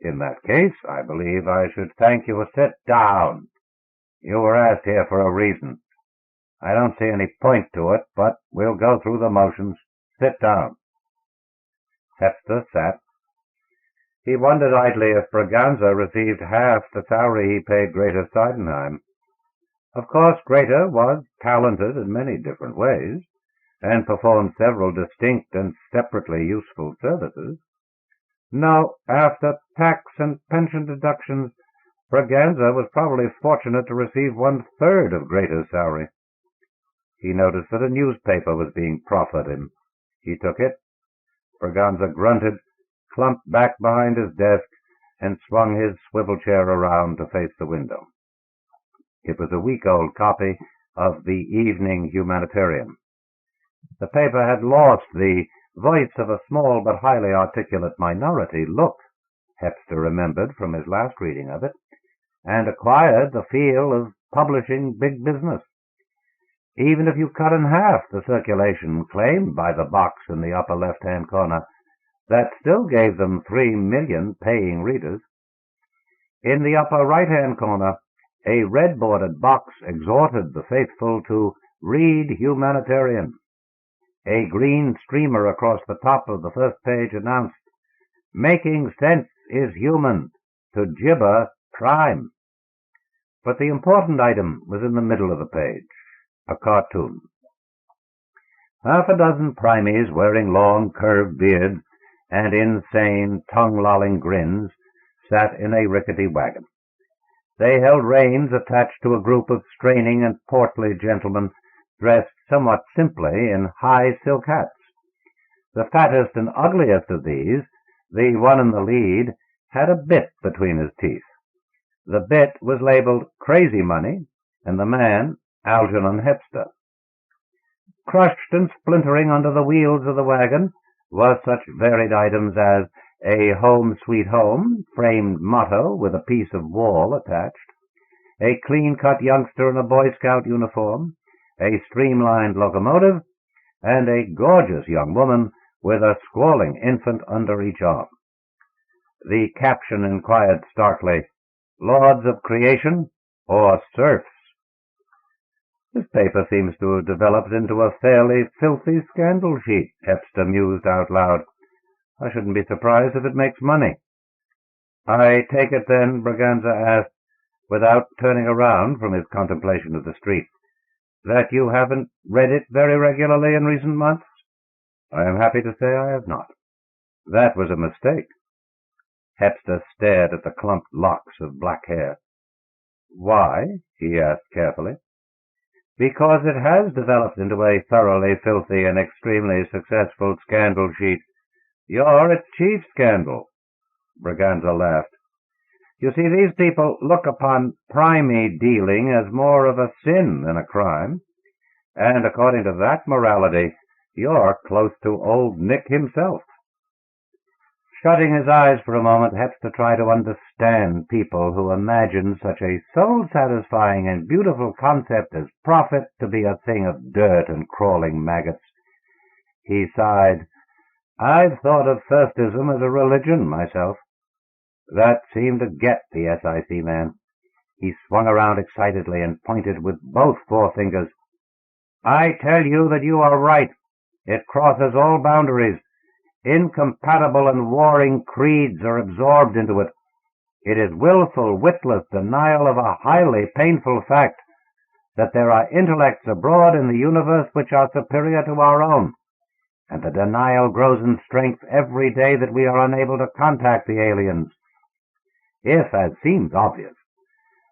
In that case, I believe I should thank you. Sit down. You were asked here for a reason. I don't see any point to it, but we'll go through the motions. Sit down. Hepster sat. He wondered idly if Braganza received half the salary he paid Greta Seidenheim. Of course, Greta was talented in many different ways, and performed several distinct and separately useful services. No, after tax and pension deductions, Braganza was probably fortunate to receive 1/3 of Greta's salary. He noticed that a newspaper was being proffered him. He took it. Braganza grunted, clumped back behind his desk, and swung his swivel chair around to face the window. It was a week-old copy of the Evening Humanitarian. The paper had lost the voice of a small but highly articulate minority look, Hepster remembered from his last reading of it, and acquired the feel of publishing big business. Even if you cut in half the circulation claimed by the box in the upper left-hand corner, that still gave them 3 million paying readers. In the upper right-hand corner, a red-bordered box exhorted the faithful to read Humanitarian. A green streamer across the top of the first page announced, "Making sense is human. To gibber, crime." But the important item was in the middle of the page, a cartoon. Half a dozen primies wearing long, curved beards and insane, tongue-lolling grins sat in a rickety wagon. They held reins attached to a group of straining and portly gentlemen dressed somewhat simply in high silk hats. The fattest and ugliest of these, the one in the lead, had a bit between his teeth. The bit was labeled Crazy Money, and the man Algernon Hepster. Crushed and splintering under the wheels of the wagon were such varied items as a Home Sweet Home framed motto with a piece of wall attached, a clean-cut youngster in a Boy Scout uniform, a streamlined locomotive, and a gorgeous young woman with a squalling infant under each arm. The caption inquired starkly, "Lords of Creation or Serfs?" This paper seems to have developed into a fairly filthy scandal sheet, Hepster mused out loud. I shouldn't be surprised if it makes money. I take it then, Braganza asked, without turning around from his contemplation of the street, that you haven't read it very regularly in recent months? I am happy to say I have not. That was a mistake. Hepster stared at the clumped locks of black hair. Why? He asked carefully. Because it has developed into a thoroughly filthy and extremely successful scandal sheet. You're its chief scandal. Braganza laughed. You see, these people look upon primate dealing as more of a sin than a crime, and according to that morality, you're close to old Nick himself. Shutting his eyes for a moment, Hepster tried to understand people who imagine such a soul-satisfying and beautiful concept as profit to be a thing of dirt and crawling maggots. He sighed. I've thought of thirstism as a religion myself. That seemed to get the SIC man. He swung around excitedly and pointed with both forefingers. I tell you that you are right. It crosses all boundaries. Incompatible and warring creeds are absorbed into it. It is willful, witless denial of a highly painful fact that there are intellects abroad in the universe which are superior to our own, and the denial grows in strength every day that we are unable to contact the aliens. If, as seems obvious,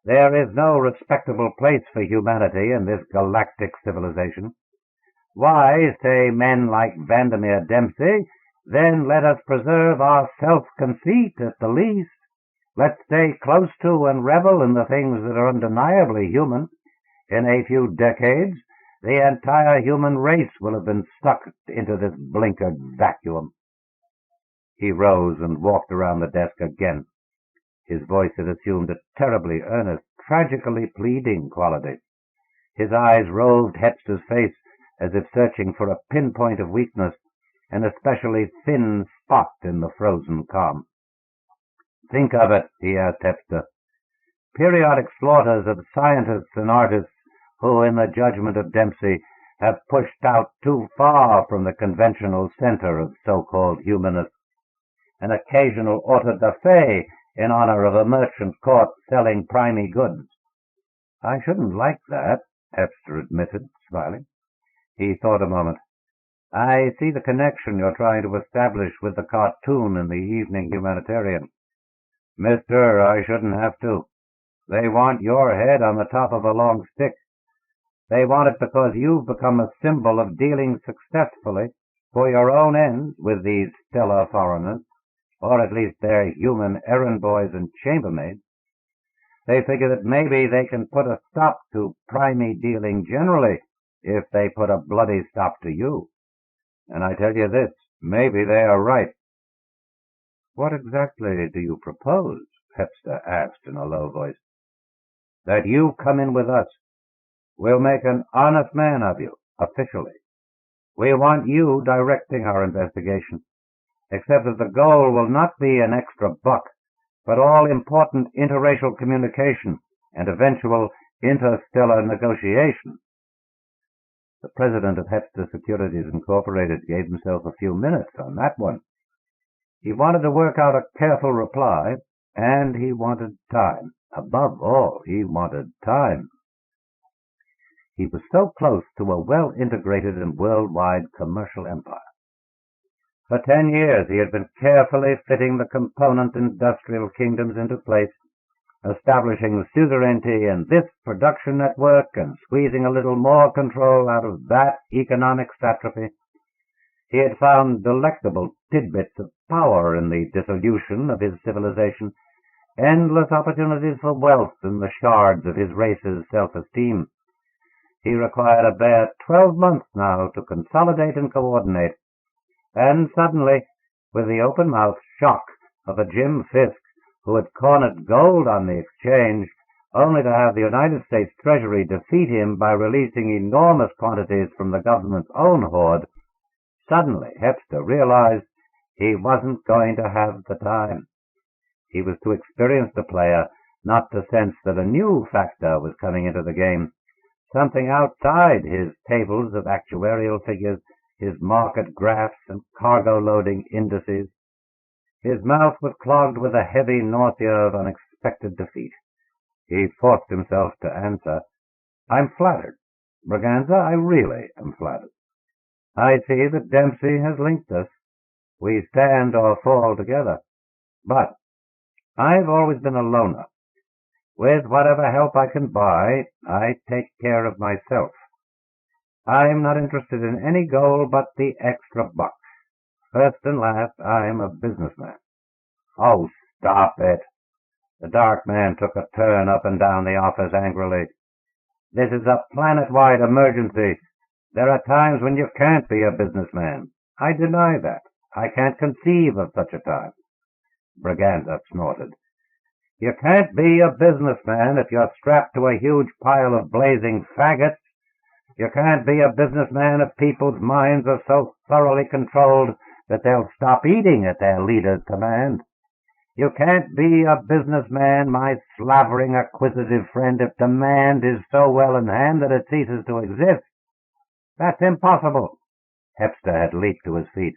there is no respectable place for humanity in this galactic civilization, why, say men like Vandermeer Dempsey, then let us preserve our self-conceit at the least. Let's stay close to and revel in the things that are undeniably human. In a few decades, The entire human race will have been sucked into this blinkered vacuum. He rose and walked around the desk again. His voice had assumed a terribly earnest, tragically pleading quality. His eyes roved Hepster's face as if searching for a pinpoint of weakness, an especially thin spot in the frozen calm. Think of it, he asked Hepster. Periodic slaughters of scientists and artists who, in the judgment of Dempsey, have pushed out too far from the conventional center of so-called humanists. An occasional auto da fe in honor of a merchant caught selling primey goods. I shouldn't like that, Hepster admitted, smiling. He thought a moment. I see the connection you're trying to establish with the cartoon in the Evening Humanitarian. Mister, I shouldn't have to. They want your head on the top of a long stick. They want it because you've become a symbol of dealing successfully for your own ends with these stellar foreigners, or at least their human errand boys and chambermaids. They figure that maybe they can put a stop to primey dealing generally if they put a bloody stop to you. And I tell you this, maybe they are right. What exactly do you propose? Hepster asked in a low voice. That you come in with us. We'll make an honest man of you, officially. We want you directing our investigation, except that the goal will not be an extra buck, but all-important interracial communication and eventual interstellar negotiation. The president of Hepster Securities Incorporated gave himself a few minutes on that one. He wanted to work out a careful reply, and he wanted time. Above all, he wanted time. He was so close to a well-integrated and worldwide commercial empire. For 10 years he had been carefully fitting the component industrial kingdoms into place, establishing suzerainty in this production network and squeezing a little more control out of that economic satrapy. He had found delectable tidbits of power in the dissolution of his civilization, endless opportunities for wealth in the shards of his race's self-esteem. He required a bare 12 months now to consolidate and coordinate, and suddenly, with the open-mouthed shock of a Jim Fisk who had cornered gold on the exchange, only to have the United States Treasury defeat him by releasing enormous quantities from the government's own hoard, suddenly Hepster realized he wasn't going to have the time. He was too experienced a player not to sense that a new factor was coming into the game, something outside his tables of actuarial figures, his market graphs and cargo loading indices. His mouth was clogged with a heavy nausea of unexpected defeat. He forced himself to answer, I'm flattered. Braganza, I really am flattered. I see that Dempsey has linked us. We stand or fall together. But I've always been a loner. With whatever help I can buy, I take care of myself. I'm not interested in any goal but the extra buck. First and last, I'm a businessman. Oh, stop it. The dark man took a turn up and down the office angrily. This is a planet-wide emergency. There are times when you can't be a businessman. I deny that. I can't conceive of such a time. Braganza snorted. You can't be a businessman if you're strapped to a huge pile of blazing faggots. You can't be a businessman if people's minds are so thoroughly controlled that they'll stop eating at their leader's command. You can't be a businessman, my slavering, acquisitive friend, if demand is so well in hand that it ceases to exist. That's impossible. Hepster had leaped to his feet.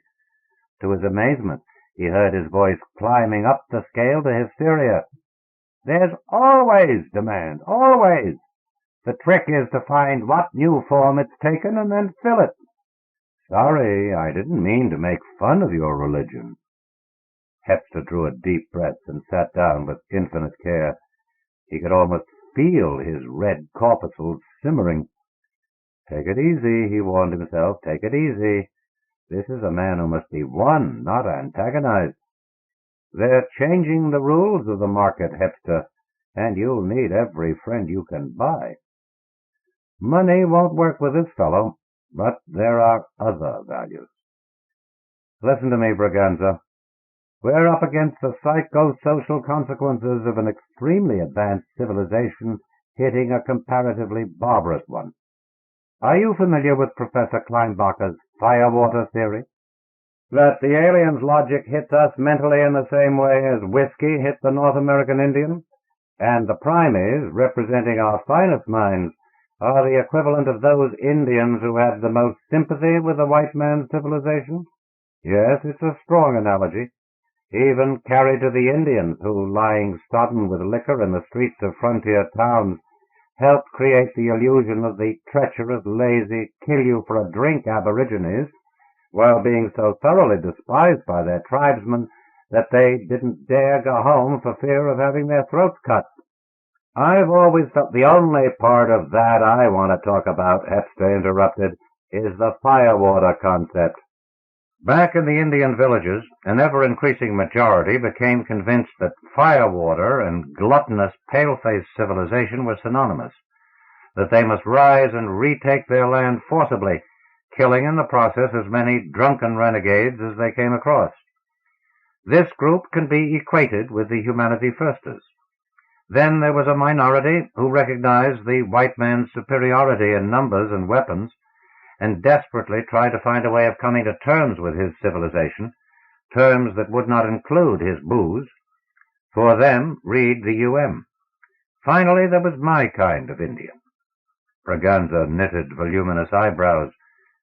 To his amazement, he heard his voice climbing up the scale to hysteria. There's always demand, always. The trick is to find what new form it's taken and then fill it. Sorry, I didn't mean to make fun of your religion. Hepster drew a deep breath and sat down with infinite care. He could almost feel his red corpuscles simmering. Take it easy, he warned himself. Take it easy. This is a man who must be won, not antagonized. They're changing the rules of the market, Hepster, and you'll need every friend you can buy. Money won't work with this fellow, but there are other values. Listen to me, Braganza. We're up against the psychosocial consequences of an extremely advanced civilization hitting a comparatively barbarous one. Are you familiar with Professor Kleinbacher's Firewater theory? That the aliens' logic hits us mentally in the same way as whiskey hit the North American Indian, and the primaries, representing our finest minds, are the equivalent of those Indians who had the most sympathy with the white man's civilization? Yes, it's a strong analogy, even carried to the Indians who, lying sodden with liquor in the streets of frontier towns, helped create the illusion of the treacherous, lazy, kill-you-for-a-drink aborigines, while being so thoroughly despised by their tribesmen that they didn't dare go home for fear of having their throats cut. I've always felt the only part of that I want to talk about, Hepster interrupted, is the Firewater concept. Back in the Indian villages, an ever-increasing majority became convinced that firewater and gluttonous pale-faced civilization were synonymous, that they must rise and retake their land forcibly, killing in the process as many drunken renegades as they came across. This group can be equated with the Humanity Firsters. Then there was a minority who recognized the white man's superiority in numbers and weapons, and desperately tried to find a way of coming to terms with his civilization, terms that would not include his booze. For them, read the UM. Finally, there was my kind of Indian. Braganza knitted voluminous eyebrows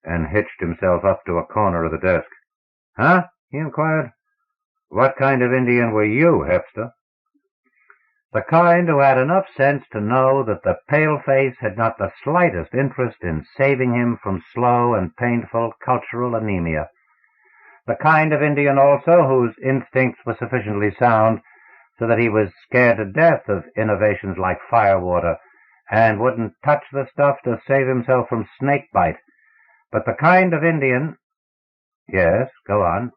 and hitched himself up to a corner of the desk. Huh? He inquired. What kind of Indian were you, Hepster? The kind who had enough sense to know that the paleface had not the slightest interest in saving him from slow and painful cultural anemia. The kind of Indian also whose instincts were sufficiently sound so that he was scared to death of innovations like firewater and wouldn't touch the stuff to save himself from snake bite. But the kind of Indian— Yes, go on.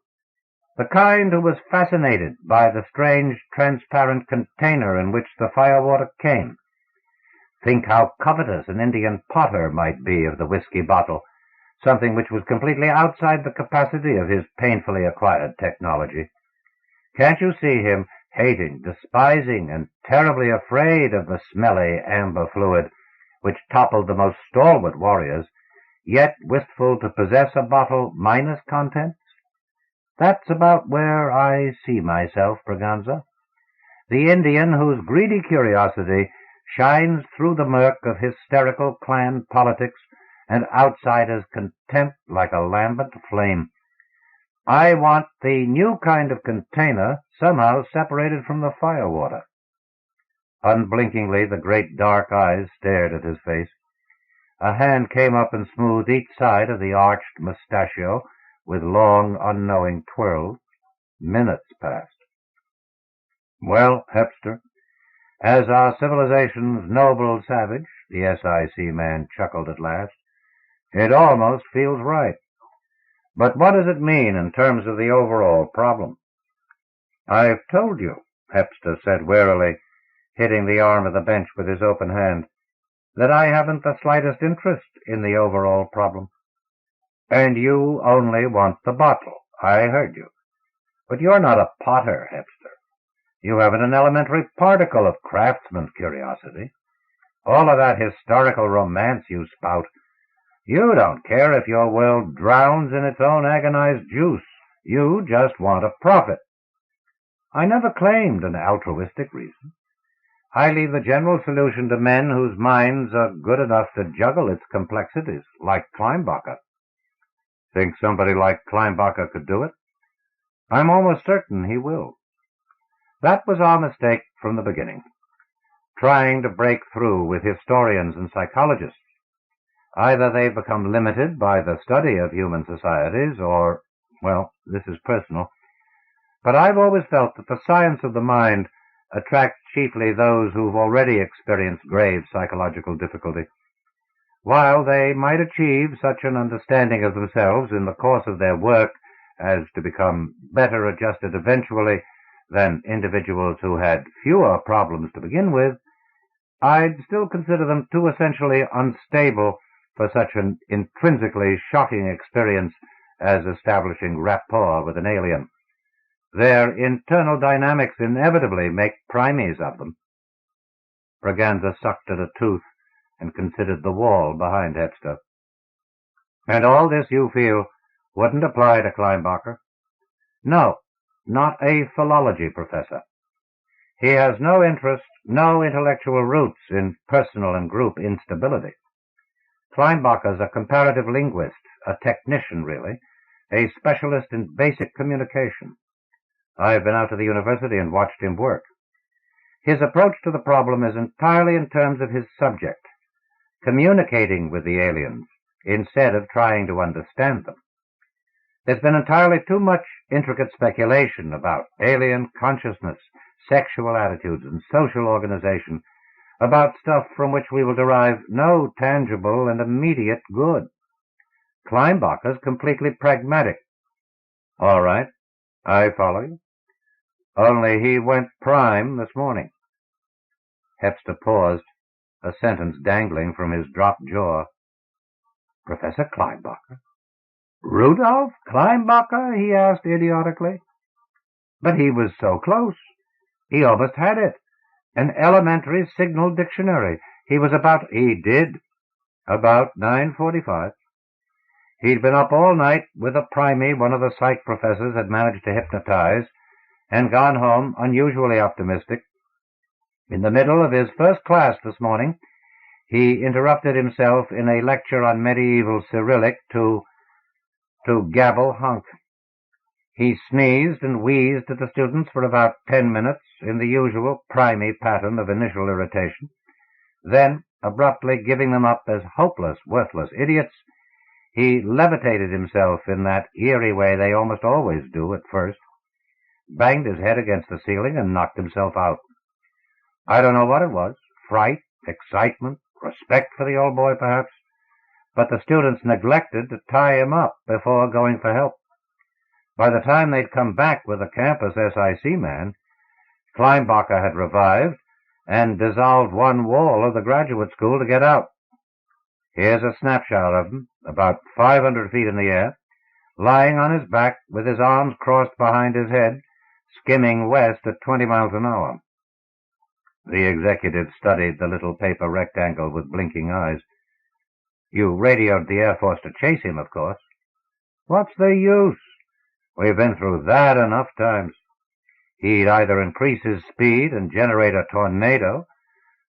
The kind who was fascinated by the strange, transparent container in which the firewater came. Think how covetous an Indian potter might be of the whiskey bottle, something which was completely outside the capacity of his painfully acquired technology. Can't you see him hating, despising, and terribly afraid of the smelly amber fluid which toppled the most stalwart warriors, yet wistful to possess a bottle minus contents? That's about where I see myself, Braganza. The Indian whose greedy curiosity shines through the murk of hysterical clan politics and outsiders' contempt like a lambent flame. I want the new kind of container somehow separated from the firewater. Unblinkingly, the great dark eyes stared at his face. A hand came up and smoothed each side of the arched mustachio with long, unknowing twirls. Minutes passed. Well, Hepster, as our civilization's noble savage, the SIC man chuckled at last, it almost feels right. But what does it mean in terms of the overall problem? I've told you, Hepster said warily, hitting the arm of the bench with his open hand, that I haven't the slightest interest in the overall problem. And you only want the bottle. I heard you. But you're not a potter, Hepster. You haven't an elementary particle of craftsman's curiosity. All of that historical romance you spout. You don't care if your world drowns in its own agonized juice. You just want a profit. I never claimed an altruistic reason. I leave the general solution to men whose minds are good enough to juggle its complexities, like Kleinbacher. Think somebody like Kleinbacher could do it? I'm almost certain he will. That was our mistake from the beginning, trying to break through with historians and psychologists. Either they've become limited by the study of human societies, or, well, this is personal, but I've always felt that the science of the mind attracts chiefly those who've already experienced grave psychological difficulty. While they might achieve such an understanding of themselves in the course of their work as to become better adjusted eventually than individuals who had fewer problems to begin with, I'd still consider them too essentially unstable for such an intrinsically shocking experience as establishing rapport with an alien. Their internal dynamics inevitably make primies of them. Braganza sucked at a tooth and considered the wall behind Hepster. And all this, you feel, wouldn't apply to Kleinbacher? No, not a philology professor. He has no interest, no intellectual roots in personal and group instability. Kleinbacher's a comparative linguist, a technician really, a specialist in basic communication. I've been out to the university and watched him work. His approach to the problem is entirely in terms of his subject, communicating with the aliens instead of trying to understand them. There's been entirely too much intricate speculation about alien consciousness, sexual attitudes, and social organization, about stuff from which we will derive no tangible and immediate good. Kleinbacher's completely pragmatic. All right, I follow you. Only he went prime this morning. Hepster paused, a sentence dangling from his dropped jaw. Professor Kleinbacher? Rudolf Kleinbacher? He asked idiotically. But he was so close. He almost had it. An elementary signal dictionary. He did. About 9:45. He'd been up all night with a primie one of the psych professors had managed to hypnotize, and gone home unusually optimistic. In the middle of his first class this morning, he interrupted himself in a lecture on medieval Cyrillic to gabble hunk. He sneezed and wheezed at the students for about 10 minutes in the usual primey pattern of initial irritation. Then, abruptly giving them up as hopeless, worthless idiots, he levitated himself in that eerie way they almost always do at first, banged his head against the ceiling, and knocked himself out. I don't know what it was, fright, excitement, respect for the old boy perhaps, but the students neglected to tie him up before going for help. By the time they'd come back with a campus SIC man, Kleinbacher had revived and dissolved one wall of the graduate school to get out. Here's a snapshot of him, about 500 feet in the air, lying on his back with his arms crossed behind his head, skimming west at 20 miles an hour. The executive studied the little paper rectangle with blinking eyes. You radioed the Air Force to chase him, of course. What's the use? We've been through that enough times. He'd either increase his speed and generate a tornado,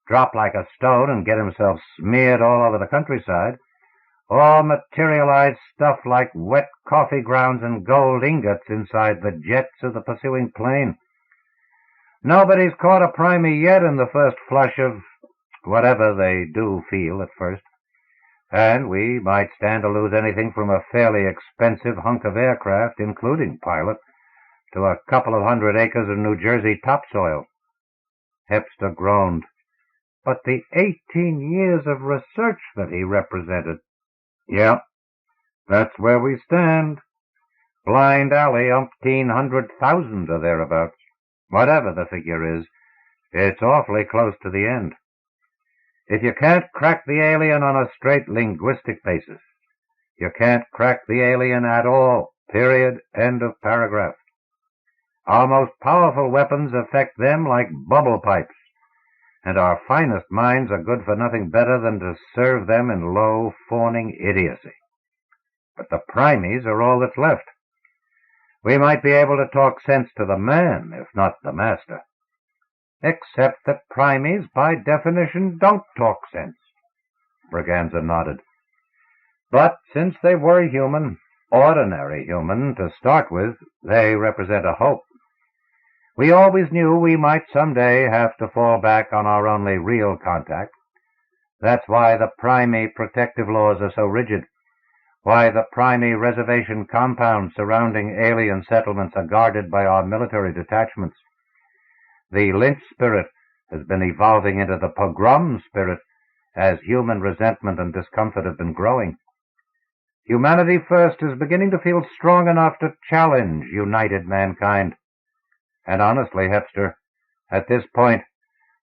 drop like a stone and get himself smeared all over the countryside, or materialize stuff like wet coffee grounds and gold ingots inside the jets of the pursuing plane. Nobody's caught a primey yet in the first flush of whatever they do feel at first, and we might stand to lose anything from a fairly expensive hunk of aircraft, including pilot, to a couple of 100 acres of New Jersey topsoil. Hepster groaned. But the 18 years of research that he represented. Yeah, that's where we stand. Blind alley, 1,800,000 or thereabouts. Whatever the figure is, it's awfully close to the end. If you can't crack the alien on a straight linguistic basis, you can't crack the alien at all, period, end of paragraph. Our most powerful weapons affect them like bubble pipes, and our finest minds are good for nothing better than to serve them in low, fawning idiocy. But the primies are all that's left. We might be able to talk sense to the man, if not the master. Except that primies, by definition, don't talk sense. Braganza nodded. But since they were human, ordinary human, to start with, they represent a hope. We always knew we might someday have to fall back on our only real contact. That's why the primary protective laws are so rigid, why the primary reservation compounds surrounding alien settlements are guarded by our military detachments. The lynch spirit has been evolving into the pogrom spirit as human resentment and discomfort have been growing. Humanity First is beginning to feel strong enough to challenge united mankind. And honestly, Hepster, at this point,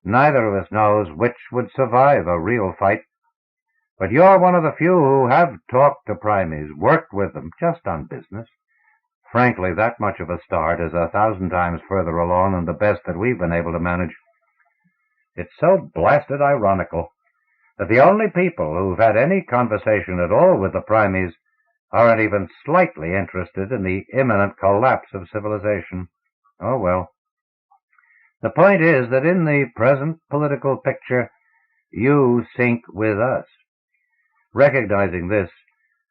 Neither of us knows which would survive a real fight. But you're one of the few who have talked to primies, worked with them, just on business. Frankly, that much of a start is 1,000 times further along than the best that we've been able to manage. It's so blasted ironical that the only people who've had any conversation at all with the primies aren't even slightly interested in the imminent collapse of civilization. Oh well. The point is that in the present political picture, you sink with us. Recognizing this,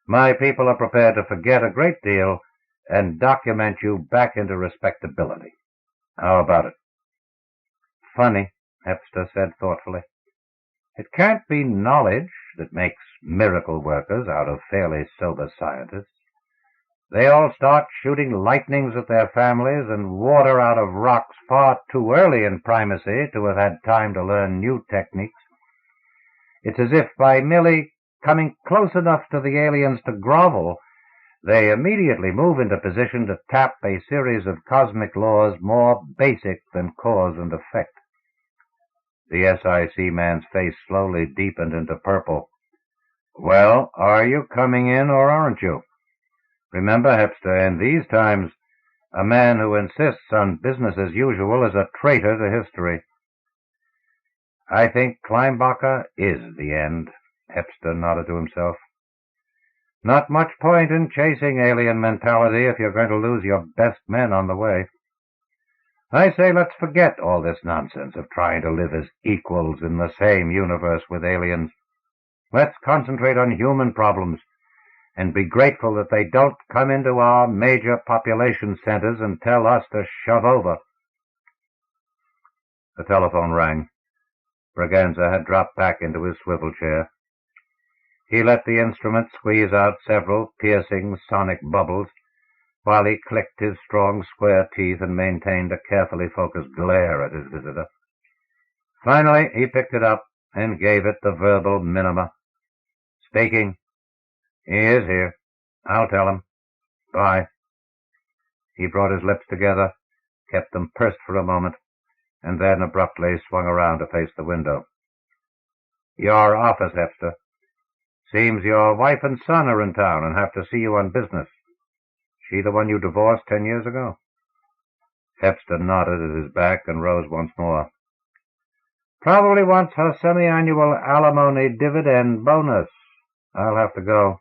my people are prepared to forget a great deal and document you back into respectability. How about it? Funny, Hepster said thoughtfully. It can't be knowledge that makes miracle workers out of fairly sober scientists. They all start shooting lightnings at their families and water out of rocks far too early in primacy to have had time to learn new techniques. It's as if by merely coming close enough to the aliens to grovel, they immediately move into position to tap a series of cosmic laws more basic than cause and effect. The SIC man's face slowly deepened into purple. Well, are you coming in or aren't you? Remember, Hepster, in these times, a man who insists on business as usual is a traitor to history. I think Kleinbacher is the end, Hepster nodded to himself. Not much point in chasing alien mentality if you're going to lose your best men on the way. I say let's forget all this nonsense of trying to live as equals in the same universe with aliens. Let's concentrate on human problems and be grateful that they don't come into our major population centers and tell us to shove over. The telephone rang. Braganza had dropped back into his swivel chair. He let the instrument squeeze out several piercing sonic bubbles while he clicked his strong square teeth and maintained a carefully focused glare at his visitor. Finally, he picked it up and gave it the verbal minima. Speaking. He is here. I'll tell him. Bye. He brought his lips together, kept them pursed for a moment, and then abruptly swung around to face the window. Your office, Hepster. Seems your wife and son are in town and have to see you on business. She the one you divorced 10 years ago? Hepster nodded at his back and rose once more. Probably wants her semi-annual alimony dividend bonus. I'll have to go.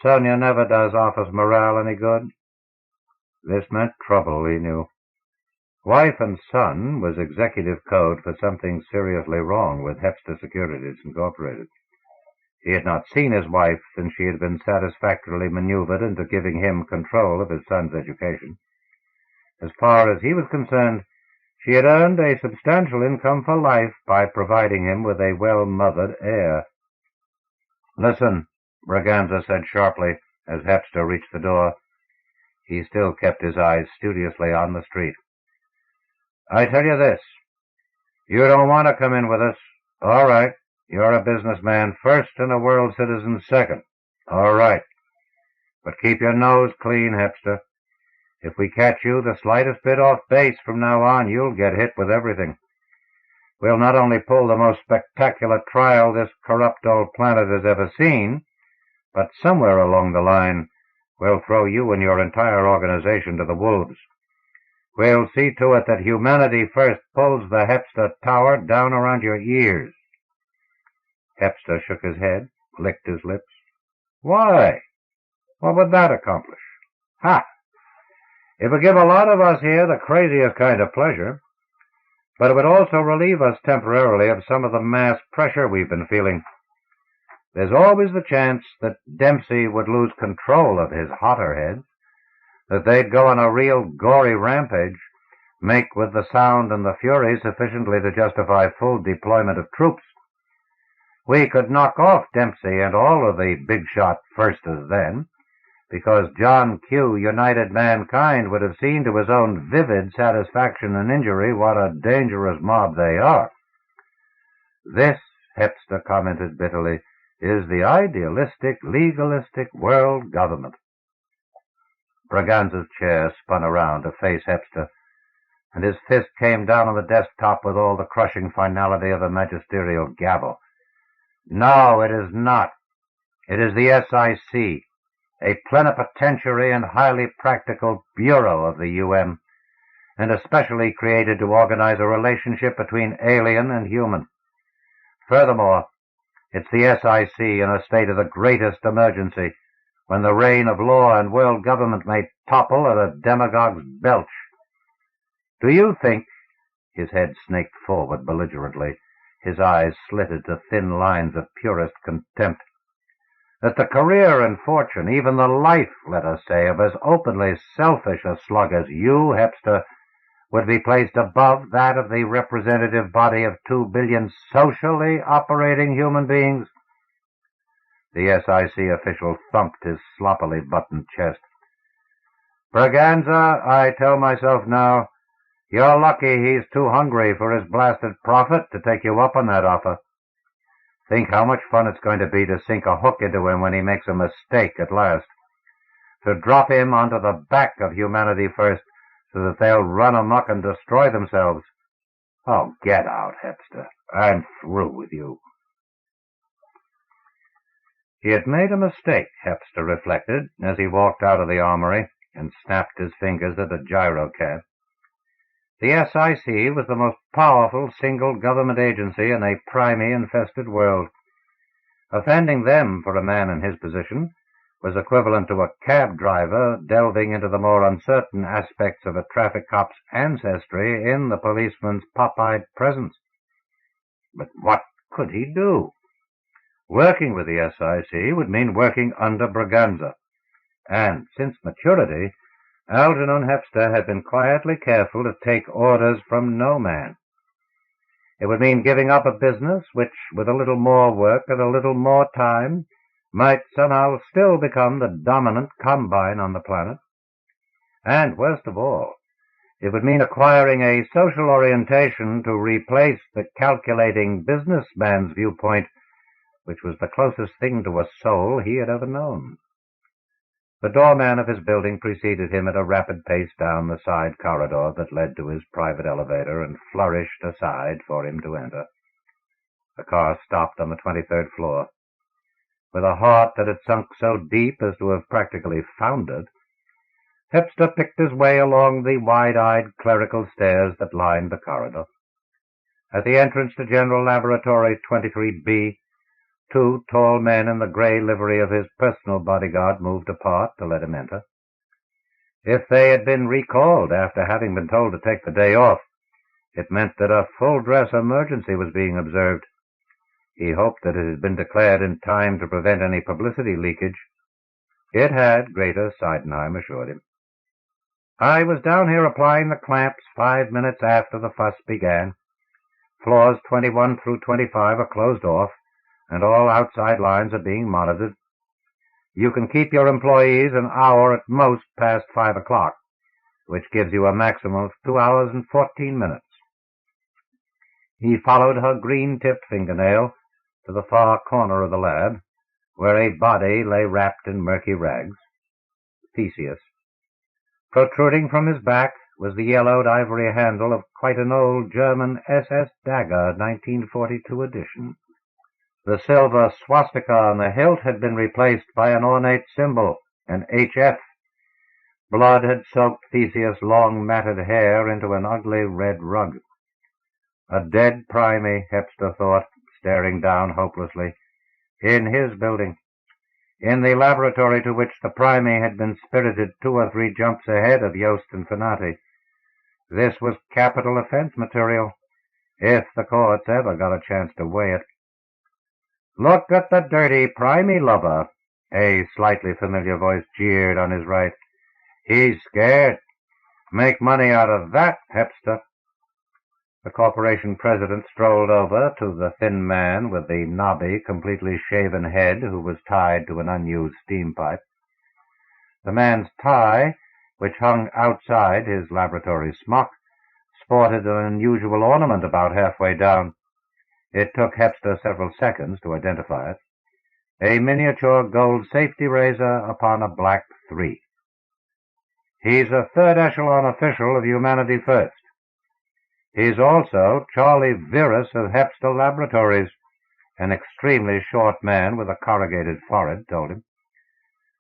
Sonia never does office morale any good. This meant trouble, he knew. Wife and son was executive code for something seriously wrong with Hepster Securities Incorporated. He had not seen his wife since she had been satisfactorily maneuvered into giving him control of his son's education. As far as he was concerned, she had earned a substantial income for life by providing him with a well-mothered heir. Listen, Braganza said sharply as Hepster reached the door. He still kept his eyes studiously on the street. I tell you this. You don't want to come in with us. All right. You're a businessman first and a world citizen second. All right. But keep your nose clean, Hepster. If we catch you the slightest bit off base from now on, you'll get hit with everything. We'll not only pull the most spectacular trial this corrupt old planet has ever seen, but somewhere along the line, we'll throw you and your entire organization to the wolves. We'll see to it that humanity first pulls the Hepster Tower down around your ears. Hepster shook his head, licked his lips. Why? What would that accomplish? Ha! It would give a lot of us here the craziest kind of pleasure, but it would also relieve us temporarily of some of the mass pressure we've been feeling. There's always the chance that Dempsey would lose control of his hotter heads, that they'd go on a real gory rampage, make with the sound and the fury sufficiently to justify full deployment of troops. We could knock off Dempsey and all of the big-shot firsters then, because John Q. United Mankind would have seen to his own vivid satisfaction and injury what a dangerous mob they are. This, Hepster commented bitterly, is the idealistic, legalistic world government. Braganza's chair spun around to face Hepster. and his fist came down on the desktop with all the crushing finality of a magisterial gavel. "No, it is not. It is the SIC, a plenipotentiary and highly practical bureau of the UM, and especially created to organize a relationship between alien and human. Furthermore, it's the SIC in a state of the greatest emergency, when the reign of law and world government may topple at a demagogue's belch. Do you think—" His head snaked forward belligerently, his eyes slitted to thin lines of purest contempt. "That the career and fortune, even the life, let us say, of as openly selfish a slug as you, Hepster, would be placed above that of the representative body of 2 billion socially operating human beings?" The SIC official thumped his sloppily buttoned chest. "Braganza, I tell myself now, you're lucky he's too hungry for his blasted profit to take you up on that offer. Think how much fun it's going to be to sink a hook into him when he makes a mistake at last. To drop him onto the back of humanity first, so that they'll run amok and destroy themselves. Oh, get out, Hepster. I'm through with you." He had made a mistake, Hepster reflected, as he walked out of the armory and snapped his fingers at a gyrocab. The SIC was the most powerful single government agency in a primey-infested world. Offending them for a man in his position was equivalent to a cab driver delving into the more uncertain aspects of a traffic cop's ancestry in the policeman's pop-eyed presence. But what could he do? Working with the SIC would mean working under Braganza, and since maturity, Algernon Hepster had been quietly careful to take orders from no man. It would mean giving up a business which, with a little more work and a little more time, might somehow still become the dominant combine on the planet. And, worst of all, it would mean acquiring a social orientation to replace the calculating businessman's viewpoint, which was the closest thing to a soul he had ever known. The doorman of his building preceded him at a rapid pace down the side corridor that led to his private elevator and flourished aside for him to enter. The car stopped on the 23rd floor. With a heart that had sunk so deep as to have practically foundered, Hepster picked his way along the wide-eyed clerical stairs that lined the corridor. At the entrance to General Laboratory 23B, 2 tall men in the gray livery of his personal bodyguard moved apart to let him enter. If they had been recalled after having been told to take the day off, it meant that a full-dress emergency was being observed. He hoped that it had been declared in time to prevent any publicity leakage. It had, Greta Seidenheim assured him. "I was down here applying the clamps 5 minutes after the fuss began. Floors 21 through 25 are closed off, and all outside lines are being monitored. You can keep your employees an hour at most past 5 o'clock, which gives you a maximum of 2 hours and 14 minutes. He followed her green-tipped fingernail to the far corner of the lab, where a body lay wrapped in murky rags. Theseus. Protruding from his back was the yellowed ivory handle of quite an old German SS dagger, 1942 edition. The silver swastika on the hilt had been replaced by an ornate symbol, an HF. Blood had soaked Theseus' long matted hair into an ugly red rug. A dead primey, Hepster thought, staring down hopelessly, in his building, in the laboratory to which the primey had been spirited 2 or 3 jumps ahead of Yost and Finati. This was capital offense material, if the courts ever got a chance to weigh it. "Look at the dirty primey lover," a slightly familiar voice jeered on his right. "He's scared. Make money out of that, Hepster." The corporation president strolled over to the thin man with the knobby, completely shaven head who was tied to an unused steam pipe. The man's tie, which hung outside his laboratory smock, sported an unusual ornament about halfway down. It took Hepster several seconds to identify it. A miniature gold safety razor upon a black 3. "He's a third echelon official of Humanity First," He's also Charlie Virus of Hepster Laboratories. An extremely short man with a corrugated forehead told him.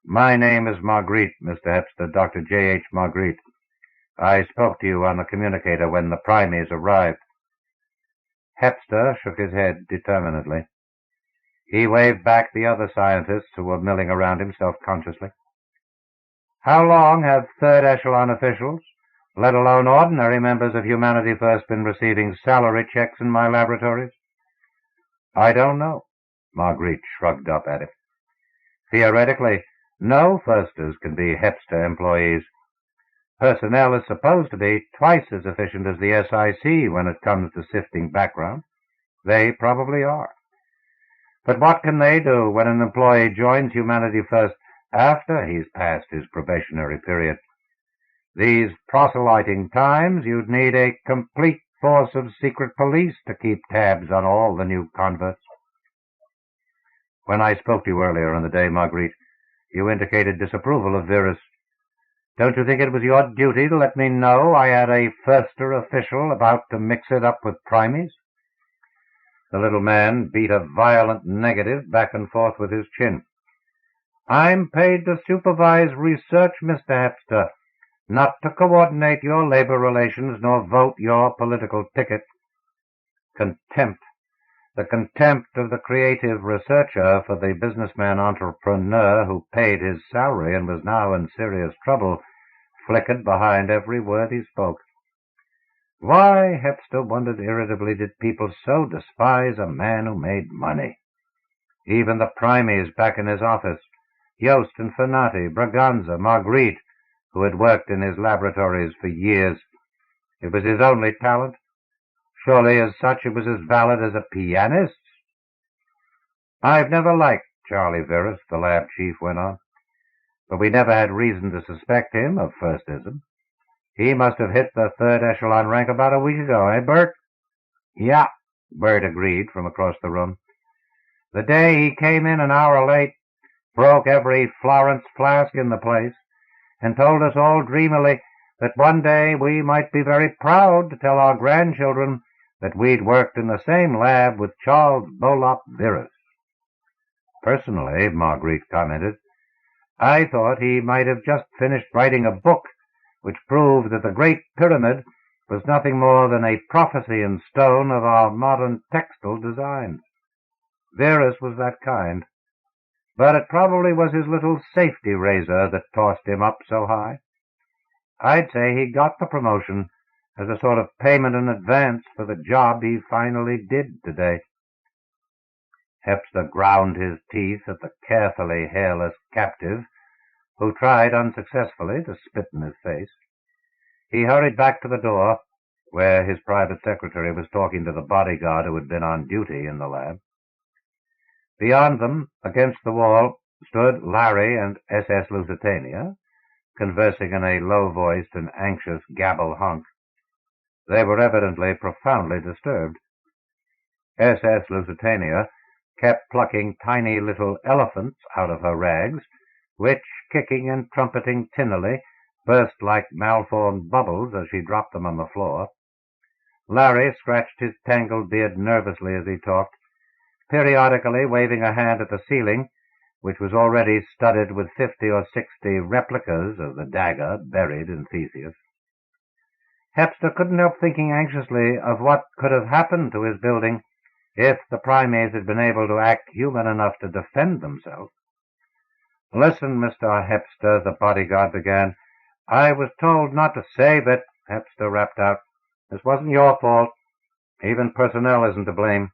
My name is Marguerite, Mr. Hepster, Dr. J.H. Marguerite. I spoke to you on the communicator when the primies arrived. Hepster shook his head determinedly. He waved back the other scientists who were milling around him self-consciously. How long have third echelon officials, let alone ordinary members of Humanity First, been receiving salary checks in my laboratories? I don't know. Marguerite shrugged up at him. Theoretically, no firsters can be Hepster employees. Personnel is supposed to be twice as efficient as the SIC when it comes to sifting background. They probably are. But what can they do when an employee joins Humanity First after he's passed his probationary period? These proselyting times, you'd need a complete force of secret police to keep tabs on all the new converts. When I spoke to you earlier in the day, Marguerite, you indicated disapproval of Virus. Don't you think it was your duty to let me know I had a firster official about to mix it up with primies? The little man beat a violent negative back and forth with his chin. I'm paid to supervise research, Mr. Hepster, not to coordinate your labor relations nor vote your political ticket. Contempt. The contempt of the creative researcher for the businessman entrepreneur who paid his salary and was now in serious trouble flickered behind every word he spoke. Why, Hepster wondered irritably, did people so despise a man who made money? Even the primies back in his office, Yost and Fenati, Braganza, Marguerite, who had worked in his laboratories for years. It was his only talent. Surely as such it was as valid as a pianist's. I've never liked Charlie Virus, the lab chief went on, but we never had reason to suspect him of firstism. He must have hit the third echelon rank about a week ago, eh, Bert? Yeah, Bert agreed from across the room. The day he came in an hour late, broke every Florence flask in the place, and told us all dreamily that one day we might be very proud to tell our grandchildren that we'd worked in the same lab with Charles Bolop Virus. Personally, Marguerite commented, I thought he might have just finished writing a book which proved that the Great Pyramid was nothing more than a prophecy in stone of our modern textile designs. Virus was that kind, but it probably was his little safety razor that tossed him up so high. I'd say he got the promotion as a sort of payment in advance for the job he finally did today. Hepster ground his teeth at the carefully hairless captive, who tried unsuccessfully to spit in his face. He hurried back to the door, where his private secretary was talking to the bodyguard who had been on duty in the lab. Beyond them, against the wall, stood Larry and SS Lusitania, conversing in a low-voiced and anxious gabble honk. They were evidently profoundly disturbed. SS Lusitania kept plucking tiny little elephants out of her rags, which, kicking and trumpeting tinnily, burst like malformed bubbles as she dropped them on the floor. Larry scratched his tangled beard nervously as he talked, periodically waving a hand at the ceiling, which was already studded with 50 or 60 replicas of the dagger buried in Theseus. Hepster couldn't help thinking anxiously of what could have happened to his building if the primates had been able to act human enough to defend themselves. Listen, Mr. Hepster, the bodyguard began. I was told not to save it, Hepster rapped out. This wasn't your fault. Even personnel isn't to blame.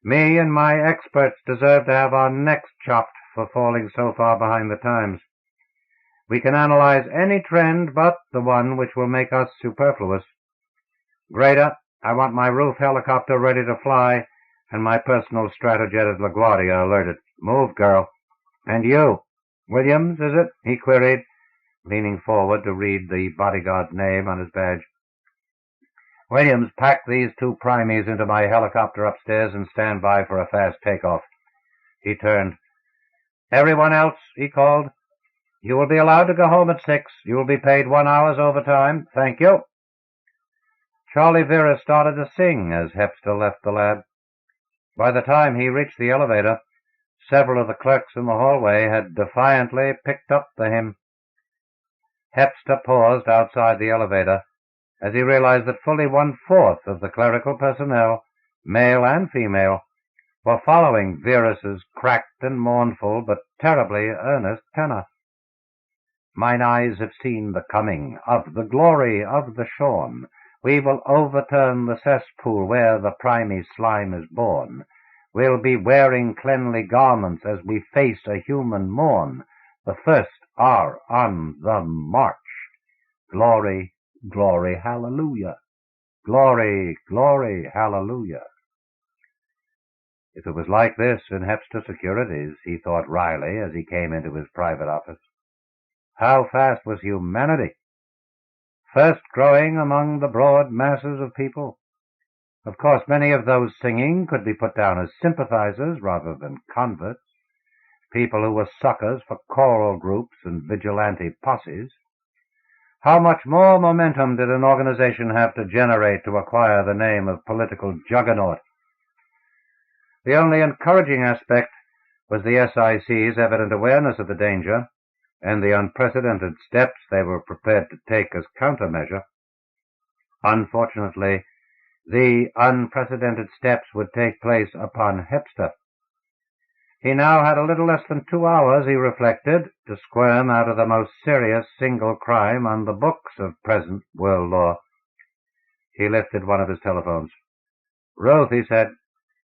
Me and my experts deserve to have our necks chopped for falling so far behind the times. We can analyze any trend but the one which will make us superfluous. Grader, I want my roof helicopter ready to fly and my personal stratojet at LaGuardia alerted. Move, girl. And you, Williams, is it? He queried, leaning forward to read the bodyguard's name on his badge. Williams, pack these two primies into my helicopter upstairs and stand by for a fast takeoff. He turned. Everyone else, he called. You will be allowed to go home at 6. You will be paid 1 hour's overtime. Thank you. Charlie Vera started to sing as Hepster left the lab. By the time he reached the elevator, several of the clerks in the hallway had defiantly picked up the hymn. Hepster paused outside the elevator as he realized that fully 1/4 of the clerical personnel, male and female, were following Verus's cracked and mournful but terribly earnest tenor. Mine eyes have seen the coming of the glory of the shorn. We will overturn the cesspool where the primy slime is born. We'll be wearing cleanly garments as we face a human morn. The first are on the march. Glory, glory, hallelujah. Glory, glory, hallelujah. If it was like this in Hepster Securities, he thought wryly as he came into his private office, how fast was humanity first growing among the broad masses of people. Of course, many of those singing could be put down as sympathizers rather than converts, people who were suckers for choral groups and vigilante posses. How much more momentum did an organization have to generate to acquire the name of political juggernaut? The only encouraging aspect was the SIC's evident awareness of the danger and the unprecedented steps they were prepared to take as countermeasure. Unfortunately, the unprecedented steps would take place upon Hepster. He now had a little less than 2 hours, he reflected, to squirm out of the most serious single crime on the books of present world law. He lifted one of his telephones. "Ruth," he said,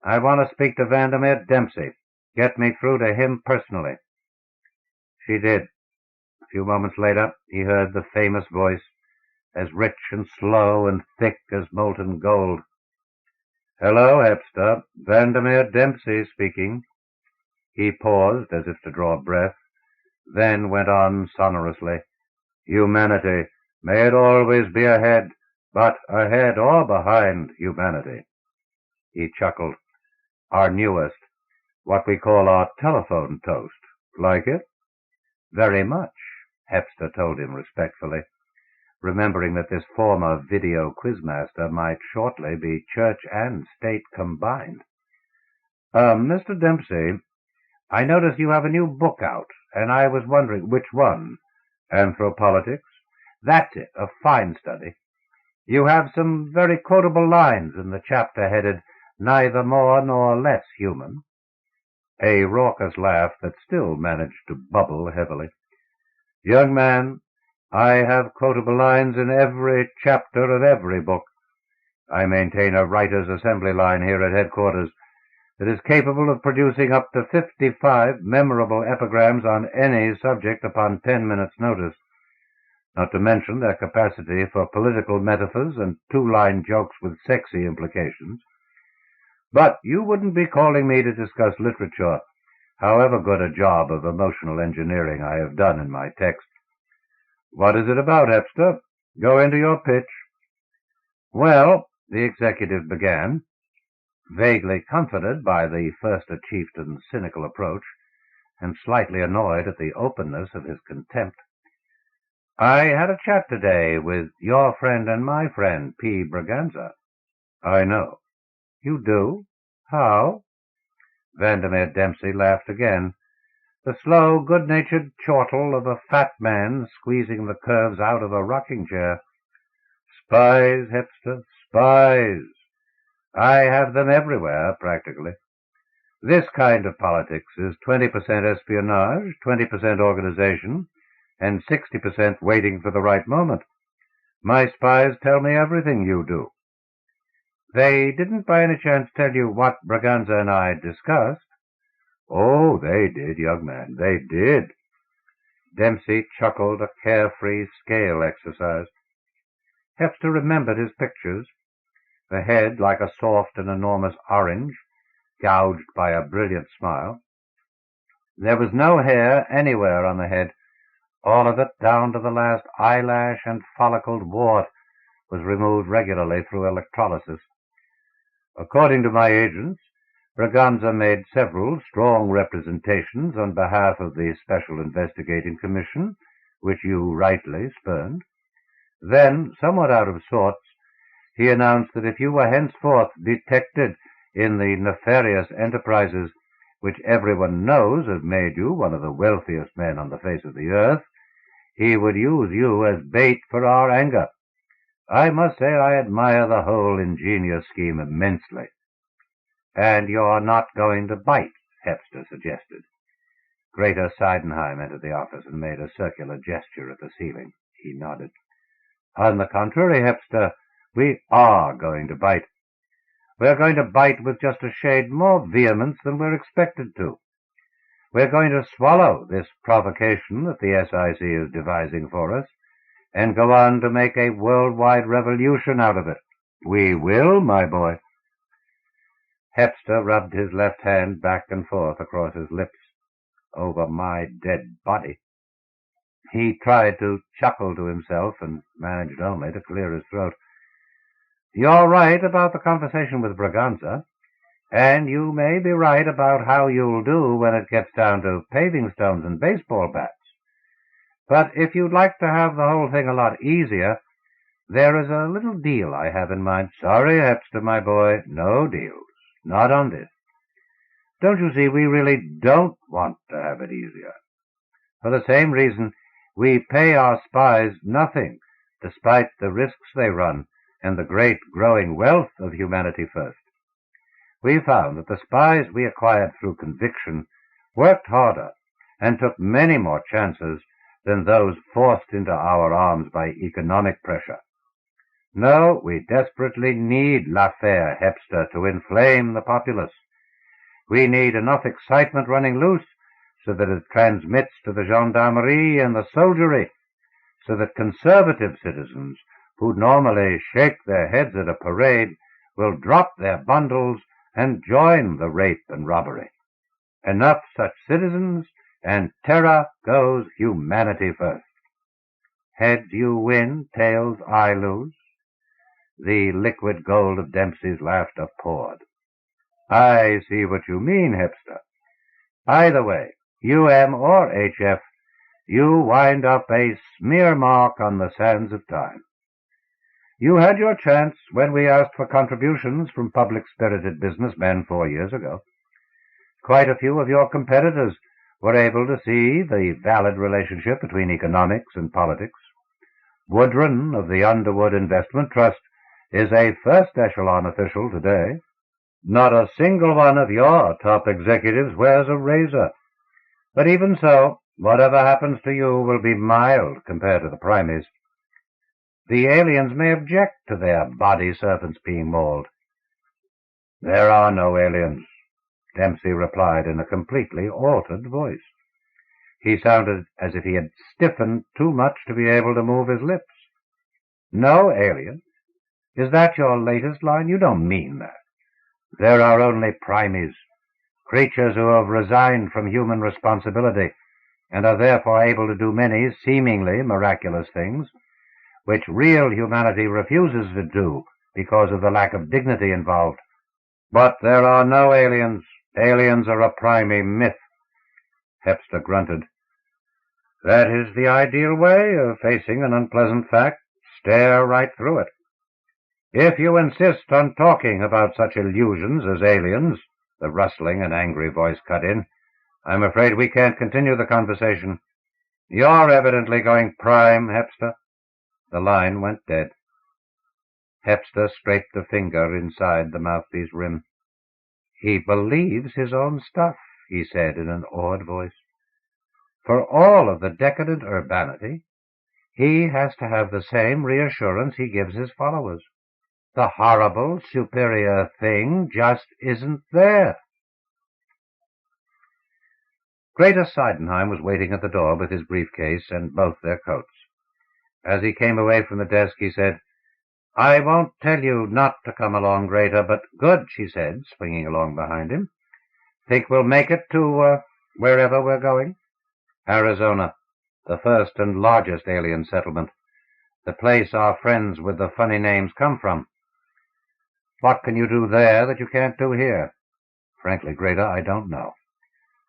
"I want to speak to Vandermeer Dempsey. Get me through to him personally." She did. A few moments later, he heard the famous voice, as rich and slow and thick as molten gold. "Hello, Hepster. Vandermeer Dempsey speaking." He paused as if to draw breath, then went on sonorously. "Humanity, may it always be ahead, but ahead or behind humanity." He chuckled. "Our newest, what we call our telephone toast. Like it?" "Very much," Hepster told him respectfully, remembering that this former video quizmaster might shortly be church and state combined. "Mr. Dempsey, I notice you have a new book out, and I was wondering—" "Which one? Anthropolitics?" "That's it. A fine study. You have some very quotable lines in the chapter headed, 'Neither More Nor Less Human.'" A raucous laugh that still managed to bubble heavily. "Young man, I have quotable lines in every chapter of every book. I maintain a writer's assembly line here at headquarters that is capable of producing up to 55 memorable epigrams on any subject upon 10 minutes' notice, not to mention their capacity for political metaphors and 2-line jokes with sexy implications. But you wouldn't be calling me to discuss literature, however good a job of emotional engineering I have done in my text. What is it about, Hepster? Go into your pitch." "Well," the executive began, vaguely comforted by the first chieftain's cynical approach, and slightly annoyed at the openness of his contempt, "I had a chat today with your friend and my friend, P. Braganza." "I know." "You do? How?" Vandermeer Dempsey laughed again, the slow, good-natured chortle of a fat man squeezing the curves out of a rocking-chair. "Spies, Hepster, spies. I have them everywhere, practically. This kind of politics is 20% espionage, 20% organization, and 60% waiting for the right moment. My spies tell me everything you do." "They didn't by any chance tell you what Braganza and I discussed?" "Oh, they did, young man, they did." Dempsey chuckled, a carefree scale exercise. Hepster remembered his pictures, the head like a soft and enormous orange, gouged by a brilliant smile. There was no hair anywhere on the head. All of it, down to the last eyelash and follicled wart, was removed regularly through electrolysis. According to my agents, Braganza made several strong representations on behalf of the Special Investigating Commission, which you rightly spurned. Then, somewhat out of sorts, he announced that if you were henceforth detected in the nefarious enterprises which everyone knows have made you one of the wealthiest men on the face of the earth, he would use you as bait for our anger. I must say I admire the whole ingenious scheme immensely. And you're not going to bite, Hepster suggested. Greater Seidenheim entered the office and made a circular gesture at the ceiling. He nodded. On the contrary, Hepster, we are going to bite. We're going to bite with just a shade more vehemence than we're expected to. We're going to swallow this provocation that the SIC is devising for us and go on to make a worldwide revolution out of it. We will, my boy. Hepster rubbed his left hand back and forth across his lips. Over my dead body. He tried to chuckle to himself and managed only to clear his throat. You're right about the conversation with Braganza, and you may be right about how you'll do when it gets down to paving stones and baseball bats. But if you'd like to have the whole thing a lot easier, there is a little deal I have in mind. Sorry, Hepster, my boy, no deals. Not on this. Don't you see, we really don't want to have it easier. For the same reason, we pay our spies nothing, despite the risks they run and the great growing wealth of Humanity First. We found that the spies we acquired through conviction worked harder and took many more chances than those forced into our arms by economic pressure. No, we desperately need l'affaire Hepster to inflame the populace. We need enough excitement running loose so that it transmits to the gendarmerie and the soldiery, so that conservative citizens who normally shake their heads at a parade will drop their bundles and join the rape and robbery. Enough such citizens, and terror goes Humanity First. Heads you win, tails I lose. The liquid gold of Dempsey's laughter poured. I see what you mean, Hepster. Either way, UM or HF, you wind up a smear mark on the sands of time. You had your chance when we asked for contributions from public-spirited businessmen 4 years ago. Quite a few of your competitors were able to see the valid relationship between economics and politics. Woodron of the Underwood Investment Trust is a first-echelon official today. Not a single one of your top executives wears a razor. But even so, whatever happens to you will be mild compared to the primies. The aliens may object to their body servants being mauled. There are no aliens, Dempsey replied in a completely altered voice. He sounded as if he had stiffened too much to be able to move his lips. No aliens? Is that your latest line? You don't mean that. There are only primies, creatures who have resigned from human responsibility and are therefore able to do many seemingly miraculous things, which real humanity refuses to do because of the lack of dignity involved. But there are no aliens. Aliens are a primary myth. Hepster grunted. That is the ideal way of facing an unpleasant fact. Stare right through it. If you insist on talking about such illusions as aliens, the rustling and angry voice cut in, I'm afraid we can't continue the conversation. You're evidently going prime, Hepster. The line went dead. Hepster scraped a finger inside the mouthpiece rim. He believes his own stuff, he said in an awed voice. For all of the decadent urbanity, he has to have the same reassurance he gives his followers. The horrible, superior thing just isn't there. Greater Seidenheim was waiting at the door with his briefcase and both their coats. As he came away from the desk, he said, I won't tell you not to come along, Greater, but good, she said, swinging along behind him. Think we'll make it to wherever we're going? Arizona, the first and largest alien settlement. The place our friends with the funny names come from. What can you do there that you can't do here? Frankly, Greater, I don't know.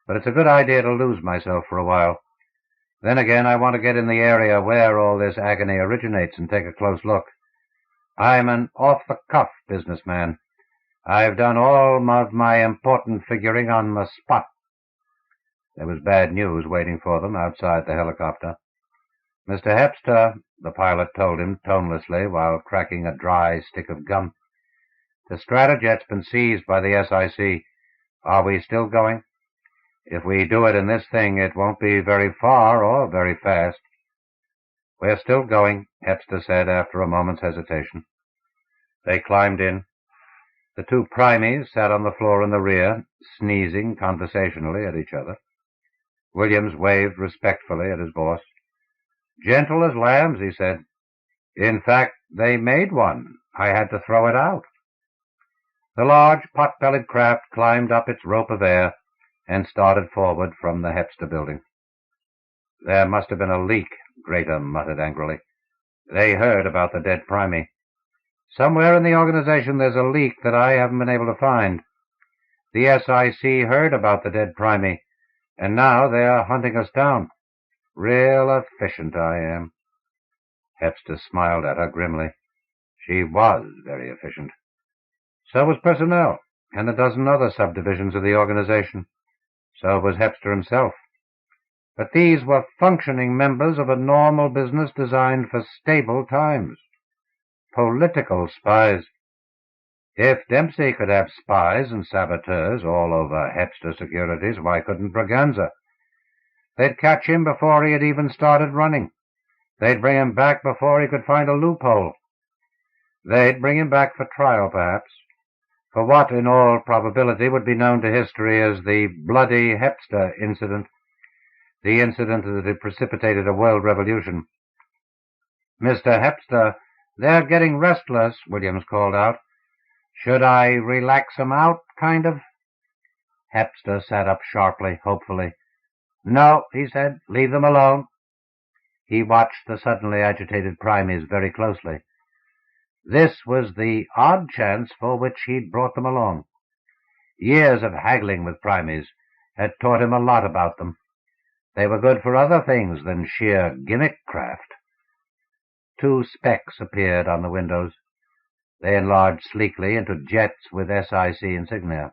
But it's a good idea to lose myself for a while. Then again, I want to get in the area where all this agony originates and take a close look. I'm an off-the-cuff businessman. I've done all of my important figuring on the spot." There was bad news waiting for them outside the helicopter. "Mr. Hepster," the pilot told him tonelessly while cracking a dry stick of gum, "the Stratojet's been seized by the SIC. Are we still going? If we do it in this thing, it won't be very far or very fast." "We're still going," Hepster said after a moment's hesitation. They climbed in. The two primies sat on the floor in the rear, sneezing conversationally at each other. Williams waved respectfully at his boss. "Gentle as lambs," he said. "In fact, they made one. I had to throw it out." The large, pot-bellied craft climbed up its rope of air and started forward from the Hepster building. "There must have been a leak," Greta muttered angrily. "They heard about the dead primie. Somewhere in the organization there's a leak that I haven't been able to find. The SIC heard about the dead primie, and now they're hunting us down. Real efficient I am." Hepster smiled at her grimly. She was very efficient. So was personnel, and a dozen other subdivisions of the organization. So was Hepster himself. But these were functioning members of a normal business designed for stable times. Political spies. If Dempsey could have spies and saboteurs all over Hepster Securities, why couldn't Braganza? They'd catch him before he had even started running. They'd bring him back before he could find a loophole. They'd bring him back for trial, perhaps, for what in all probability would be known to history as the Bloody Hepster incident, the incident that had precipitated a world revolution. "Mr. Hepster, they're getting restless," Williams called out. "Should I relax 'em out, kind of?" Hepster sat up sharply, hopefully. "No," he said, "leave them alone." He watched the suddenly agitated primies very closely. This was the odd chance for which he'd brought them along. Years of haggling with primies had taught him a lot about them. They were good for other things than sheer gimmick craft. Two specks appeared on the windows. They enlarged sleekly into jets with SIC insignia.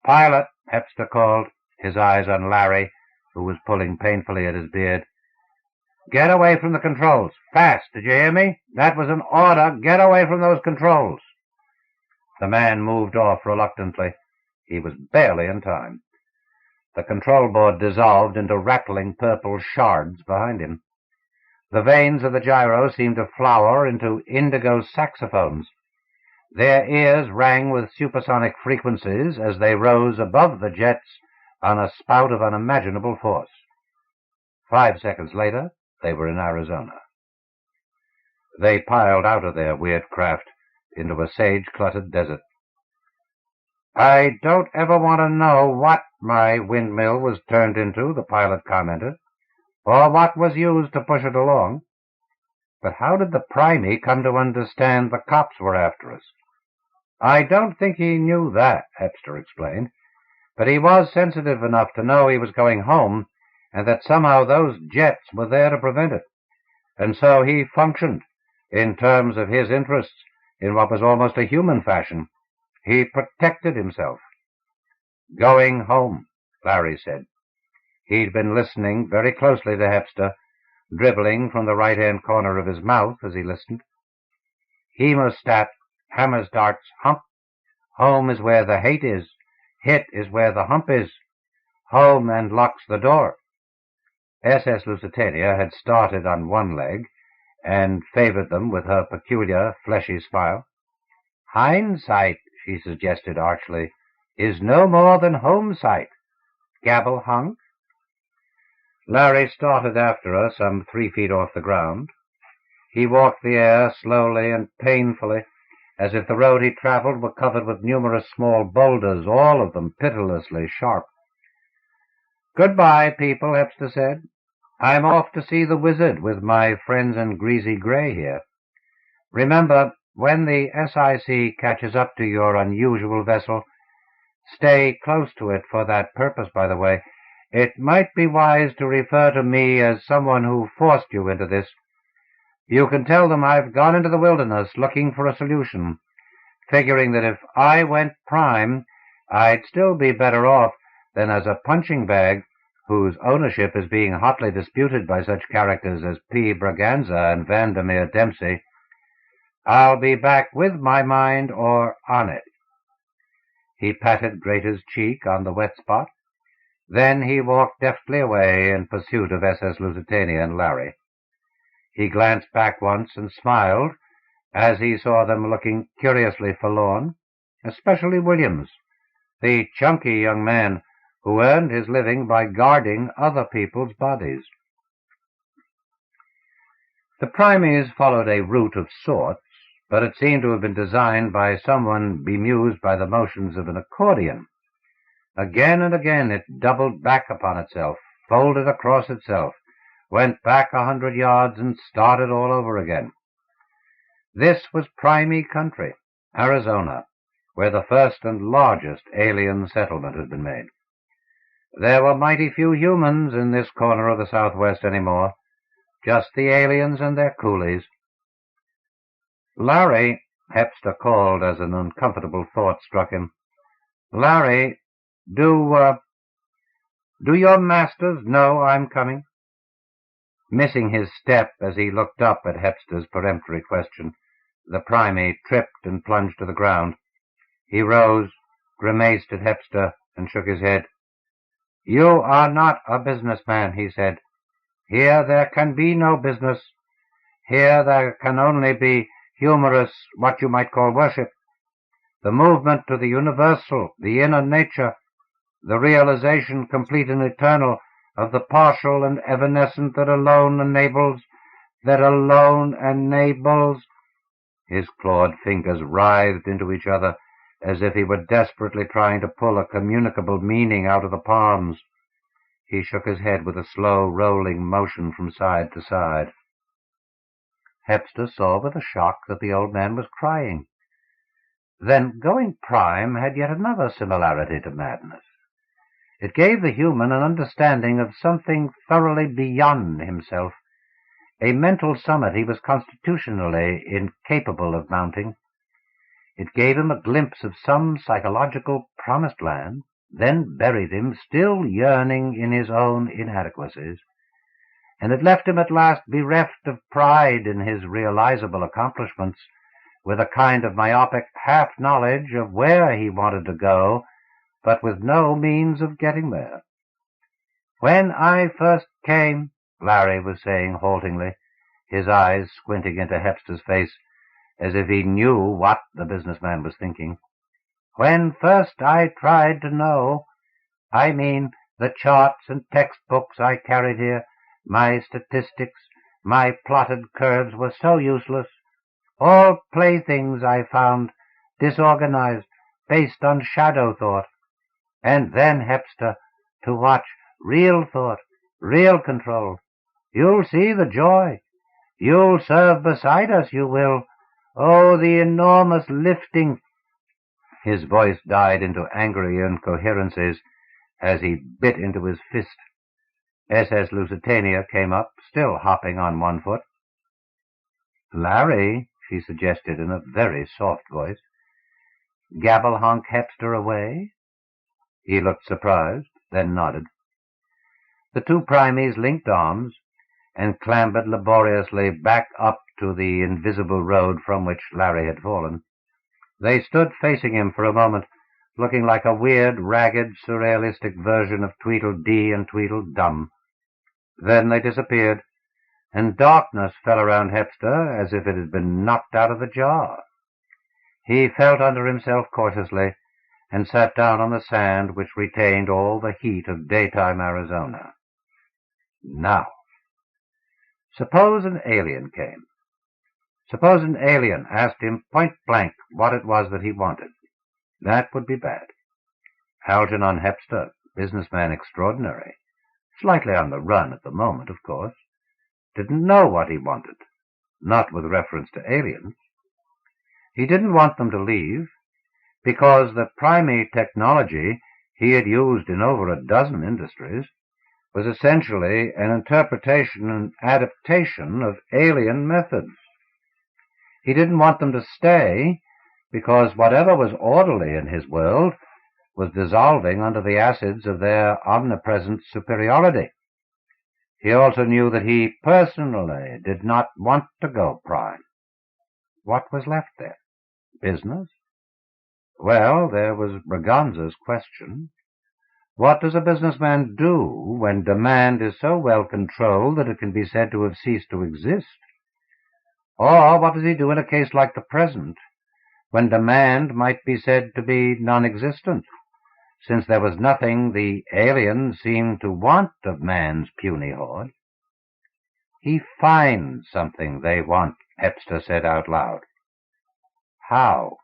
"Pilot," Hepster called, his eyes on Larry, who was pulling painfully at his beard. "Get away from the controls. Fast, did you hear me? That was an order. Get away from those controls." The man moved off reluctantly. He was barely in time. The control board dissolved into rattling purple shards behind him. The vanes of the gyro seemed to flower into indigo saxophones. Their ears rang with supersonic frequencies as they rose above the jets on a spout of unimaginable force. 5 seconds later, they were in Arizona. They piled out of their weird craft into a sage-cluttered desert. "I don't ever want to know what my windmill was turned into," the pilot commented, "or what was used to push it along. But how did the primie come to understand the cops were after us?" "I don't think he knew that," Hepster explained, "but he was sensitive enough to know he was going home and that somehow those jets were there to prevent it. And so he functioned, in terms of his interests, in what was almost a human fashion. He protected himself." "Going home," Larry said. He'd been listening very closely to Hepster, dribbling from the right-hand corner of his mouth as he listened. "Hemostat, hammers darts, hump. Home is where the hate is. Hit is where the hump is. Home and locks the door." SS Lusitania had started on one leg and favored them with her peculiar fleshy smile. "Hindsight," she suggested archly, "is no more than homesight. Gabble hunk." Larry started after her some 3 feet off the ground. He walked the air slowly and painfully, as if the road he traveled were covered with numerous small boulders, all of them pitilessly sharp. "Goodbye, people," Hepster said. "I'm off to see the wizard with my friends in greasy gray here. Remember, when the SIC catches up to your unusual vessel, stay close to it for that purpose, by the way. It might be wise to refer to me as someone who forced you into this. You can tell them I've gone into the wilderness looking for a solution, figuring that if I went prime, I'd still be better off than as a punching bag whose ownership is being hotly disputed by such characters as P. Braganza and Vandermeer Dempsey. I'll be back with my mind or on it. He patted Grater's cheek on the wet spot. Then he walked deftly away in pursuit of SS Lusitania and Larry. He glanced back once and smiled as he saw them looking curiously forlorn, especially Williams, the chunky young man who earned his living by guarding other people's bodies. The Primies followed a route of sorts, but it seemed to have been designed by someone bemused by the motions of an accordion. Again and again it doubled back upon itself, folded across itself, went back 100 yards, and started all over again. This was Primey country, Arizona, where the first and largest alien settlement had been made. There were mighty few humans in this corner of the Southwest anymore, just the aliens and their coolies. Larry, Hepster called as an uncomfortable thought struck him. Larry, do your masters know I'm coming? Missing his step as he looked up at Hepster's peremptory question, the Primey tripped and plunged to the ground. He rose, grimaced at Hepster, and shook his head. You are not a businessman, he said. Here there can be no business. Here there can only be humorous, what you might call worship. The movement to the universal, the inner nature, the realization complete and eternal of the partial and evanescent that alone enables. His clawed fingers writhed into each other as if he were desperately trying to pull a communicable meaning out of the palms. He shook his head with a slow, rolling motion from side to side. Hepster saw with a shock that the old man was crying. Then going prime had yet another similarity to madness. It gave the human an understanding of something thoroughly beyond himself, a mental summit he was constitutionally incapable of mounting. It gave him a glimpse of some psychological promised land, then buried him, still yearning in his own inadequacies, and it left him at last bereft of pride in his realizable accomplishments, with a kind of myopic half-knowledge of where he wanted to go, but with no means of getting there. When I first came, Larry was saying haltingly, his eyes squinting into Hepster's face, as if he knew what the businessman was thinking. When first I tried to know, I mean the charts and textbooks I carried here, my statistics, my plotted curves were so useless, all playthings I found, disorganized, based on shadow thought. And then, Hepster, to watch real thought, real control. You'll see the joy. You'll serve beside us, you will. Oh, the enormous lifting. His voice died into angry incoherencies as he bit into his fist. SS Lusitania came up, still hopping on one foot. Larry, she suggested in a very soft voice. Gabble honk Hepster away? He looked surprised, then nodded. The two Primies linked arms and clambered laboriously back up to the invisible road from which Larry had fallen. They stood facing him for a moment, looking like a weird, ragged, surrealistic version of Tweedledee and Tweedledum. Then they disappeared, and darkness fell around Hepster as if it had been knocked out of the jar. He felt under himself cautiously, and sat down on the sand which retained all the heat of daytime Arizona. Now, suppose an alien came. Suppose an alien asked him point blank what it was that he wanted. That would be bad. Algernon Hepster, businessman extraordinary, slightly on the run at the moment, of course, didn't know what he wanted, not with reference to aliens. He didn't want them to leave, because the primary technology he had used in over a dozen industries was essentially an interpretation and adaptation of alien methods. He didn't want them to stay because whatever was orderly in his world was dissolving under the acids of their omnipresent superiority. He also knew that he personally did not want to go prime. What was left then? Business? Well, there was Braganza's question. What does a businessman do when demand is so well controlled that it can be said to have ceased to exist? Or what does he do in a case like the present, when demand might be said to be non-existent, since there was nothing the aliens seemed to want of man's puny horde? He finds something they want, Hepster said out loud. How?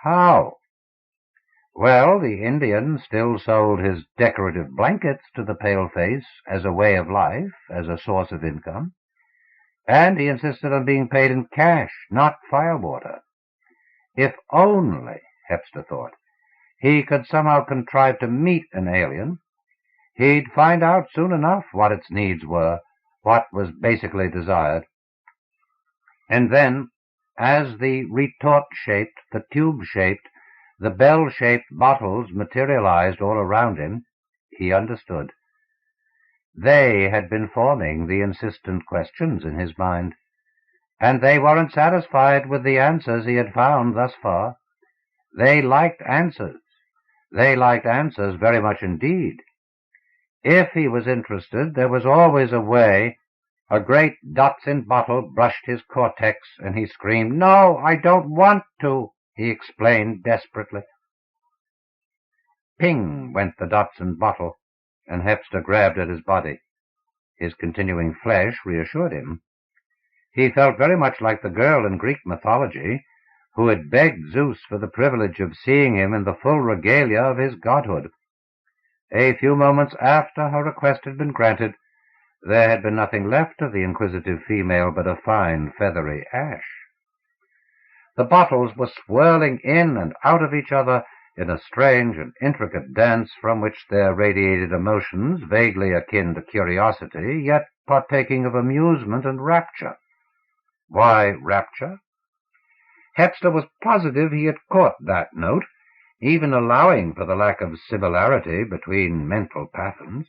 How? Well, the Indian still sold his decorative blankets to the paleface as a way of life, as a source of income, and he insisted on being paid in cash, not firewater. If only, Hepster thought, he could somehow contrive to meet an alien, he'd find out soon enough what its needs were, what was basically desired. And then, as the retort-shaped, the tube-shaped, the bell-shaped bottles materialized all around him, he understood. They had been forming the insistent questions in his mind, and they weren't satisfied with the answers he had found thus far. They liked answers. They liked answers very much indeed. If he was interested, there was always a way. A great Dotson bottle brushed his cortex, and he screamed, "No, I don't want to," he explained desperately. Ping went the Dotson bottle, and Hepster grabbed at his body. His continuing flesh reassured him. He felt very much like the girl in Greek mythology who had begged Zeus for the privilege of seeing him in the full regalia of his godhood. A few moments after her request had been granted, there had been nothing left of the inquisitive female but a fine, feathery ash. The bottles were swirling in and out of each other in a strange and intricate dance from which there radiated emotions vaguely akin to curiosity, yet partaking of amusement and rapture. Why rapture? Hepster was positive he had caught that note, even allowing for the lack of similarity between mental patterns.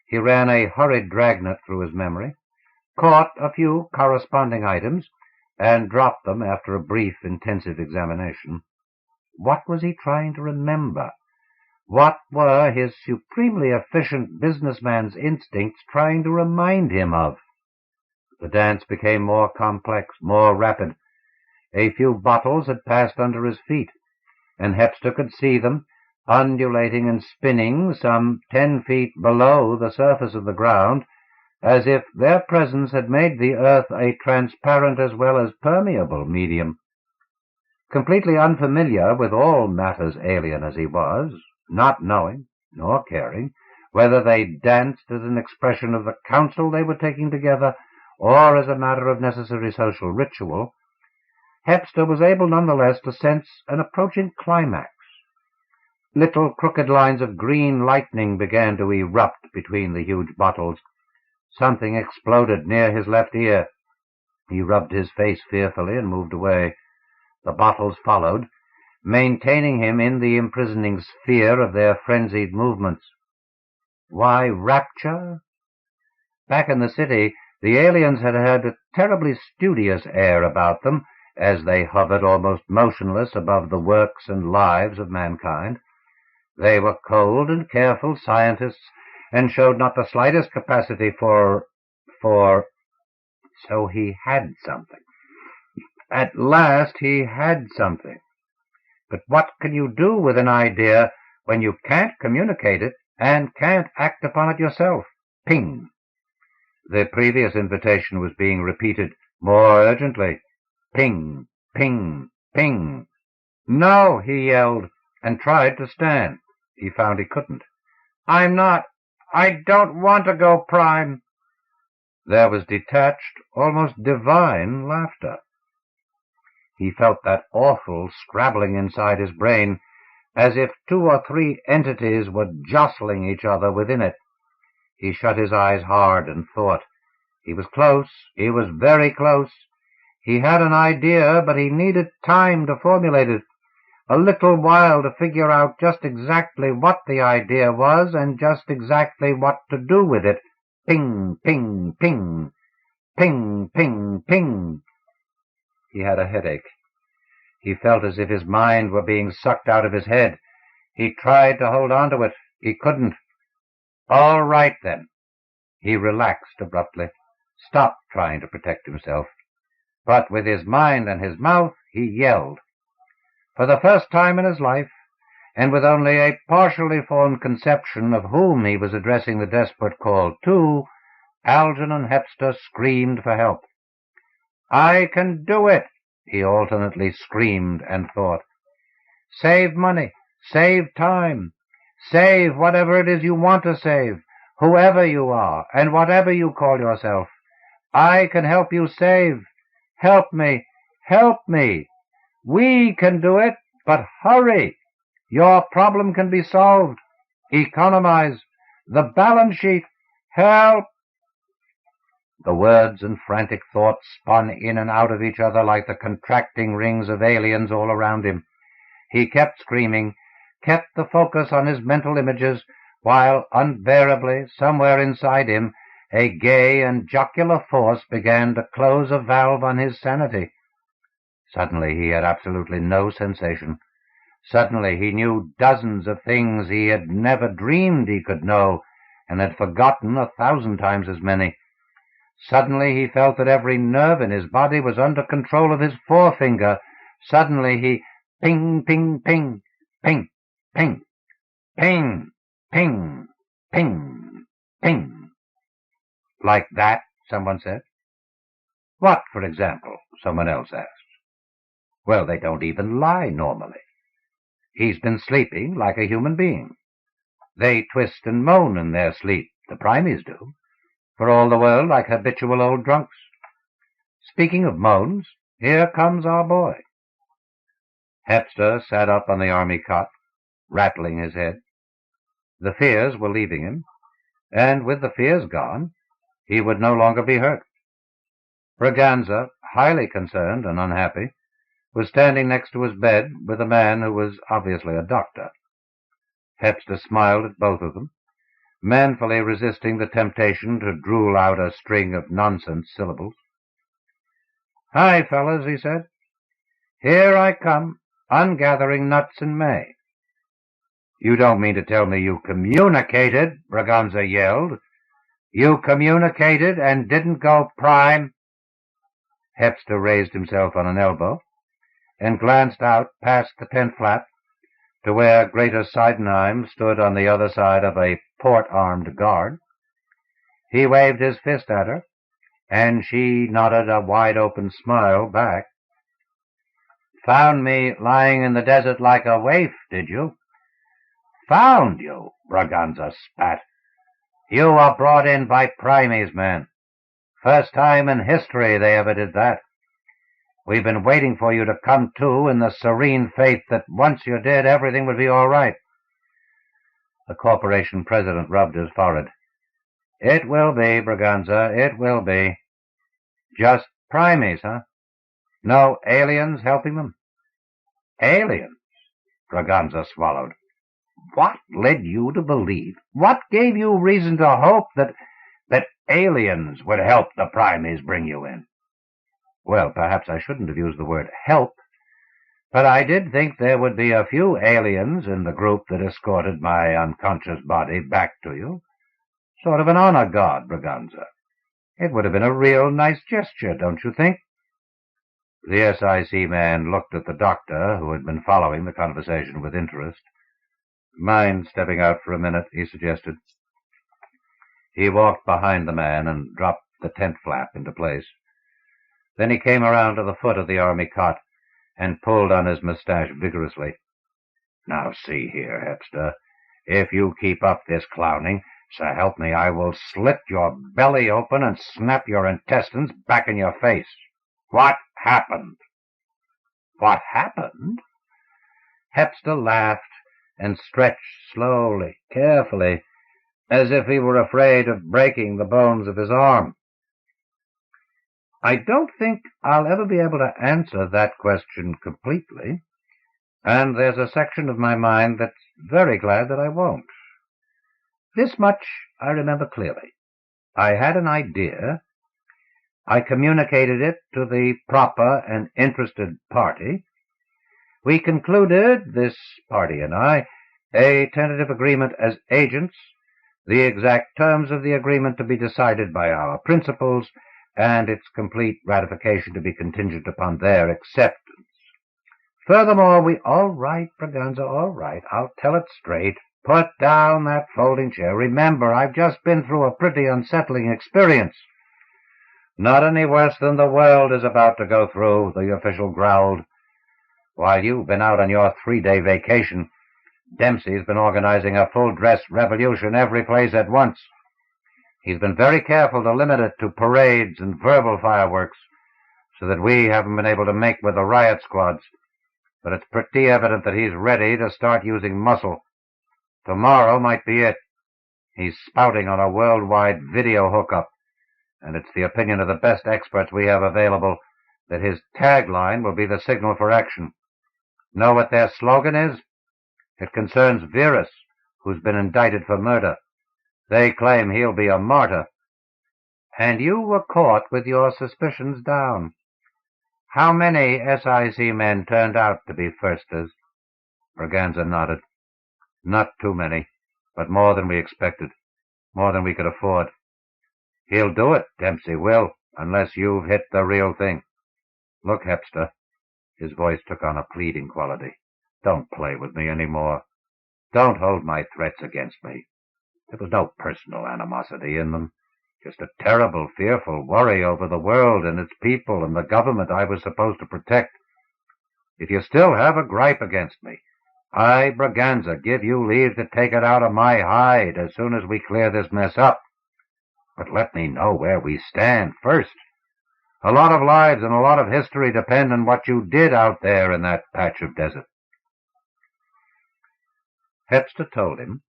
He ran a hurried dragnet through his memory, caught a few corresponding items, and dropped them after a brief, intensive examination. What was he trying to remember? What were his supremely efficient businessman's instincts trying to remind him of? The dance became more complex, more rapid. A few bottles had passed under his feet, and Hepster could see them, undulating and spinning some 10 feet below the surface of the ground, as if their presence had made the earth a transparent as well as permeable medium. Completely unfamiliar with all matters alien as he was, not knowing, nor caring, whether they danced as an expression of the counsel they were taking together, or as a matter of necessary social ritual, Hepster was able nonetheless to sense an approaching climax. Little crooked lines of green lightning began to erupt between the huge bottles. Something exploded near his left ear. He rubbed his face fearfully and moved away. The bottles followed, maintaining him in the imprisoning sphere of their frenzied movements. Why rapture? Back in the city, the aliens had had a terribly studious air about them as they hovered almost motionless above the works and lives of mankind. They were cold and careful scientists and showed not the slightest capacity for... So he had something. At last he had something. But what can you do with an idea when you can't communicate it and can't act upon it yourself? Ping. The previous invitation was being repeated more urgently. Ping, ping, ping. "No," he yelled, and tried to stand. He found he couldn't. I don't want to go prime." There was detached, almost divine laughter. He felt that awful scrabbling inside his brain, as if 2 or 3 entities were jostling each other within it. He shut his eyes hard and thought. He was close. He was very close. He had an idea, but he needed time to formulate it. A little while to figure out just exactly what the idea was and just exactly what to do with it. Ping, ping, ping. Ping, ping, ping. He had a headache. He felt as if his mind were being sucked out of his head. He tried to hold on to it. He couldn't. All right, then. He relaxed abruptly, stopped trying to protect himself. But with his mind and his mouth, he yelled. For the first time in his life, and with only a partially formed conception of whom he was addressing the desperate call to, Algernon Hepster screamed for help. "I can do it," he alternately screamed and thought. "Save money, save time, save whatever it is you want to save, whoever you are, and whatever you call yourself. I can help you save. Help me, help me. We can do it, but hurry. Your problem can be solved. Economize. The balance sheet. Help." The words and frantic thoughts spun in and out of each other like the contracting rings of aliens all around him. He kept screaming, kept the focus on his mental images, while unbearably, somewhere inside him, a gay and jocular force began to close a valve on his sanity. Suddenly he had absolutely no sensation. Suddenly he knew dozens of things he had never dreamed he could know, and had forgotten 1,000 times as many. Suddenly he felt that every nerve in his body was under control of his forefinger. Suddenly he... Ping, ping, ping, ping, ping, ping, ping, ping, ping. "Like that?" someone said. "What, for example?" someone else asked. "Well, they don't even lie normally. He's been sleeping like a human being. They twist and moan in their sleep, the primies do, for all the world like habitual old drunks. Speaking of moans, here comes our boy." Hepster sat up on the army cot, rattling his head. The fears were leaving him, and with the fears gone, he would no longer be hurt. Braganza, highly concerned and unhappy, was standing next to his bed with a man who was obviously a doctor. Hepster smiled at both of them, manfully resisting the temptation to drool out a string of nonsense syllables. "Hi, fellas," he said. "Here I come, ungathering nuts in May." "You don't mean to tell me you communicated?" Braganza yelled. "You communicated and didn't go prime?" Hepster raised himself on an elbow and glanced out past the tent flap to where Greater Sydenheim stood on the other side of a port-armed guard. He waved his fist at her, and she nodded a wide-open smile back. "Found me lying in the desert like a waif, did you?" "Found you?" Braganza spat. "You were brought in by primies, man. First time in history they ever did that. We've been waiting for you to come to in the serene faith that once you did, everything would be all right." The corporation president rubbed his forehead. "It will be, Braganza, it will be. Just primies, huh? No aliens helping them?" "Aliens?" Braganza swallowed. "What led you to believe? What gave you reason to hope that aliens would help the primies bring you in?" "Well, perhaps I shouldn't have used the word help, but I did think there would be a few aliens in the group that escorted my unconscious body back to you. Sort of an honor guard, Braganza. It would have been a real nice gesture, don't you think?" The SIC man looked at the doctor, who had been following the conversation with interest. "Mind stepping out for a minute?" he suggested. He walked behind the man and dropped the tent flap into place. Then he came around to the foot of the army cot and pulled on his mustache vigorously. "Now see here, Hepster, if you keep up this clowning, so help me, I will slit your belly open and snap your intestines back in your face. What happened?" "What happened?" Hepster laughed and stretched slowly, carefully. as if he were afraid of breaking the bones of his arm. I don't think I'll ever be able to answer that question completely, and there's a section of my mind that's very glad that I won't. This much I remember clearly. I had an idea. I communicated it to the proper and interested party. We concluded, this party and I, a tentative agreement as agents, the exact terms of the agreement to be decided by our principals, and its complete ratification to be contingent upon their acceptance. Furthermore, all right, Braganza, all right, I'll tell it straight. Put down that folding chair. Remember, I've just been through a pretty unsettling experience. Not any worse than the world is about to go through, the official growled. While you've been out on your 3-day vacation, Dempsey's been organizing a full-dress revolution every place at once. He's been very careful to limit it to parades and verbal fireworks, so that we haven't been able to make with the riot squads. But it's pretty evident that he's ready to start using muscle. Tomorrow might be it. He's spouting on a worldwide video hookup, and it's the opinion of the best experts we have available that his tagline will be the signal for action. Know what their slogan is? It concerns Virus, who's been indicted for murder. They claim he'll be a martyr. And you were caught with your suspicions down. How many SIC men turned out to be firsters? Braganza nodded. Not too many, but more than we expected, more than we could afford. He'll do it, Dempsey will, unless you've hit the real thing. Look, Hepster, his voice took on a pleading quality, don't play with me any more. Don't hold my threats against me. There was no personal animosity in them, just a terrible, fearful worry over the world and its people and the government I was supposed to protect. If you still have a gripe against me, I, Braganza, give you leave to take it out of my hide as soon as we clear this mess up. But let me know where we stand first. A lot of lives and a lot of history depend on what you did out there in that patch of desert. Hepster told him.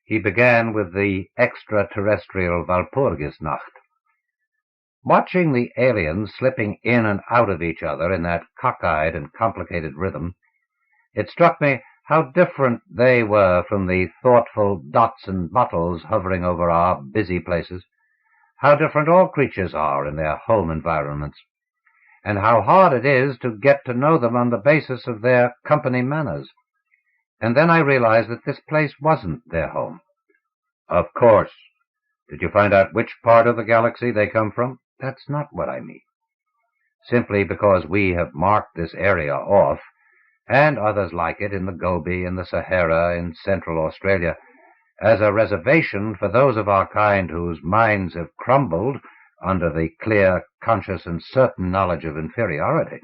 He began with the extraterrestrial Walpurgisnacht. Watching the aliens slipping in and out of each other in that cockeyed and complicated rhythm, it struck me how different they were from the thoughtful dots and bottles hovering over our busy places, how different all creatures are in their home environments, and how hard it is to get to know them on the basis of their company manners. And then I realized that this place wasn't their home. Of course. Did you find out which part of the galaxy they come from? That's not what I mean. Simply because we have marked this area off, and others like it in the Gobi and the Sahara in Central Australia, as a reservation for those of our kind whose minds have crumbled under the clear, conscious, and certain knowledge of inferiority,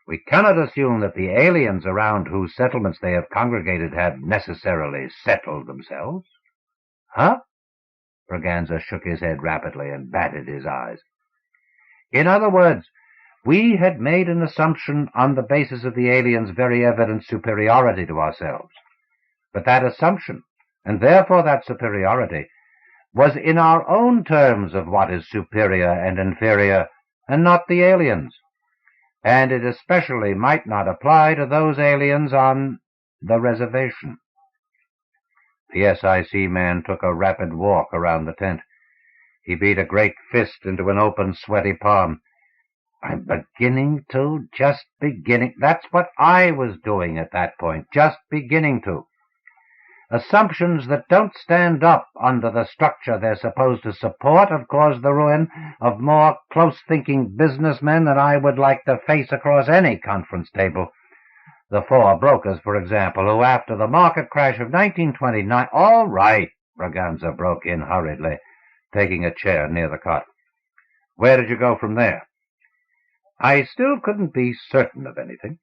we cannot assume that the aliens around whose settlements they have congregated have necessarily settled themselves. Huh? Braganza shook his head rapidly and batted his eyes. In other words, we had made an assumption on the basis of the aliens' very evident superiority to ourselves. But that assumption, and therefore that superiority, was in our own terms of what is superior and inferior, and not the aliens. And it especially might not apply to those aliens on the reservation. The SIC man took a rapid walk around the tent. He beat a great fist into an open, sweaty palm. I'm beginning to, just beginning. That's what I was doing at that point, just beginning to. Assumptions that don't stand up under the structure they're supposed to support have caused the ruin of more close-thinking businessmen than I would like to face across any conference table. The 4 brokers, for example, who after the market crash of 1929... All right, Braganza broke in hurriedly, taking a chair near the cot. Where did you go from there? I still couldn't be certain of anything.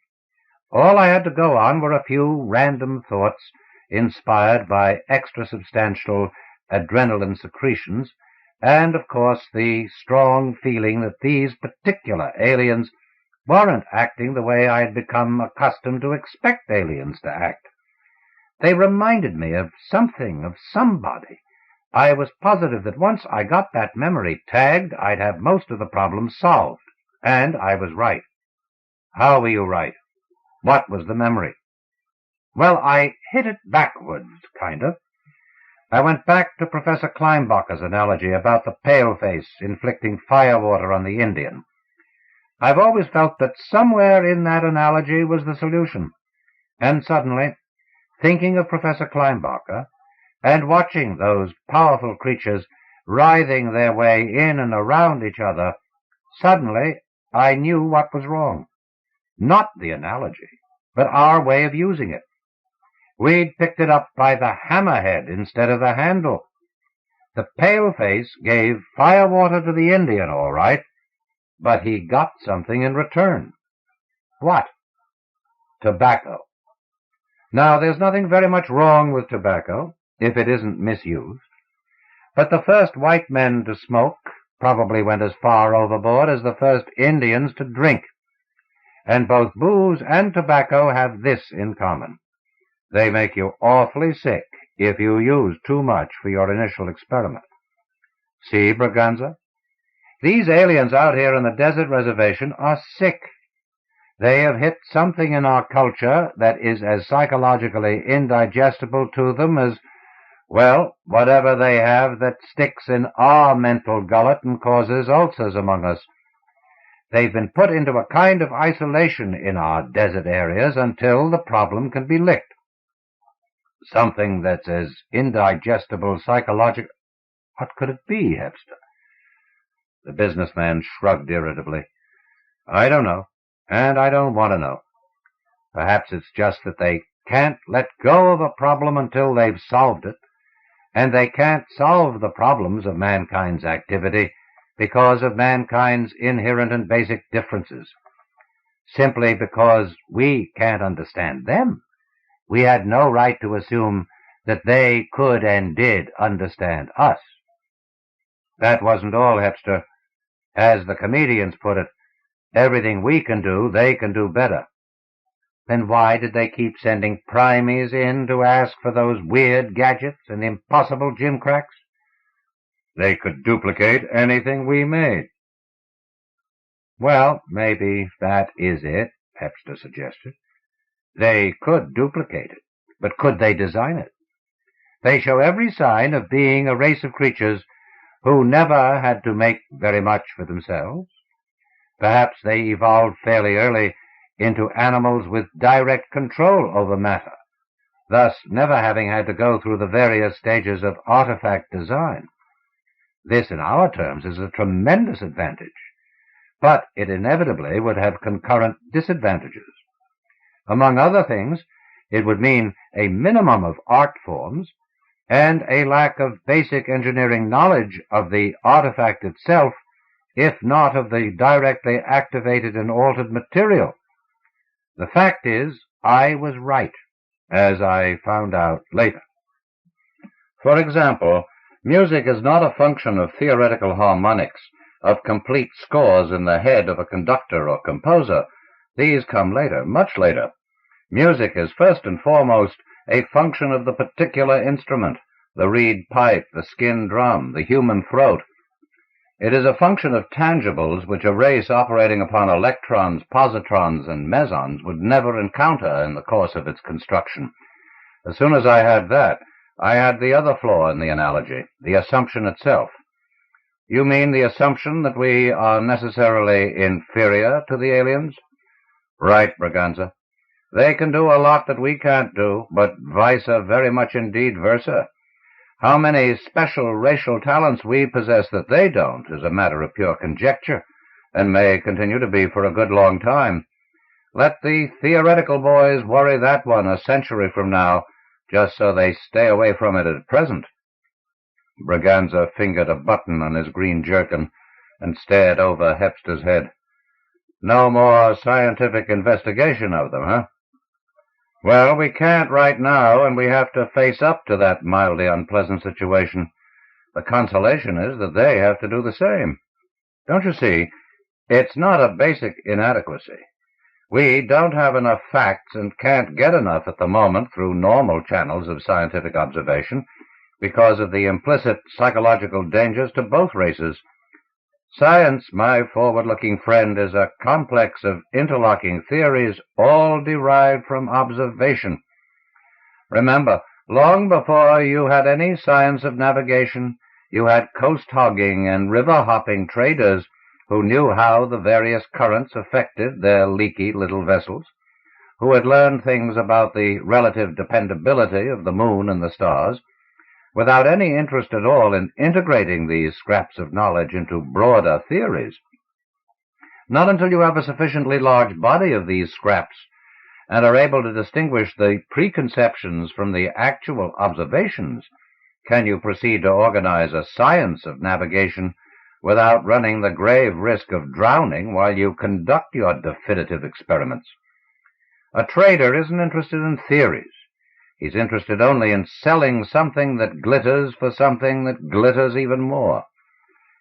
All I had to go on were a few random thoughts inspired by extra-substantial adrenaline secretions, and, of course, the strong feeling that these particular aliens weren't acting the way I had become accustomed to expect aliens to act. They reminded me of something, of somebody. I was positive that once I got that memory tagged, I'd have most of the problems solved. And I was right. How were you right? What was the memory? Well, I hit it backwards, kind of. I went back to Professor Kleinbacher's analogy about the paleface inflicting firewater on the Indian. I've always felt that somewhere in that analogy was the solution. And suddenly, thinking of Professor Kleinbacher, and watching those powerful creatures writhing their way in and around each other, suddenly I knew what was wrong. Not the analogy, but our way of using it. We'd picked it up by the hammerhead instead of the handle. The paleface gave firewater to the Indian, all right, but he got something in return. What? Tobacco. Now, there's nothing very much wrong with tobacco, if it isn't misused. But the first white men to smoke probably went as far overboard as the first Indians to drink. And both booze and tobacco have this in common. They make you awfully sick if you use too much for your initial experiment. See, Braganza? These aliens out here in the desert reservation are sick. They have hit something in our culture that is as psychologically indigestible to them as, well, whatever they have that sticks in our mental gullet and causes ulcers among us. They've been put into a kind of isolation in our desert areas until the problem can be licked. Something that's as indigestible psychologically. What could it be, Hepster? The businessman shrugged irritably. I don't know, and I don't want to know. Perhaps it's just that they can't let go of a problem until they've solved it, and they can't solve the problems of mankind's activity because of mankind's inherent and basic differences. Simply because we can't understand them, we had no right to assume that they could and did understand us. That wasn't all, Hepster. As the comedians put it, everything we can do, they can do better. Then why did they keep sending primies in to ask for those weird gadgets and impossible gimcracks? They could duplicate anything we made. Well, maybe that is it, Hepster suggested. They could duplicate it, but could they design it? They show every sign of being a race of creatures who never had to make very much for themselves. Perhaps they evolved fairly early into animals with direct control over matter, thus never having had to go through the various stages of artifact design. This, in our terms, is a tremendous advantage, but it inevitably would have concurrent disadvantages. Among other things, it would mean a minimum of art forms and a lack of basic engineering knowledge of the artifact itself, if not of the directly activated and altered material. The fact is, I was right, as I found out later. For example, music is not a function of theoretical harmonics, of complete scores in the head of a conductor or composer. These come later, much later. Music is first and foremost a function of the particular instrument, the reed pipe, the skin drum, the human throat. It is a function of tangibles which a race operating upon electrons, positrons, and mesons would never encounter in the course of its construction. As soon as I had that, I had the other flaw in the analogy, the assumption itself. You mean the assumption that we are necessarily inferior to the aliens? Right, Braganza. They can do a lot that we can't do, but vice very much indeed versa. How many special racial talents we possess that they don't is a matter of pure conjecture, and may continue to be for a good long time. Let the theoretical boys worry that one a century from now, just so they stay away from it at present. Braganza fingered a button on his green jerkin and stared over Hepster's head. No more scientific investigation of them, huh? Well, we can't right now, and we have to face up to that mildly unpleasant situation. The consolation is that they have to do the same. Don't you see, it's not a basic inadequacy. We don't have enough facts and can't get enough at the moment through normal channels of scientific observation because of the implicit psychological dangers to both races. Science, my forward-looking friend, is a complex of interlocking theories, all derived from observation. Remember, long before you had any science of navigation, you had coast-hogging and river-hopping traders who knew how the various currents affected their leaky little vessels, who had learned things about the relative dependability of the moon and the stars, without any interest at all in integrating these scraps of knowledge into broader theories. Not until you have a sufficiently large body of these scraps and are able to distinguish the preconceptions from the actual observations can you proceed to organize a science of navigation without running the grave risk of drowning while you conduct your definitive experiments. A trader isn't interested in theories. He's interested only in selling something that glitters for something that glitters even more.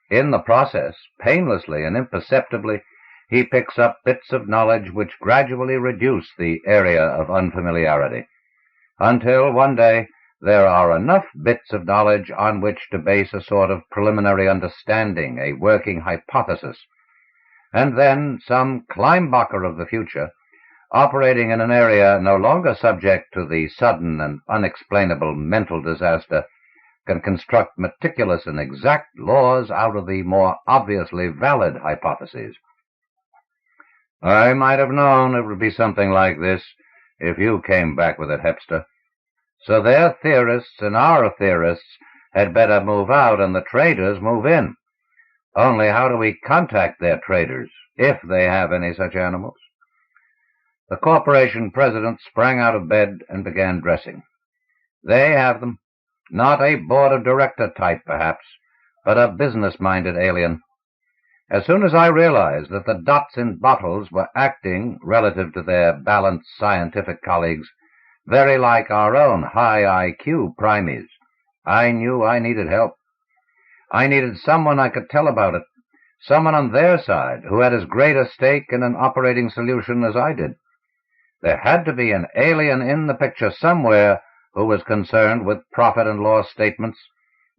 In the process, painlessly and imperceptibly, he picks up bits of knowledge which gradually reduce the area of unfamiliarity, until one day there are enough bits of knowledge on which to base a sort of preliminary understanding, a working hypothesis, and then some Kleinbacher of the future, operating in an area no longer subject to the sudden and unexplainable mental disaster, can construct meticulous and exact laws out of the more obviously valid hypotheses. I might have known it would be something like this if you came back with it, Hepster. So their theorists and our theorists had better move out and the traders move in. Only how do we contact their traders, if they have any such animals? The corporation president sprang out of bed and began dressing. They have them. Not a board of director type, perhaps, but a business-minded alien. As soon as I realized that the dots in bottles were acting, relative to their balanced scientific colleagues, very like our own high IQ primies, I knew I needed help. I needed someone I could tell about it, someone on their side who had as great a stake in an operating solution as I did. There had to be an alien in the picture somewhere who was concerned with profit and loss statements,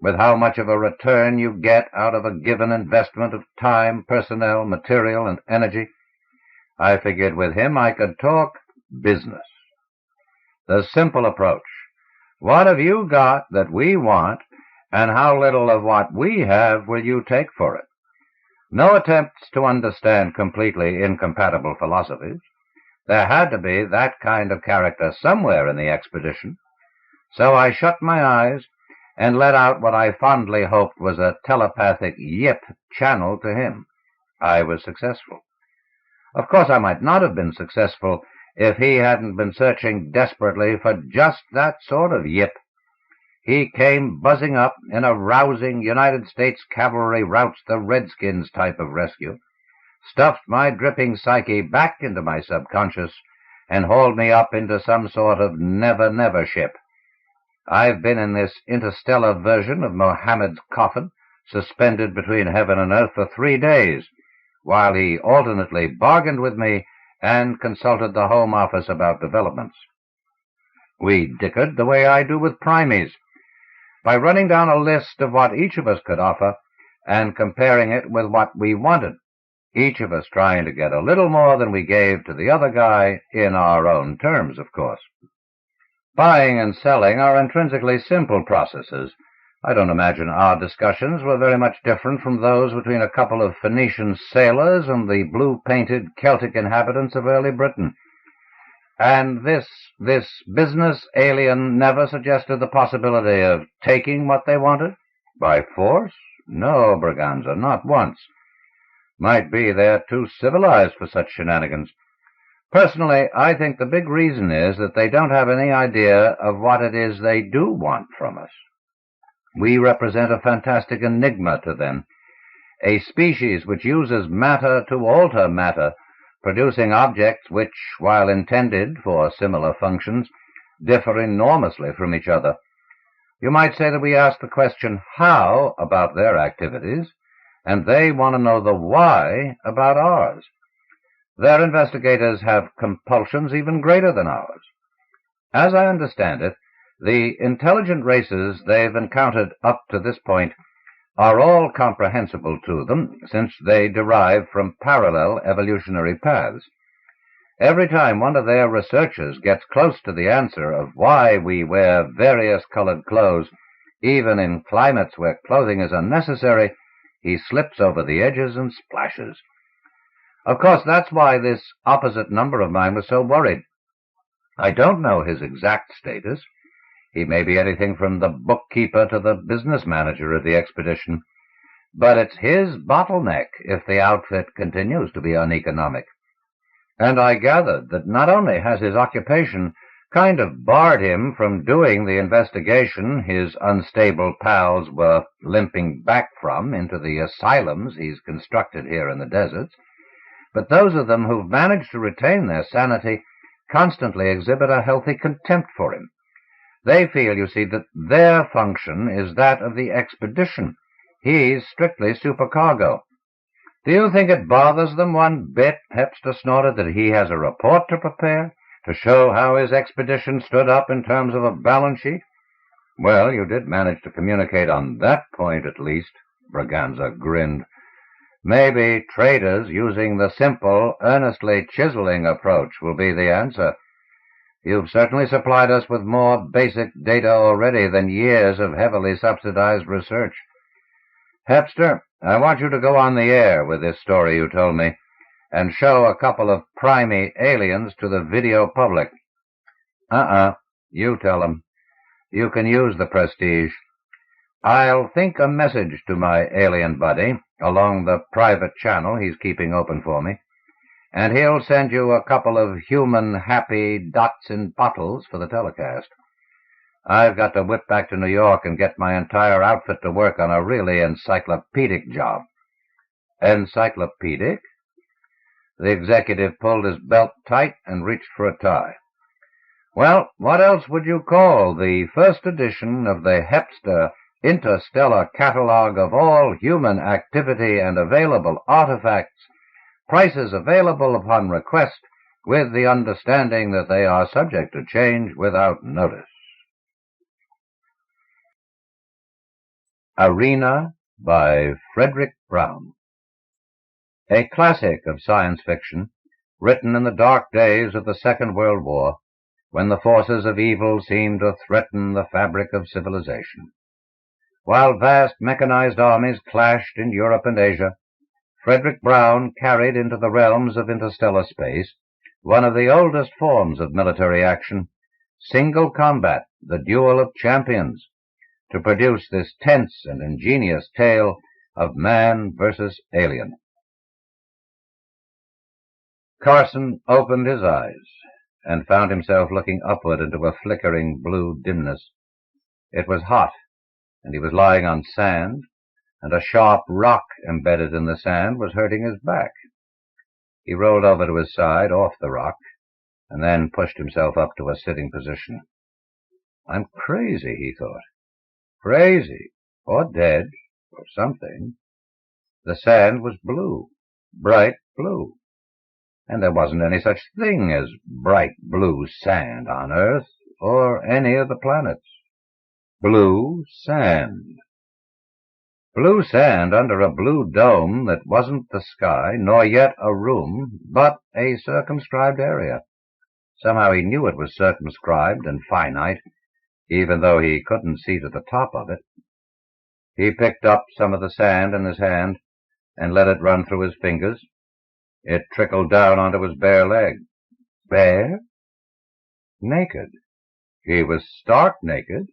with how much of a return you get out of a given investment of time, personnel, material, and energy. I figured with him I could talk business. The simple approach. What have you got that we want, and how little of what we have will you take for it? No attempts to understand completely incompatible philosophies. There had to be that kind of character somewhere in the expedition. So I shut my eyes and let out what I fondly hoped was a telepathic yip channel to him. I was successful. Of course, I might not have been successful if he hadn't been searching desperately for just that sort of yip. He came buzzing up in a rousing United States cavalry routs the Redskins type of rescue, stuffed my dripping psyche back into my subconscious, and hauled me up into some sort of never-never ship. I've been in this interstellar version of Mohammed's coffin, suspended between heaven and earth for 3 days, while he alternately bargained with me and consulted the Home Office about developments. We dickered the way I do with primies, by running down a list of what each of us could offer and comparing it with what we wanted, each of us trying to get a little more than we gave to the other guy, in our own terms, of course. Buying and selling are intrinsically simple processes. I don't imagine our discussions were very much different from those between a couple of Phoenician sailors and the blue-painted Celtic inhabitants of early Britain. And this business alien never suggested the possibility of taking what they wanted? By force? No, Braganza, not once. Might be they're too civilized for such shenanigans. Personally, I think the big reason is that they don't have any idea of what it is they do want from us. We represent a fantastic enigma to them, a species which uses matter to alter matter, producing objects which, while intended for similar functions, differ enormously from each other. You might say that we ask the question how about their activities, and they want to know the why about ours. Their investigators have compulsions even greater than ours. As I understand it, the intelligent races they've encountered up to this point are all comprehensible to them, since they derive from parallel evolutionary paths. Every time one of their researchers gets close to the answer of why we wear various colored clothes, even in climates where clothing is unnecessary, he slips over the edges and splashes. Of course, that's why this opposite number of mine was so worried. I don't know his exact status. He may be anything from the bookkeeper to the business manager of the expedition. But it's his bottleneck if the outfit continues to be uneconomic. And I gathered that not only has his occupation kind of barred him from doing the investigation his unstable pals were limping back from into the asylums he's constructed here in the deserts, but those of them who've managed to retain their sanity constantly exhibit a healthy contempt for him. They feel, you see, that their function is that of the expedition. He's strictly supercargo. Do you think it bothers them one bit, Hepster snorted, that he has a report to prepare to show how his expedition stood up in terms of a balance sheet? Well, you did manage to communicate on that point at least, Braganza grinned. Maybe traders using the simple, earnestly chiseling approach will be the answer. You've certainly supplied us with more basic data already than years of heavily subsidized research. Hepster, I want you to go on the air with this story you told me and show a couple of primate aliens to the video public. You tell them. You can use the prestige. I'll think a message to my alien buddy along the private channel he's keeping open for me, and he'll send you a couple of human happy dots in bottles for the telecast. I've got to whip back to New York and get my entire outfit to work on a really encyclopedic job. Encyclopedic? The executive pulled his belt tight and reached for a tie. Well, what else would you call the first edition of the Hepster Interstellar Catalog of all human activity and available artifacts, prices available upon request, with the understanding that they are subject to change without notice? Arena by Fredric Brown. A classic of science fiction, written in the dark days of the Second World War, when the forces of evil seemed to threaten the fabric of civilization. While vast mechanized armies clashed in Europe and Asia, Fredric Brown carried into the realms of interstellar space one of the oldest forms of military action, single combat, the duel of champions, to produce this tense and ingenious tale of man versus alien. Carson opened his eyes and found himself looking upward into a flickering blue dimness. It was hot, and he was lying on sand, and a sharp rock embedded in the sand was hurting his back. He rolled over to his side off the rock, and then pushed himself up to a sitting position. I'm crazy, he thought. Crazy, or dead, or something. The sand was blue, bright blue, and there wasn't any such thing as bright blue sand on Earth or any of the planets. Blue sand. Blue sand under a blue dome that wasn't the sky, nor yet a room, but a circumscribed area. Somehow he knew it was circumscribed and finite, even though he couldn't see to the top of it. He picked up some of the sand in his hand and let it run through his fingers. It trickled down onto his bare leg. Bare? Naked. He was stark naked,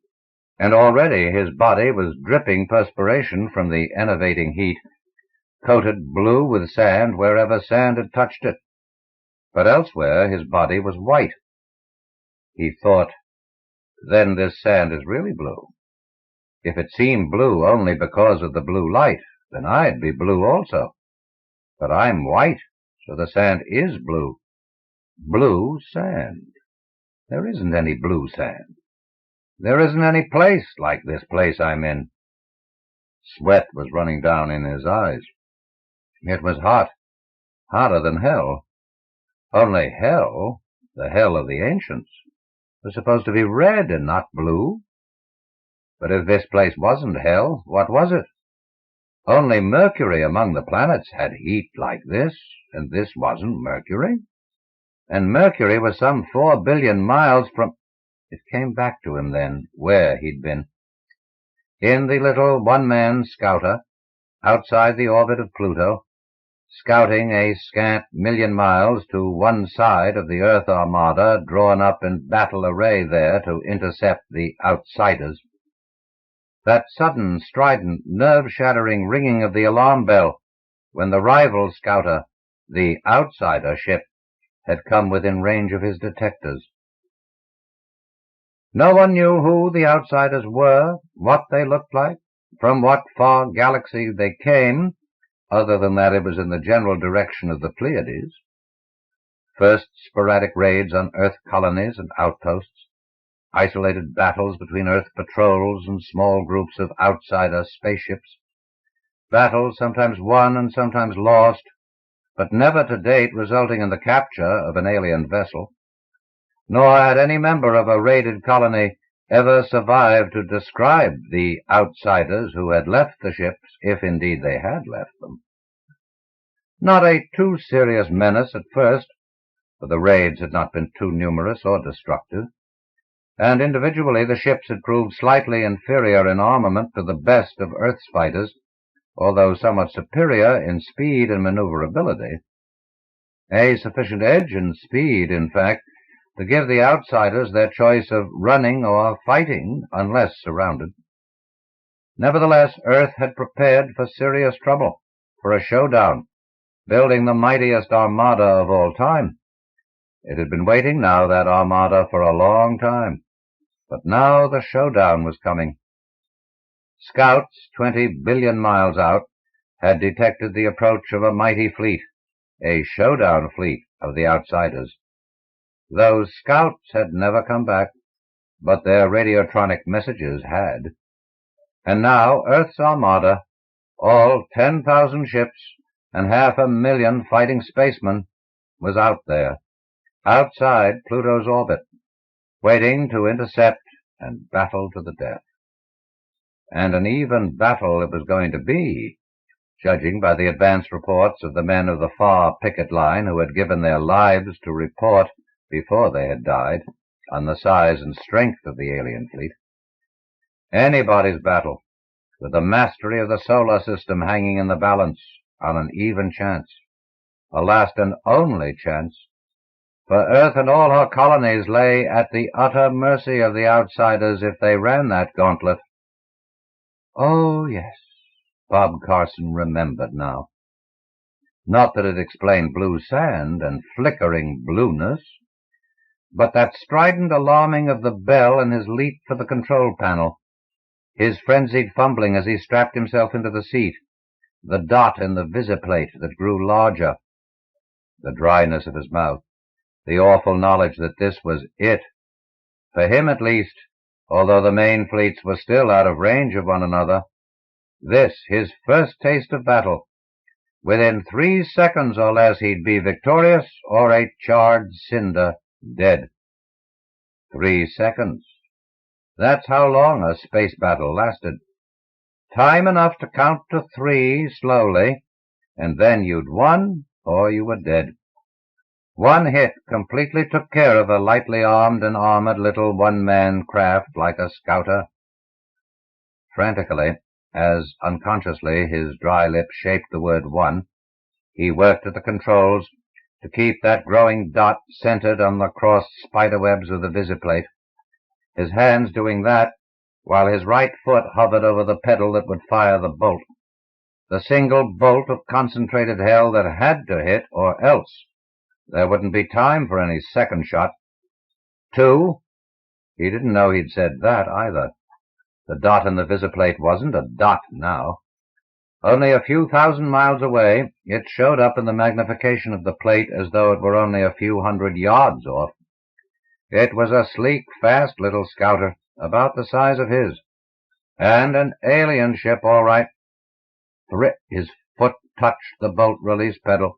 and already his body was dripping perspiration from the enervating heat, coated blue with sand wherever sand had touched it. But elsewhere his body was white. He thought, then this sand is really blue. If it seemed blue only because of the blue light, then I'd be blue also. But I'm white, so the sand is blue. Blue sand. There isn't any blue sand. There isn't any place like this place I'm in. Sweat was running down in his eyes. It was hot, hotter than hell. Only hell, the hell of the ancients, was supposed to be red and not blue. But if this place wasn't hell, what was it? Only Mercury among the planets had heat like this, and this wasn't Mercury. And Mercury was some 4 billion miles from... It came back to him then, where he'd been. In the little one-man scouter, outside the orbit of Pluto, scouting a scant 1,000,000 miles to one side of the Earth Armada drawn up in battle array there to intercept the outsiders. That sudden, strident, nerve-shattering ringing of the alarm bell when the rival scouter, the outsider ship, had come within range of his detectors. No one knew who the outsiders were, what they looked like, from what far galaxy they came, other than that it was in the general direction of the Pleiades. First sporadic raids on Earth colonies and outposts, isolated battles between Earth patrols and small groups of outsider spaceships, battles sometimes won and sometimes lost, but never to date resulting in the capture of an alien vessel. Nor had any member of a raided colony ever survived to describe the outsiders who had left the ships, if indeed they had left them. Not a too serious menace at first, for the raids had not been too numerous or destructive, and individually the ships had proved slightly inferior in armament to the best of Earth's fighters, although somewhat superior in speed and maneuverability. A sufficient edge in speed, in fact, to give the outsiders their choice of running or fighting unless surrounded. Nevertheless, Earth had prepared for serious trouble, for a showdown, building the mightiest armada of all time. It had been waiting now, that armada, for a long time, but now the showdown was coming. Scouts 20 billion miles out had detected the approach of a mighty fleet, a showdown fleet of the outsiders. Those scouts had never come back, but their radiotronic messages had. And now Earth's armada, all 10,000 ships and 500,000 fighting spacemen, was out there, outside Pluto's orbit, waiting to intercept and battle to the death. And an even battle it was going to be, judging by the advance reports of the men of the far picket line who had given their lives to report before they had died on the size and strength of the alien fleet. Anybody's battle, with the mastery of the solar system hanging in the balance on an even chance, a last and only chance, for Earth and all her colonies lay at the utter mercy of the outsiders if they ran that gauntlet. Oh, yes, Bob Carson remembered now. Not that it explained blue sand and flickering blueness, but that strident alarming of the bell and his leap for the control panel, his frenzied fumbling as he strapped himself into the seat, the dot in the visiplate that grew larger, the dryness of his mouth, the awful knowledge that this was it, for him at least, although the main fleets were still out of range of one another. This, his first taste of battle. Within 3 seconds or less he'd be victorious or a charred cinder, dead. 3 seconds. That's how long a space battle lasted. Time enough to count to 3 slowly, and then you'd won or you were dead. One hit completely took care of a lightly armed and armored little one-man craft like a scouter. Frantically, as unconsciously his dry lips shaped the word one, he worked at the controls to keep that growing dot centered on the crossed spiderwebs of the visiplate, his hands doing that while his right foot hovered over the pedal that would fire the bolt, the single bolt of concentrated hell that had to hit, or else there wouldn't be time for any second shot. 2? He didn't know he'd said that either. The dot in the visiplate wasn't a dot now. Only a few thousand miles away, it showed up in the magnification of the plate as though it were only a few hundred yards off. It was a sleek, fast little scouter, about the size of his, and an alien ship, all right. His foot touched the bolt release pedal.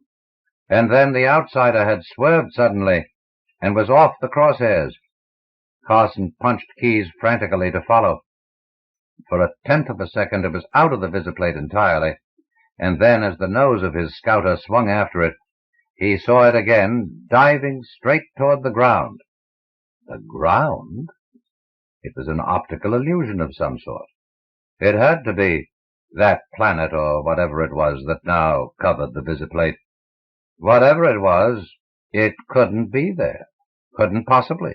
And then the outsider had swerved suddenly and was off the crosshairs. Carson punched keys frantically to follow. For a tenth of a second it was out of the visiplate entirely, and then as the nose of his scouter swung after it, he saw it again, diving straight toward the ground. The ground? It was an optical illusion of some sort. It had to be that planet or whatever it was that now covered the visiplate. Whatever it was, it couldn't be there. Couldn't possibly.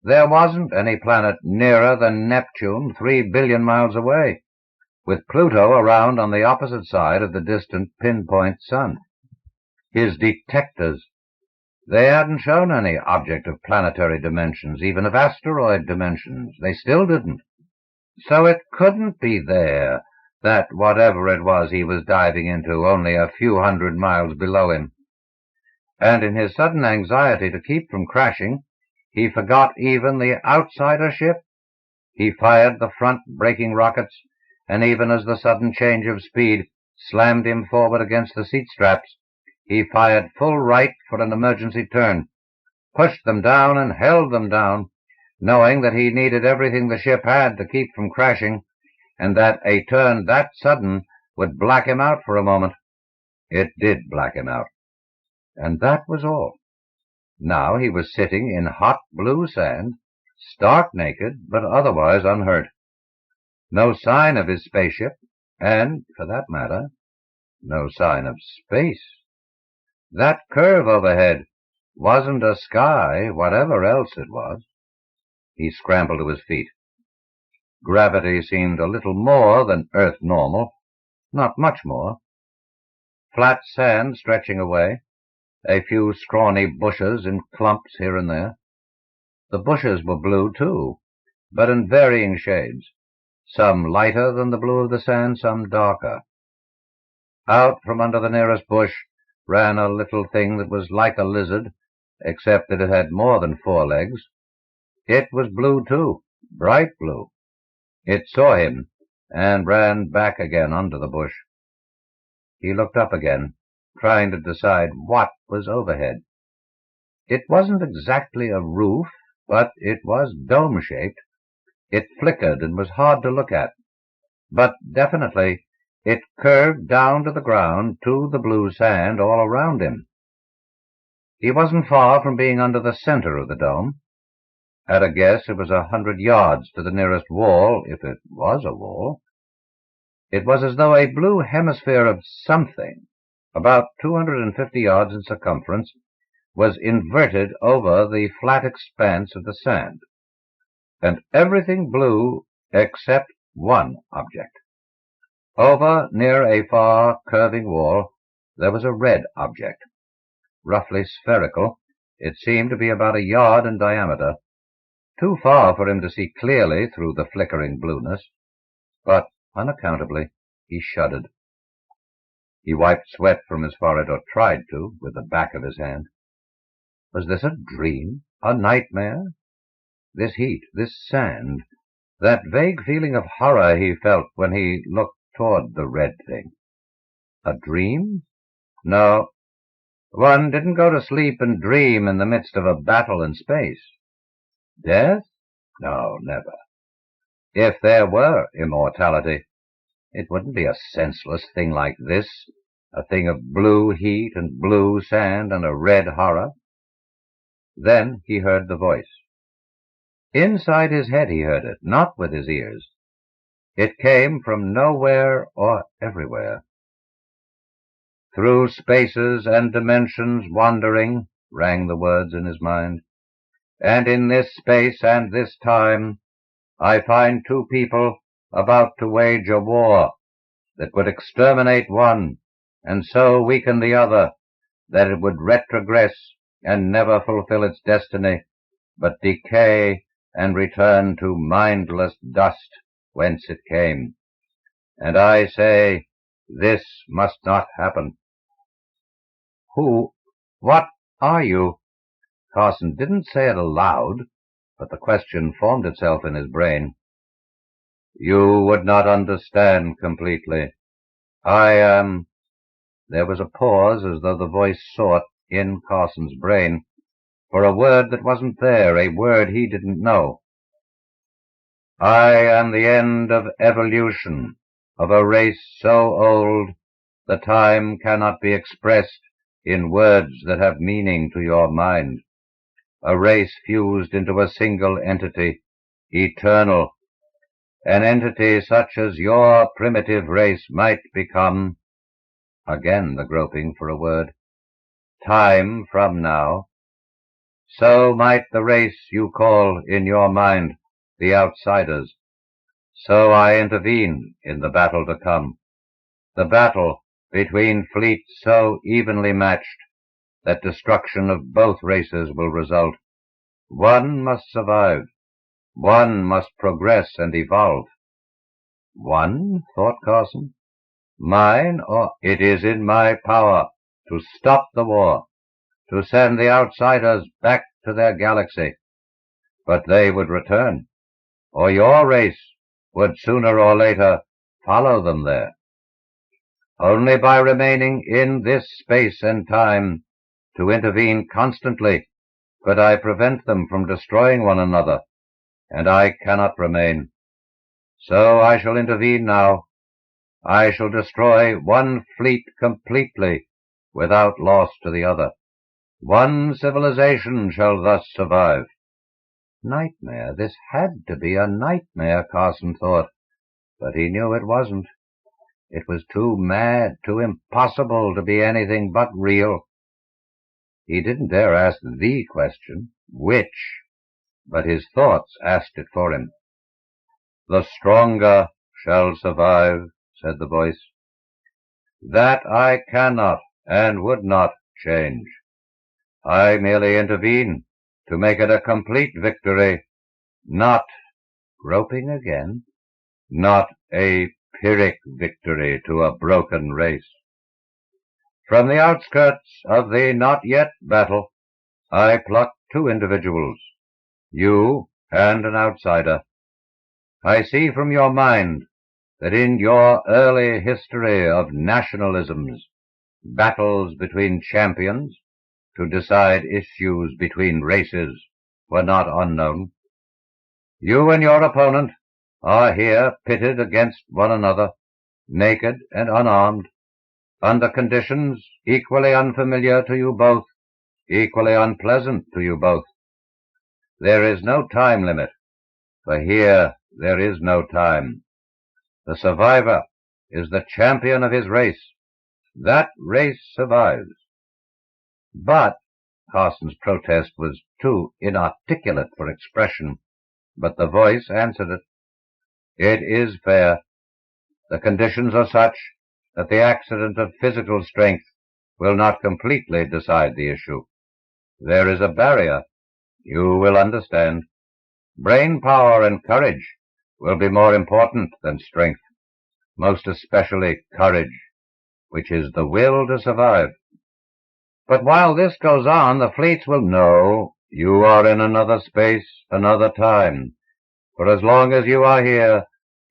There wasn't any planet nearer than Neptune 3 billion miles away, with Pluto around on the opposite side of the distant pinpoint sun. His detectors, they hadn't shown any object of planetary dimensions, even of asteroid dimensions. They still didn't. So it couldn't be there, that whatever it was he was diving into only a few hundred miles below him. And in his sudden anxiety to keep from crashing, he forgot even the outsider ship. He fired the front braking rockets, and even as the sudden change of speed slammed him forward against the seat straps, he fired full right for an emergency turn, pushed them down and held them down, knowing that he needed everything the ship had to keep from crashing, and that a turn that sudden would black him out for a moment. It did black him out. And that was all. Now he was sitting in hot blue sand, stark naked, but otherwise unhurt. No sign of his spaceship, and, for that matter, no sign of space. That curve overhead wasn't a sky, whatever else it was. He scrambled to his feet. Gravity seemed a little more than Earth normal, not much more. Flat sand stretching away, a few scrawny bushes in clumps here and there. The bushes were blue, too, but in varying shades, some lighter than the blue of the sand, some darker. Out from under the nearest bush ran a little thing that was like a lizard, except that it had more than 4 legs. It was blue, too, bright blue. It saw him and ran back again under the bush. He looked up again, trying to decide what was overhead. It wasn't exactly a roof, but it was dome-shaped. It flickered and was hard to look at, but definitely it curved down to the ground, to the blue sand all around him. He wasn't far from being under the center of the dome. At a guess, it was 100 yards to the nearest wall, if it was a wall. It was as though a blue hemisphere of something, about 250 yards in circumference, was inverted over the flat expanse of the sand, and everything blue except one object. Over near a far curving wall there was a red object. Roughly spherical, it seemed to be about a yard in diameter, too far for him to see clearly through the flickering blueness, but unaccountably he shuddered. He wiped sweat from his forehead, or tried to, with the back of his hand. Was this a dream? A nightmare? This heat, this sand, that vague feeling of horror he felt when he looked toward the red thing. A dream? No. One didn't go to sleep and dream in the midst of a battle in space. Death? No, never. If there were immortality, it wouldn't be a senseless thing like this, a thing of blue heat and blue sand and a red horror. Then he heard the voice. Inside his head he heard it, not with his ears. It came from nowhere or everywhere. Through spaces and dimensions wandering, rang the words in his mind. And in this space and this time, I find 2 people about to wage a war that would exterminate one and so weaken the other, that it would retrogress and never fulfill its destiny, but decay and return to mindless dust whence it came. And I say, this must not happen. What are you? Carson didn't say it aloud, but the question formed itself in his brain. You would not understand completely. I am There was a pause, as though the voice sought, in Carson's brain, for a word that wasn't there, a word he didn't know. I am the end of evolution, of a race so old the time cannot be expressed in words that have meaning to your mind. A race fused into a single entity, eternal, an entity such as your primitive race might become. Again the groping for a word. Time from now. So might the race you call in your mind the outsiders. So I intervene in the battle to come. The battle between fleets so evenly matched that destruction of both races will result. One must survive. One must progress and evolve. One, thought Carson. Mine, or it is in my power to stop the war, to send the outsiders back to their galaxy. But they would return, or your race would sooner or later follow them there. Only by remaining in this space and time to intervene constantly could I prevent them from destroying one another, and I cannot remain. So I shall intervene now. I shall destroy one fleet completely without loss to the other. One civilization shall thus survive. Nightmare. This had to be a nightmare, Carson thought, but he knew it wasn't. It was too mad, too impossible to be anything but real. He didn't dare ask the question, which, but his thoughts asked it for him. The stronger shall survive, said the voice. That I cannot and would not change. I merely intervene to make it a complete victory, not, groping again, not a Pyrrhic victory to a broken race. From the outskirts of the not-yet battle, I pluck two individuals, you and an outsider. I see from your mind that in your early history of nationalisms, battles between champions to decide issues between races were not unknown. You and your opponent are here pitted against one another, naked and unarmed, under conditions equally unfamiliar to you both, equally unpleasant to you both. There is no time limit, for here there is no time. The survivor is the champion of his race. That race survives. But Carson's protest was too inarticulate for expression, but the voice answered it. It is fair. The conditions are such that the accident of physical strength will not completely decide the issue. There is a barrier. You will understand. Brain power and courage will be more important than strength, most especially courage, which is the will to survive. But while this goes on, the fleets will know you are in another space, another time. For as long as you are here,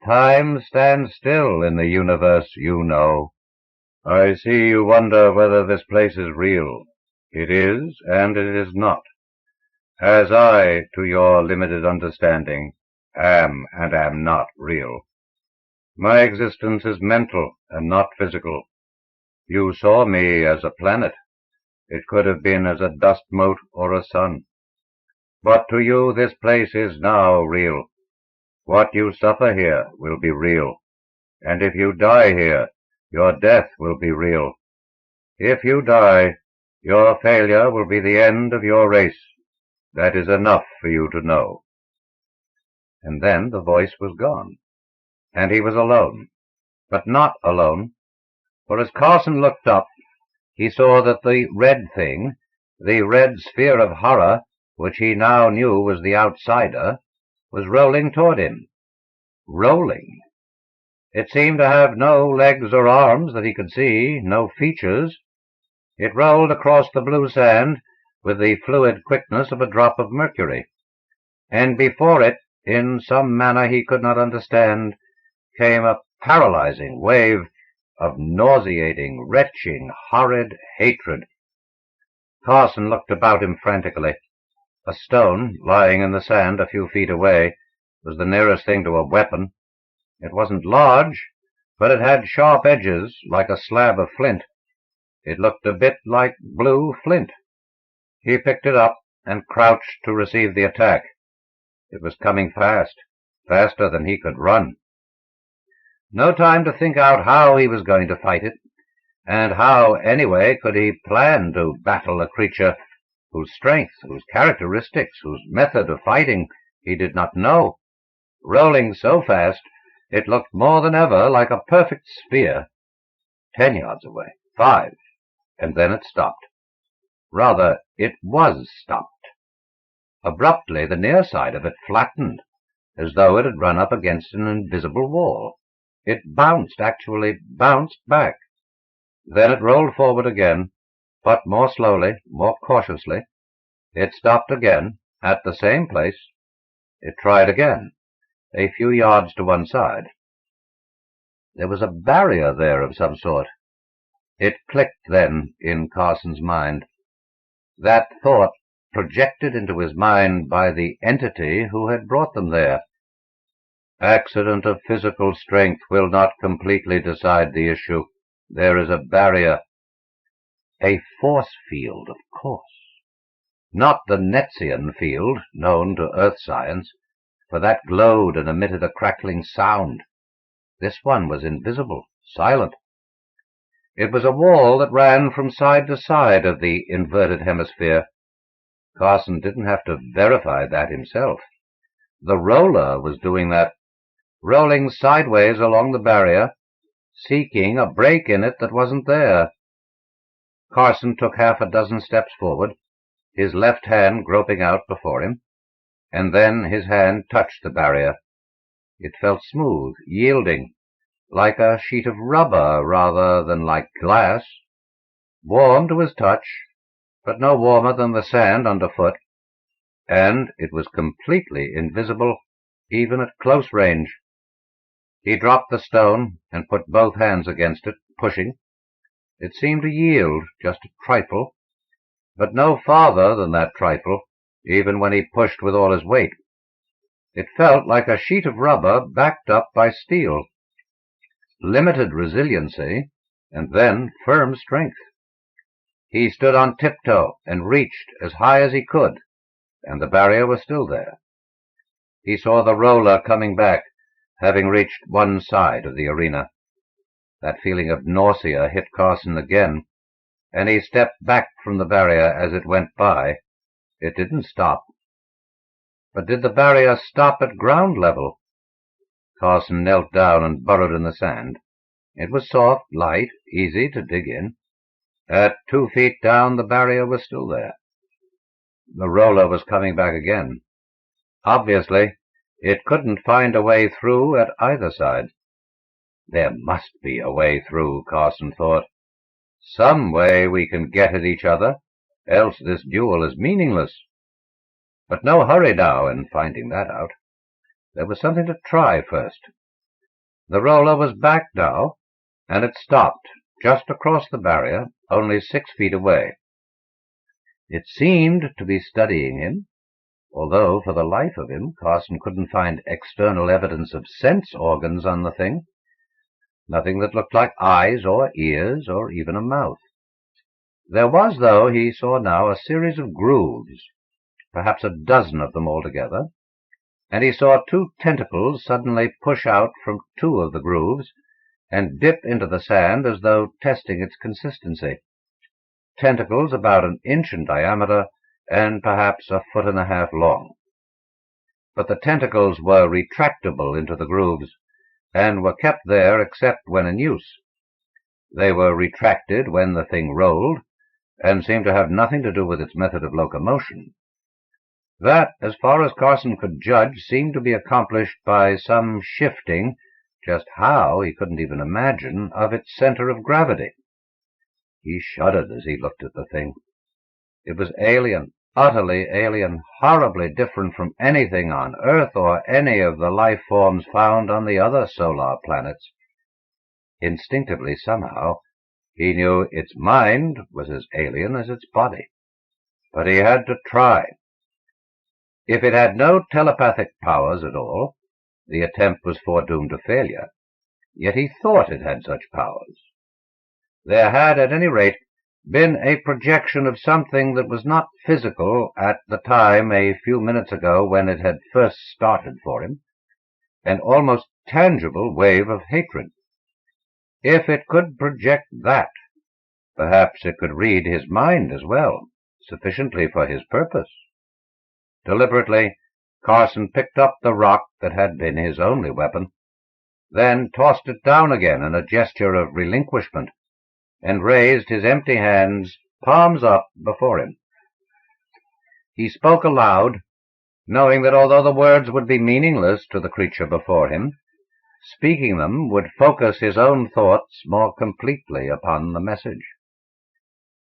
time stands still in the universe you know. I see you wonder whether this place is real. It is, and it is not. As I, to your limited understanding, am and am not real. My existence is mental and not physical. You saw me as a planet. It could have been as a dust mote or a sun. But to you this place is now real. What you suffer here will be real. And if you die here, your death will be real. If you die, your failure will be the end of your race. That is enough for you to know. And then the voice was gone, and he was alone, but not alone, for as Carson looked up, he saw that the red thing, the red sphere of horror, which he now knew was the outsider, was rolling toward him. Rolling. It seemed to have no legs or arms that he could see, no features. It rolled across the blue sand with the fluid quickness of a drop of mercury, and before it, in some manner he could not understand, came a paralyzing wave of nauseating, retching, horrid hatred. Carson looked about him frantically. A stone, lying in the sand a few feet away, was the nearest thing to a weapon. It wasn't large, but it had sharp edges like a slab of flint. It looked a bit like blue flint. He picked it up and crouched to receive the attack. It was coming fast, faster than he could run. No time to think out how he was going to fight it, and how, anyway, could he plan to battle a creature whose strength, whose characteristics, whose method of fighting he did not know. Rolling so fast, it looked more than ever like a perfect sphere. 10 yards away, 5, and then it stopped. Rather, it was stopped. Abruptly, the near side of it flattened, as though it had run up against an invisible wall. It actually bounced back. Then it rolled forward again, but more slowly, more cautiously. It stopped again, at the same place. It tried again, a few yards to one side. There was a barrier there of some sort. It clicked then in Carson's mind. That thought projected into his mind by the entity who had brought them there. Accident of physical strength will not completely decide the issue. There is a barrier. A force field, of course. Not the Netzian field, known to earth science, for that glowed and emitted a crackling sound. This one was invisible, silent. It was a wall that ran from side to side of the inverted hemisphere. Carson didn't have to verify that himself. The roller was doing that, rolling sideways along the barrier, seeking a break in it that wasn't there. Carson took half a dozen steps forward, his left hand groping out before him, and then his hand touched the barrier. It felt smooth, yielding, like a sheet of rubber rather than like glass, warm to his touch, but no warmer than the sand underfoot, and it was completely invisible, even at close range. He dropped the stone and put both hands against it, pushing. It seemed to yield just a trifle, but no farther than that trifle, even when he pushed with all his weight. It felt like a sheet of rubber backed up by steel. Limited resiliency, and then firm strength. He stood on tiptoe and reached as high as he could, and the barrier was still there. He saw the roller coming back, having reached one side of the arena. That feeling of nausea hit Carson again, and he stepped back from the barrier as it went by. It didn't stop. But did the barrier stop at ground level? Carson knelt down and burrowed in the sand. It was soft, light, easy to dig in. At 2 feet down, the barrier was still there. The roller was coming back again. Obviously, it couldn't find a way through at either side. There must be a way through, Carson thought. Some way we can get at each other, else this duel is meaningless. But no hurry now in finding that out. There was something to try first. The roller was back now, and it stopped just across the barrier, only 6 feet away. It seemed to be studying him, although for the life of him Carson couldn't find external evidence of sense organs on the thing. Nothing that looked like eyes or ears or even a mouth. There was, though, he saw now, a series of grooves, perhaps a dozen of them altogether, and he saw 2 tentacles suddenly push out from 2 of the grooves and dip into the sand as though testing its consistency. Tentacles about 1 inch in diameter and perhaps 1.5 feet long. But the tentacles were retractable into the grooves, and were kept there except when in use. They were retracted when the thing rolled, and seemed to have nothing to do with its method of locomotion. That, as far as Carson could judge, seemed to be accomplished by some shifting, just how he couldn't even imagine, of its center of gravity. He shuddered as he looked at the thing. It was alien, utterly alien, horribly different from anything on Earth or any of the life forms found on the other solar planets. Instinctively, somehow, he knew its mind was as alien as its body. But he had to try. If it had no telepathic powers at all, the attempt was foredoomed to failure. Yet he thought it had such powers. There had, at any rate, been a projection of something that was not physical at the time a few minutes ago when it had first started for him, an almost tangible wave of hatred. If it could project that, perhaps it could read his mind as well, sufficiently for his purpose. Deliberately, Carson picked up the rock that had been his only weapon, then tossed it down again in a gesture of relinquishment, and raised his empty hands, palms up, before him. He spoke aloud, knowing that although the words would be meaningless to the creature before him, speaking them would focus his own thoughts more completely upon the message.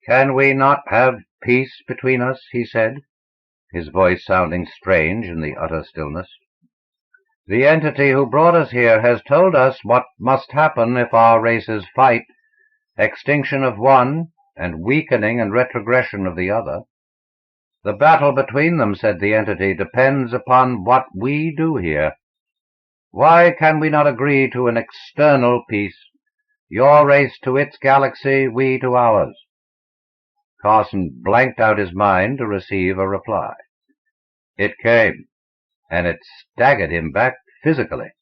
"Can we not have peace between us?" he said, his voice sounding strange in the utter stillness. "The entity who brought us here has told us what must happen if our races fight, extinction of one and weakening and retrogression of the other. The battle between them, said the entity, depends upon what we do here. Why can we not agree to an external peace, your race to its galaxy, we to ours?" Carson blanked out his mind to receive a reply. It came, and it staggered him back physically.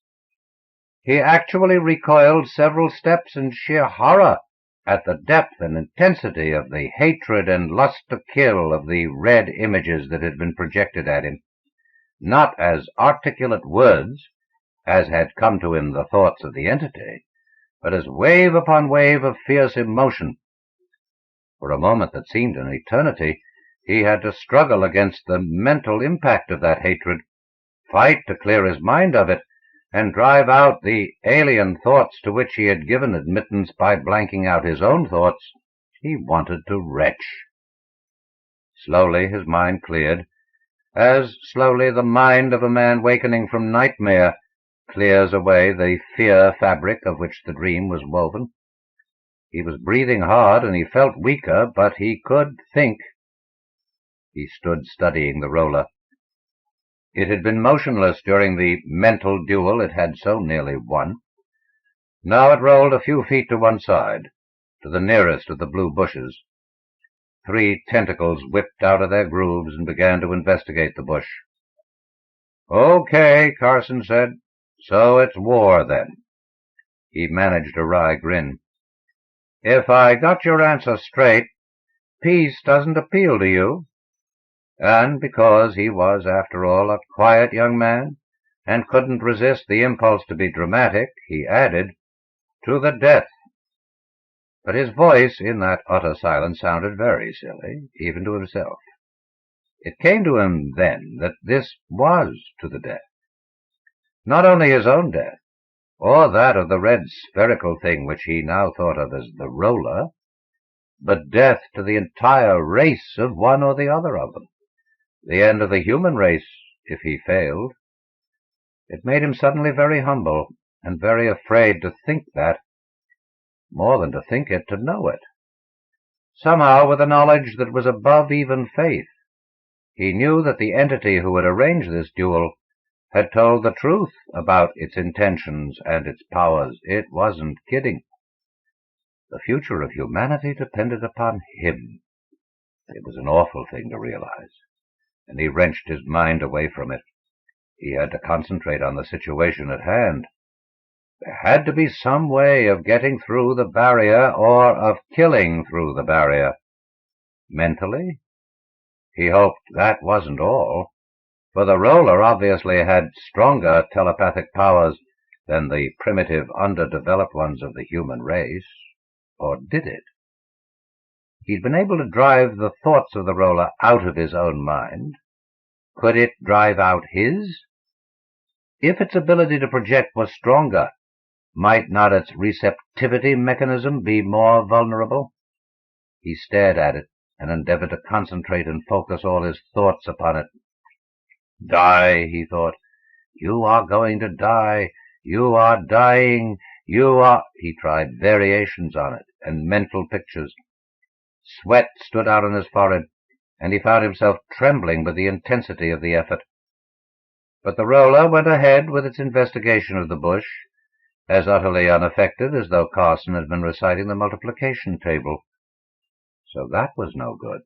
He actually recoiled several steps in sheer horror at the depth and intensity of the hatred and lust to kill of the red images that had been projected at him, not as articulate words, as had come to him the thoughts of the entity, but as wave upon wave of fierce emotion. For a moment that seemed an eternity, he had to struggle against the mental impact of that hatred, fight to clear his mind of it, and drive out the alien thoughts to which he had given admittance by blanking out his own thoughts. He wanted to retch. Slowly his mind cleared, as slowly the mind of a man wakening from nightmare clears away the fear fabric of which the dream was woven. He was breathing hard, and he felt weaker, but he could think. He stood studying the roller. It had been motionless during the mental duel it had so nearly won. Now it rolled a few feet to one side, to the nearest of the blue bushes. 3 tentacles whipped out of their grooves and began to investigate the bush. "Okay," Carson said. "So it's war, then." He managed a wry grin. "If I got your answer straight, peace doesn't appeal to you." And because he was, after all, a quiet young man, and couldn't resist the impulse to be dramatic, he added, "To the death." But his voice in that utter silence sounded very silly, even to himself. It came to him then that this was to the death. Not only his own death, or that of the red spherical thing which he now thought of as the roller, but death to the entire race of one or the other of them. The end of the human race, if he failed. It made him suddenly very humble, and very afraid to think that. More than to think it, to know it. Somehow, with a knowledge that was above even faith, he knew that the entity who had arranged this duel had told the truth about its intentions and its powers. It wasn't kidding. The future of humanity depended upon him. It was an awful thing to realize, and he wrenched his mind away from it. He had to concentrate on the situation at hand. There had to be some way of getting through the barrier, or of killing through the barrier. Mentally? He hoped that wasn't all, for the roller obviously had stronger telepathic powers than the primitive, underdeveloped ones of the human race. Or did it? He'd been able to drive the thoughts of the roller out of his own mind. Could it drive out his? If its ability to project was stronger, might not its receptivity mechanism be more vulnerable? He stared at it and endeavored to concentrate and focus all his thoughts upon it. Die, he thought. You are going to die. You are dying. You are—" He tried variations on it and mental pictures. Sweat stood out on his forehead, and he found himself trembling with the intensity of the effort. But the roller went ahead with its investigation of the bush, as utterly unaffected as though Carson had been reciting the multiplication table. So that was no good.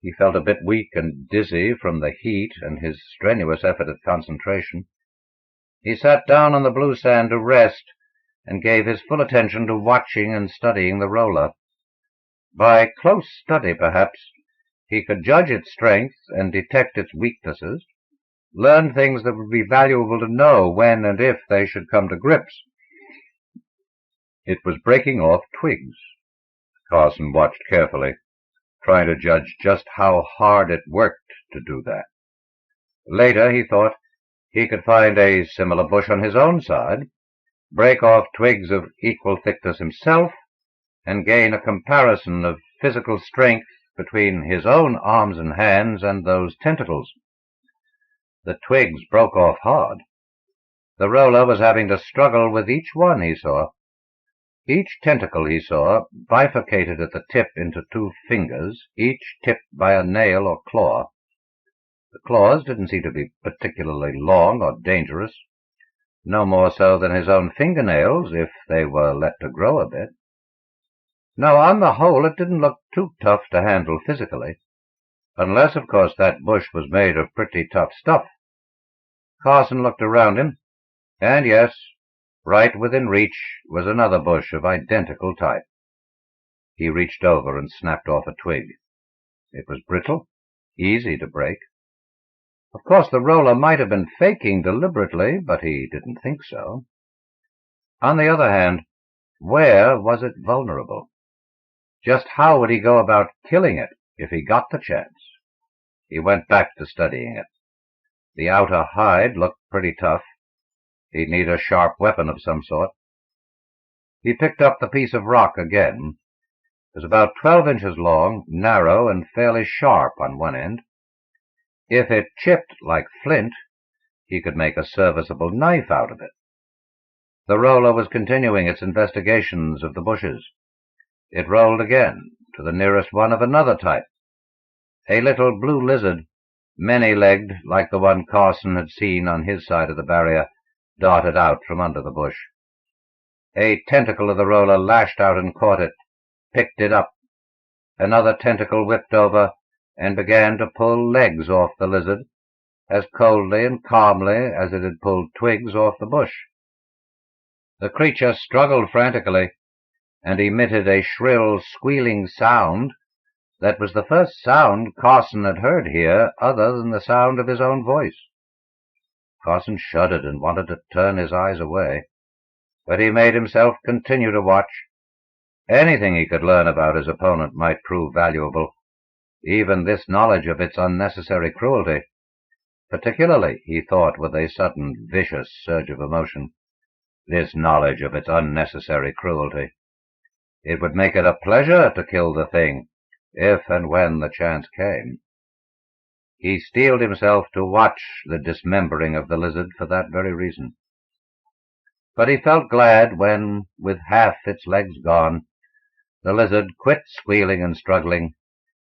He felt a bit weak and dizzy from the heat and his strenuous effort at concentration. He sat down on the blue sand to rest and gave his full attention to watching and studying the roller. By close study, perhaps, he could judge its strength and detect its weaknesses, learn things that would be valuable to know when and if they should come to grips. It was breaking off twigs. Carson watched carefully, trying to judge just how hard it worked to do that. Later, he thought he could find a similar bush on his own side, break off twigs of equal thickness himself, and gain a comparison of physical strength between his own arms and hands and those tentacles. The twigs broke off hard. The roller was having to struggle with each one he saw. Each tentacle he saw bifurcated at the tip into two fingers, each tipped by a nail or claw. The claws didn't seem to be particularly long or dangerous, no more so than his own fingernails if they were let to grow a bit. No, on the whole, it didn't look too tough to handle physically, unless, of course, that bush was made of pretty tough stuff. Carson looked around him, and yes, right within reach was another bush of identical type. He reached over and snapped off a twig. It was brittle, easy to break. Of course, the roller might have been faking deliberately, but he didn't think so. On the other hand, where was it vulnerable? Just how would he go about killing it if he got the chance? He went back to studying it. The outer hide looked pretty tough. He'd need a sharp weapon of some sort. He picked up the piece of rock again. It was about 12 inches long, narrow, and fairly sharp on one end. If it chipped like flint, he could make a serviceable knife out of it. The roller was continuing its investigations of the bushes. It rolled again to the nearest one of another type. A little blue lizard, many-legged like the one Carson had seen on his side of the barrier, darted out from under the bush. A tentacle of the roller lashed out and caught it, picked it up. Another tentacle whipped over and began to pull legs off the lizard, as coldly and calmly as it had pulled twigs off the bush. The creature struggled frantically and emitted a shrill, squealing sound that was the first sound Carson had heard here other than the sound of his own voice. Carson shuddered and wanted to turn his eyes away, but he made himself continue to watch. Anything he could learn about his opponent might prove valuable, even this knowledge of its unnecessary cruelty, particularly, he thought with a sudden vicious surge of emotion, this knowledge of its unnecessary cruelty. It would make it a pleasure to kill the thing, if and when the chance came. He steeled himself to watch the dismembering of the lizard for that very reason. But he felt glad when, with half its legs gone, the lizard quit squealing and struggling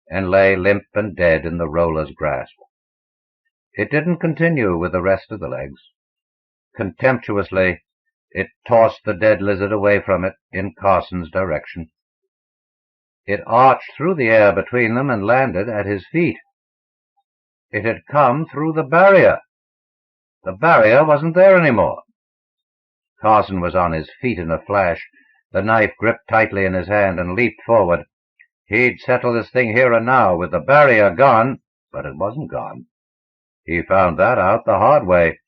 and lay limp and dead in the roller's grasp. It didn't continue with the rest of the legs. Contemptuously, it tossed the dead lizard away from it in Carson's direction. It arched through the air between them and landed at his feet. It had come through the barrier. The barrier wasn't there anymore. Carson was on his feet in a flash, the knife gripped tightly in his hand, and leaped forward. He'd settle this thing here and now with the barrier gone, but it wasn't gone. He found that out the hard way,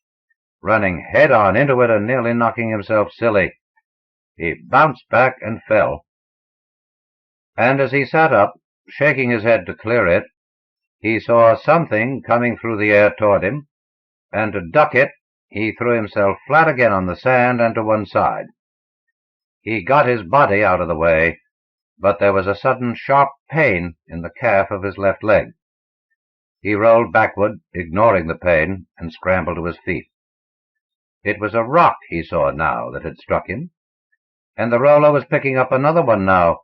running head-on into it and nearly knocking himself silly. He bounced back and fell. And as he sat up, shaking his head to clear it, he saw something coming through the air toward him, and to duck it, he threw himself flat again on the sand and to one side. He got his body out of the way, but there was a sudden sharp pain in the calf of his left leg. He rolled backward, ignoring the pain, and scrambled to his feet. It was a rock he saw now that had struck him, and the roller was picking up another one now,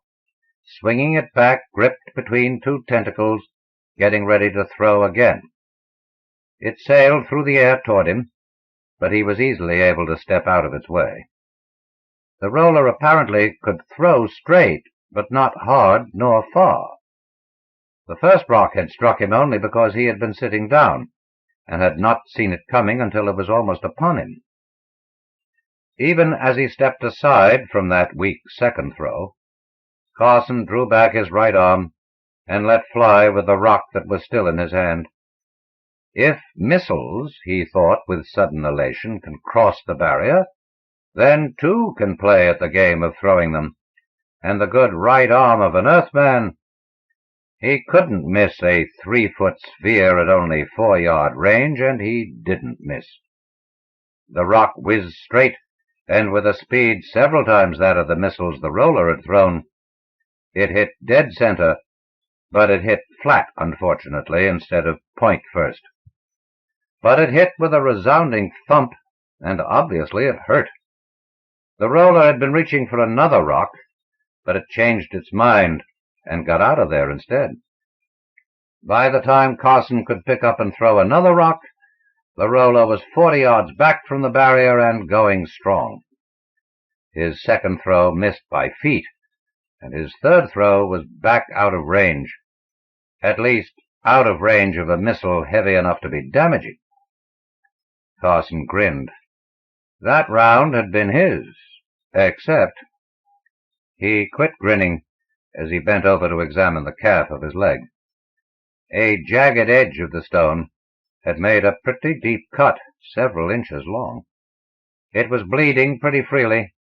swinging it back, gripped between two tentacles, getting ready to throw again. It sailed through the air toward him, but he was easily able to step out of its way. The roller apparently could throw straight, but not hard nor far. The first rock had struck him only because he had been sitting down, and had not seen it coming until it was almost upon him. Even as he stepped aside from that weak second throw, Carson drew back his right arm and let fly with the rock that was still in his hand. If missiles, he thought with sudden elation, can cross the barrier, then two can play at the game of throwing them, and the good right arm of an Earthman. He couldn't miss a 3-foot sphere at only 4-yard range, and he didn't miss. The rock whizzed straight, and with a speed several times that of the missiles the roller had thrown. It hit dead center, but it hit flat, unfortunately, instead of point first. But it hit with a resounding thump, and obviously it hurt. The roller had been reaching for another rock, but it changed its mind and got out of there instead. By the time Carson could pick up and throw another rock, the roller was 40 yards back from the barrier and going strong. His second throw missed by feet, and his third throw was back out of range, at least out of range of a missile heavy enough to be damaging. Carson grinned. That round had been his, except... He quit grinning as he bent over to examine the calf of his leg. A jagged edge of the stone had made a pretty deep cut, several inches long. It was bleeding pretty freely,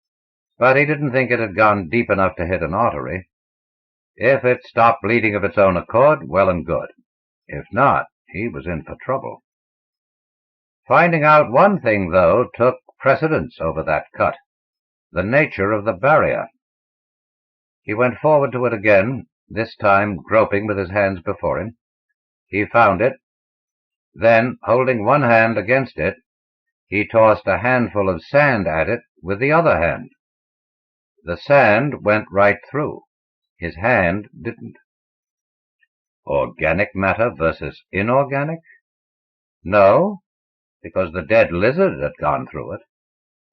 but he didn't think it had gone deep enough to hit an artery. If it stopped bleeding of its own accord, well and good. If not, he was in for trouble. Finding out one thing, though, took precedence over that cut: the nature of the barrier. He went forward to it again, this time groping with his hands before him. He found it. Then, holding one hand against it, he tossed a handful of sand at it with the other hand. The sand went right through. His hand didn't. Organic matter versus inorganic? No, because the dead lizard had gone through it,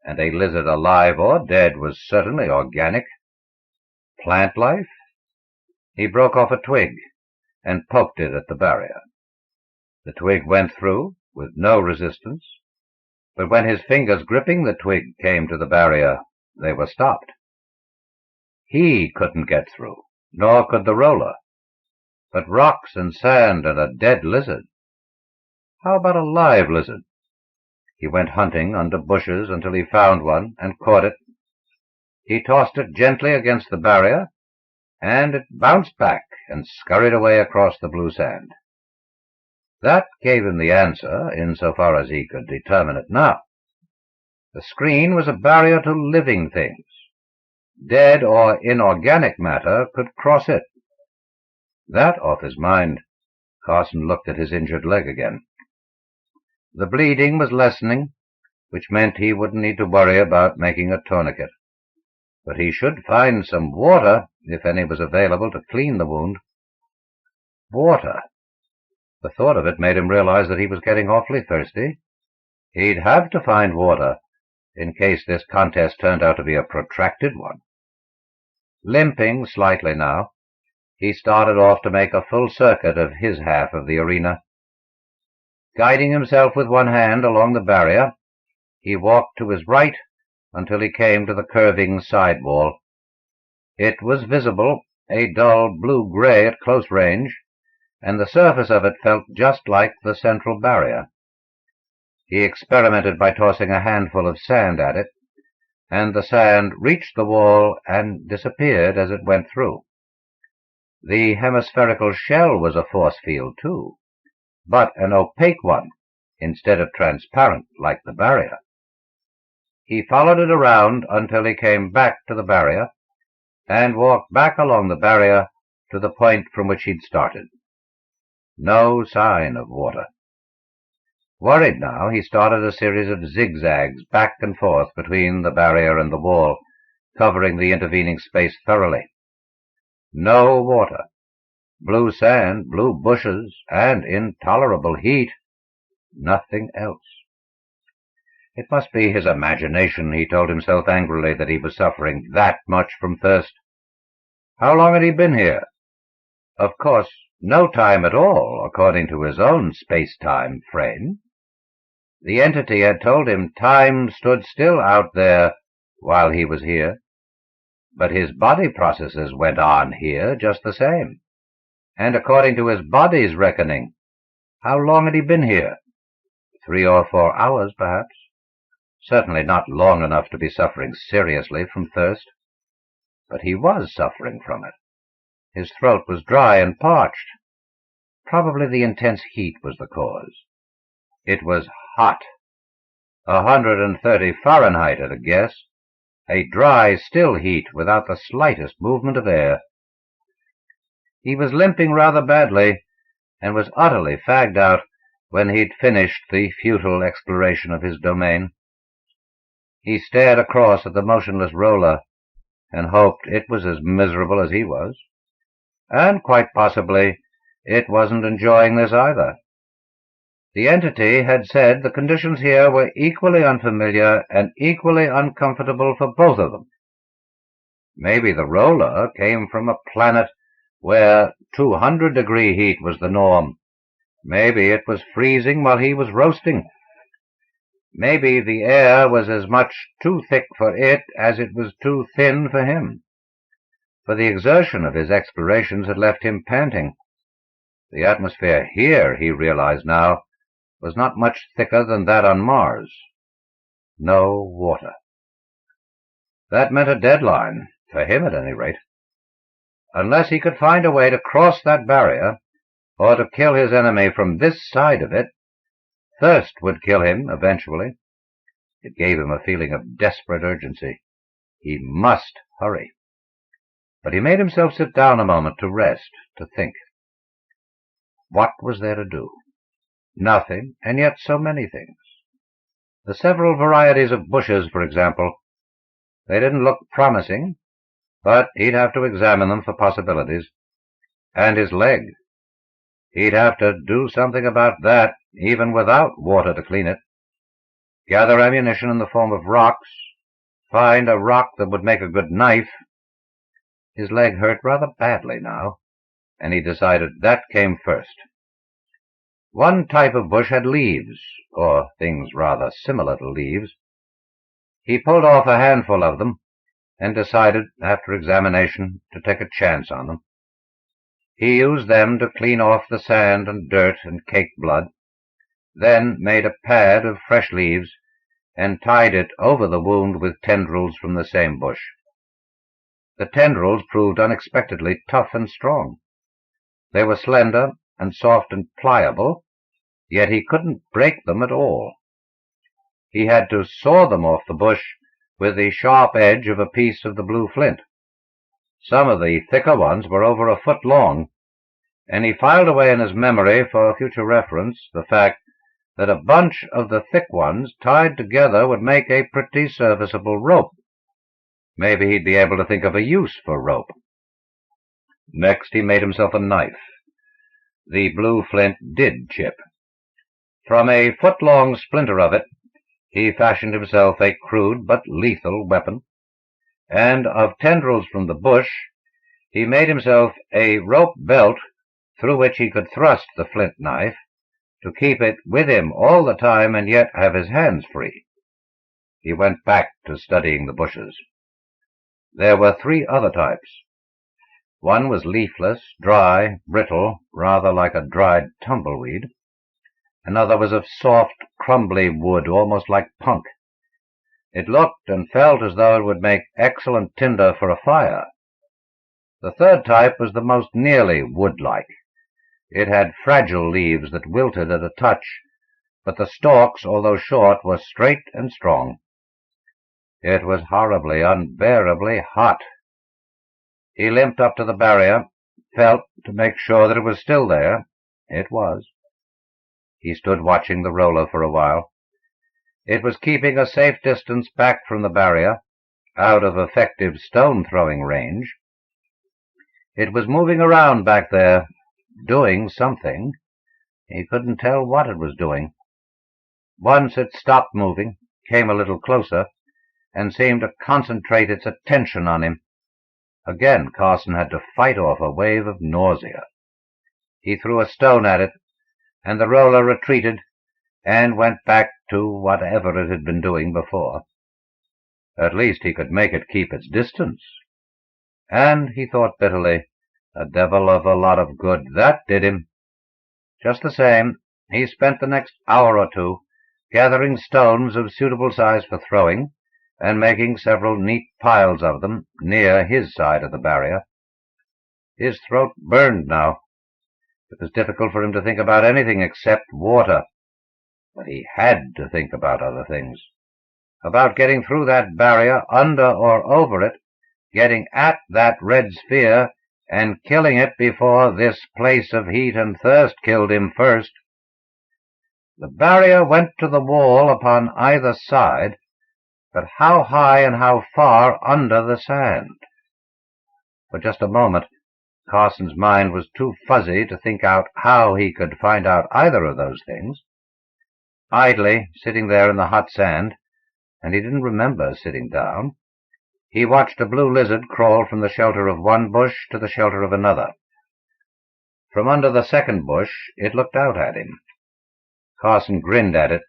and a lizard alive or dead was certainly organic. Plant life? He broke off a twig and poked it at the barrier. The twig went through with no resistance, but when his fingers gripping the twig came to the barrier, they were stopped. He couldn't get through, nor could the roller. But rocks and sand and a dead lizard. How about a live lizard? He went hunting under bushes until he found one and caught it. He tossed it gently against the barrier, and it bounced back and scurried away across the blue sand. That gave him the answer, insofar as he could determine it now. The screen was a barrier to living things. Dead or inorganic matter could cross it. That off his mind, Carson looked at his injured leg again. The bleeding was lessening, which meant he wouldn't need to worry about making a tourniquet. But he should find some water, if any was available, to clean the wound. Water. The thought of it made him realize that he was getting awfully thirsty. He'd have to find water, in case this contest turned out to be a protracted one. Limping slightly now, he started off to make a full circuit of his half of the arena. Guiding himself with one hand along the barrier, he walked to his right until he came to the curving side wall. It was visible, a dull blue-gray at close range, and the surface of it felt just like the central barrier. He experimented by tossing a handful of sand at it, and the sand reached the wall and disappeared as it went through. The hemispherical shell was a force field, too, but an opaque one, instead of transparent like the barrier. He followed it around until he came back to the barrier, and walked back along the barrier to the point from which he'd started. No sign of water. Worried now, he started a series of zigzags back and forth between the barrier and the wall, covering the intervening space thoroughly. No water. Blue sand, blue bushes, and intolerable heat. Nothing else. It must be his imagination, he told himself angrily, that he was suffering that much from thirst. How long had he been here? Of course, no time at all, according to his own space-time frame. The entity had told him time stood still out there while he was here. But his body processes went on here just the same. And according to his body's reckoning, how long had he been here? 3 or 4 hours, perhaps. Certainly not long enough to be suffering seriously from thirst. But he was suffering from it. His throat was dry and parched. Probably the intense heat was the cause. It was hot. 130 Fahrenheit at a guess. A dry, still heat without the slightest movement of air. He was limping rather badly, and was utterly fagged out when he'd finished the futile exploration of his domain. He stared across at the motionless roller, and hoped it was as miserable as he was. And quite possibly it wasn't enjoying this either. The entity had said the conditions here were equally unfamiliar and equally uncomfortable for both of them. Maybe the roller came from a planet where 200-degree heat was the norm. Maybe it was freezing while he was roasting. Maybe the air was as much too thick for it as it was too thin for him. For the exertion of his explorations had left him panting. The atmosphere here, he realized now, was not much thicker than that on Mars. No water. That meant a deadline, for him at any rate. Unless he could find a way to cross that barrier, or to kill his enemy from this side of it, thirst would kill him eventually. It gave him a feeling of desperate urgency. He must hurry. But he made himself sit down a moment to rest, to think. What was there to do? Nothing, and yet so many things. The several varieties of bushes, for example. They didn't look promising, but he'd have to examine them for possibilities. And his leg. He'd have to do something about that, even without water to clean it. Gather ammunition in the form of rocks. Find a rock that would make a good knife. His leg hurt rather badly now, and he decided that came first. One type of bush had leaves, or things rather similar to leaves. He pulled off a handful of them, and decided, after examination, to take a chance on them. He used them to clean off the sand and dirt and cake blood, then made a pad of fresh leaves, and tied it over the wound with tendrils from the same bush. The tendrils proved unexpectedly tough and strong. They were slender and soft and pliable, yet he couldn't break them at all. He had to saw them off the bush with the sharp edge of a piece of the blue flint. Some of the thicker ones were over a foot long, and he filed away in his memory for future reference the fact that a bunch of the thick ones tied together would make a pretty serviceable rope. Maybe he'd be able to think of a use for rope. Next he made himself a knife. The blue flint did chip. From a foot-long splinter of it, he fashioned himself a crude but lethal weapon, and of tendrils from the bush, he made himself a rope belt through which he could thrust the flint knife to keep it with him all the time and yet have his hands free. He went back to studying the bushes. There were 3 other types. One was leafless, dry, brittle, rather like a dried tumbleweed. Another was of soft, crumbly wood, almost like punk. It looked and felt as though it would make excellent tinder for a fire. The third type was the most nearly wood-like. It had fragile leaves that wilted at a touch, but the stalks, although short, were straight and strong. It was horribly, unbearably hot. He limped up to the barrier, felt to make sure that it was still there. It was. He stood watching the roller for a while. It was keeping a safe distance back from the barrier, out of effective stone-throwing range. It was moving around back there, doing something. He couldn't tell what it was doing. Once it stopped moving, came a little closer, and seemed to concentrate its attention on him. Again Carson had to fight off a wave of nausea. He threw a stone at it, and the roller retreated and went back to whatever it had been doing before. At least he could make it keep its distance. And, he thought bitterly, a devil of a lot of good that did him. Just the same, he spent the next hour or two gathering stones of suitable size for throwing, and making several neat piles of them near his side of the barrier. His throat burned now. It was difficult for him to think about anything except water. But he had to think about other things. About getting through that barrier, under or over it, getting at that red sphere, and killing it before this place of heat and thirst killed him first. The barrier went to the wall upon either side, but how high and how far under the sand? For just a moment, Carson's mind was too fuzzy to think out how he could find out either of those things. Idly, sitting there in the hot sand, and he didn't remember sitting down, he watched a blue lizard crawl from the shelter of one bush to the shelter of another. From under the second bush, it looked out at him. Carson grinned at it.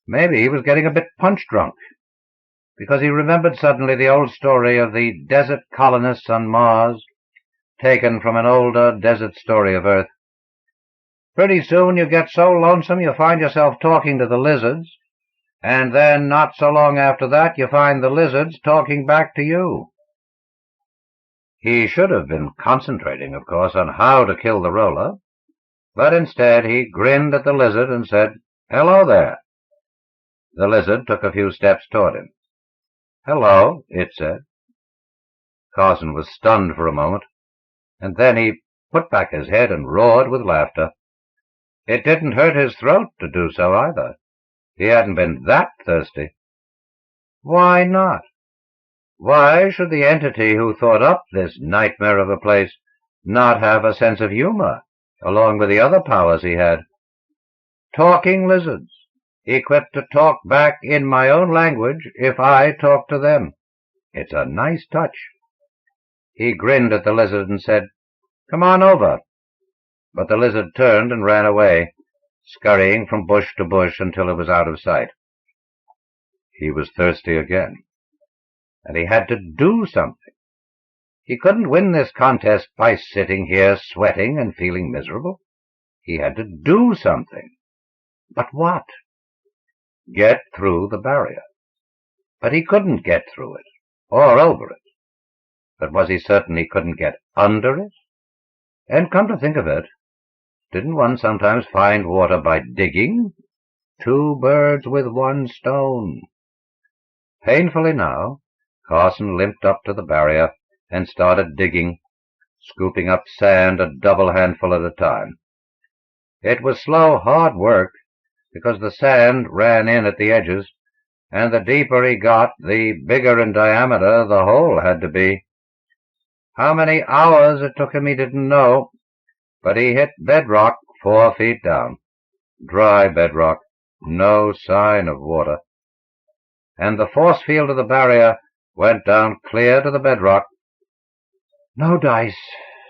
Maybe he was getting a bit punch-drunk, because he remembered suddenly the old story of the desert colonists on Mars, taken from an older desert story of Earth. Pretty soon you get so lonesome you find yourself talking to the lizards, and then not so long after that you find the lizards talking back to you. He should have been concentrating, of course, on how to kill the roller, but instead he grinned at the lizard and said, "Hello there." The lizard took a few steps toward him. "Hello," it said. Carson was stunned for a moment, and then he put back his head and roared with laughter. It didn't hurt his throat to do so either. He hadn't been that thirsty. Why not? Why should the entity who thought up this nightmare of a place not have a sense of humor, along with the other powers he had? Talking lizards, equipped to talk back in my own language if I talk to them. It's a nice touch. He grinned at the lizard and said, "Come on over." But the lizard turned and ran away, scurrying from bush to bush until it was out of sight. He was thirsty again, and he had to do something. He couldn't win this contest by sitting here sweating and feeling miserable. He had to do something. But what? Get through the barrier. But he couldn't get through it, or over it. But was he certain he couldn't get under it? And come to think of it, didn't one sometimes find water by digging? Two birds with one stone. Painfully now, Carson limped up to the barrier and started digging, scooping up sand a double handful at a time. It was slow, hard work, because the sand ran in at the edges, and the deeper he got, the bigger in diameter the hole had to be. How many hours it took him he didn't know, but he hit bedrock 4 feet down. Dry bedrock, no sign of water. And the force field of the barrier went down clear to the bedrock. No dice,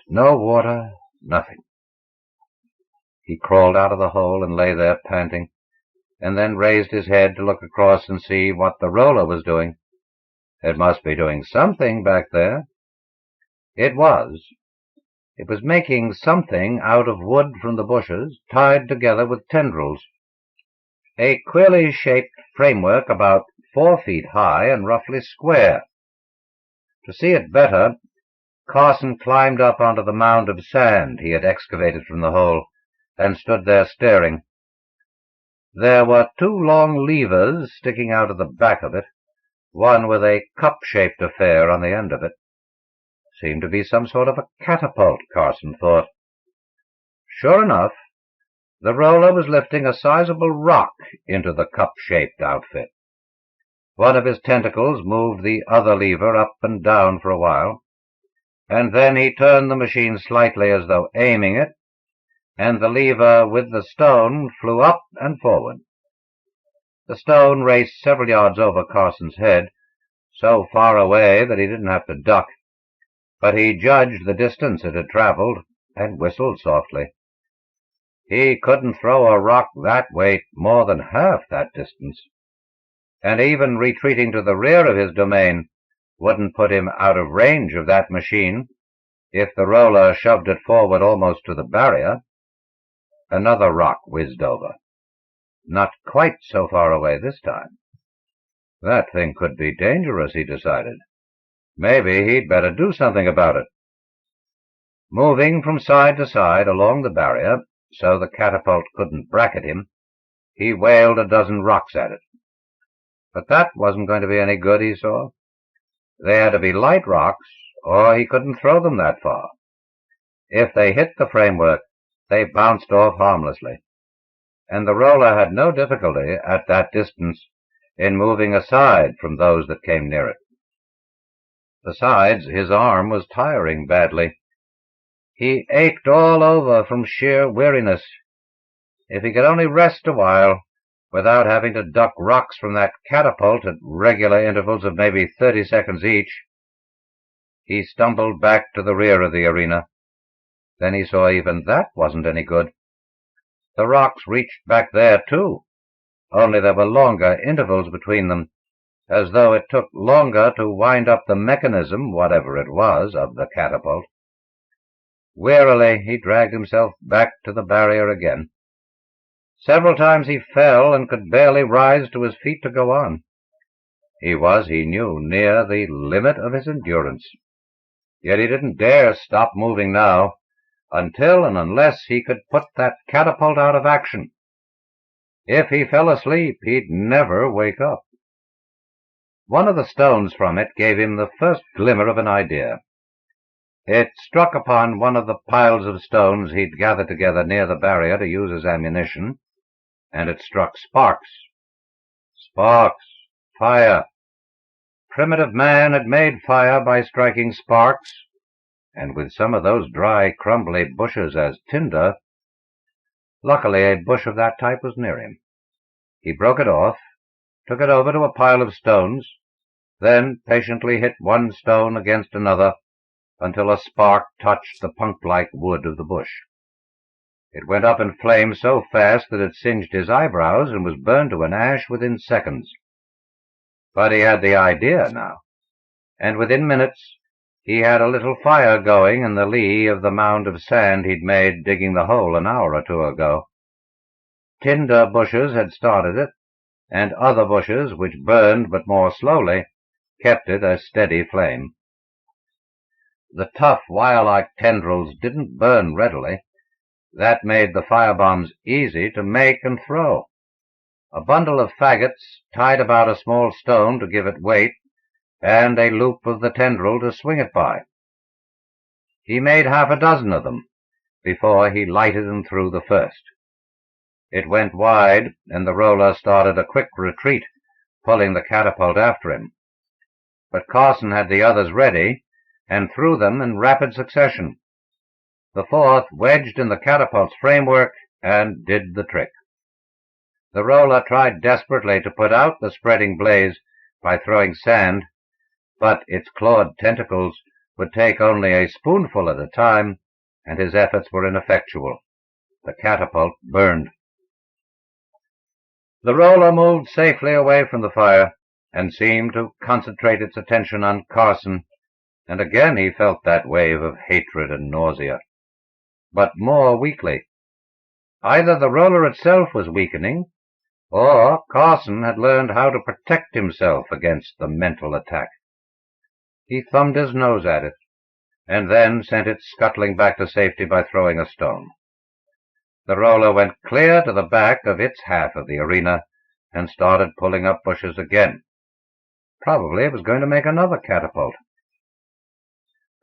no water, nothing. He crawled out of the hole and lay there panting, and then raised his head to look across and see what the roller was doing. It must be doing something back there. It was. It was making something out of wood from the bushes, tied together with tendrils. A queerly shaped framework about 4 feet high and roughly square. To see it better, Carson climbed up onto the mound of sand he had excavated from the hole, and stood there staring. There were 2 long levers sticking out of the back of it, one with a cup-shaped affair on the end of it. Seemed to be some sort of a catapult, Carson thought. Sure enough, The roller was lifting a sizable rock into the cup-shaped outfit. One of his tentacles moved the other lever up and down for a while, and then he turned the machine slightly as though aiming it, and the lever with the stone flew up and forward. The stone raced several yards over Carson's head, so far away that he didn't have to duck, but he judged the distance it had traveled and whistled softly. He couldn't throw a rock that weight more than half that distance, and even retreating to the rear of his domain wouldn't put him out of range of that machine if the roller shoved it forward almost to the barrier. Another rock whizzed over. Not quite so far away this time. That thing could be dangerous, he decided. Maybe he'd better do something about it. Moving from side to side along the barrier, so the catapult couldn't bracket him, he whaled a dozen rocks at it. But that wasn't going to be any good, he saw. They had to be light rocks, or he couldn't throw them that far. If they hit the framework, they bounced off harmlessly, and the roller had no difficulty at that distance in moving aside from those that came near it. Besides, his arm was tiring badly. He ached all over from sheer weariness. If he could only rest a while, without having to duck rocks from that catapult at regular intervals of maybe 30 seconds each. He stumbled back to the rear of the arena. Then he saw even that wasn't any good. The rocks reached back there, too, only there were longer intervals between them, as though it took longer to wind up the mechanism, whatever it was, of the catapult. Wearily, he dragged himself back to the barrier again. Several times he fell and could barely rise to his feet to go on. He was, he knew, near the limit of his endurance. Yet he didn't dare stop moving now, until and unless he could put that catapult out of action. If he fell asleep, he'd never wake up. One of the stones from it gave him the first glimmer of an idea. It struck upon one of the piles of stones he'd gathered together near the barrier to use as ammunition, and it struck sparks. Sparks. Fire. Primitive man had made fire by striking sparks, and with some of those dry, crumbly bushes as tinder. Luckily, a bush of that type was near him. He broke it off, took it over to a pile of stones, then patiently hit one stone against another until a spark touched the punk-like wood of the bush. It went up in flames so fast that it singed his eyebrows and was burned to an ash within seconds. But he had the idea now, and within minutes he had a little fire going in the lee of the mound of sand he'd made digging the hole an hour or two ago. Tinder bushes had started it, and other bushes, which burned but more slowly, kept it a steady flame. The tough, wire-like tendrils didn't burn readily. That made the firebombs easy to make and throw. A bundle of faggots tied about a small stone to give it weight, and a loop of the tendril to swing it by. He made half a dozen of them before he lighted and threw the first. It went wide, and the roller started a quick retreat, pulling the catapult after him. But Carson had the others ready, and threw them in rapid succession. The fourth wedged in the catapult's framework and did the trick. The roller tried desperately to put out the spreading blaze by throwing sand, but its clawed tentacles would take only a spoonful at a time, and his efforts were ineffectual. The catapult burned. The roller moved safely away from the fire and seemed to concentrate its attention on Carson, and again he felt that wave of hatred and nausea, but more weakly. Either the roller itself was weakening, or Carson had learned how to protect himself against the mental attack. He thumbed his nose at it, and then sent it scuttling back to safety by throwing a stone. The roller went clear to the back of its half of the arena and started pulling up bushes again. Probably it was going to make another catapult.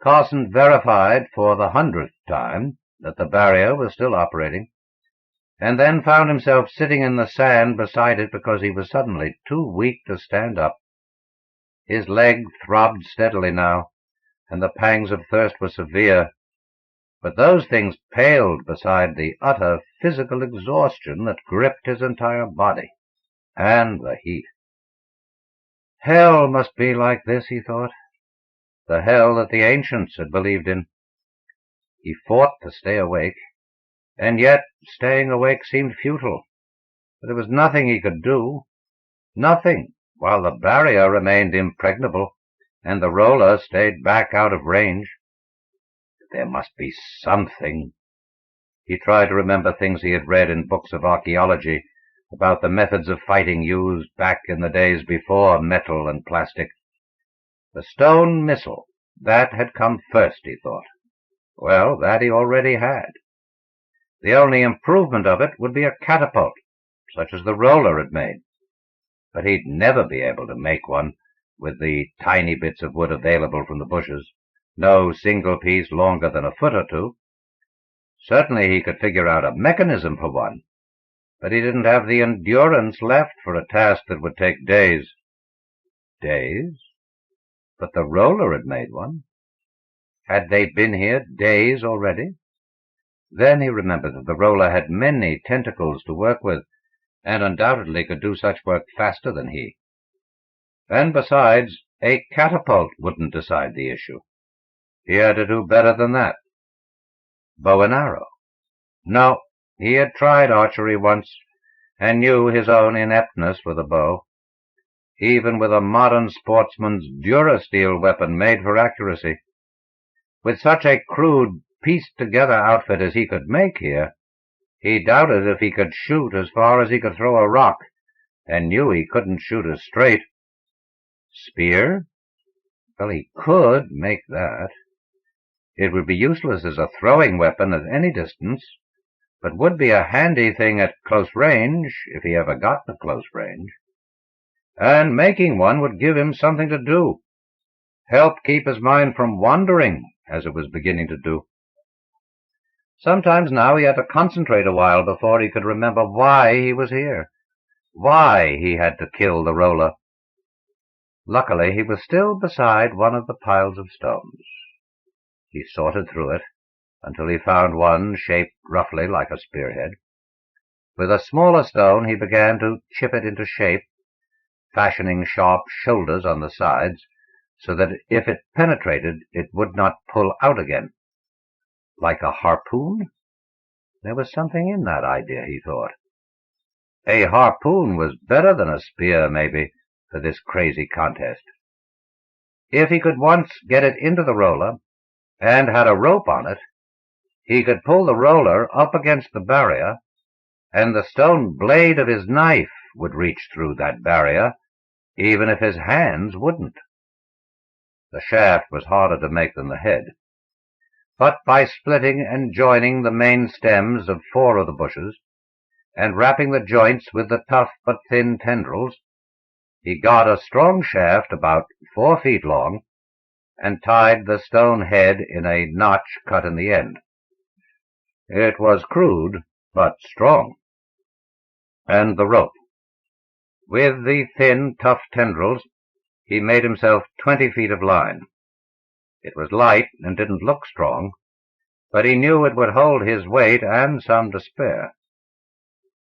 Carson verified for the 100th time that the barrier was still operating, and then found himself sitting in the sand beside it because he was suddenly too weak to stand up. His leg throbbed steadily now, and the pangs of thirst were severe, but those things paled beside the utter physical exhaustion that gripped his entire body, and the heat. Hell must be like this, he thought, the hell that the ancients had believed in. He fought to stay awake, and yet staying awake seemed futile, for there was nothing he could do, nothing, while the barrier remained impregnable and the roller stayed back out of range. There must be something. He tried to remember things he had read in books of archaeology about the methods of fighting used back in the days before metal and plastic. The stone missile, that had come first, he thought. Well, that he already had. The only improvement of it would be a catapult, such as the roller had made. But he'd never be able to make one with the tiny bits of wood available from the bushes, no single piece longer than a foot or two. Certainly he could figure out a mechanism for one, but he didn't have the endurance left for a task that would take days. Days? But the roller had made one. Had they been here days already? Then he remembered that the roller had many tentacles to work with, and undoubtedly could do such work faster than he. And besides, a catapult wouldn't decide the issue. He had to do better than that. Bow and arrow. No, he had tried archery once, and knew his own ineptness with a bow. Even with a modern sportsman's durasteel weapon made for accuracy, with such a crude, pieced-together outfit as he could make here, he doubted if he could shoot as far as he could throw a rock, and knew he couldn't shoot as straight. Spear? Well, he could make that. It would be useless as a throwing weapon at any distance, but would be a handy thing at close range, if he ever got to close range. And making one would give him something to do, help keep his mind from wandering, as it was beginning to do. Sometimes now he had to concentrate a while before he could remember why he was here, why he had to kill the roller. Luckily, he was still beside one of the piles of stones. He sorted through it until he found one shaped roughly like a spearhead. With a smaller stone, he began to chip it into shape, fashioning sharp shoulders on the sides so that if it penetrated, it would not pull out again. Like a harpoon? There was something in that idea, he thought. A harpoon was better than a spear, maybe, for this crazy contest. If he could once get it into the roller, and had a rope on it, he could pull the roller up against the barrier, and the stone blade of his knife would reach through that barrier, even if his hands wouldn't. The shaft was harder to make than the head, but by splitting and joining the main stems of 4 of the bushes, and wrapping the joints with the tough but thin tendrils, he got a strong shaft about 4 feet long, and tied the stone head in a notch cut in the end. It was crude, but strong. And the rope. With the thin, tough tendrils, he made himself 20 feet of line. It was light and didn't look strong, but he knew it would hold his weight and some to spare.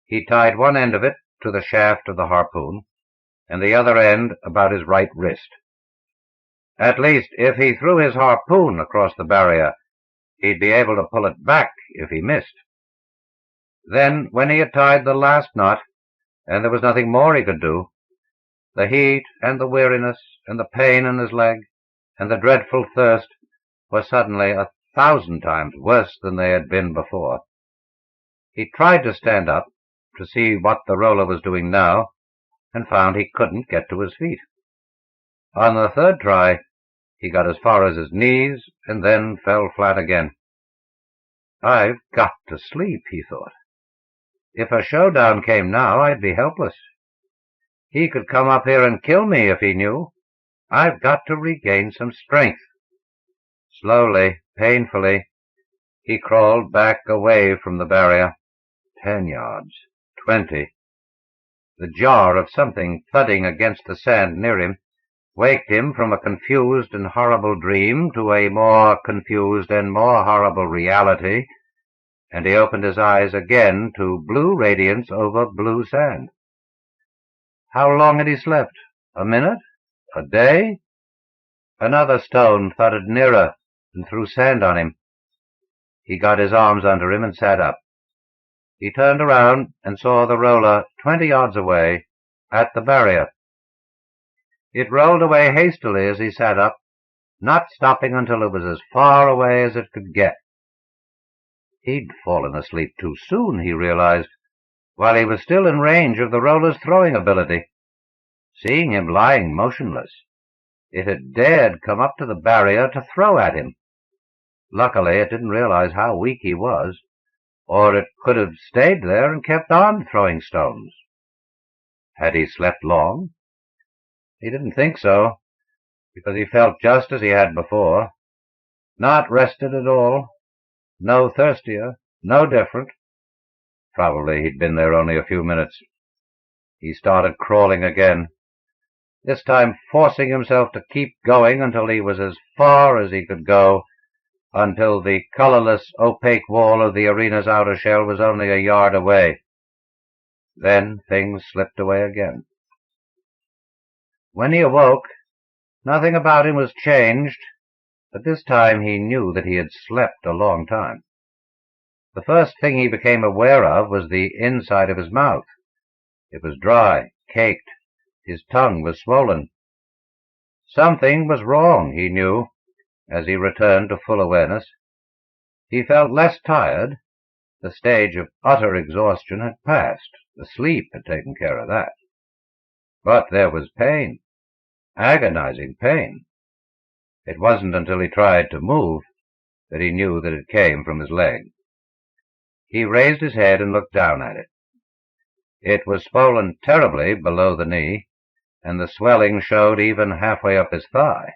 He tied one end of it to the shaft of the harpoon, and the other end about his right wrist. At least, if he threw his harpoon across the barrier, he'd be able to pull it back if he missed. Then, when he had tied the last knot, and there was nothing more he could do, the heat and the weariness and the pain in his leg and the dreadful thirst were suddenly 1,000 times worse than they had been before. He tried to stand up to see what the roller was doing now, and found he couldn't get to his feet. On the 3rd try, he got as far as his knees and then fell flat again. I've got to sleep, he thought. If a showdown came now, I'd be helpless. He could come up here and kill me if he knew. I've got to regain some strength. Slowly, painfully, he crawled back away from the barrier, 10 yards. 20. The jar of something thudding against the sand near him waked him from a confused and horrible dream to a more confused and more horrible reality, and he opened his eyes again to blue radiance over blue sand. How long had he slept? A minute? A day? Another stone thudded nearer and threw sand on him. He got his arms under him and sat up. He turned around and saw the roller 20 yards away at the barrier. It rolled away hastily as he sat up, not stopping until it was as far away as it could get. He'd fallen asleep too soon, he realized, while he was still in range of the roller's throwing ability. Seeing him lying motionless, it had dared come up to the barrier to throw at him. Luckily, it didn't realize how weak he was, or it could have stayed there and kept on throwing stones. Had he slept long? He didn't think so, because he felt just as he had before. Not rested at all, no thirstier, no different. Probably he'd been there only a few minutes. He started crawling again, this time forcing himself to keep going until he was as far as he could go, until the colorless, opaque wall of the arena's outer shell was only a yard away. Then things slipped away again. When he awoke, nothing about him was changed, but this time he knew that he had slept a long time. The first thing he became aware of was the inside of his mouth. It was dry, caked. His tongue was swollen. Something was wrong, he knew, as he returned to full awareness. He felt less tired. The stage of utter exhaustion had passed. The sleep had taken care of that. But there was pain, agonizing pain. It wasn't until he tried to move that he knew that it came from his leg. He raised his head and looked down at it. It was swollen terribly below the knee, and the swelling showed even halfway up his thigh.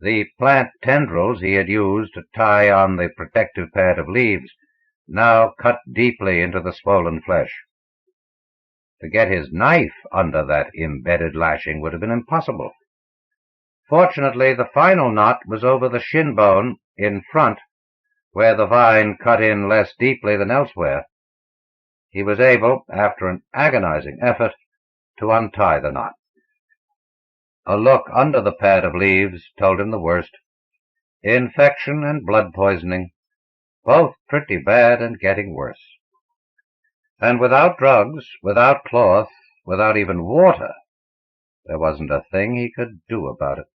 The plant tendrils he had used to tie on the protective pad of leaves now cut deeply into the swollen flesh. To get his knife under that embedded lashing would have been impossible. Fortunately, the final knot was over the shin bone in front, where the vine cut in less deeply than elsewhere. He was able, after an agonizing effort, to untie the knot. A look under the pad of leaves told him the worst. Infection and blood poisoning, both pretty bad and getting worse. And without drugs, without cloth, without even water, there wasn't a thing he could do about it.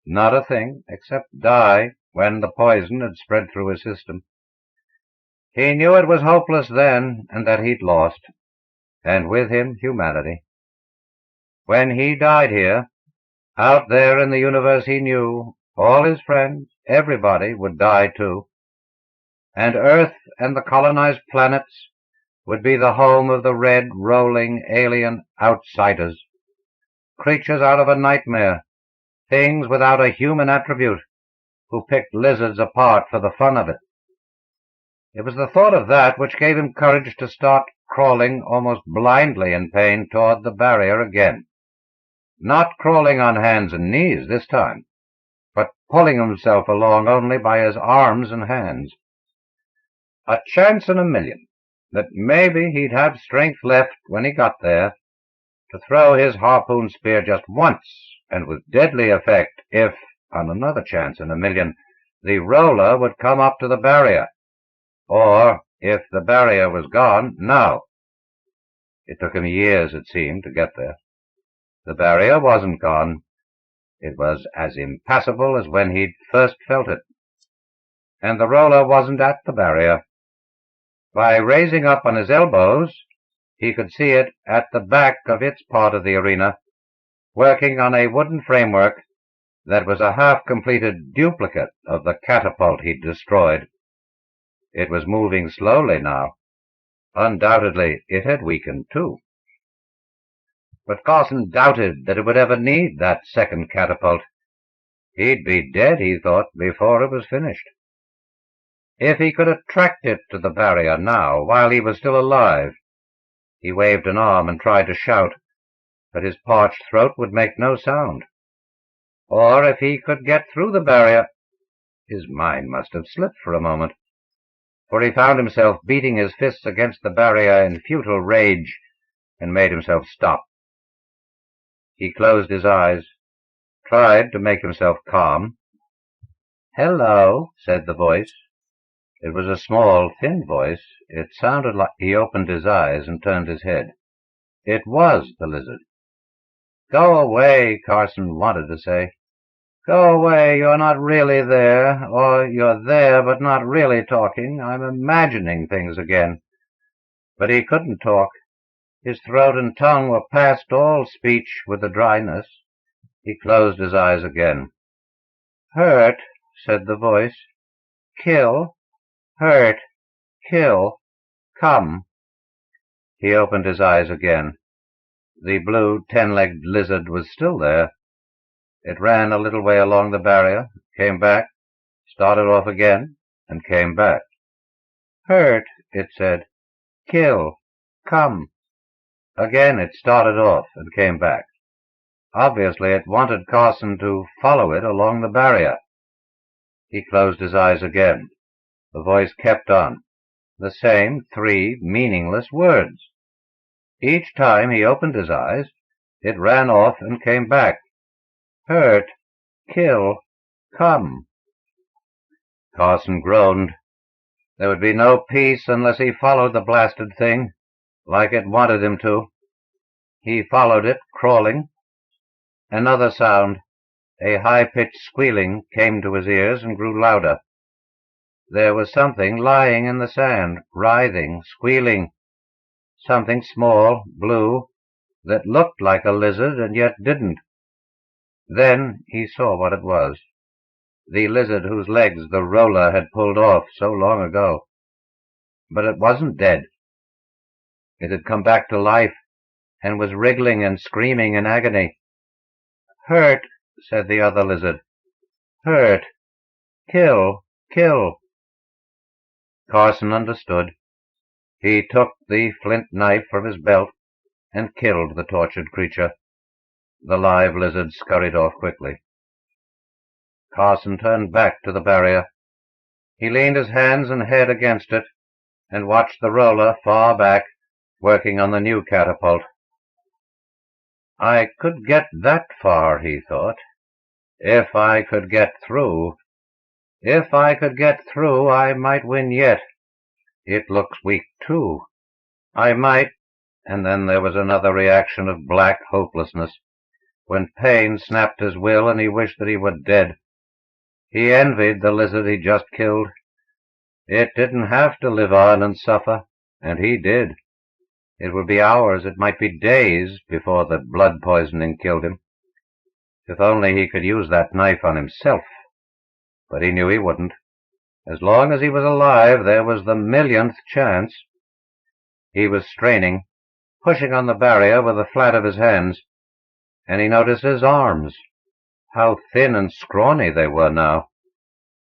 Not a thing, except die when the poison had spread through his system. He knew it was hopeless then, and that he'd lost, and with him humanity. When he died here, out there in the universe he knew, all his friends, everybody, would die too. And Earth and the colonized planets would be the home of the red, rolling, alien outsiders. Creatures out of a nightmare, things without a human attribute, who picked lizards apart for the fun of it. It was the thought of that which gave him courage to start crawling almost blindly in pain toward the barrier again. Not crawling on hands and knees this time, but pulling himself along only by his arms and hands. A chance in a million that maybe he'd have strength left when he got there to throw his harpoon spear just once, and with deadly effect, if, on another chance in a million, the roller would come up to the barrier. Or, if the barrier was gone, now. It took him years, it seemed, to get there. The barrier wasn't gone. It was as impassable as when he'd first felt it. And the roller wasn't at the barrier. By raising up on his elbows, he could see it at the back of its part of the arena, working on a wooden framework that was a half-completed duplicate of the catapult he'd destroyed. It was moving slowly now. Undoubtedly, it had weakened too. But Carson doubted that it would ever need that second catapult. He'd be dead, he thought, before it was finished. If he could attract it to the barrier now, while he was still alive. He waved an arm and tried to shout, but his parched throat would make no sound. Or if he could get through the barrier. His mind must have slipped for a moment, for he found himself beating his fists against the barrier in futile rage and made himself stop. He closed his eyes, tried to make himself calm. "Hello," said the voice. It was a small, thin voice. It sounded like... He opened his eyes and turned his head. It was the lizard. "Go away," Carson wanted to say. "Go away, you're not really there, or you're there but not really talking. I'm imagining things again." But he couldn't talk. His throat and tongue were past all speech with the dryness. He closed his eyes again. "Hurt," said the voice. "Kill. Hurt. Kill. Come." He opened his eyes again. The blue, ten-legged lizard was still there. It ran a little way along the barrier, came back, started off again, and came back. "Hurt," it said. "Kill. Come." Again it started off and came back. Obviously it wanted Carson to follow it along the barrier. He closed his eyes again. The voice kept on. The same 3 meaningless words. Each time he opened his eyes, it ran off and came back. "Hurt. Kill. Come." Carson groaned. There would be no peace unless he followed the blasted thing, like it wanted him to. He followed it, crawling. Another sound, a high-pitched squealing, came to his ears and grew louder. There was something lying in the sand, writhing, squealing. Something small, blue, that looked like a lizard and yet didn't. Then he saw what it was. The lizard whose legs the roller had pulled off so long ago. But it wasn't dead. It had come back to life and was wriggling and screaming in agony. "Hurt," said the other lizard. "Hurt. Kill. Kill." Carson understood. He took the flint knife from his belt and killed the tortured creature. The live lizard scurried off quickly. Carson turned back to the barrier. He leaned his hands and head against it and watched the roller far back, working on the new catapult. "I could get that far," he thought. "If I could get through. If I could get through, I might win yet. It looks weak, too. I might—" And then there was another reaction of black hopelessness, when pain snapped his will and he wished that he were dead. He envied the lizard he just killed. It didn't have to live on and suffer, and he did. It would be hours, it might be days, before the blood poisoning killed him. If only he could use that knife on himself. But he knew he wouldn't. As long as he was alive, there was the millionth chance. He was straining, pushing on the barrier with the flat of his hands, and he noticed his arms. How thin and scrawny they were now.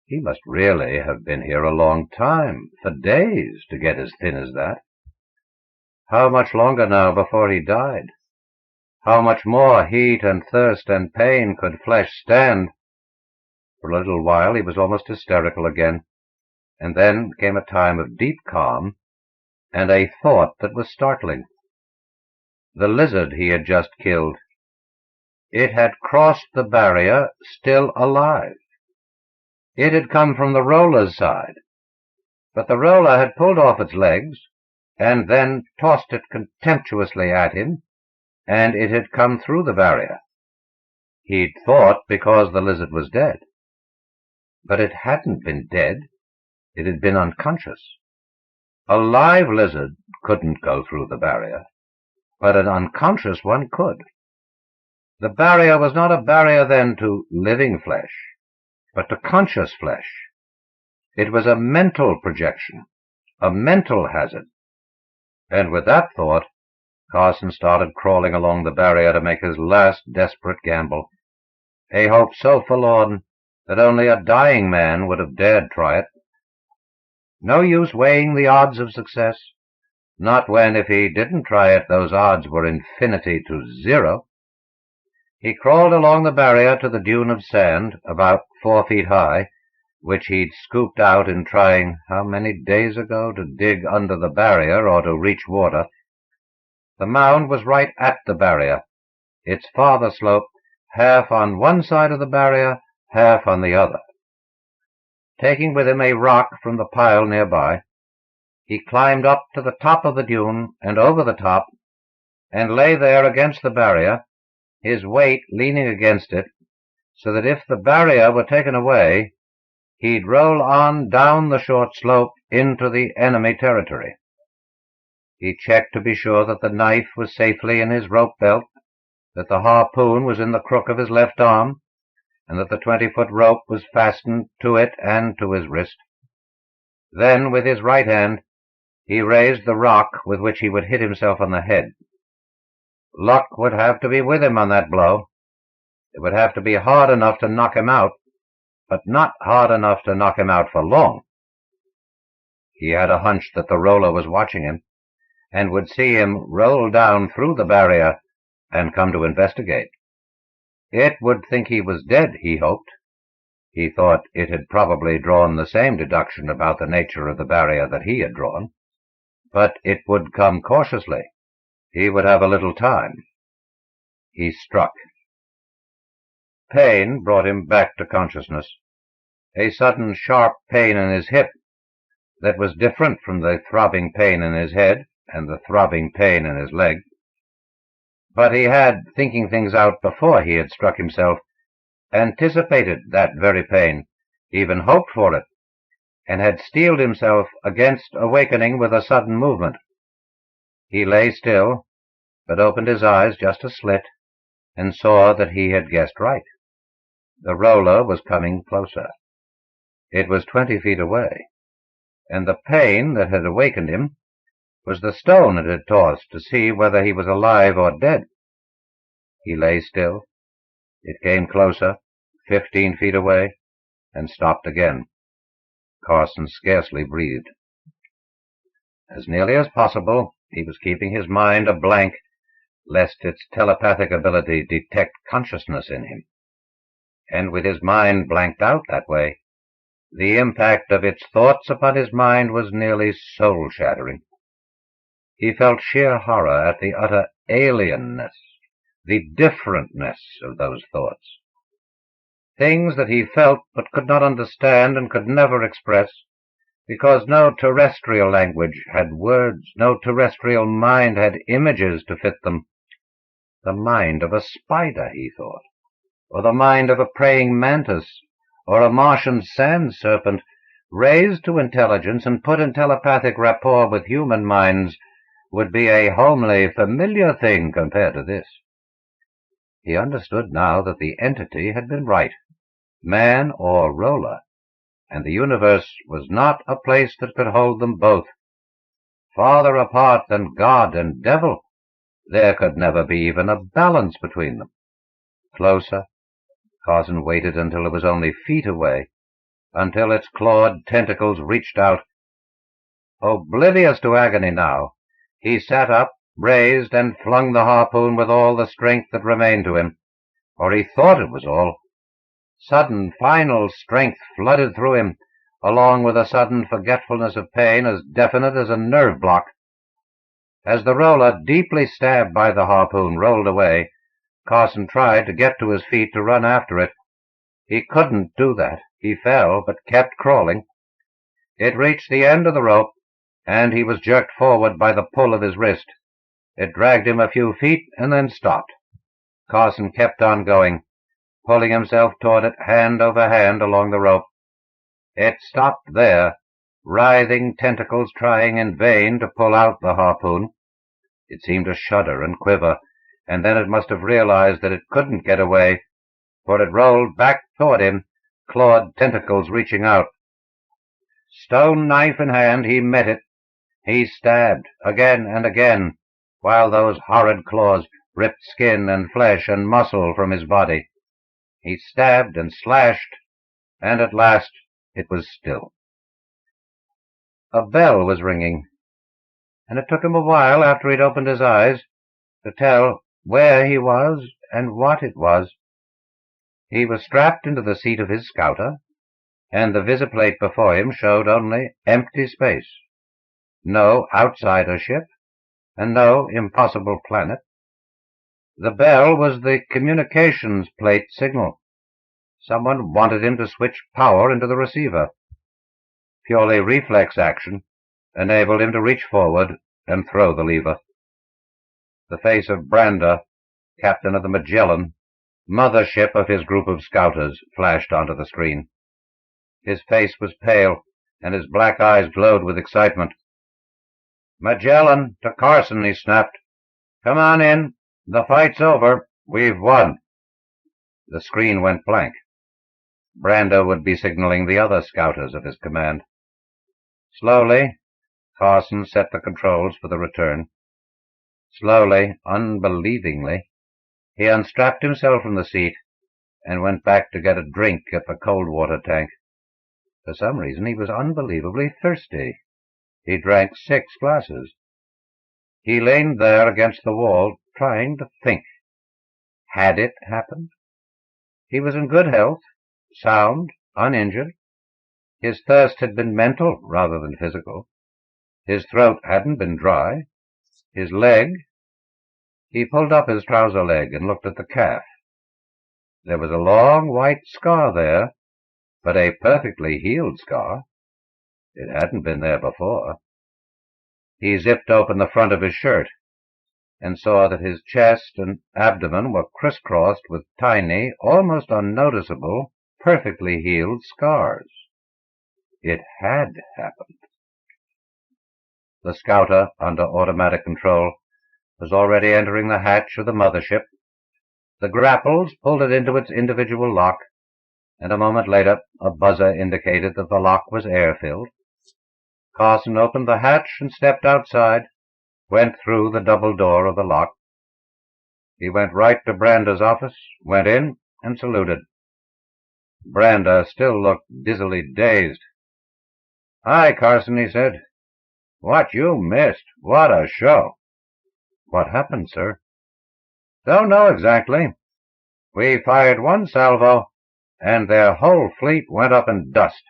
He must really have been here a long time, for days, to get as thin as that. How much longer now before he died? How much more heat and thirst and pain could flesh stand? For a little while he was almost hysterical again, and then came a time of deep calm, and a thought that was startling. The lizard he had just killed. It had crossed the barrier still alive. It had come from the roller's side, but the roller had pulled off its legs and then tossed it contemptuously at him, and it had come through the barrier. He'd thought because the lizard was dead. But it hadn't been dead. It had been unconscious. A live lizard couldn't go through the barrier, but an unconscious one could. The barrier was not a barrier then to living flesh, but to conscious flesh. It was a mental projection, a mental hazard. And with that thought, Carson started crawling along the barrier to make his last desperate gamble, a hope so forlorn that only a dying man would have dared try it. No use weighing the odds of success. Not when, if he didn't try it, those odds were infinity to zero. He crawled along the barrier to the dune of sand, about 4 feet high, which he'd scooped out in trying, how many days ago, to dig under the barrier or to reach water. The mound was right at the barrier, its farther slope half on one side of the barrier, half on the other. Taking with him a rock from the pile nearby, he climbed up to the top of the dune and over the top, and lay there against the barrier, his weight leaning against it, so that if the barrier were taken away, he'd roll on down the short slope into the enemy territory. He checked to be sure that the knife was safely in his rope belt, that the harpoon was in the crook of his left arm, and that the 20-foot rope was fastened to it and to his wrist. Then, with his right hand, he raised the rock with which he would hit himself on the head. Luck would have to be with him on that blow. It would have to be hard enough to knock him out, but not hard enough to knock him out for long. He had a hunch that the roller was watching him, and would see him roll down through the barrier and come to investigate. It would think he was dead, he hoped. He thought it had probably drawn the same deduction about the nature of the barrier that he had drawn. But it would come cautiously. He would have a little time. He struck. Pain brought him back to consciousness. A sudden sharp pain in his hip that was different from the throbbing pain in his head and the throbbing pain in his leg. But he had, thinking things out before he had struck himself, anticipated that very pain, even hoped for it, and had steeled himself against awakening with a sudden movement. He lay still, but opened his eyes just a slit, and saw that he had guessed right. The roller was coming closer. It was 20 feet away, and the pain that had awakened him was the stone it had tossed to see whether he was alive or dead. He lay still. It came closer, 15 feet away, and stopped again. Carson scarcely breathed. As nearly as possible, he was keeping his mind a blank, lest its telepathic ability detect consciousness in him. And with his mind blanked out that way, the impact of its thoughts upon his mind was nearly soul-shattering. He felt sheer horror at the utter alienness, the differentness of those thoughts. Things that he felt but could not understand and could never express, because no terrestrial language had words, no terrestrial mind had images to fit them. The mind of a spider, he thought, or the mind of a praying mantis, or a Martian sand serpent, raised to intelligence and put in telepathic rapport with human minds, would be a homely, familiar thing compared to this. He understood now that the entity had been right, man or roller, and the universe was not a place that could hold them both. Farther apart than God and devil, there could never be even a balance between them. Closer, Carson waited until it was only feet away, until its clawed tentacles reached out. Oblivious to agony now, he sat up, raised, and flung the harpoon with all the strength that remained to him, or he thought it was all. Sudden, final strength flooded through him, along with a sudden forgetfulness of pain as definite as a nerve block. As the roller, deeply stabbed by the harpoon, rolled away, Carson tried to get to his feet to run after it. He couldn't do that. He fell, but kept crawling. It reached the end of the rope, and he was jerked forward by the pull of his wrist. It dragged him a few feet and then stopped. Carson kept on going, pulling himself toward it hand over hand along the rope. It stopped there, writhing tentacles trying in vain to pull out the harpoon. It seemed to shudder and quiver, and then it must have realized that it couldn't get away, for it rolled back toward him, clawed tentacles reaching out. Stone knife in hand, he met it. He stabbed again and again, while those horrid claws ripped skin and flesh and muscle from his body. He stabbed and slashed, and at last it was still. A bell was ringing, and it took him a while after he'd opened his eyes to tell where he was and what it was. He was strapped into the seat of his scouter, and the visiplate before him showed only empty space. No outsider ship, and no impossible planet. The bell was the communications plate signal. Someone wanted him to switch power into the receiver. Purely reflex action enabled him to reach forward and throw the lever. The face of Brander, captain of the Magellan, mothership of his group of scouters, flashed onto the screen. His face was pale, and his black eyes glowed with excitement. "Magellan, to Carson," he snapped. "Come on in. The fight's over. We've won." The screen went blank. Brander would be signaling the other scouters of his command. Slowly, Carson set the controls for the return. Slowly, unbelievingly, he unstrapped himself from the seat and went back to get a drink at the cold water tank. For some reason, he was unbelievably thirsty. He drank 6 glasses. He leaned there against the wall, trying to think. Had it happened? He was in good health, sound, uninjured. His thirst had been mental rather than physical. His throat hadn't been dry. His leg... He pulled up his trouser leg and looked at the calf. There was a long white scar there, but a perfectly healed scar. It hadn't been there before. He zipped open the front of his shirt and saw that his chest and abdomen were crisscrossed with tiny, almost unnoticeable, perfectly healed scars. It had happened. The scouter, under automatic control, was already entering the hatch of the mothership. The grapples pulled it into its individual lock, and a moment later a buzzer indicated that the lock was air-filled. Carson opened the hatch and stepped outside, went through the double door of the lock. He went right to Brander's office, went in, and saluted. Brander still looked dizzily dazed. "Hi, Carson," he said. "What you missed. What a show." "What happened, sir?" "Don't know exactly. We fired one salvo, and their whole fleet went up in dust.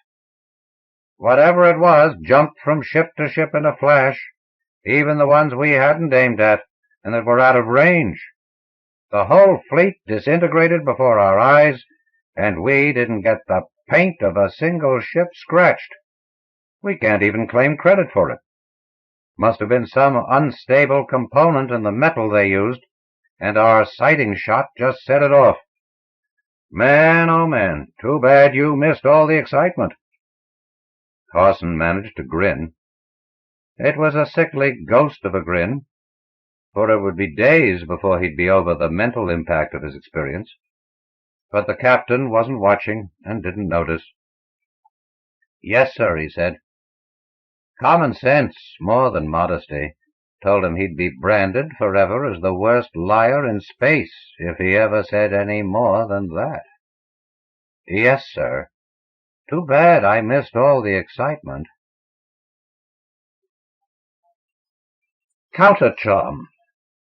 Whatever it was jumped from ship to ship in a flash, even the ones we hadn't aimed at and that were out of range. The whole fleet disintegrated before our eyes, and we didn't get the paint of a single ship scratched. We can't even claim credit for it. Must have been some unstable component in the metal they used, and our sighting shot just set it off. Man, oh man, too bad you missed all the excitement." Carson managed to grin. It was a sickly ghost of a grin, for it would be days before he'd be over the mental impact of his experience. But the captain wasn't watching and didn't notice. "Yes, sir," he said. Common sense, more than modesty, told him he'd be branded forever as the worst liar in space if he ever said any more than that. "Yes, sir. Too bad I missed all the excitement." Countercharm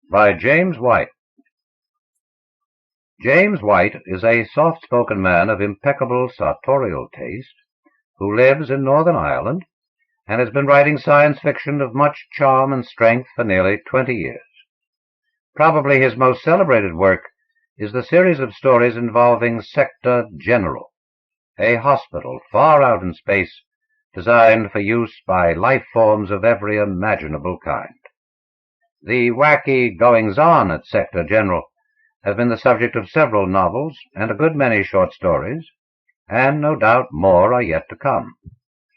by James White. James White is a soft-spoken man of impeccable sartorial taste who lives in Northern Ireland and has been writing science fiction of much charm and strength for nearly 20 years. Probably his most celebrated work is the series of stories involving Sector General, a hospital far out in space designed for use by life forms of every imaginable kind. The wacky goings-on at Sector General have been the subject of several novels and a good many short stories, and no doubt more are yet to come.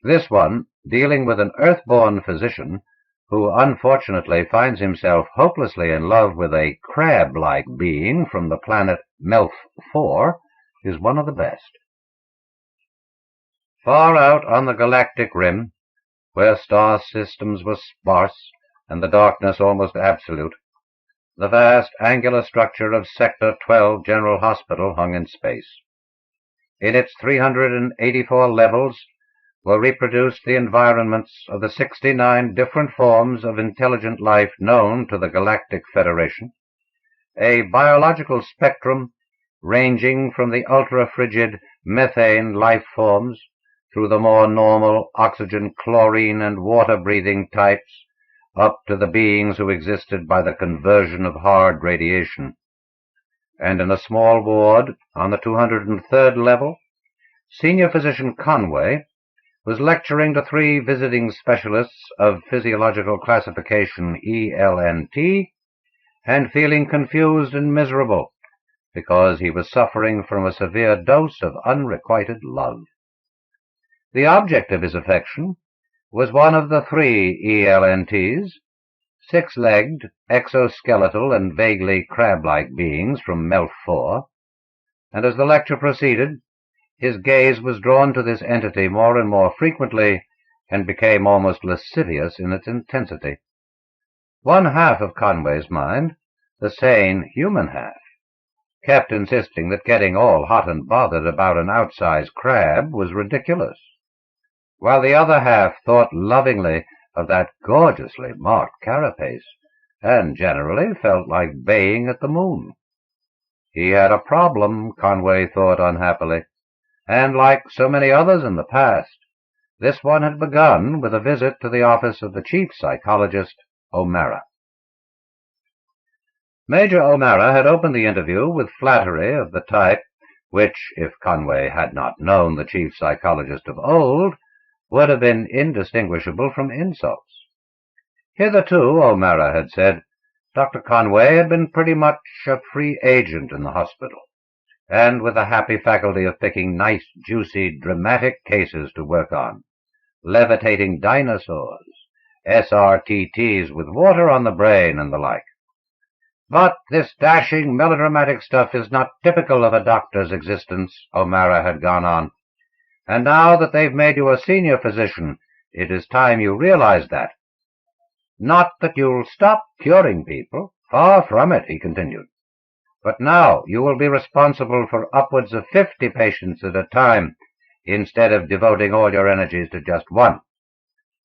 This one, dealing with an earthborn physician who unfortunately finds himself hopelessly in love with a crab-like being from the planet Melf 4, is one of the best. Far out on the galactic rim, where star systems were sparse and the darkness almost absolute, the vast angular structure of Sector 12 General Hospital hung in space. In its 384 levels, will reproduce the environments of the 69 different forms of intelligent life known to the Galactic Federation, a biological spectrum ranging from the ultra-frigid methane life forms through the more normal oxygen, chlorine, and water-breathing types, up to the beings who existed by the conversion of hard radiation. And in a small ward on the 203rd level, Senior Physician Conway was lecturing to 3 visiting specialists of physiological classification ELNT, and feeling confused and miserable because he was suffering from a severe dose of unrequited love. The object of his affection was one of the 3 ELNTs, 6-legged, exoskeletal, and vaguely crab-like beings from Melf 4, and as the lecture proceeded, his gaze was drawn to this entity more and more frequently and became almost lascivious in its intensity. One half of Conway's mind, the sane human half, kept insisting that getting all hot and bothered about an outsized crab was ridiculous, while the other half thought lovingly of that gorgeously marked carapace, and generally felt like baying at the moon. He had a problem, Conway thought unhappily, and like so many others in the past, this one had begun with a visit to the office of the chief psychologist, O'Mara. Major O'Mara had opened the interview with flattery of the type which, if Conway had not known the chief psychologist of old, would have been indistinguishable from insults. Hitherto, O'Mara had said, Dr. Conway had been pretty much a free agent in the hospital, and with the happy faculty of picking nice, juicy, dramatic cases to work on, levitating dinosaurs, SRTTs with water on the brain, and the like. But this dashing, melodramatic stuff is not typical of a doctor's existence, O'Mara had gone on. And now that they've made you a senior physician, it is time you realize that. Not that you'll stop curing people, far from it, he continued. But now you will be responsible for upwards of 50 patients at a time, instead of devoting all your energies to just one.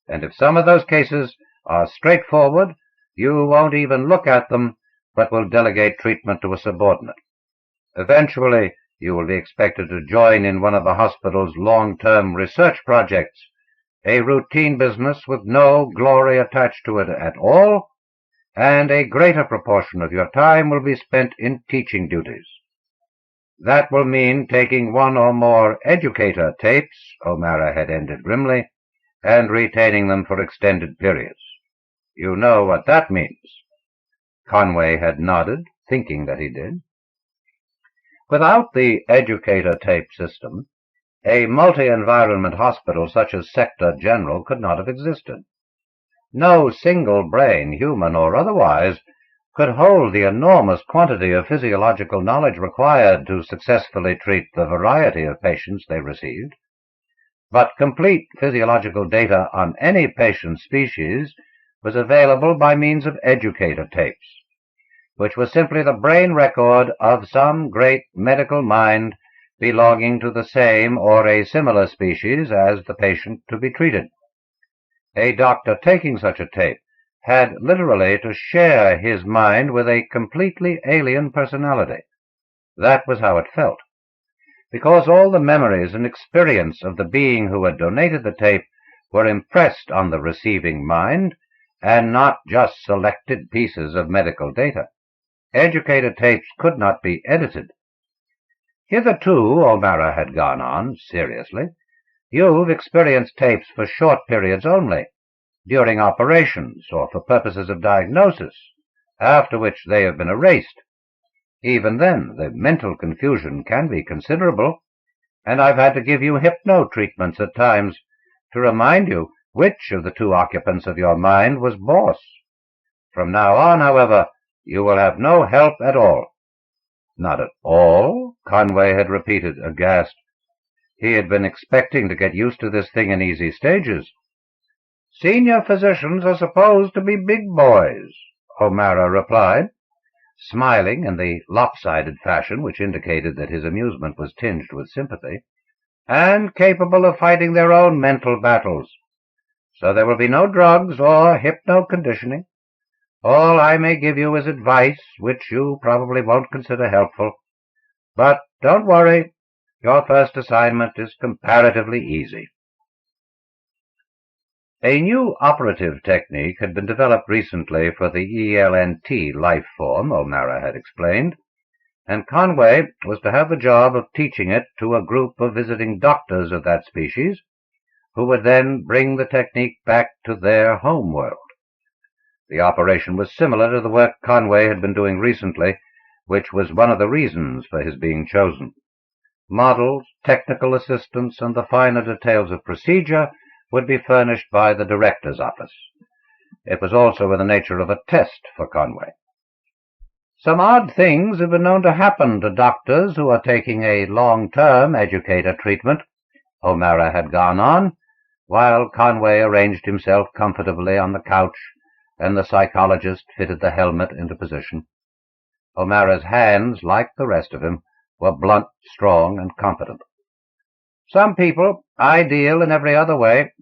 And if some of those cases are straightforward, you won't even look at them, but will delegate treatment to a subordinate. Eventually, you will be expected to join in one of the hospital's long-term research projects, a routine business with no glory attached to it at all, and a greater proportion of your time will be spent in teaching duties. That will mean taking 1 or more educator tapes, O'Mara had ended grimly, and retaining them for extended periods. You know what that means. Conway had nodded, thinking that he did. Without the educator tape system, a multi-environment hospital such as Sector General could not have existed. No single brain, human or otherwise, could hold the enormous quantity of physiological knowledge required to successfully treat the variety of patients they received. But complete physiological data on any patient species was available by means of educator tapes, which was simply the brain record of some great medical mind belonging to the same or a similar species as the patient to be treated. A doctor taking such a tape had literally to share his mind with a completely alien personality. That was how it felt, because all the memories and experience of the being who had donated the tape were impressed on the receiving mind, and not just selected pieces of medical data. Educated tapes could not be edited. Hitherto, O'Mara had gone on, seriously, you've experienced tapes for short periods only, during operations or for purposes of diagnosis, after which they have been erased. Even then, the mental confusion can be considerable, and I've had to give you hypno-treatments at times to remind you which of the 2 occupants of your mind was boss. From now on, however, you will have no help at all. Not at all? Conway had repeated, aghast. He had been expecting to get used to this thing in easy stages. Senior physicians are supposed to be big boys, O'Mara replied, smiling in the lopsided fashion which indicated that his amusement was tinged with sympathy. and capable of fighting their own mental battles. So there will be no drugs or hypno-conditioning. All I may give you is advice, which you probably won't consider helpful. But don't worry, your first assignment is comparatively easy. A new operative technique had been developed recently for the ELNT life form, O'Mara had explained, and Conway was to have the job of teaching it to a group of visiting doctors of that species, who would then bring the technique back to their home world. The operation was similar to the work Conway had been doing recently, which was one of the reasons for his being chosen. Models, technical assistance, and the finer details of procedure would be furnished by the director's office. It was also in the nature of a test for Conway. Some odd things have been known to happen to doctors who are taking a long-term educator treatment, O'Mara had gone on, while Conway arranged himself comfortably on the couch and the psychologist fitted the helmet into position. O'Mara's hands, like the rest of him, were blunt, strong, and competent. Some people, ideal in every other way,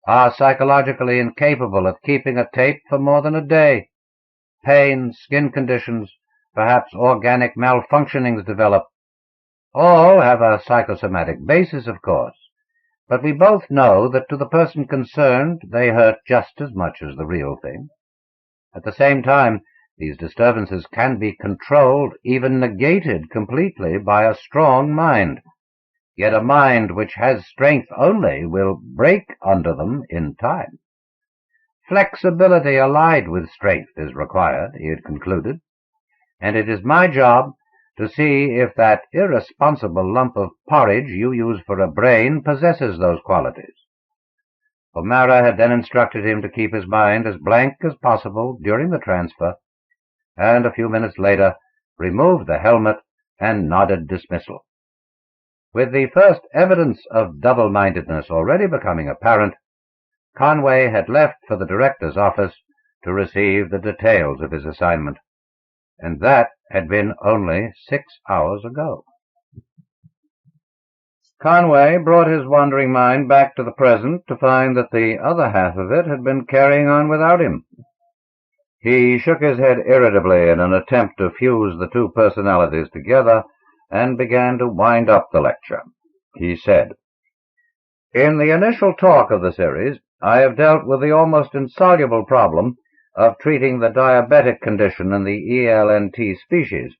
are psychologically incapable of keeping a tape for more than a day. Pain, skin conditions, perhaps organic malfunctionings develop. All have a psychosomatic basis, of course, but we both know that to the person concerned they hurt just as much as the real thing. At the same time, these disturbances can be controlled, even negated completely, by a strong mind. Yet a mind which has strength only will break under them in time. Flexibility allied with strength is required, he had concluded, and it is my job to see if that irresponsible lump of porridge you use for a brain possesses those qualities. O'Mara had then instructed him to keep his mind as blank as possible during the transfer, and a few minutes later removed the helmet and nodded dismissal. With the first evidence of double-mindedness already becoming apparent, Conway had left for the director's office to receive the details of his assignment, and that had been only 6 hours ago. Conway brought his wandering mind back to the present to find that the other half of it had been carrying on without him. He shook his head irritably in an attempt to fuse the two personalities together and began to wind up the lecture. He said, "In the initial talk of the series, I have dealt with the almost insoluble problem of treating the diabetic condition in the ELNT species.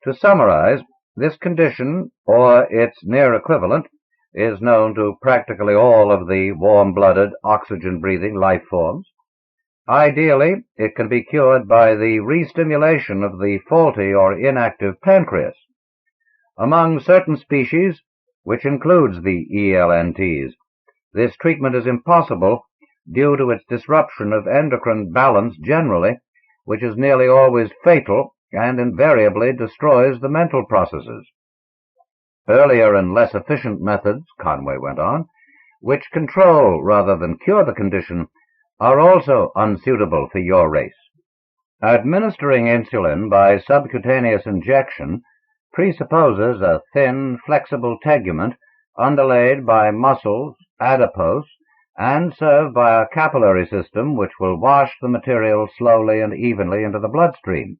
To summarize, this condition, or its near equivalent, is known to practically all of the warm-blooded, oxygen-breathing life forms. Ideally, it can be cured by the re-stimulation of the faulty or inactive pancreas. Among certain species, which includes the ELNTs, this treatment is impossible due to its disruption of endocrine balance generally, which is nearly always fatal and invariably destroys the mental processes. Earlier and less efficient methods," Conway went on, "which control rather than cure the condition, are also unsuitable for your race. Administering insulin by subcutaneous injection presupposes a thin, flexible tegument underlaid by muscles, adipose, and served by a capillary system which will wash the material slowly and evenly into the bloodstream.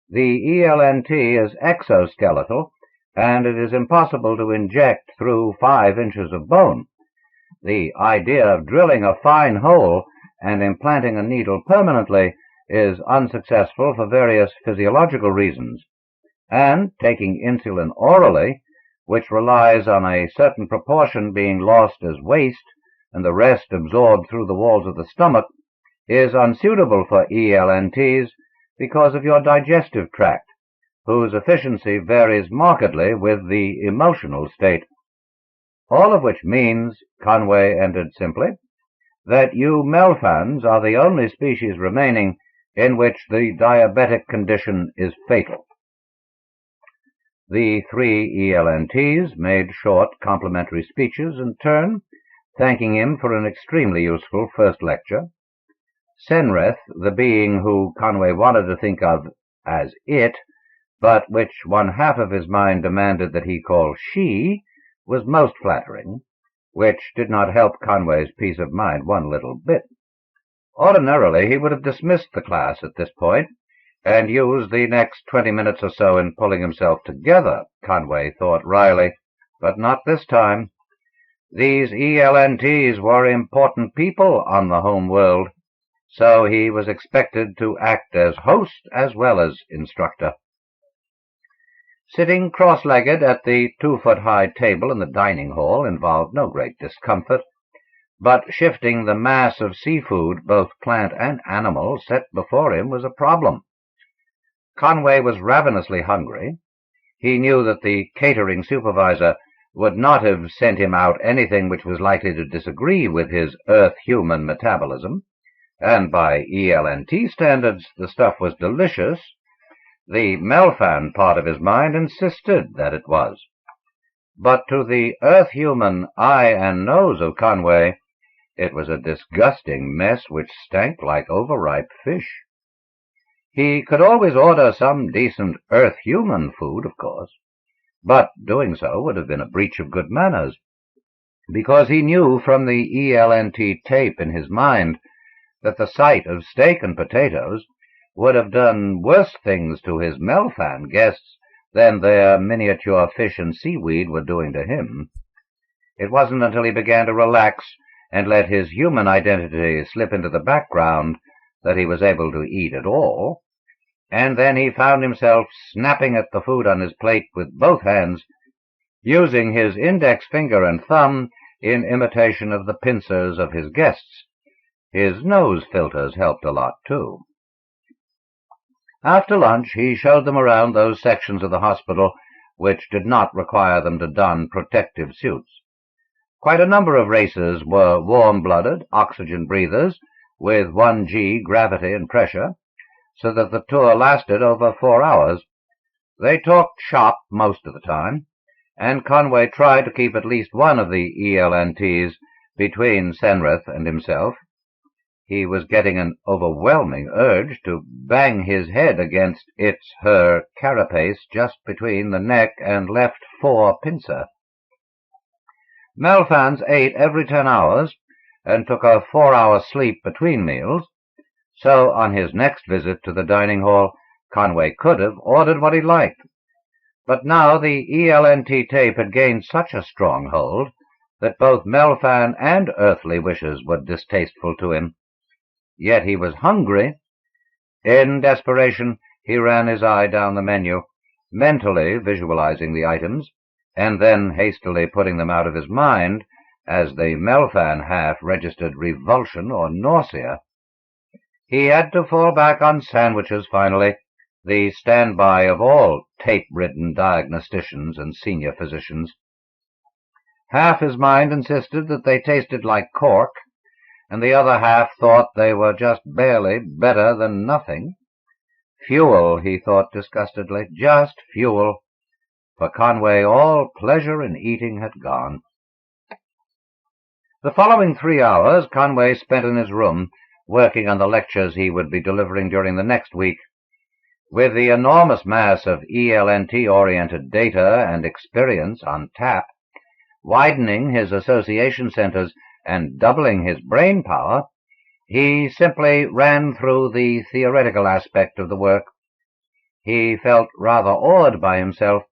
The ELNT is exoskeletal, and it is impossible to inject through 5 inches of bone. The idea of drilling a fine hole and implanting a needle permanently is unsuccessful for various physiological reasons, and taking insulin orally, which relies on a certain proportion being lost as waste and the rest absorbed through the walls of the stomach, is unsuitable for ELNTs because of your digestive tract, whose efficiency varies markedly with the emotional state. All of which means," Conway ended simply, "that you Melphans are the only species remaining in which the diabetic condition is fatal." The 3 ELNTs made short complimentary speeches in turn, thanking him for an extremely useful first lecture. Senreth, the being who Conway wanted to think of as it, but which one half of his mind demanded that he call she, was most flattering, which did not help Conway's peace of mind one little bit. Ordinarily, he would have dismissed the class at this point and used the next 20 minutes or so in pulling himself together, Conway thought wryly, but not this time. These ELNTs were important people on the home world, so he was expected to act as host as well as instructor. Sitting cross-legged at the 2-foot-high table in the dining hall involved no great discomfort, but shifting the mass of seafood, both plant and animal, set before him was a problem. Conway was ravenously hungry. He knew that the catering supervisor would not have sent him out anything which was likely to disagree with his Earth-human metabolism, and by ELNT standards the stuff was delicious. The Melfan part of his mind insisted that it was. But to the Earth-human eye and nose of Conway, it was a disgusting mess which stank like overripe fish. He could always order some decent Earth-human food, of course, but doing so would have been a breach of good manners, because he knew from the ELNT tape in his mind that the sight of steak and potatoes would have done worse things to his Melfan guests than their miniature fish and seaweed were doing to him. It wasn't until he began to relax and let his human identity slip into the background that he was able to eat at all, and then he found himself snapping at the food on his plate with both hands, using his index finger and thumb in imitation of the pincers of his guests. His nose filters helped a lot, too. After lunch, he showed them around those sections of the hospital which did not require them to don protective suits. Quite a number of races were warm-blooded, oxygen breathers with 1G gravity and pressure, so that the tour lasted over 4 hours. They talked shop most of the time, and Conway tried to keep at least one of the ELNTs between Senrith and himself. He was getting an overwhelming urge to bang his head against her carapace just between the neck and left fore pincer. Melfans ate every 10 hours and took a 4-hour sleep between meals, so on his next visit to the dining hall, Conway could have ordered what he liked. But now the ELNT tape had gained such a strong hold that both Melfan and earthly wishes were distasteful to him. Yet he was hungry. In desperation, he ran his eye down the menu, mentally visualizing the items, and then hastily putting them out of his mind as the Melfan half registered revulsion or nausea. He had to fall back on sandwiches finally, the standby of all tape-ridden diagnosticians and senior physicians. Half his mind insisted that they tasted like cork, and the other half thought they were just barely better than nothing. Fuel, he thought disgustedly, just fuel. For Conway, all pleasure in eating had gone. The following 3 hours Conway spent in his room, working on the lectures he would be delivering during the next week. With the enormous mass of ELNT-oriented data and experience on tap, widening his association centers and doubling his brain power, he simply ran through the theoretical aspect of the work. He felt rather awed by himself,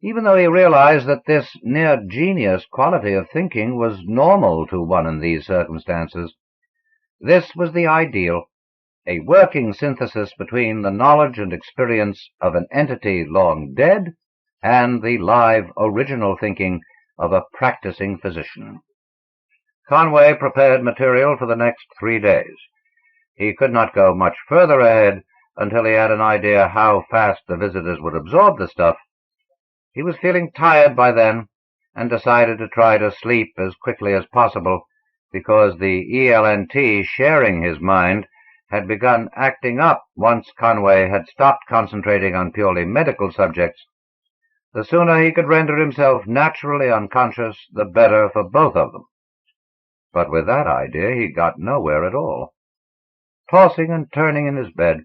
even though he realized that this near-genius quality of thinking was normal to one in these circumstances. This was the ideal, a working synthesis between the knowledge and experience of an entity long dead and the live, original thinking of a practicing physician. Conway prepared material for the next 3 days. He could not go much further ahead until he had an idea how fast the visitors would absorb the stuff. He was feeling tired by then and decided to try to sleep as quickly as possible, because the ELNT sharing his mind had begun acting up once Conway had stopped concentrating on purely medical subjects. The sooner he could render himself naturally unconscious, the better for both of them. But with that idea he got nowhere at all. Tossing and turning in his bed,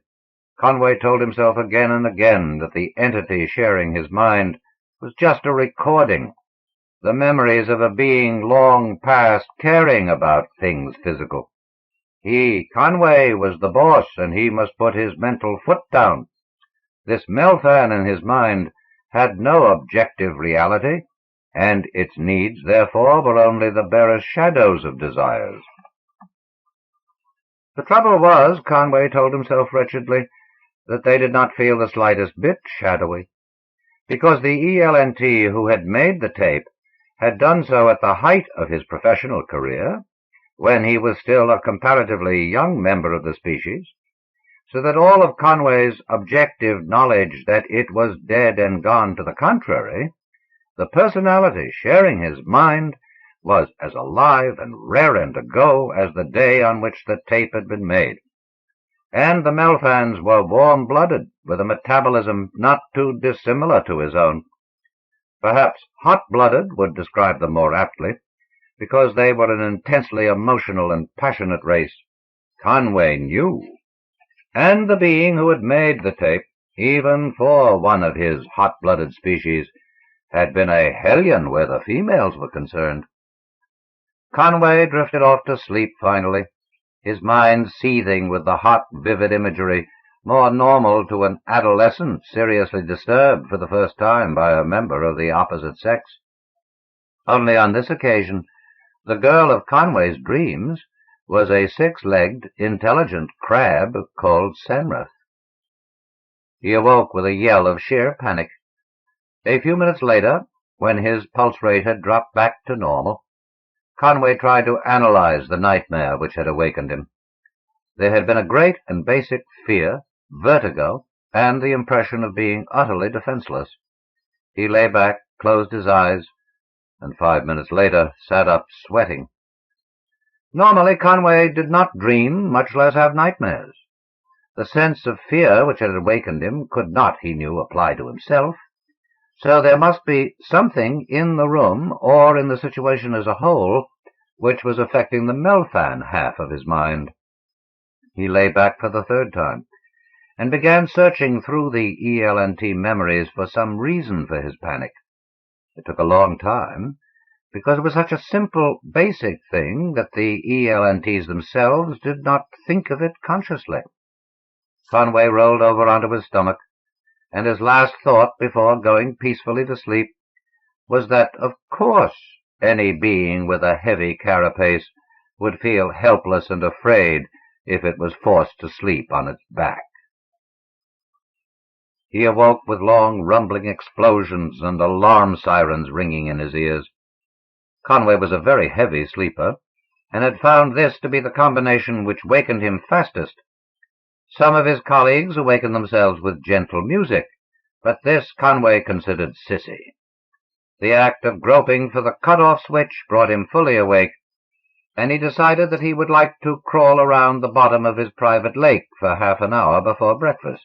Conway told himself again and again that the entity sharing his mind was just a recording, the memories of a being long past caring about things physical. He, Conway, was the boss, and he must put his mental foot down. This Melfan in his mind had no objective reality, and its needs, therefore, were only the barest shadows of desires. The trouble was, Conway told himself wretchedly, that they did not feel the slightest bit shadowy, because the ELNT who had made the tape had done so at the height of his professional career, when he was still a comparatively young member of the species, so that all of Conway's objective knowledge that it was dead and gone to the contrary, the personality sharing his mind was as alive and raring to go as the day on which the tape had been made. And the Melfans were warm-blooded, with a metabolism not too dissimilar to his own. Perhaps hot-blooded would describe them more aptly, because they were an intensely emotional and passionate race. Conway knew. And the being who had made the tape, even for one of his hot-blooded species, had been a hellion where the females were concerned. Conway drifted off to sleep finally, his mind seething with the hot, vivid imagery more normal to an adolescent seriously disturbed for the first time by a member of the opposite sex. Only on this occasion, the girl of Conway's dreams was a six-legged, intelligent crab called Senrith. He awoke with a yell of sheer panic. A few minutes later, when his pulse rate had dropped back to normal, Conway tried to analyze the nightmare which had awakened him. There had been a great and basic fear, vertigo, and the impression of being utterly defenseless. He lay back, closed his eyes, and 5 minutes later sat up sweating. Normally, Conway did not dream, much less have nightmares. The sense of fear which had awakened him could not, he knew, apply to himself. So there must be something in the room, or in the situation as a whole, which was affecting the Melfan half of his mind. He lay back for the third time, and began searching through the ELNT memories for some reason for his panic. It took a long time, because it was such a simple, basic thing that the ELNTs themselves did not think of it consciously. Conway rolled over onto his stomach, and his last thought before going peacefully to sleep was that, of course, any being with a heavy carapace would feel helpless and afraid if it was forced to sleep on its back. He awoke with long, rumbling explosions and alarm sirens ringing in his ears. Conway was a very heavy sleeper, and had found this to be the combination which wakened him fastest. Some of his colleagues awakened themselves with gentle music, but this Conway considered sissy. The act of groping for the cut-off switch brought him fully awake, and he decided that he would like to crawl around the bottom of his private lake for half an hour before breakfast.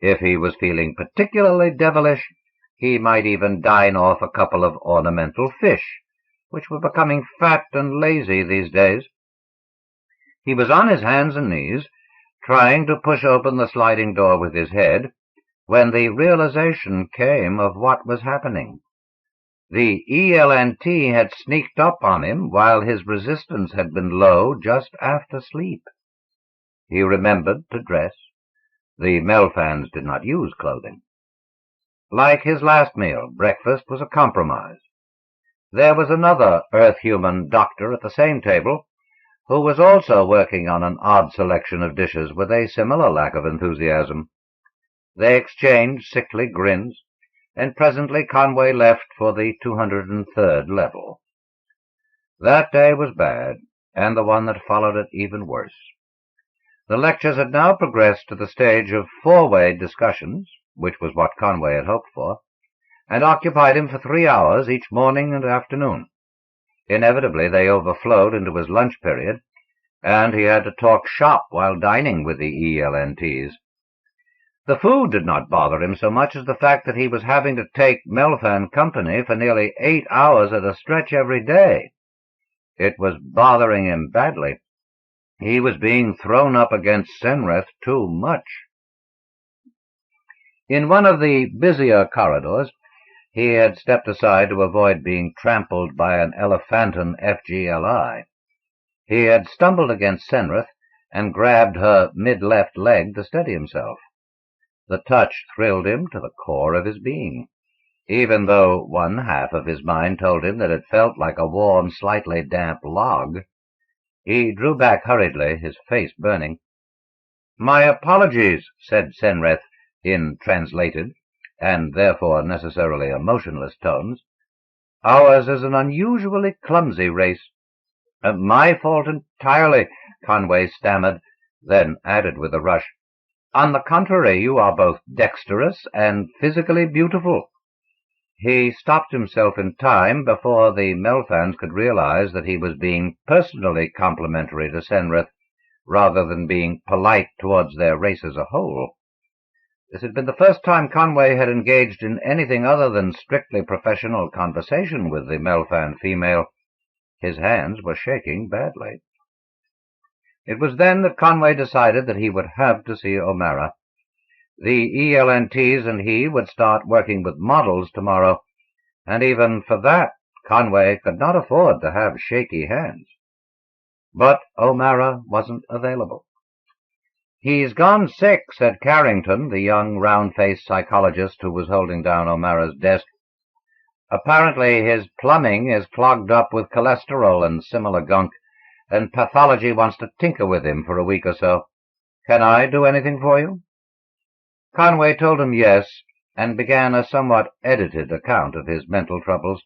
If he was feeling particularly devilish, he might even dine off a couple of ornamental fish, which were becoming fat and lazy these days. He was on his hands and knees, trying to push open the sliding door with his head, when the realization came of what was happening. The ELNT had sneaked up on him while his resistance had been low just after sleep. He remembered to dress. The Melfans did not use clothing. Like his last meal, breakfast was a compromise. There was another Earth-human doctor at the same table, who was also working on an odd selection of dishes with a similar lack of enthusiasm. They exchanged sickly grins, and presently Conway left for the 203rd level. That day was bad, and the one that followed it even worse. The lectures had now progressed to the stage of four-way discussions, which was what Conway had hoped for, and occupied him for 3 hours each morning and afternoon. Inevitably they overflowed into his lunch period, and he had to talk shop while dining with the ELNTs. The food did not bother him so much as the fact that he was having to take Melfan company for nearly 8 hours at a stretch every day. It was bothering him badly. He was being thrown up against Senrith too much. In one of the busier corridors, He had stepped aside to avoid being trampled by an elephanton FGLI. He had stumbled against Senrith and grabbed her mid-left leg to steady himself. The touch thrilled him to the core of his being, even though one half of his mind told him that it felt like a warm, slightly damp log. He drew back hurriedly, his face burning. "My apologies," said Senrith in translated, and therefore necessarily emotionless tones. "Ours is an unusually clumsy race." "My fault entirely," Conway stammered, then added with a rush, "On the contrary, you are both dexterous and physically beautiful." He stopped himself in time before the Melphans could realize that he was being personally complimentary to Senrith, rather than being polite towards their race as a whole. This had been the first time Conway had engaged in anything other than strictly professional conversation with the Melphan female. His hands were shaking badly. It was then that Conway decided that he would have to see O'Mara. The ELNTs and he would start working with models tomorrow, and even for that Conway could not afford to have shaky hands. But O'Mara wasn't available. "He's gone sick," said Carrington, the young, round-faced psychologist who was holding down O'Mara's desk. "Apparently his plumbing is clogged up with cholesterol and similar gunk, and pathology wants to tinker with him for a week or so. Can I do anything for you?" Conway told him yes, and began a somewhat edited account of his mental troubles.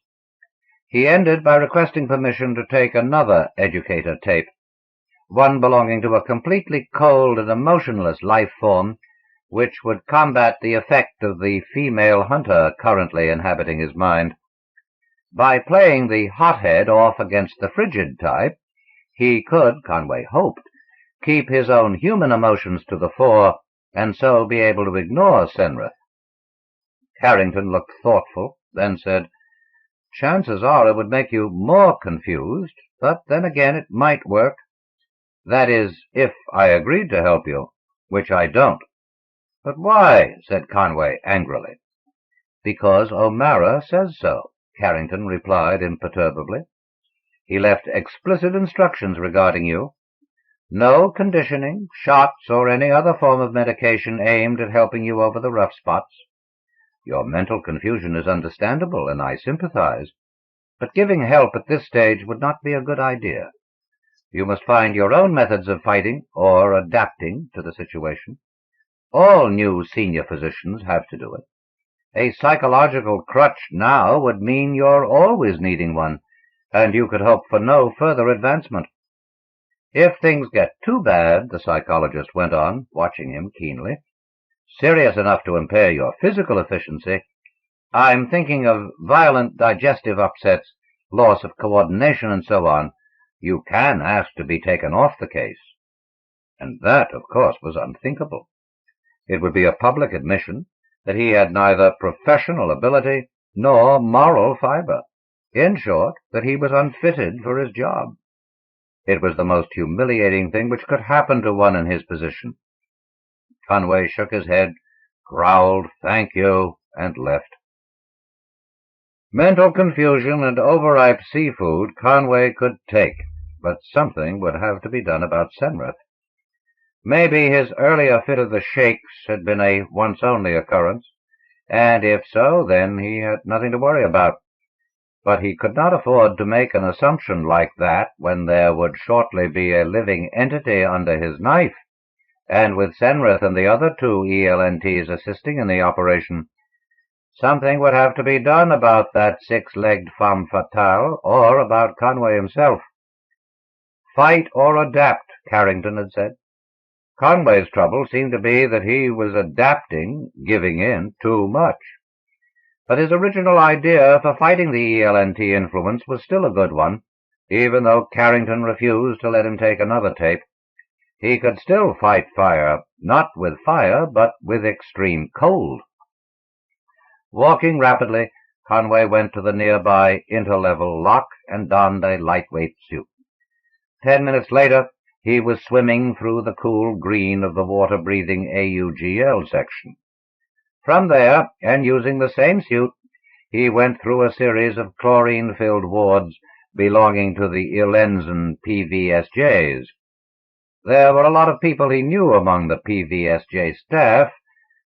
He ended by requesting permission to take another educator tape, one belonging to a completely cold and emotionless life form, which would combat the effect of the female hunter currently inhabiting his mind. By playing the hothead off against the frigid type, he could, Conway hoped, keep his own human emotions to the fore, and so be able to ignore Senrith. Carrington looked thoughtful, then said, "Chances are it would make you more confused, but then again it might work. That is, if I agreed to help you, which I don't." "But why?" said Conway angrily. "Because O'Mara says so," Carrington replied imperturbably. "He left explicit instructions regarding you. No conditioning, shots, or any other form of medication aimed at helping you over the rough spots. Your mental confusion is understandable, and I sympathize, but giving help at this stage would not be a good idea. You must find your own methods of fighting or adapting to the situation. All new senior physicians have to do it. A psychological crutch now would mean you're always needing one, and you could hope for no further advancement. If things get too bad," the psychologist went on, watching him keenly, "serious enough to impair your physical efficiency, I'm thinking of violent digestive upsets, loss of coordination, and so on, you can ask to be taken off the case." And that, of course, was unthinkable. It would be a public admission that he had neither professional ability nor moral fiber. In short, that he was unfitted for his job. It was the most humiliating thing which could happen to one in his position. Conway shook his head, growled, "Thank you," and left. Mental confusion and overripe seafood Conway could take, but something would have to be done about Senrith. Maybe his earlier fit of the shakes had been a once-only occurrence, and if so, then he had nothing to worry about. But he could not afford to make an assumption like that when there would shortly be a living entity under his knife, and with Senrith and the other two ELNTs assisting in the operation. Something would have to be done about that six-legged femme fatale, or about Conway himself. "Fight or adapt," Carrington had said. Conway's trouble seemed to be that he was adapting, giving in, too much. But his original idea for fighting the ELNT influence was still a good one, even though Carrington refused to let him take another tape. He could still fight fire, not with fire, but with extreme cold. Walking rapidly, Conway went to the nearby interlevel lock and donned a lightweight suit. 10 minutes later, he was swimming through the cool green of the water-breathing AUGL section. From there, and using the same suit, he went through a series of chlorine-filled wards belonging to the Ilenzen PVSJs. There were a lot of people he knew among the PVSJ staff,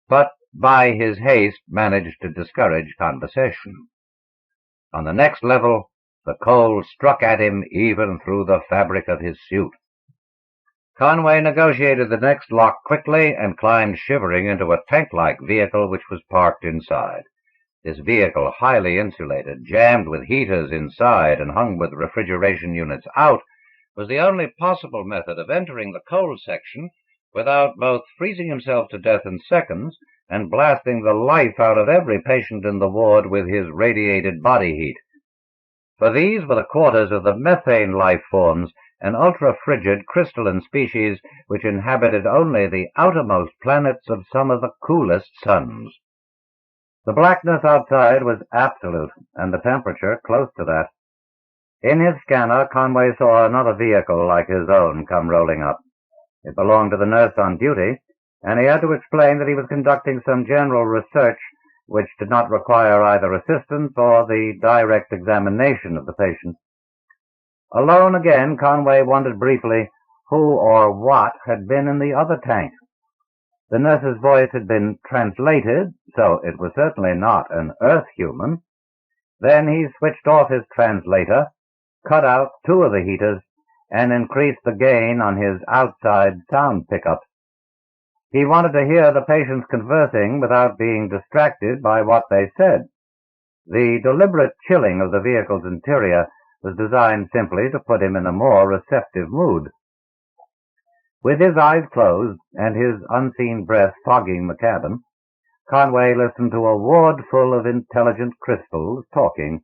but by his haste managed to discourage conversation. On the next level, the cold struck at him even through the fabric of his suit. Conway negotiated the next lock quickly and climbed shivering into a tank-like vehicle which was parked inside. This vehicle, highly insulated, jammed with heaters inside and hung with refrigeration units out, was the only possible method of entering the cold section without both freezing himself to death in seconds and blasting the life out of every patient in the ward with his radiated body heat. For these were the quarters of the methane life forms, an ultra-frigid crystalline species which inhabited only the outermost planets of some of the coolest suns. The blackness outside was absolute, and the temperature close to that. In his scanner, Conway saw another vehicle like his own come rolling up. It belonged to the nurse on duty, and he had to explain that he was conducting some general research which did not require either assistance or the direct examination of the patient. Alone again, Conway wondered briefly who or what had been in the other tank. The nurse's voice had been translated, so it was certainly not an Earth human. Then he switched off his translator, cut out 2 of the heaters, and increased the gain on his outside sound pickups. He wanted to hear the patients conversing without being distracted by what they said. The deliberate chilling of the vehicle's interior was designed simply to put him in a more receptive mood. With his eyes closed and his unseen breath fogging the cabin, Conway listened to a ward full of intelligent crystals talking.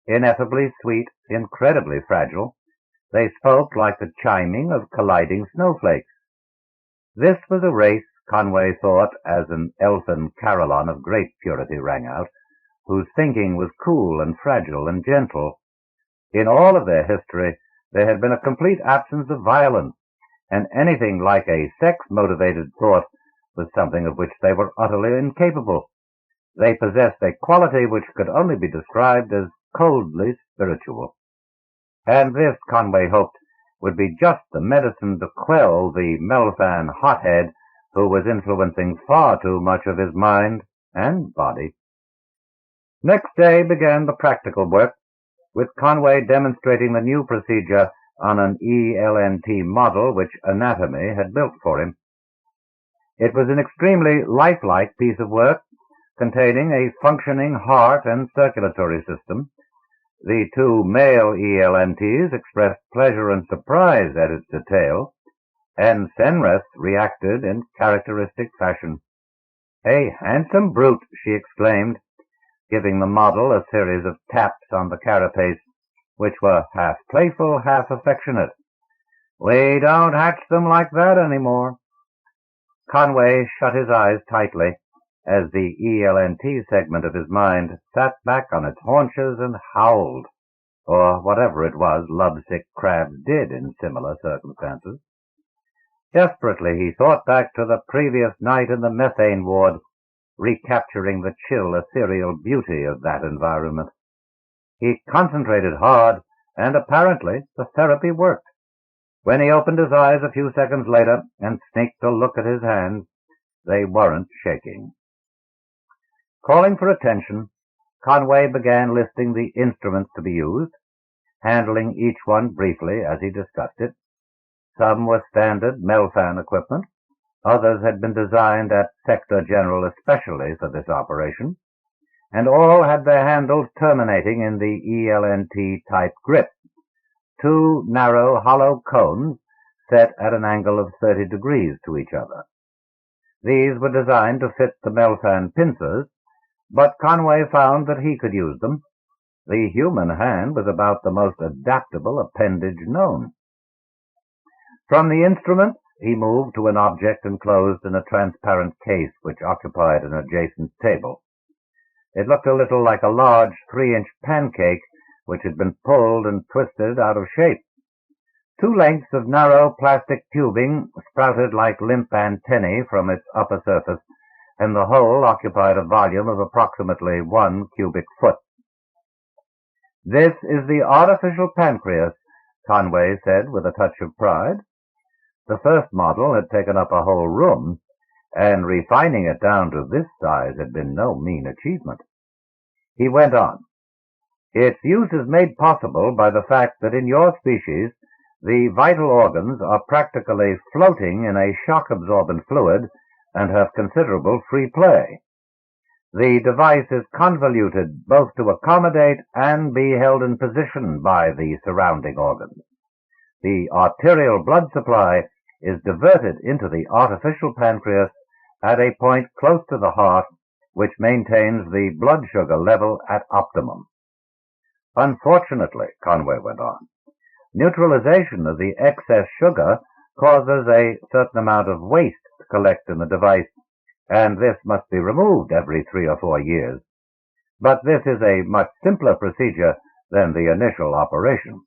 Ineffably sweet, incredibly fragile, they spoke like the chiming of colliding snowflakes. This was a race, Conway thought, as an elfin carillon of great purity rang out, whose thinking was cool and fragile and gentle. In all of their history, there had been a complete absence of violence, and anything like a sex-motivated thought was something of which they were utterly incapable. They possessed a quality which could only be described as coldly spiritual. And this, Conway hoped, would be just the medicine to quell the Melfan hothead who was influencing far too much of his mind and body. Next day began the practical work, with Conway demonstrating the new procedure on an ELNT model which Anatomy had built for him. It was an extremely lifelike piece of work, containing a functioning heart and circulatory system. The 2 male ELNTs expressed pleasure and surprise at its detail, and Fenris reacted in characteristic fashion. "A handsome brute," she exclaimed, giving the model a series of taps on the carapace, which were half playful, half affectionate. "We don't hatch them like that any more." Conway shut his eyes tightly as the ELNT segment of his mind sat back on its haunches and howled, or whatever it was lovesick crabs did in similar circumstances. Desperately he thought back to the previous night in the methane ward, recapturing the chill, ethereal beauty of that environment. He concentrated hard, and apparently the therapy worked. When he opened his eyes a few seconds later and sneaked a look at his hands, they weren't shaking. Calling for attention, Conway began listing the instruments to be used, handling each one briefly as he discussed it. Some were standard Melfan equipment. Others had been designed at Sector General especially for this operation, and all had their handles terminating in the ELNT-type grip, 2 narrow, hollow cones set at an angle of 30 degrees to each other. These were designed to fit the Melfan pincers, but Conway found that he could use them. The human hand was about the most adaptable appendage known. From the instruments, he moved to an object enclosed in a transparent case which occupied an adjacent table. It looked a little like a large 3-inch pancake which had been pulled and twisted out of shape. 2 lengths of narrow plastic tubing sprouted like limp antennae from its upper surface, and the whole occupied a volume of approximately 1 cubic foot. "This is the artificial pancreas," Conway said with a touch of pride. The first model had taken up a whole room, and refining it down to this size had been no mean achievement. He went on, "Its use is made possible by the fact that in your species the vital organs are practically floating in a shock-absorbent fluid and have considerable free play. The device is convoluted both to accommodate and be held in position by the surrounding organs. The arterial blood supply is diverted into the artificial pancreas at a point close to the heart, which maintains the blood sugar level at optimum. Unfortunately," Conway went on, "neutralization of the excess sugar causes a certain amount of waste to collect in the device, and this must be removed every 3 or 4 years. But this is a much simpler procedure than the initial operation."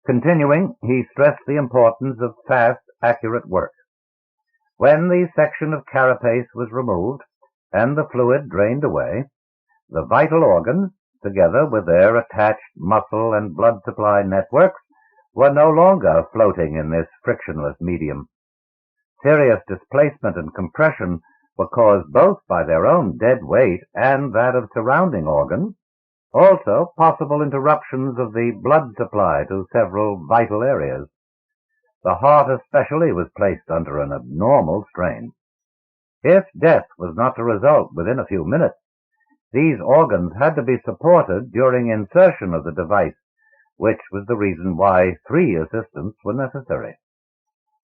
Continuing, he stressed the importance of fast, accurate work. When the section of carapace was removed and the fluid drained away, the vital organs, together with their attached muscle and blood supply networks, were no longer floating in this frictionless medium. Serious displacement and compression were caused both by their own dead weight and that of surrounding organs, also possible interruptions of the blood supply to several vital areas. The heart especially was placed under an abnormal strain. If death was not to result within a few minutes, these organs had to be supported during insertion of the device, which was the reason why 3 assistants were necessary.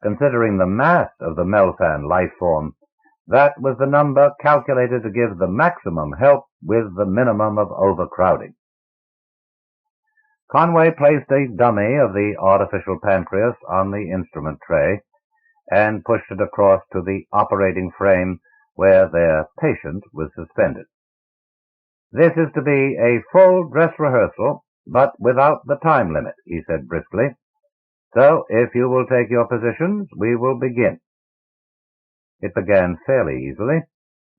Considering the mass of the Melfan life form, that was the number calculated to give the maximum help with the minimum of overcrowding. Conway placed a dummy of the artificial pancreas on the instrument tray and pushed it across to the operating frame where their patient was suspended. "This is to be a full dress rehearsal, but without the time limit," he said briskly. "So if you will take your positions, we will begin." It began fairly easily,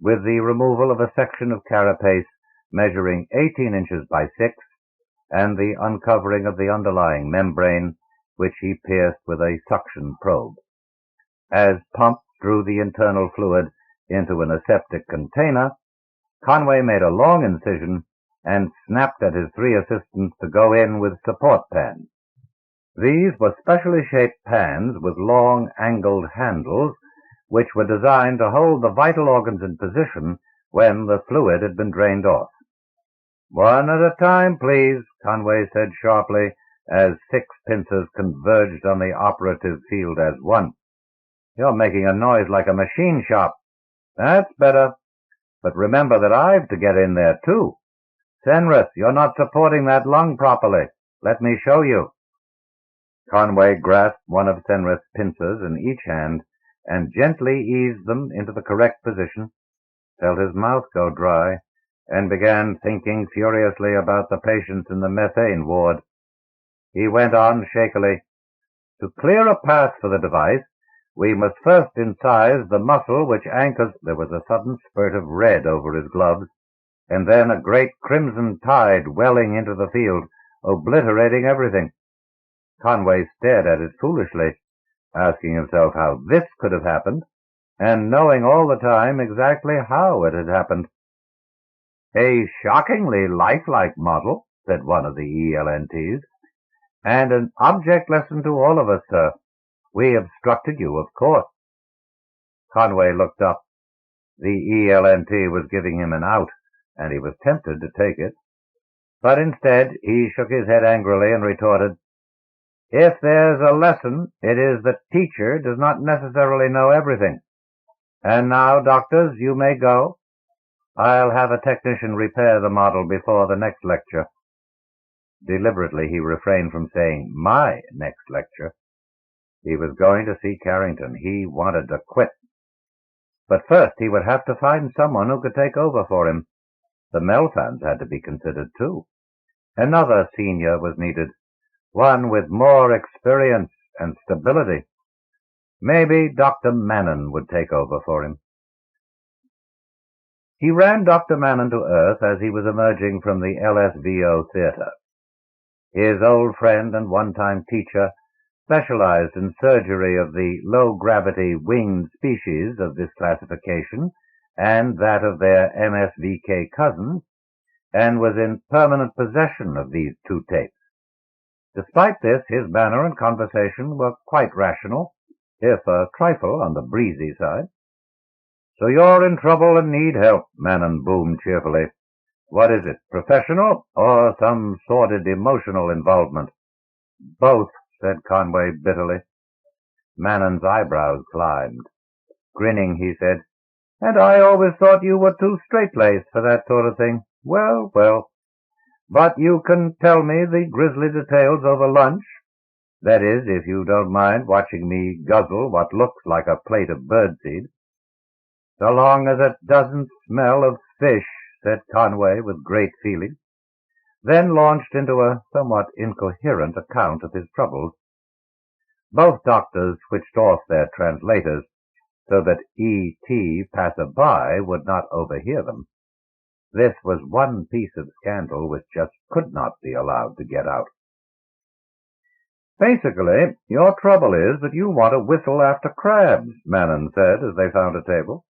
with the removal of a section of carapace measuring 18 inches by 6, and the uncovering of the underlying membrane, which he pierced with a suction probe. As pumps drew the internal fluid into an aseptic container, Conway made a long incision and snapped at his 3 assistants to go in with support pans. These were specially shaped pans with long angled handles, which were designed to hold the vital organs in position when the fluid had been drained off. "One at a time, please," Conway said sharply, as 6 pincers converged on the operative field as one. "You're making a noise like a machine shop." "That's better. But remember that I've to get in there, too. Senrith, you're not supporting that lung properly. Let me show you." Conway grasped one of Senrith's pincers in each hand and gently eased them into the correct position, felt his mouth go dry, and began thinking furiously about the patients in the methane ward. He went on shakily, "To clear a path for the device, we must first incise the muscle which anchors—" There was a sudden spurt of red over his gloves, and then a great crimson tide welling into the field, obliterating everything. Conway stared at it foolishly, asking himself how this could have happened, and knowing all the time exactly how it had happened. "A shockingly lifelike model," said one of the ELNTs, "and an object lesson to all of us, sir. We obstructed you, of course." Conway looked up. The ELNT was giving him an out, and he was tempted to take it. But instead, he shook his head angrily and retorted, "If there's a lesson, it is that teacher does not necessarily know everything. And now, doctors, you may go. I'll have a technician repair the model before the next lecture." Deliberately, he refrained from saying "my next lecture." He was going to see Carrington. He wanted to quit. But first he would have to find someone who could take over for him. The Melfans had to be considered, too. Another senior was needed, one with more experience and stability. Maybe Dr. Mannon would take over for him. He ran Dr. Mannon to earth as he was emerging from the LSVO theater. His old friend and one-time teacher specialized in surgery of the low-gravity winged species of this classification and that of their MSVK cousins, and was in permanent possession of these two tapes. Despite this, his manner and conversation were quite rational, if a trifle on the breezy side. "So you're in trouble and need help," Mannon boomed cheerfully. "What is it, professional or some sordid emotional involvement?" "Both," said Conway bitterly. Mannon's eyebrows climbed. Grinning, he said, "And I always thought you were too straight-laced for that sort of thing. Well, well. But you can tell me the grisly details over lunch. That is, if you don't mind watching me guzzle what looks like a plate of birdseed." "So long as it doesn't smell of fish," said Conway with great feeling, then launched into a somewhat incoherent account of his troubles. Both doctors switched off their translators so that E.T. passer-by would not overhear them. This was one piece of scandal which just could not be allowed to get out. "Basically, your trouble is that you want to whistle after crabs," Mannon said as they found a table.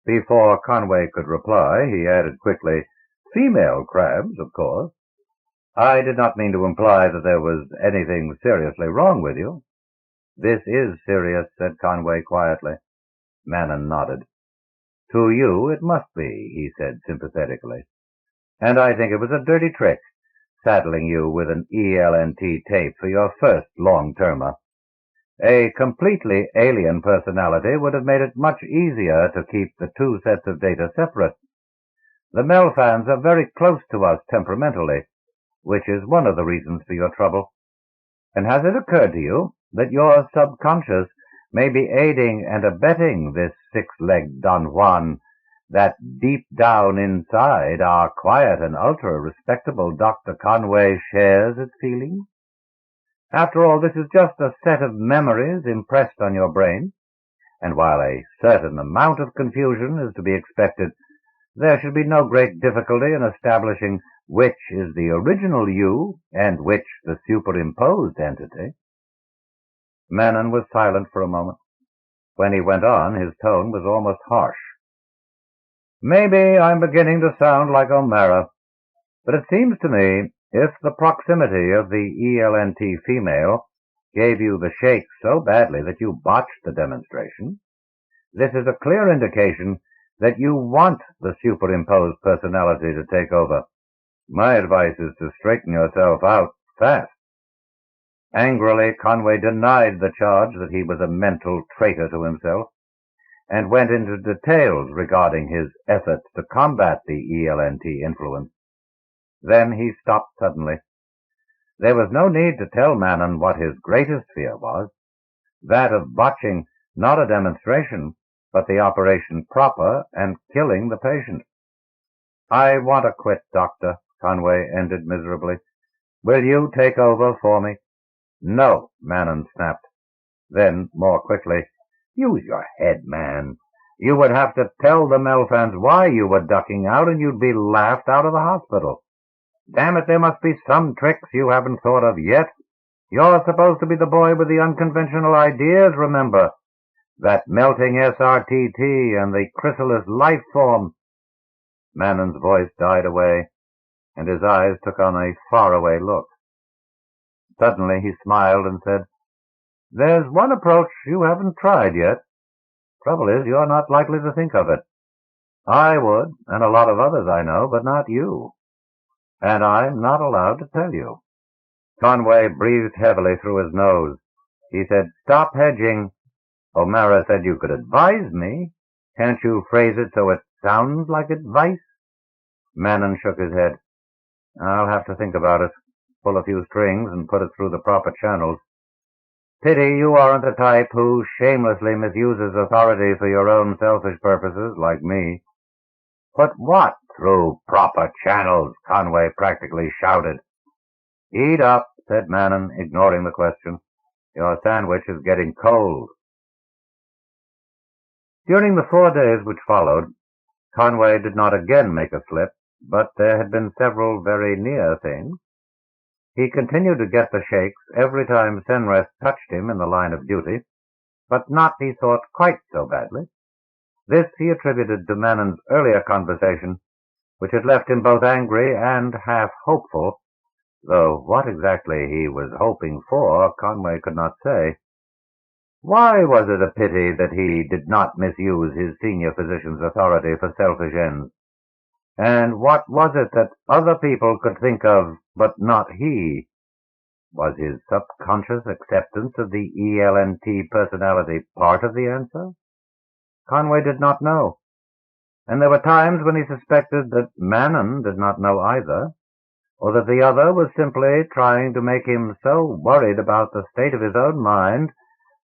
Before Conway could reply, he added quickly, "Female crabs, of course. I did not mean to imply that there was anything seriously wrong with you." "This is serious," said Conway quietly. Mannon nodded. "To you it must be," he said sympathetically. "And I think it was a dirty trick, saddling you with an ELNT tape for your first long-termer. A completely alien personality would have made it much easier to keep the two sets of data separate. The Melfans are very close to us temperamentally, which is one of the reasons for your trouble. And has it occurred to you that your subconscious may be aiding and abetting this six-legged Don Juan, that deep down inside our quiet and ultra-respectable Dr. Conway shares its feelings? After all, this is just a set of memories impressed on your brain, and while a certain amount of confusion is to be expected, there should be no great difficulty in establishing which is the original you and which the superimposed entity." Mannon was silent for a moment. When he went on, his tone was almost harsh. "Maybe I'm beginning to sound like O'Mara, but it seems to me if the proximity of the ELNT female gave you the shakes so badly that you botched the demonstration, this is a clear indication that you want the superimposed personality to take over. My advice is to straighten yourself out fast." Angrily, Conway denied the charge that he was a mental traitor to himself, and went into details regarding his efforts to combat the ELNT influence. Then he stopped suddenly. There was no need to tell Mannon what his greatest fear was, that of botching not a demonstration, but the operation proper and killing the patient. "I want to quit, Doctor," Conway ended miserably. "Will you take over for me?" "No," Mannon snapped. Then, more quickly, "Use your head, man. You would have to tell the Melfans why you were ducking out, and you'd be laughed out of the hospital. Damn it, there must be some tricks you haven't thought of yet. You're supposed to be the boy with the unconventional ideas, remember. That melting SRTT and the chrysalis life form." Mannon's voice died away, and his eyes took on a faraway look. Suddenly he smiled and said, "There's one approach you haven't tried yet. Trouble is, you're not likely to think of it. I would, and a lot of others I know, but not you. And I'm not allowed to tell you." Conway breathed heavily through his nose. He said, "Stop hedging. O'Mara said you could advise me. Can't you phrase it so it sounds like advice?" Mannon shook his head. "I'll have to think about it, pull a few strings, and put it through the proper channels. Pity you aren't the type who shamelessly misuses authority for your own selfish purposes, like me." "Put what through proper channels?" Conway practically shouted. "Eat up," said Mannon, ignoring the question. "Your sandwich is getting cold." During the 4 days which followed, Conway did not again make a slip, but there had been several very near things. He continued to get the shakes every time Fenris touched him in the line of duty, but not, he thought, quite so badly. This he attributed to Mannon's earlier conversation, which had left him both angry and half hopeful, though what exactly he was hoping for, Conway could not say. Why was it a pity that he did not misuse his senior physician's authority for selfish ends? And what was it that other people could think of, but not he? Was his subconscious acceptance of the ELNT personality part of the answer? Conway did not know, and there were times when he suspected that Mannon did not know either, or that the other was simply trying to make him so worried about the state of his own mind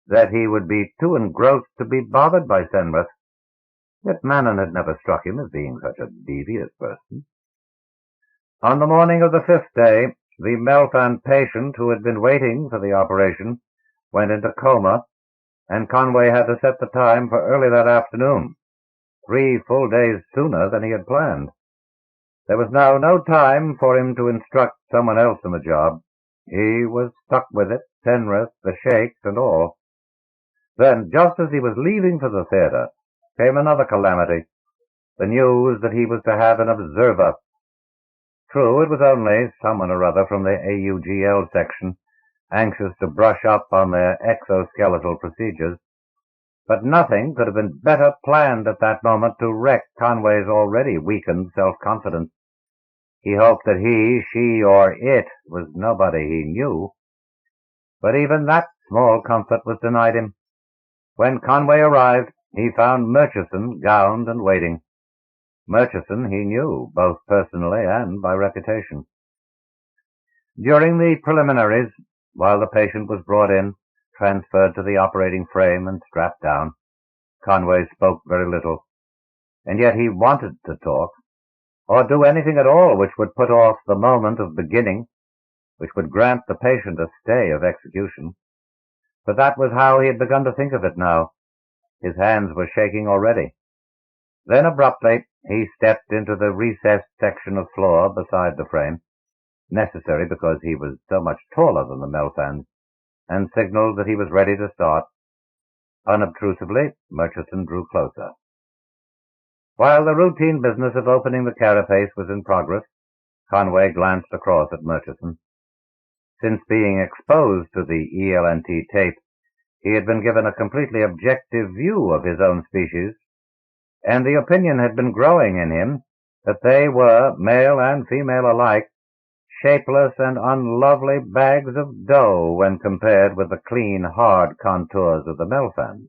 that he would be too engrossed to be bothered by Fenris. Yet Mannon had never struck him as being such a devious person. On the morning of the 5th day, the Melfand patient who had been waiting for the operation went into coma, and Conway had to set the time for early that afternoon, 3 full days sooner than he had planned. There was now no time for him to instruct someone else in the job. He was stuck with it, Fenris, the shakes, and all. Then, just as he was leaving for the theater, came another calamity, the news that he was to have an observer. True, it was only someone or other from the AUGL section, anxious to brush up on their exoskeletal procedures, but nothing could have been better planned at that moment to wreck Conway's already weakened self-confidence. He hoped that he, she, or it was nobody he knew, but even that small comfort was denied him. When Conway arrived, he found Murchison gowned and waiting. Murchison he knew, both personally and by reputation. During the preliminaries, while the patient was brought in, transferred to the operating frame, and strapped down, Conway spoke very little, and yet he wanted to talk, or do anything at all which would put off the moment of beginning, which would grant the patient a stay of execution. For that was how he had begun to think of it now. His hands were shaking already. Then abruptly he stepped into the recessed section of floor beside the frame, necessary because he was so much taller than the Melfands, and signaled that he was ready to start. Unobtrusively, Murchison drew closer. While the routine business of opening the carapace was in progress, Conway glanced across at Murchison. Since being exposed to the ELNT tape, he had been given a completely objective view of his own species, and the opinion had been growing in him that they were, male and female alike, shapeless and unlovely bags of dough when compared with the clean, hard contours of the Melfans.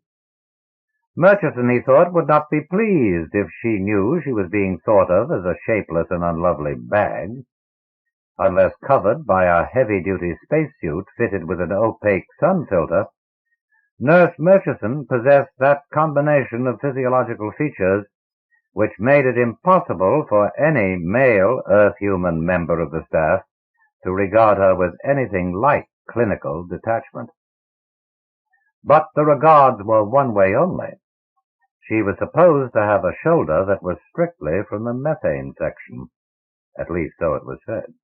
Murchison, he thought, would not be pleased if she knew she was being thought of as a shapeless and unlovely bag. Unless covered by a heavy-duty spacesuit fitted with an opaque sun filter, Nurse Murchison possessed that combination of physiological features which made it impossible for any male Earth-human member of the staff to regard her with anything like clinical detachment. But the regards were one way only. She was supposed to have a shoulder that was strictly from the methane section. At least so it was said.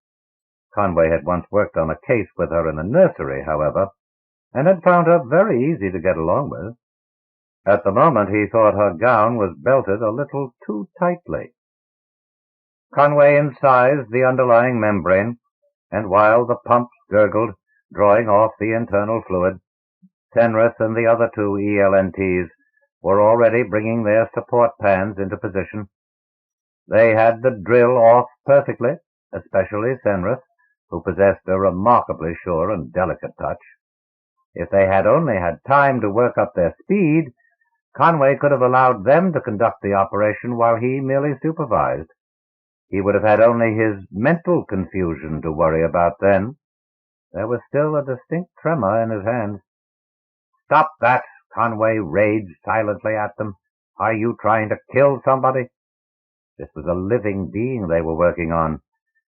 Conway had once worked on a case with her in a nursery, however, and had found her very easy to get along with. At the moment he thought her gown was belted a little too tightly. Conway incised the underlying membrane, and while the pumps gurgled, drawing off the internal fluid, Fenris and the other 2 ELNTs were already bringing their support pans into position. They had the drill off perfectly, especially Fenris, who possessed a remarkably sure and delicate touch. If they had only had time to work up their speed, Conway could have allowed them to conduct the operation while he merely supervised. He would have had only his mental confusion to worry about then. There was still a distinct tremor in his hands. "Stop that!" Conway raged silently at them. "Are you trying to kill somebody?" This was a living being they were working on,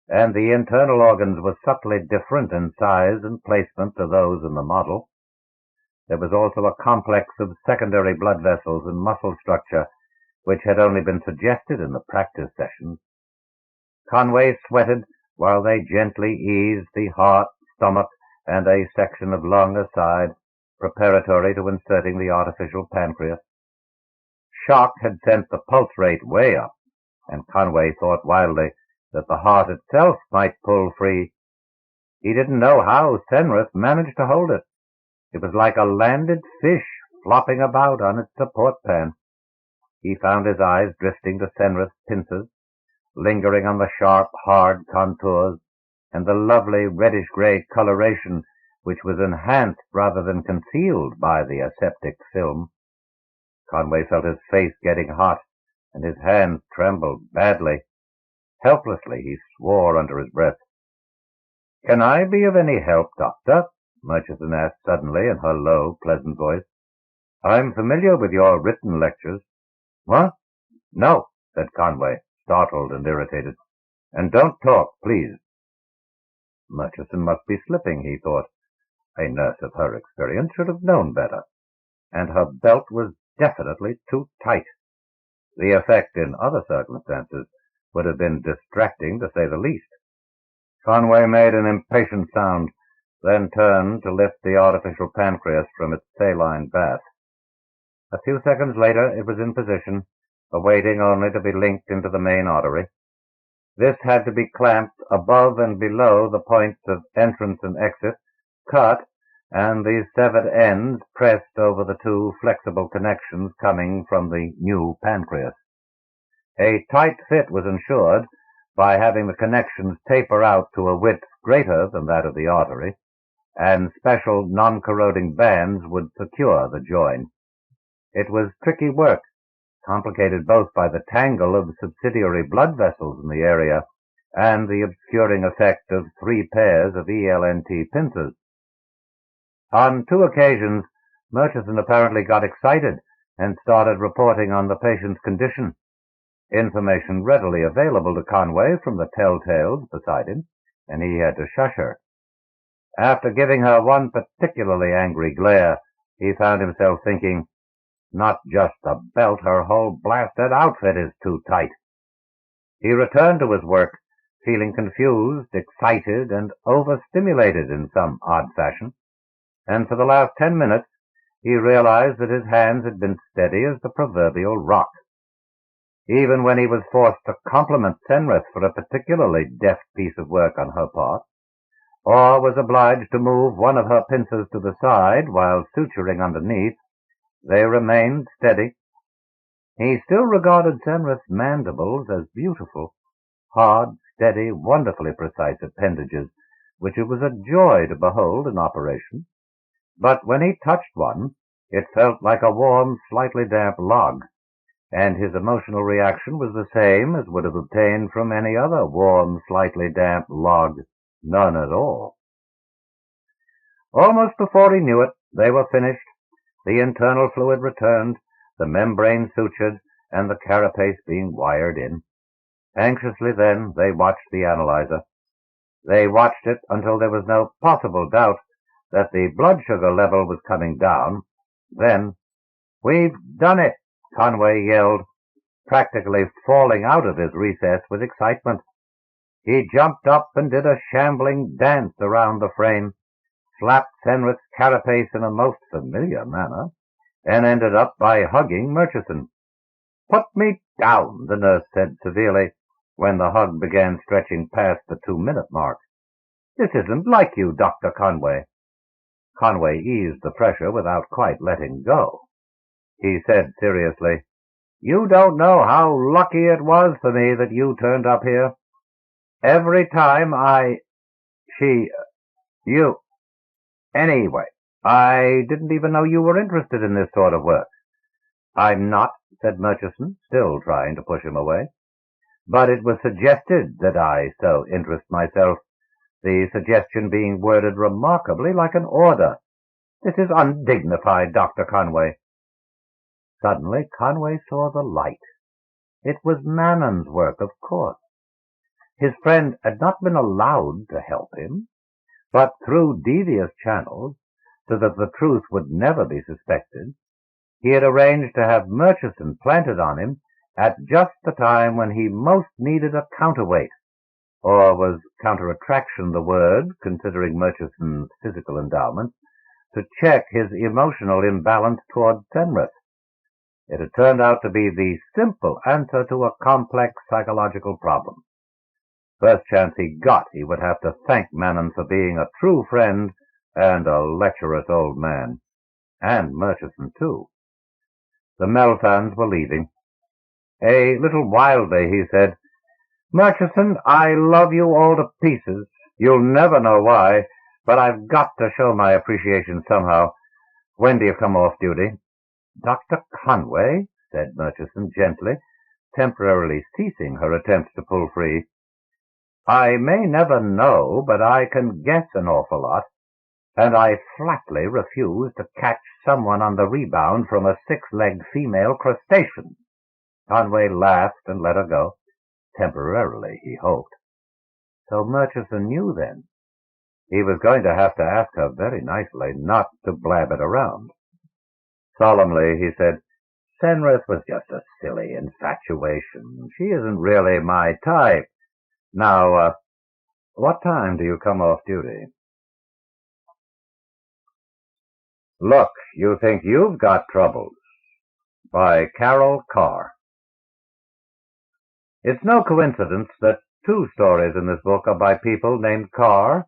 and the internal organs were subtly different in size and placement to those in the model. There was also a complex of secondary blood vessels and muscle structure, which had only been suggested in the practice sessions. Conway sweated while they gently eased the heart, stomach, and a section of lung aside, preparatory to inserting the artificial pancreas. Shock had sent the pulse rate way up, and Conway thought wildly that the heart itself might pull free. He didn't know how Senrith managed to hold it. It was like a landed fish flopping about on its support pan. He found his eyes drifting to Senrith's pincers, lingering on the sharp, hard contours and the lovely reddish-gray coloration which was enhanced rather than concealed by the aseptic film. Conway felt his face getting hot, and his hands trembled badly. Helplessly he swore under his breath. "Can I be of any help, Doctor?" Murchison asked suddenly in her low, pleasant voice. "I'm familiar with your written lectures." "What?" "No," said Conway, startled and irritated. "And don't talk, please." Murchison must be slipping, he thought. A nurse of her experience should have known better. And her belt was definitely too tight. The effect in other circumstances would have been distracting, to say the least. Conway made an impatient sound, then turned to lift the artificial pancreas from its saline bath. A few seconds later it was in position, awaiting only to be linked into the main artery. This had to be clamped above and below the points of entrance and exit, cut, and the severed ends pressed over the two flexible connections coming from the new pancreas. A tight fit was ensured by having the connections taper out to a width greater than that of the artery, and special non-corroding bands would secure the join. It was tricky work, complicated both by the tangle of subsidiary blood vessels in the area and the obscuring effect of 3 pairs of ELNT pincers. On 2 occasions, Murchison apparently got excited and started reporting on the patient's condition, information readily available to Conway from the telltales beside him, and he had to shush her. After giving her one particularly angry glare, he found himself thinking, not just the belt, her whole blasted outfit is too tight. He returned to his work, feeling confused, excited, and overstimulated in some odd fashion, and for the last 10 minutes he realized that his hands had been steady as the proverbial rock. Even when he was forced to compliment Senrith for a particularly deft piece of work on her part, or was obliged to move one of her pincers to the side while suturing underneath, they remained steady. He still regarded Senrith's mandibles as beautiful, hard, steady, wonderfully precise appendages, which it was a joy to behold in operation. But when he touched one, it felt like a warm, slightly damp log, and his emotional reaction was the same as would have obtained from any other warm, slightly damp log, none at all. Almost before he knew it, they were finished, the internal fluid returned, the membrane sutured, and the carapace being wired in. Anxiously then they watched the analyzer. They watched it until there was no possible doubt that the blood sugar level was coming down. Then, "We've done it!" Conway yelled, practically falling out of his recess with excitement. He jumped up and did a shambling dance around the frame, slapped Senrith's carapace in a most familiar manner, and ended up by hugging Murchison. "Put me down," the nurse said severely, when the hug began stretching past the 2-minute mark. "This isn't like you, Dr. Conway." Conway eased the pressure without quite letting go. He said seriously, "You don't know how lucky it was for me that you turned up here. Every time Anyway, I didn't even know you were interested in this sort of work." "I'm not," said Murchison, still trying to push him away. "But it was suggested that I so interest myself, the suggestion being worded remarkably like an order. This is undignified, Dr. Conway." Suddenly Conway saw the light. It was Mannon's work, of course. His friend had not been allowed to help him, but through devious channels, so that the truth would never be suspected, he had arranged to have Murchison planted on him at just the time when he most needed a counterweight. Or was counter-attraction the word, considering Murchison's physical endowments, to check his emotional imbalance toward Penrith? It had turned out to be the simple answer to a complex psychological problem. First chance he got, he would have to thank Manon for being a true friend and a lecherous old man. And Murchison, too. The Meltons were leaving. A little wildly, he said, "Murchison, I love you all to pieces. You'll never know why, but I've got to show my appreciation somehow. When do you come off duty?" "Dr. Conway," said Murchison gently, temporarily ceasing her attempts to pull free, "I may never know, but I can guess an awful lot, and I flatly refuse to catch someone on the rebound from a six-legged female crustacean." Conway laughed and let her go. Temporarily, he hoped. So Murchison knew then. He was going to have to ask her very nicely not to blab it around. Solemnly, he said, "Penrith was just a silly infatuation. She isn't really my type. Now, what time do you come off duty?" Look, You Think You've Got Troubles by Carr. It's no coincidence that two stories in this book are by people named Carr,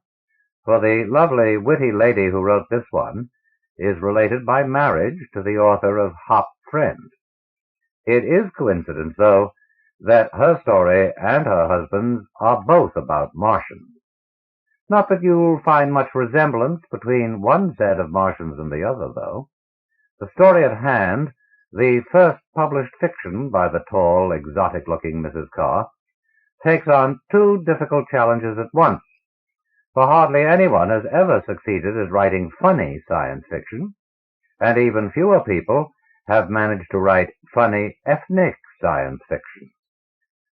for the lovely, witty lady who wrote this one is related by marriage to the author of Hop Friend. It is coincidence, though, that her story and her husband's are both about Martians. Not that you'll find much resemblance between one set of Martians and the other, though. The story at hand, the first published fiction by the tall, exotic-looking Mrs. Carr, takes on two difficult challenges at once, for hardly anyone has ever succeeded at writing funny science fiction, and even fewer people have managed to write funny ethnic science fiction.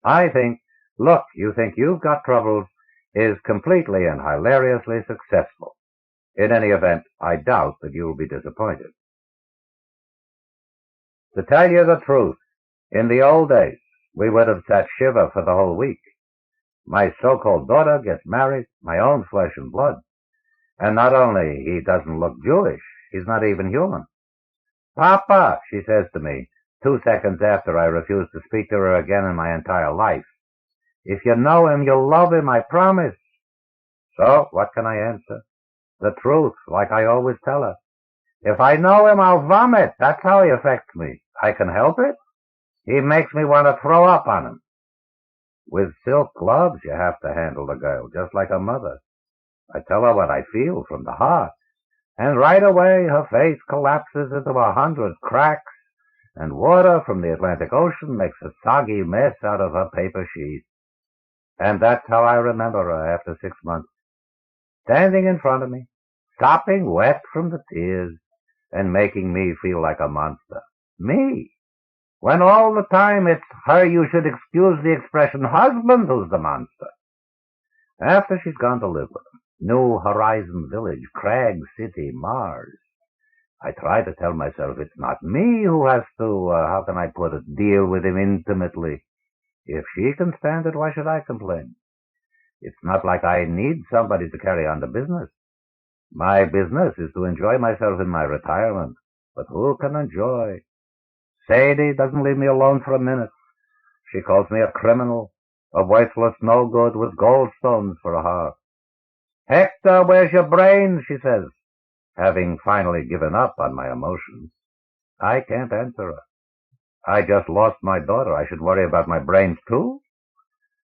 I think, Look, You Think You've Got Troubles is completely and hilariously successful. In any event, I doubt that you will be disappointed. To tell you the truth, in the old days, we would have sat shiver for the whole week. My so-called daughter gets married, my own flesh and blood. And not only he doesn't look Jewish, he's not even human. "Papa," she says to me, 2 seconds after I refuse to speak to her again in my entire life, "if you know him, you'll love him, I promise." So, what can I answer? The truth, like I always tell her. If I know him, I'll vomit. That's how he affects me. I can help it. He makes me want to throw up on him. With silk gloves, you have to handle the girl, just like a mother. I tell her what I feel from the heart, and right away her face collapses into 100 cracks, and water from the Atlantic Ocean makes a soggy mess out of her paper sheet. And that's how I remember her after 6 months, standing in front of me, sopping wet from the tears, and making me feel like a monster. Me! When all the time it's her, you should excuse the expression, husband who's the monster. After she's gone to live with him, New Horizon Village, Crag City, Mars, I try to tell myself it's not me who has to, how can I put it, deal with him intimately. If she can stand it, why should I complain? It's not like I need somebody to carry on the business. My business is to enjoy myself in my retirement. But who can enjoy? Sadie doesn't leave me alone for a minute. She calls me a criminal, a worthless no-good with gallstones for a heart. "Hector, where's your brains?" she says, having finally given up on my emotions. I can't answer her. I just lost my daughter. I should worry about my brains, too.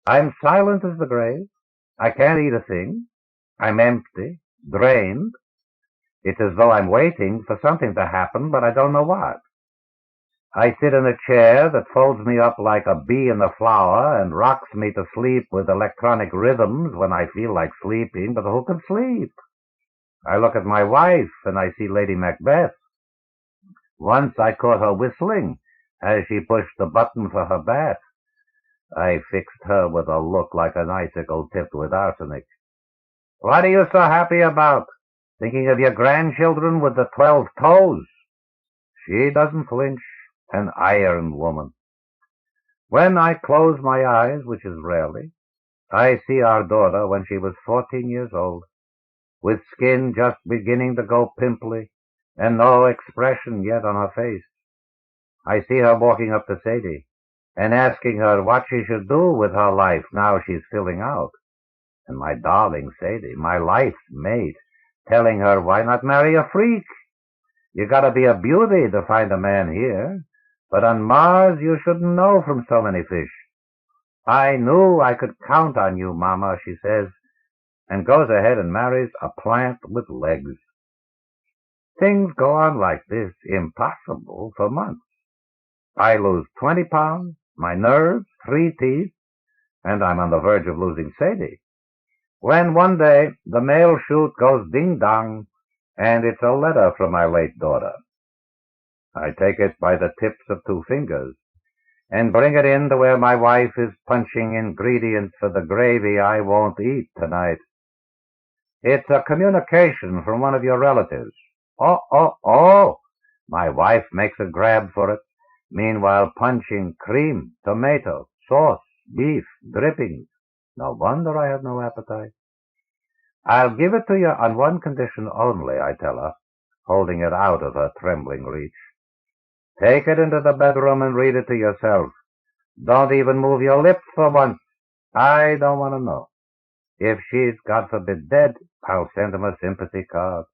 I'm silent as the grave. I can't eat a thing. I'm empty, drained. It's as though I'm waiting for something to happen, but I don't know what. I sit in a chair that folds me up like a bee in the flower and rocks me to sleep with electronic rhythms when I feel like sleeping, but who can sleep? I look at my wife and I see Lady Macbeth. Once I caught her whistling as she pushed the button for her bath. I fixed her with a look like an icicle tipped with arsenic. "What are you so happy about? Thinking of your grandchildren with the 12 toes?" She doesn't flinch, an iron woman. When I close my eyes, which is rarely, I see our daughter when she was 14 years old, with skin just beginning to go pimply and no expression yet on her face. I see her walking up to Sadie and asking her what she should do with her life now she's filling out. And my darling Sadie, my life's mate, telling her, why not marry a freak? You gotta be a beauty to find a man here, but on Mars you shouldn't know from so many fish. I knew I could count on you, Mama, she says, and goes ahead and marries a plant with legs. Things go on like this, impossible, for months. I lose 20 pounds, my nerves, 3 teeth, and I'm on the verge of losing Sadie. When one day the mail chute goes ding-dong, and it's a letter from my late daughter. I take it by the tips of 2 fingers and bring it in to where my wife is punching ingredients for the gravy I won't eat tonight. It's a communication from one of your relatives. Oh! My wife makes a grab for it, meanwhile punching cream, tomato, sauce, beef, drippings. No wonder I have no appetite. I'll give it to you on one condition only, I tell her, holding it out of her trembling reach. Take it into the bedroom and read it to yourself. Don't even move your lips for once. I don't want to know. If she's, God forbid, dead, I'll send him a sympathy card.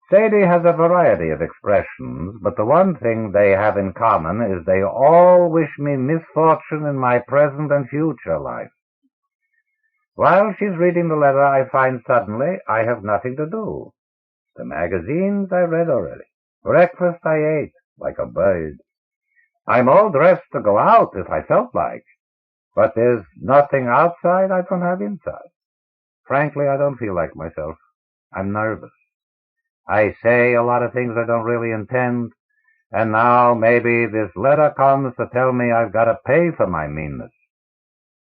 Sadie has a variety of expressions, but the one thing they have in common is they all wish me misfortune in my present and future life. While she's reading the letter, I find suddenly I have nothing to do. The magazines I read already. Breakfast I ate, like a bird. I'm all dressed to go out if I felt like, but there's nothing outside I don't have inside. Frankly, I don't feel like myself. I'm nervous. I say a lot of things I don't really intend, and now maybe this letter comes to tell me I've got to pay for my meanness.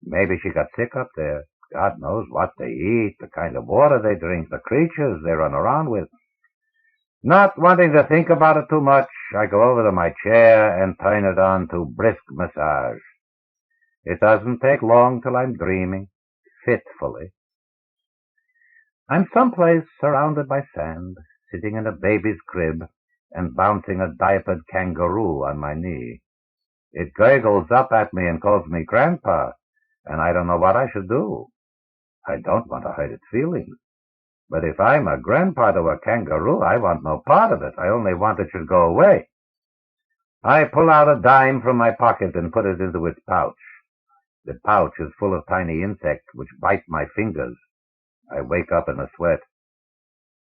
Maybe she got sick up there. God knows what they eat, the kind of water they drink, the creatures they run around with. Not wanting to think about it too much, I go over to my chair and turn it on to brisk massage. It doesn't take long till I'm dreaming, fitfully. I'm someplace surrounded by sand, sitting in a baby's crib and bouncing a diapered kangaroo on my knee. It gurgles up at me and calls me Grandpa, and I don't know what I should do. I don't want to hurt its feelings. But if I'm a grandpa to a kangaroo, I want no part of it. I only want it should go away. I pull out a dime from my pocket and put it into its pouch. The pouch is full of tiny insects which bite my fingers. I wake up in a sweat.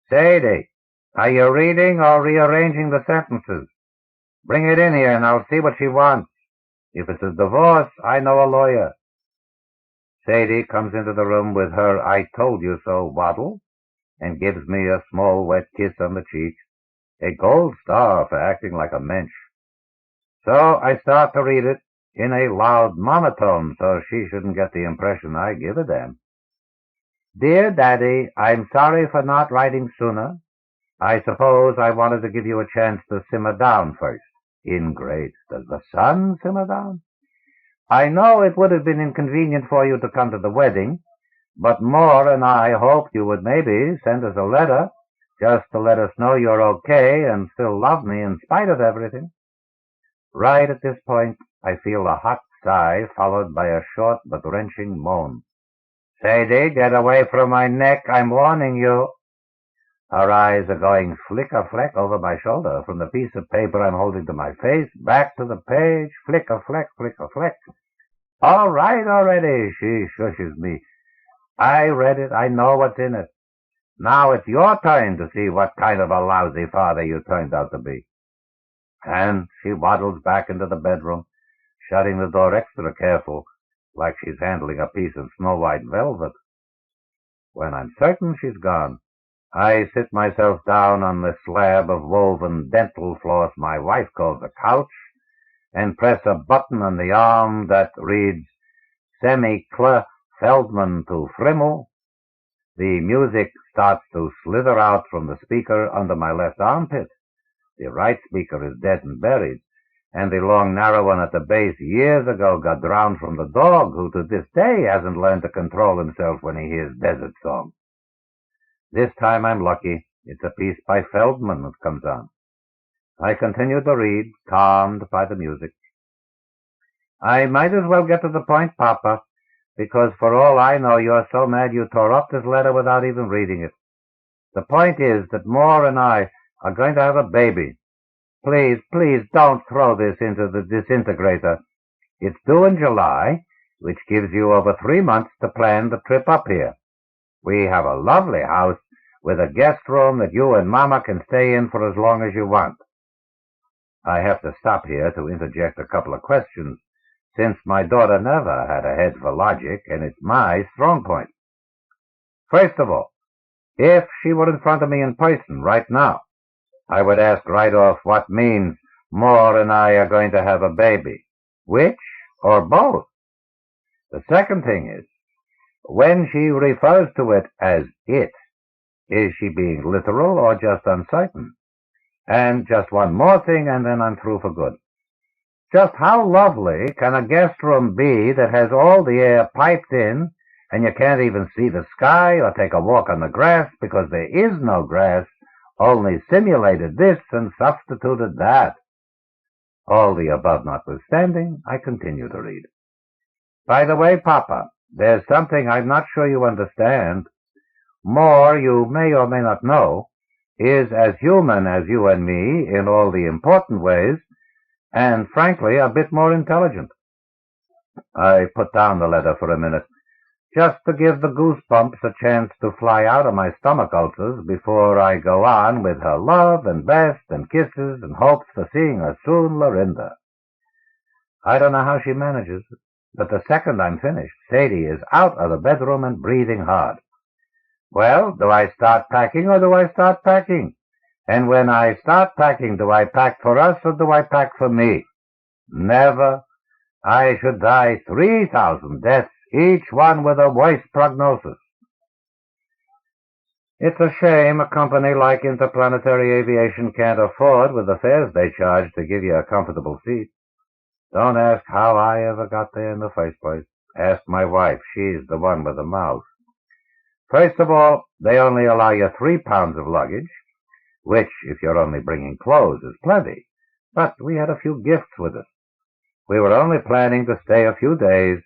Sadie, are you reading or rearranging the sentences? Bring it in here and I'll see what she wants. If it's a divorce, I know a lawyer. Sadie comes into the room with her I told you so waddle and gives me a small wet kiss on the cheek, a gold star for acting like a mensch. So I start to read it in a loud monotone so she shouldn't get the impression I give a damn. Dear Daddy, I'm sorry for not writing sooner. I suppose I wanted to give you a chance to simmer down first. Ingrate. Does the sun simmer down? I know it would have been inconvenient for you to come to the wedding, but Moore and I hoped you would maybe send us a letter just to let us know you're okay and still love me in spite of everything. Right at this point, I feel a hot sigh followed by a short but wrenching moan. Sadie, get away from my neck, I'm warning you. Her eyes are going flick-a-fleck over my shoulder from the piece of paper I'm holding to my face, back to the page, flick-a-fleck, flick-a-fleck. All right already, she shushes me. I read it, I know what's in it. Now it's your turn to see what kind of a lousy father you turned out to be. And she waddles back into the bedroom, shutting the door extra careful, like she's handling a piece of snow-white velvet. When I'm certain she's gone, I sit myself down on the slab of woven dental floss my wife calls a couch and press a button on the arm that reads Semi-Cl Feldman to Frimmel. The music starts to slither out from the speaker under my left armpit. The right speaker is dead and buried, and the long, narrow one at the base years ago got drowned from the dog, who to this day hasn't learned to control himself when he hears desert songs. This time I'm lucky. It's a piece by Feldman that comes on. I continue to read, calmed by the music. I might as well get to the point, Papa, because for all I know you're so mad you tore up this letter without even reading it. The point is that Moore and I are going to have a baby. Please, please don't throw this into the disintegrator. It's due in July, which gives you over 3 months to plan the trip up here. We have a lovely house with a guest room that you and Mama can stay in for as long as you want. I have to stop here to interject a couple of questions, since my daughter never had a head for logic, and it's my strong point. First of all, if she were in front of me in person right now, I would ask right off what means Moore and I are going to have a baby. Which or both? The second thing is, when she refers to it as it, is she being literal or just uncertain? And just one more thing, and then I'm through for good. Just how lovely can a guest room be that has all the air piped in, and you can't even see the sky or take a walk on the grass because there is no grass, only simulated this and substituted that? All the above notwithstanding, I continue to read. By the way, Papa, there's something I'm not sure you understand. Moore, you may or may not know, is as human as you and me in all the important ways, and frankly a bit more intelligent. I put down the letter for a minute, just to give the goosebumps a chance to fly out of my stomach ulcers before I go on with her love and best and kisses and hopes for seeing her soon, Lorinda. I don't know how she manages it, but the second I'm finished, Sadie is out of the bedroom and breathing hard. Well, do I start packing or do I start packing? And when I start packing, do I pack for us or do I pack for me? Never. I should die 3,000 deaths, each one with a worse prognosis. It's a shame a company like Interplanetary Aviation can't afford, with the fares they charge, to give you a comfortable seat. Don't ask how I ever got there in the first place. Ask my wife. She's the one with the mouth. First of all, they only allow you 3 pounds of luggage, which, if you're only bringing clothes, is plenty. But we had a few gifts with us. We were only planning to stay a few days,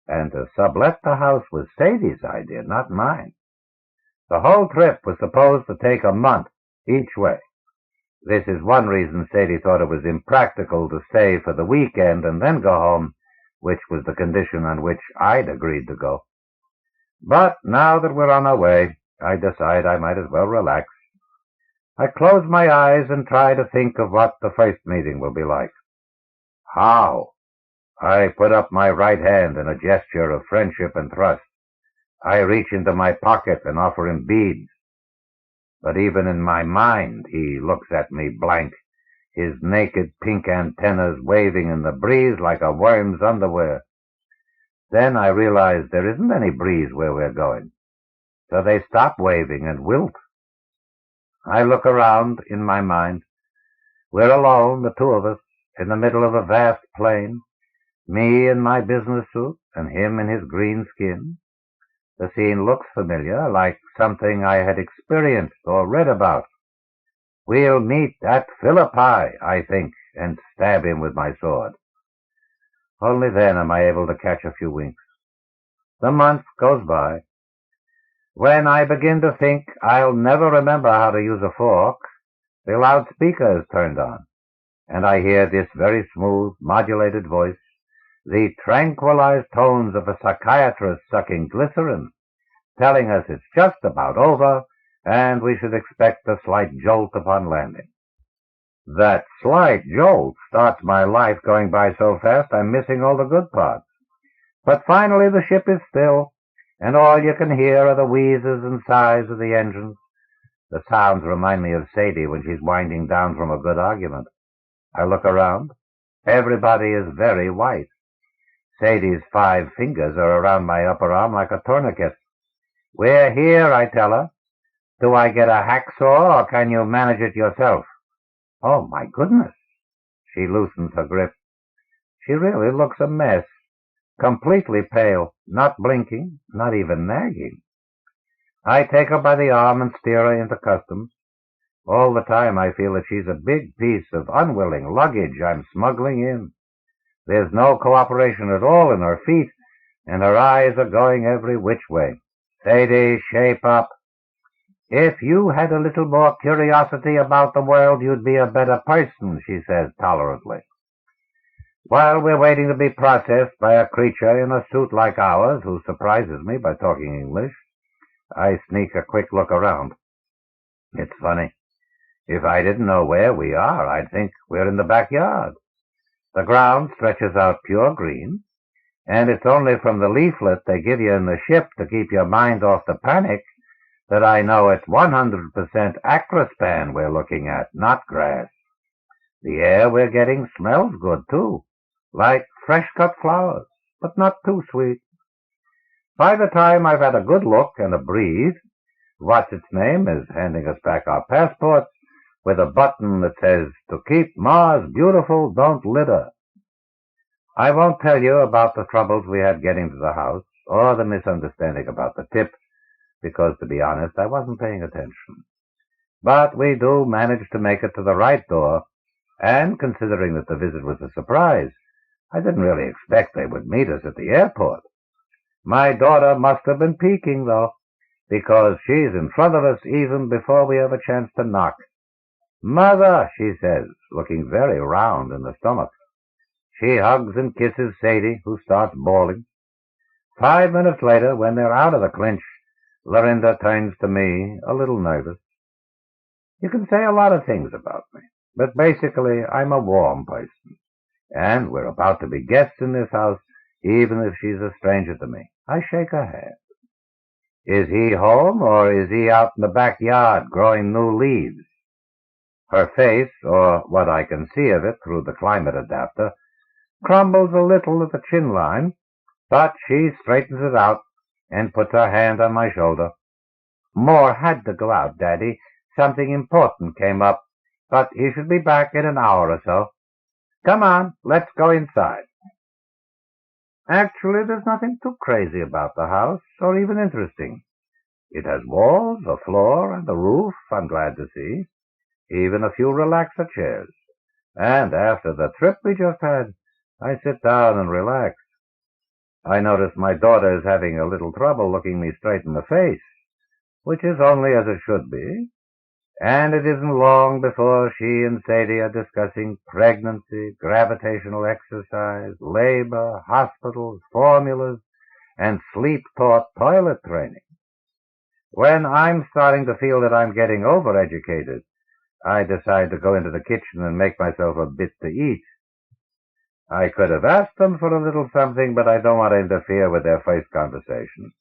and to sublet the house was Sadie's idea, not mine. The whole trip was supposed to take a month each way. This is one reason Sadie thought it was impractical to stay for the weekend and then go home, which was the condition on which I'd agreed to go. But now that we're on our way, I decide I might as well relax. I close my eyes and try to think of what the first meeting will be like. How? I put up my right hand in a gesture of friendship and trust. I reach into my pocket and offer him beads. But even in my mind, he looks at me blank, his naked pink antennas waving in the breeze like a worm's underwear. Then I realize there isn't any breeze where we're going, so they stop waving and wilt. I look around in my mind. We're alone, the two of us, in the middle of a vast plain, me in my business suit and him in his green skin. The scene looks familiar, like something I had experienced or read about. We'll meet at Philippi, I think, and stab him with my sword. Only then am I able to catch a few winks. The month goes by. When I begin to think I'll never remember how to use a fork, the loudspeaker is turned on, and I hear this very smooth, modulated voice, the tranquilized tones of a psychiatrist sucking glycerin, telling us it's just about over, and we should expect a slight jolt upon landing. That slight jolt starts my life going by so fast I'm missing all the good parts. But finally the ship is still, and all you can hear are the wheezes and sighs of the engines. The sounds remind me of Sadie when she's winding down from a good argument. I look around. Everybody is very white. Sadie's 5 fingers are around my upper arm like a tourniquet. We're here, I tell her. Do I get a hacksaw, or can you manage it yourself? Oh, my goodness. She loosens her grip. She really looks a mess. Completely pale, not blinking, not even nagging. I take her by the arm and steer her into customs. All the time I feel that she's a big piece of unwilling luggage I'm smuggling in. There's no cooperation at all in her feet, and her eyes are going every which way. Sadie, shape up. If you had a little more curiosity about the world, you'd be a better person, she says tolerantly. While we're waiting to be processed by a creature in a suit like ours who surprises me by talking English, I sneak a quick look around. It's funny. If I didn't know where we are, I'd think we're in the backyard. The ground stretches out pure green, and it's only from the leaflet they give you in the ship to keep your mind off the panic that I know it's 100% acrospan we're looking at, not grass. The air we're getting smells good, too, like fresh-cut flowers, but not too sweet. By the time I've had a good look and a breathe, What's-its-name is handing us back our passports with a button that says, "To keep Mars beautiful, don't litter." I won't tell you about the troubles we had getting to the house, or the misunderstanding about the tip, because, to be honest, I wasn't paying attention. But we do manage to make it to the right door, and considering that the visit was a surprise, I didn't really expect they would meet us at the airport. My daughter must have been peeking, though, because she's in front of us even before we have a chance to knock. "Mother," she says, looking very round in the stomach. She hugs and kisses Sadie, who starts bawling. 5 minutes later, when they're out of the clinch, Lorinda turns to me, a little nervous. You can say a lot of things about me, but basically I'm a warm person, and we're about to be guests in this house, even if she's a stranger to me. I shake her hand. Is he home, or is he out in the backyard growing new leaves? Her face, or what I can see of it through the climate adapter, crumbles a little at the chin line, but she straightens it out and puts her hand on my shoulder. "Moore had to go out, Daddy. Something important came up, but he should be back in an hour or so. Come on, let's go inside." Actually, there's nothing too crazy about the house, or even interesting. It has walls, a floor, and a roof, I'm glad to see. Even a few relaxer chairs. And after the trip we just had, I sit down and relax. I notice my daughter is having a little trouble looking me straight in the face, which is only as it should be. And it isn't long before she and Sadie are discussing pregnancy, gravitational exercise, labor, hospitals, formulas, and sleep-taught toilet training. When I'm starting to feel that I'm getting overeducated, I decide to go into the kitchen and make myself a bit to eat. I could have asked them for a little something, but I don't want to interfere with their first conversation.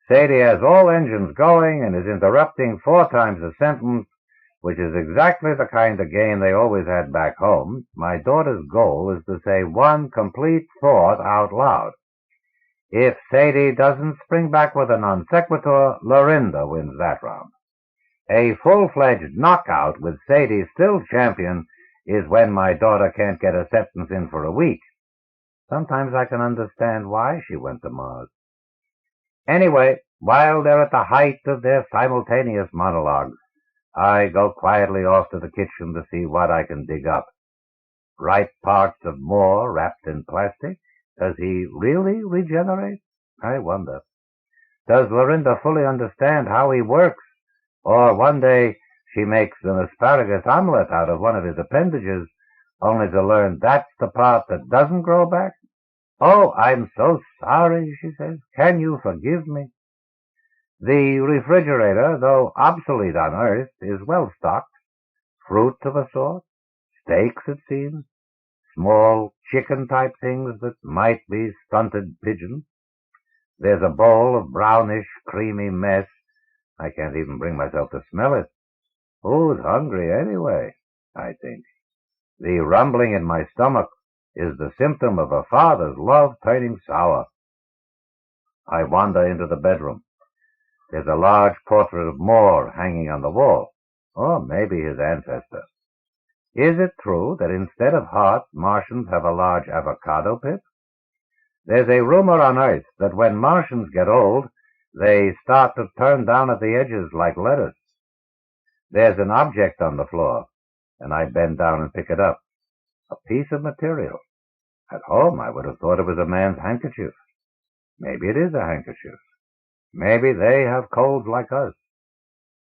Sadie has all engines going and is interrupting 4 times a sentence, which is exactly the kind of game they always had back home. My daughter's goal is to say one complete thought out loud. If Sadie doesn't spring back with a non sequitur, Lorinda wins that round. A full-fledged knockout with Sadie still champion is when my daughter can't get a sentence in for a week. Sometimes I can understand why she went to Mars. Anyway, while they're at the height of their simultaneous monologues, I go quietly off to the kitchen to see what I can dig up. Ripe parts of Moore wrapped in plastic? Does he really regenerate? I wonder. Does Lorinda fully understand how he works? Or one day she makes an asparagus omelet out of one of his appendages, only to learn that's the part that doesn't grow back? "Oh, I'm so sorry," she says. "Can you forgive me?" The refrigerator, though obsolete on Earth, is well stocked. Fruit of a sort, steaks, it seems, small chicken-type things that might be stunted pigeons. There's a bowl of brownish, creamy mess. I can't even bring myself to smell it. Who's hungry anyway, I think. The rumbling in my stomach is the symptom of a father's love turning sour. I wander into the bedroom. There's a large portrait of Moore hanging on the wall, or maybe his ancestor. Is it true that instead of hearts, Martians have a large avocado pit? There's a rumor on Earth that when Martians get old, they start to turn down at the edges like lettuce. There's an object on the floor, and I bend down and pick it up. A piece of material. At home, I would have thought it was a man's handkerchief. Maybe it is a handkerchief. Maybe they have colds like us.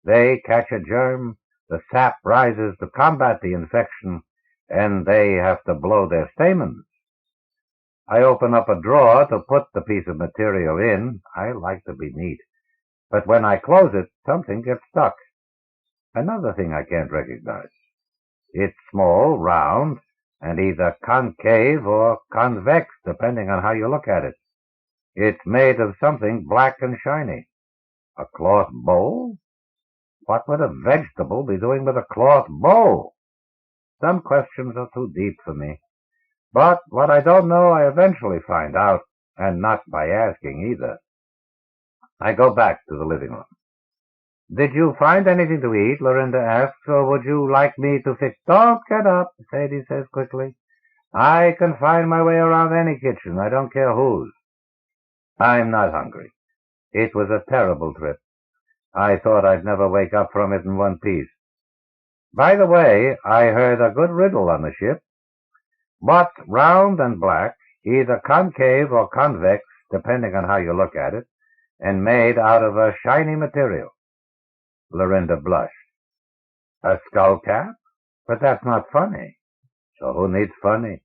They catch a germ, the sap rises to combat the infection, and they have to blow their stamens. I open up a drawer to put the piece of material in. I like to be neat. But when I close it, something gets stuck. Another thing I can't recognize. It's small, round, and either concave or convex, depending on how you look at it. It's made of something black and shiny. A cloth bowl? What would a vegetable be doing with a cloth bowl? Some questions are too deep for me. But what I don't know, I eventually find out, and not by asking either. I go back to the living room. Did you find anything to eat? Lorinda asks, or would you like me to fix... Don't get up, Sadie says quickly. I can find my way around any kitchen. I don't care whose. I'm not hungry. It was a terrible trip. I thought I'd never wake up from it in one piece. By the way, I heard a good riddle on the ship. What's round and black, either concave or convex, depending on how you look at it, and made out of a shiny material? Lorinda blushed. A skull cap? But that's not funny. So who needs funny?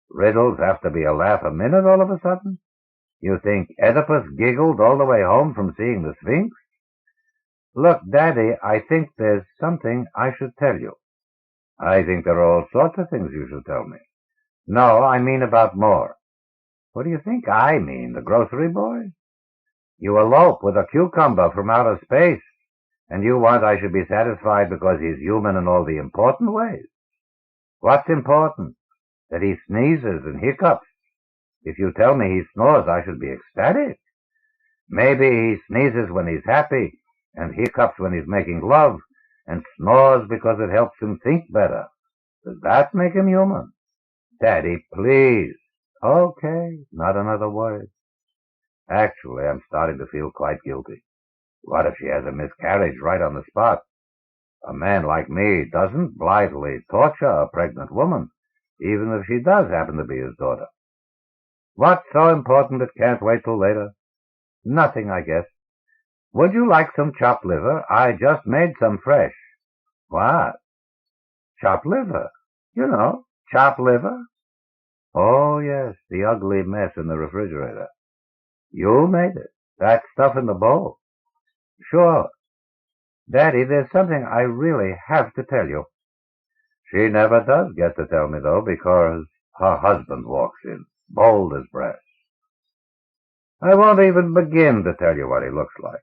Riddles have to be a laugh a minute all of a sudden? You think Oedipus giggled all the way home from seeing the Sphinx? Look, Daddy, I think there's something I should tell you. I think there are all sorts of things you should tell me. No, I mean about more. What do you think I mean, the grocery boy? You elope with a cucumber from outer space, and you want I should be satisfied because he's human in all the important ways. What's important? That he sneezes and hiccups. If you tell me he snores, I should be ecstatic. Maybe he sneezes when he's happy, and hiccups when he's making love, and snores because it helps him think better. Does that make him human? Daddy, please. Okay, not another word. Actually, I'm starting to feel quite guilty. What if she has a miscarriage right on the spot? A man like me doesn't blithely torture a pregnant woman, even if she does happen to be his daughter. What's so important it can't wait till later? Nothing, I guess. Would you like some chopped liver? I just made some fresh. What? Chopped liver. You know, chopped liver. Oh, yes, the ugly mess in the refrigerator. You made it. That stuff in the bowl. Sure. Daddy, there's something I really have to tell you. She never does get to tell me, though, because her husband walks in, bold as brass. I won't even begin to tell you what he looks like.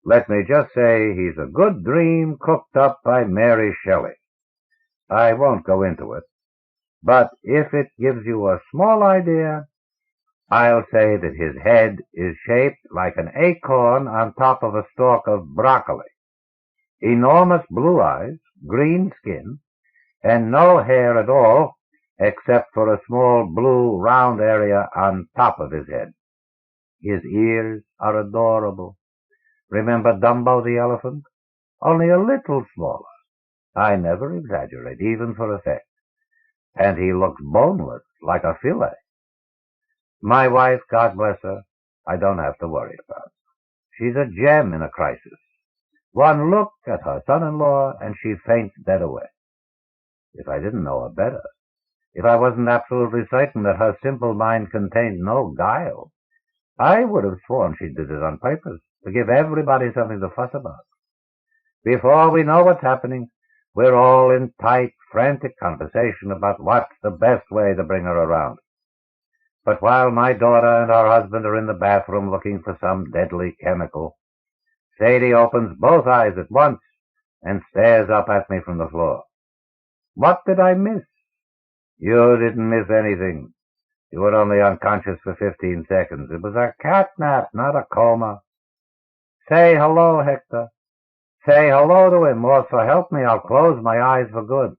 Let me just say he's a good dream cooked up by Mary Shelley. I won't go into it, but if it gives you a small idea, I'll say that his head is shaped like an acorn on top of a stalk of broccoli. Enormous blue eyes, green skin, and no hair at all except for a small blue round area on top of his head. His ears are adorable. Remember Dumbo the elephant? Only a little smaller. I never exaggerate, even for effect. And he looks boneless, like a fillet. My wife, God bless her, I don't have to worry about. She's a gem in a crisis. One look at her son-in-law, and she faints dead away. If I didn't know her better, if I wasn't absolutely certain that her simple mind contained no guile, I would have sworn she did it on purpose, to give everybody something to fuss about. Before we know what's happening, we're all in tight, frantic conversation about what's the best way to bring her around. But while my daughter and her husband are in the bathroom looking for some deadly chemical, Sadie opens both eyes at once and stares up at me from the floor. What did I miss? You didn't miss anything. You were only unconscious for 15 seconds. It was a cat nap, not a coma. Say hello, Hector. Say hello to him, or so help me, I'll close my eyes for good.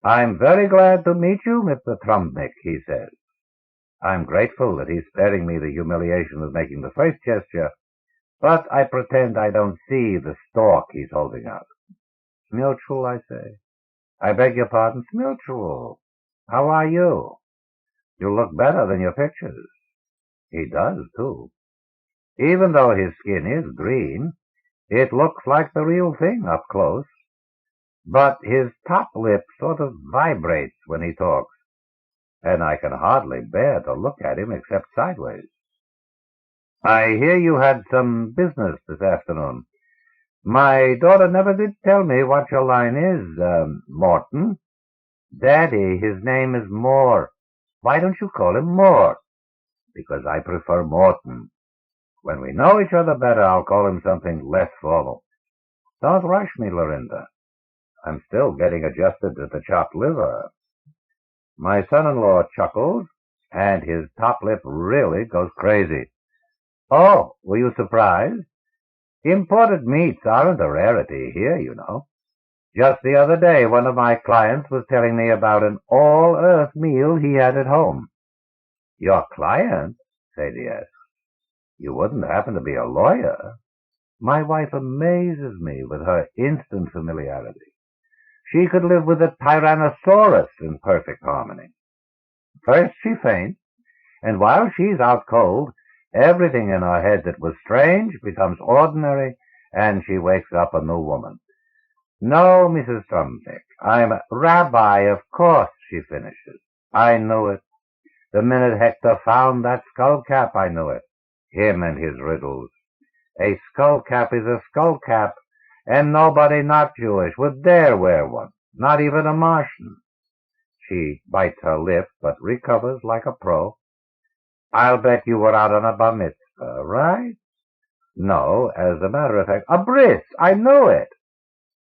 I'm very glad to meet you, Mr. Trumpnick, he says. I'm grateful that he's sparing me the humiliation of making the first gesture, but I pretend I don't see the stalk he's holding out. Mutual, I say. I beg your pardon, Mutual. How are you? You look better than your pictures. He does, too. Even though his skin is green, it looks like the real thing up close. But his top lip sort of vibrates when he talks, and I can hardly bear to look at him except sideways. I hear you had some business this afternoon. My daughter never did tell me what your line is, Morton. Daddy, his name is Moore. Why don't you call him Moore? Because I prefer Morton. When we know each other better, I'll call him something less formal. Don't rush me, Lorinda. I'm still getting adjusted to the chopped liver. My son-in-law chuckles, and his top lip really goes crazy. Oh, were you surprised? Imported meats aren't a rarity here, you know. Just the other day, one of my clients was telling me about an all-earth meal he had at home. Your client? Sadie asked. You wouldn't happen to be a lawyer? My wife amazes me with her instant familiarity. She could live with a Tyrannosaurus in perfect harmony. First she faints, and while she's out cold, everything in her head that was strange becomes ordinary, and she wakes up a new woman. No, Mrs. Trumpnick, I'm a rabbi, of course, she finishes. I knew it. The minute Hector found that skull cap, I knew it. Him and his riddles. A skull cap is a skull cap, and nobody not Jewish would dare wear one, not even a Martian. She bites her lip, but recovers like a pro. I'll bet you were out on a bar mitzvah, right? No, as a matter of fact, a bris, I knew it.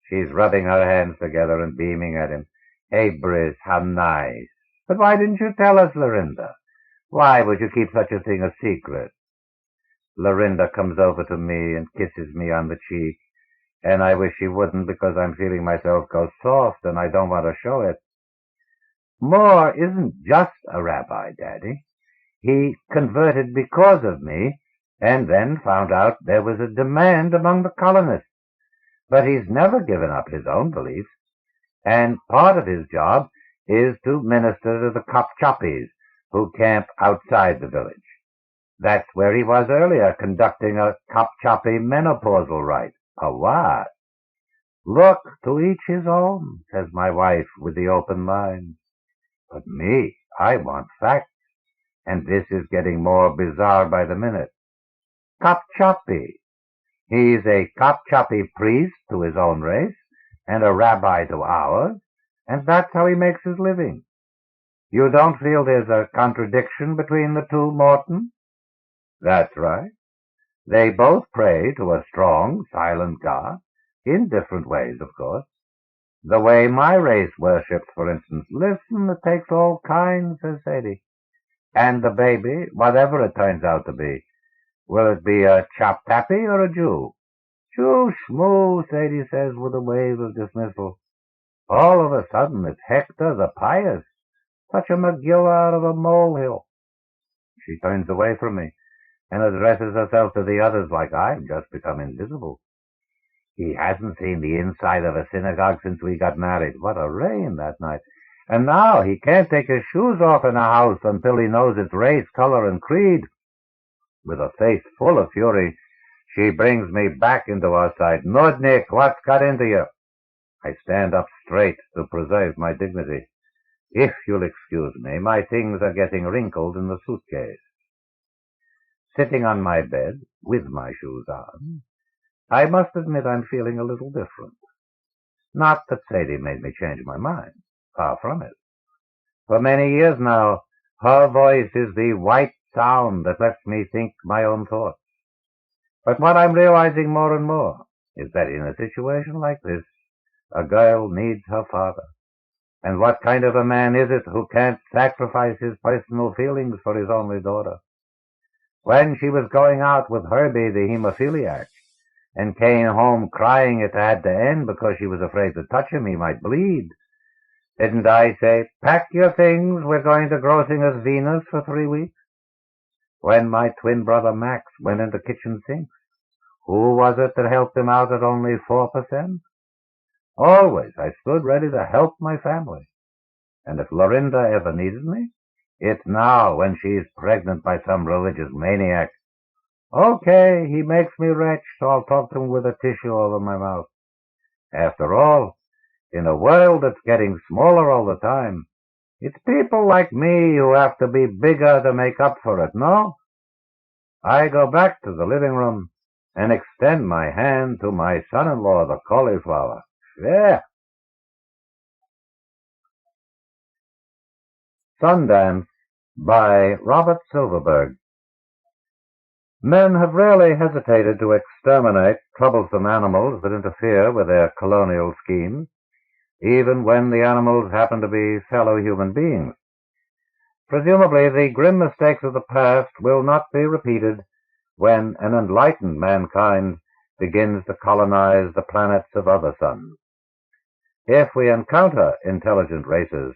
She's rubbing her hands together and beaming at him. Hey, bris, how nice. But why didn't you tell us, Lorinda? Why would you keep such a thing a secret? Lorinda comes over to me and kisses me on the cheek, and I wish she wouldn't because I'm feeling myself go soft and I don't want to show it. Moore isn't just a rabbi, Daddy. He converted because of me, and then found out there was a demand among the colonists. But he's never given up his own beliefs, and part of his job is to minister to the Kopchopis who camp outside the village. That's where he was earlier, conducting a Kopchopi menopausal rite. A what? Look, to each his own, says my wife with the open mind. But me, I want facts, and this is getting more bizarre by the minute. Kopchopi. He's a Kopchopi priest to his own race, and a rabbi to ours, and that's how he makes his living. You don't feel there's a contradiction between the two, Morton? That's right. They both pray to a strong, silent God, in different ways, of course. The way my race worships, for instance. Listen, it takes all kinds, says Sadie. And the baby, whatever it turns out to be, will it be a Chop-Tappy or a Jew? Shoo, shmoo, Sadie says with a wave of dismissal. All of a sudden it's Hector the Pious, such a Megillah out of a molehill. She turns away from me and addresses herself to the others like I've just become invisible. He hasn't seen the inside of a synagogue since we got married. What a rain that night. And now he can't take his shoes off in a house until he knows its race, color, and creed. With a face full of fury, she brings me back into our side. Nordnick, what's got into you? I stand up straight to preserve my dignity. If you'll excuse me, my things are getting wrinkled in the suitcase. Sitting on my bed, with my shoes on, I must admit I'm feeling a little different. Not that Sadie made me change my mind. Far from it. For many years now, her voice is the white sound that lets me think my own thoughts. But what I'm realizing more and more is that in a situation like this, a girl needs her father. And what kind of a man is it who can't sacrifice his personal feelings for his only daughter? When she was going out with Herbie the hemophiliac, and came home crying it had to end because she was afraid to touch him, he might bleed, Didn't I say, pack your things, we're going to grossing as Venus for 3 weeks? When my twin brother Max went into kitchen sinks, who was it that helped him out at only 4%? Always I stood ready to help my family. And if Lorinda ever needed me, it's now when she's pregnant by some religious maniac. Okay, he makes me rich, so I'll talk to him with a tissue over my mouth. After all, in a world that's getting smaller all the time, it's people like me who have to be bigger to make up for it, no? I go back to the living room and extend my hand to my son-in-law, the cauliflower. Yeah. Sundance by Robert Silverberg. Men have rarely hesitated to exterminate troublesome animals that interfere with their colonial schemes, even when the animals happen to be fellow human beings. Presumably, the grim mistakes of the past will not be repeated when an enlightened mankind begins to colonize the planets of other suns. If we encounter intelligent races,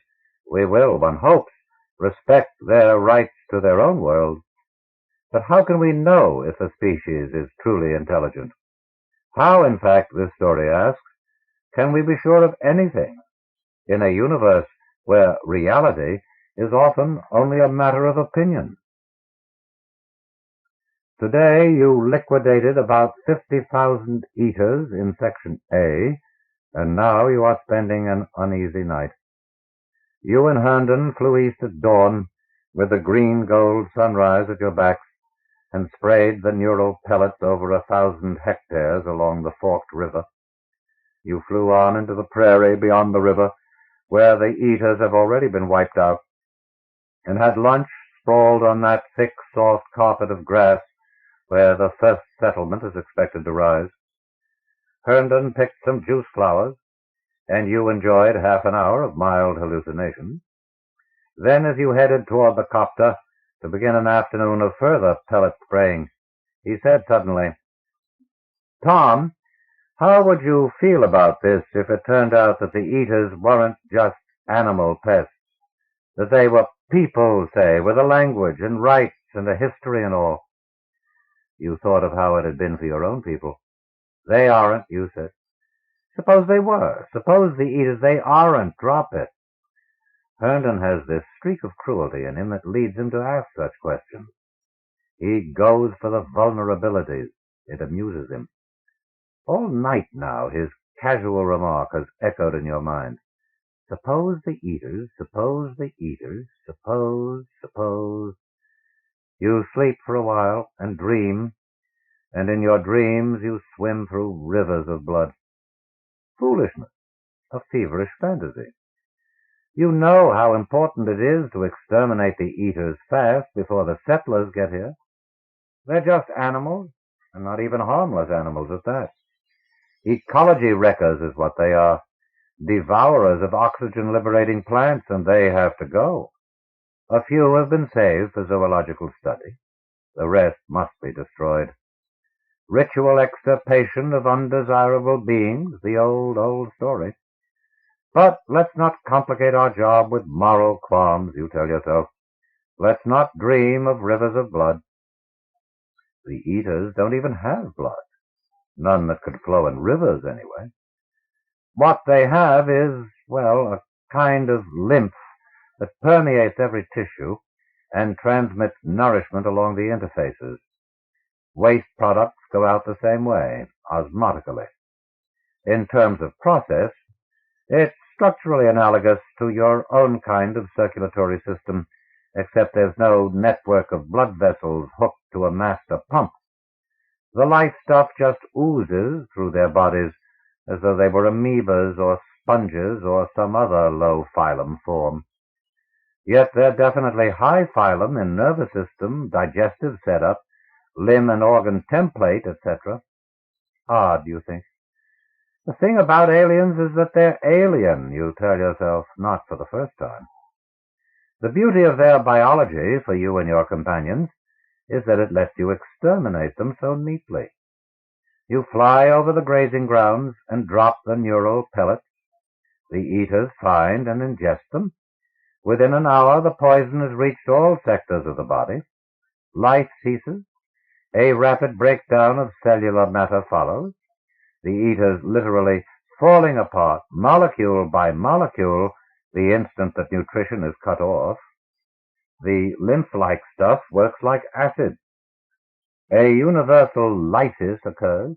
we will, one hopes, respect their rights to their own world. But how can we know if a species is truly intelligent? How, in fact, this story asks, can we be sure of anything in a universe where reality is often only a matter of opinion? Today you liquidated about 50,000 eaters in Section A, and now you are spending an uneasy night. You and Herndon flew east at dawn with the green-gold sunrise at your backs and sprayed the neural pellets over 1,000 hectares along the forked river. You flew on into the prairie beyond the river, where the eaters have already been wiped out, and had lunch sprawled on that thick, soft carpet of grass where the first settlement is expected to rise. Herndon picked some juice flowers, and you enjoyed half an hour of mild hallucination. Then, as you headed toward the copter to begin an afternoon of further pellet spraying, he said suddenly, "Tom, how would you feel about this if it turned out that the eaters weren't just animal pests, that they were people, say, with a language and rights and a history and all?" You thought of how it had been for your own people. "They aren't," you said. "Suppose they were. Suppose the eaters, they aren't. Drop it." Herndon has this streak of cruelty in him that leads him to ask such questions. He goes for the vulnerabilities. It amuses him. All night now his casual remark has echoed in your mind. Suppose the eaters, suppose the eaters, suppose. You sleep for a while and dream, and in your dreams you swim through rivers of blood. Foolishness, a feverish fantasy. You know how important it is to exterminate the eaters fast before the settlers get here. They're just animals, and not even harmless animals at that. Ecology wreckers is what they are. Devourers of oxygen-liberating plants, and they have to go. A few have been saved for zoological study. The rest must be destroyed. Ritual extirpation of undesirable beings, the old story. But let's not complicate our job with moral qualms, you tell yourself. Let's not dream of rivers of blood. The eaters don't even have blood. None that could flow in rivers, anyway. What they have is, well, a kind of lymph that permeates every tissue and transmits nourishment along the interfaces. Waste products go out the same way, osmotically. In terms of process, it's structurally analogous to your own kind of circulatory system, except there's no network of blood vessels hooked to a master pump. The life stuff just oozes through their bodies as though they were amoebas or sponges or some other low phylum form. Yet they're definitely high phylum in nervous system, digestive setup, limb and organ template, etc. Odd, you think? The thing about aliens is that they're alien, you tell yourself, not for the first time. The beauty of their biology for you and your companions is that it lets you exterminate them so neatly. You fly over the grazing grounds and drop the neural pellets. The eaters find and ingest them. Within an hour, the poison has reached all sectors of the body. Life ceases. A rapid breakdown of cellular matter follows. The eaters literally falling apart, molecule by molecule, the instant that nutrition is cut off. The lymph-like stuff works like acid. A universal lysis occurs.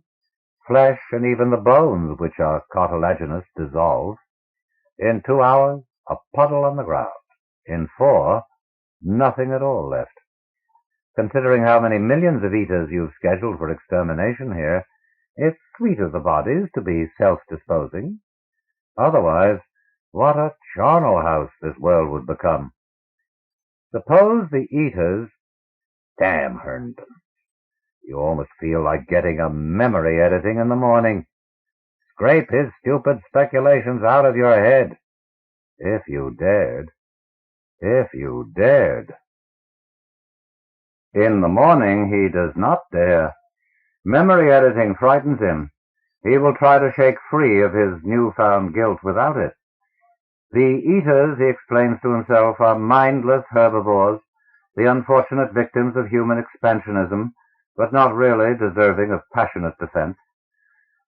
Flesh and even the bones, which are cartilaginous, dissolve. In 2 hours, a puddle on the ground. In 4, nothing at all left. Considering how many millions of eaters you've scheduled for extermination here, it's sweet of the bodies to be self-disposing. Otherwise, what a charnel house this world would become. Suppose the eaters... Damn Herndon. You almost feel like getting a memory editing in the morning. Scrape his stupid speculations out of your head. If you dared. If you dared. In the morning he does not dare. Memory editing frightens him. He will try to shake free of his newfound guilt without it. The eaters, he explains to himself, are mindless herbivores, the unfortunate victims of human expansionism, but not really deserving of passionate defense.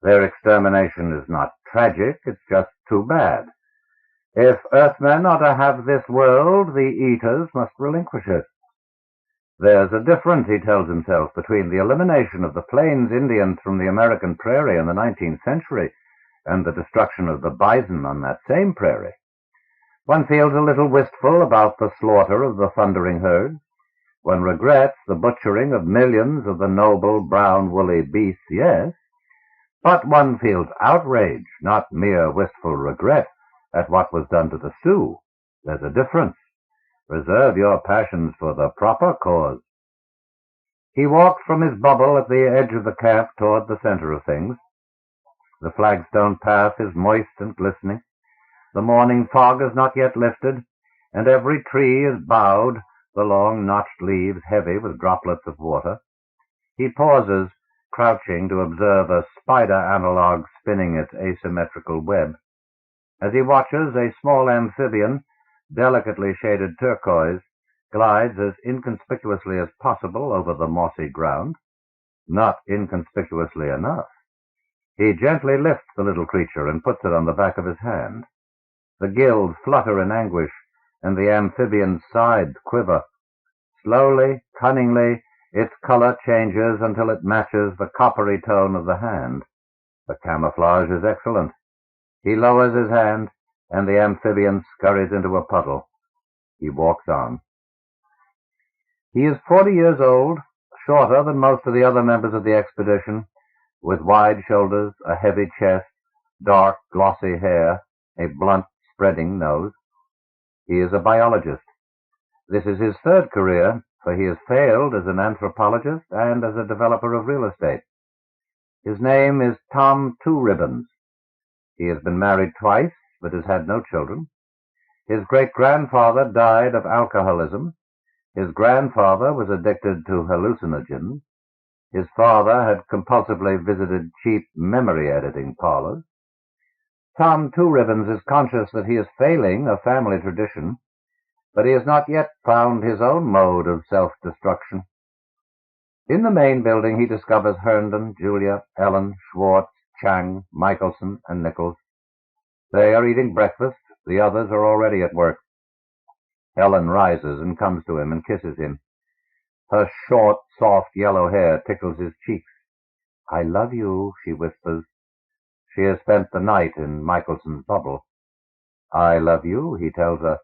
Their extermination is not tragic, it's just too bad. If Earthmen are to have this world, the eaters must relinquish it. There's a difference, he tells himself, between the elimination of the Plains Indians from the American prairie in the 19th century and the destruction of the bison on that same prairie. One feels a little wistful about the slaughter of the thundering herds. One regrets the butchering of millions of the noble brown woolly beasts, yes, but one feels outrage, not mere wistful regret, at what was done to the Sioux. There's a difference. Reserve your passions for the proper cause. He walked from his bubble at the edge of the camp toward the center of things. The flagstone path is moist and glistening. The morning fog has not yet lifted, and every tree is bowed, the long notched leaves heavy with droplets of water. He pauses, crouching to observe a spider analog spinning its asymmetrical web. As he watches, a small amphibian, delicately shaded turquoise, glides as inconspicuously as possible over the mossy ground. Not inconspicuously enough. He gently lifts the little creature and puts it on the back of his hand. The gills flutter in anguish, and the amphibian's sides quiver. Slowly, cunningly, its color changes until it matches the coppery tone of the hand. The camouflage is excellent. He lowers his hand, and the amphibian scurries into a puddle. He walks on. He is 40 years old, shorter than most of the other members of the expedition, with wide shoulders, a heavy chest, dark, glossy hair, a blunt, spreading nose. He is a biologist. This is his third career, for he has failed as an anthropologist and as a developer of real estate. His name is Tom Two Ribbons. He has been married twice, but has had no children. His great-grandfather died of alcoholism. His grandfather was addicted to hallucinogens. His father had compulsively visited cheap memory editing parlors. Tom Two Ribbons is conscious that he is failing a family tradition, but he has not yet found his own mode of self-destruction. In the main building he discovers Herndon, Julia, Ellen, Schwartz, Chang, Michelson, and Nichols. They are eating breakfast. The others are already at work. Ellen rises and comes to him and kisses him. Her short, soft yellow hair tickles his cheeks. "I love you," she whispers. She has spent the night in Michelson's bubble. "I love you," he tells her,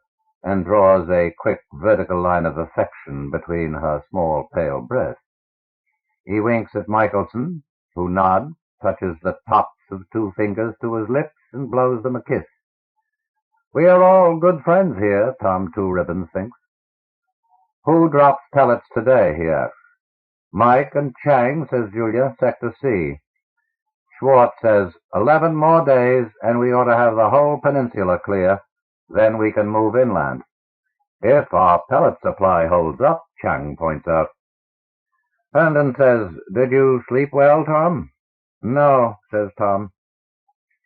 and draws a quick vertical line of affection between her small pale breasts. He winks at Michelson, who nods, touches the tops of 2 fingers to his lips, and blows them a kiss. We are all good friends here, Tom Two Ribbons thinks. Who drops pellets today, he asks. Mike and Chang, says Julia, Sector C. Schwartz says, 11 more days, and we ought to have the whole peninsula clear. Then we can move inland. If our pellet supply holds up, Chang points out. Herndon says, did you sleep well, Tom? No, says Tom.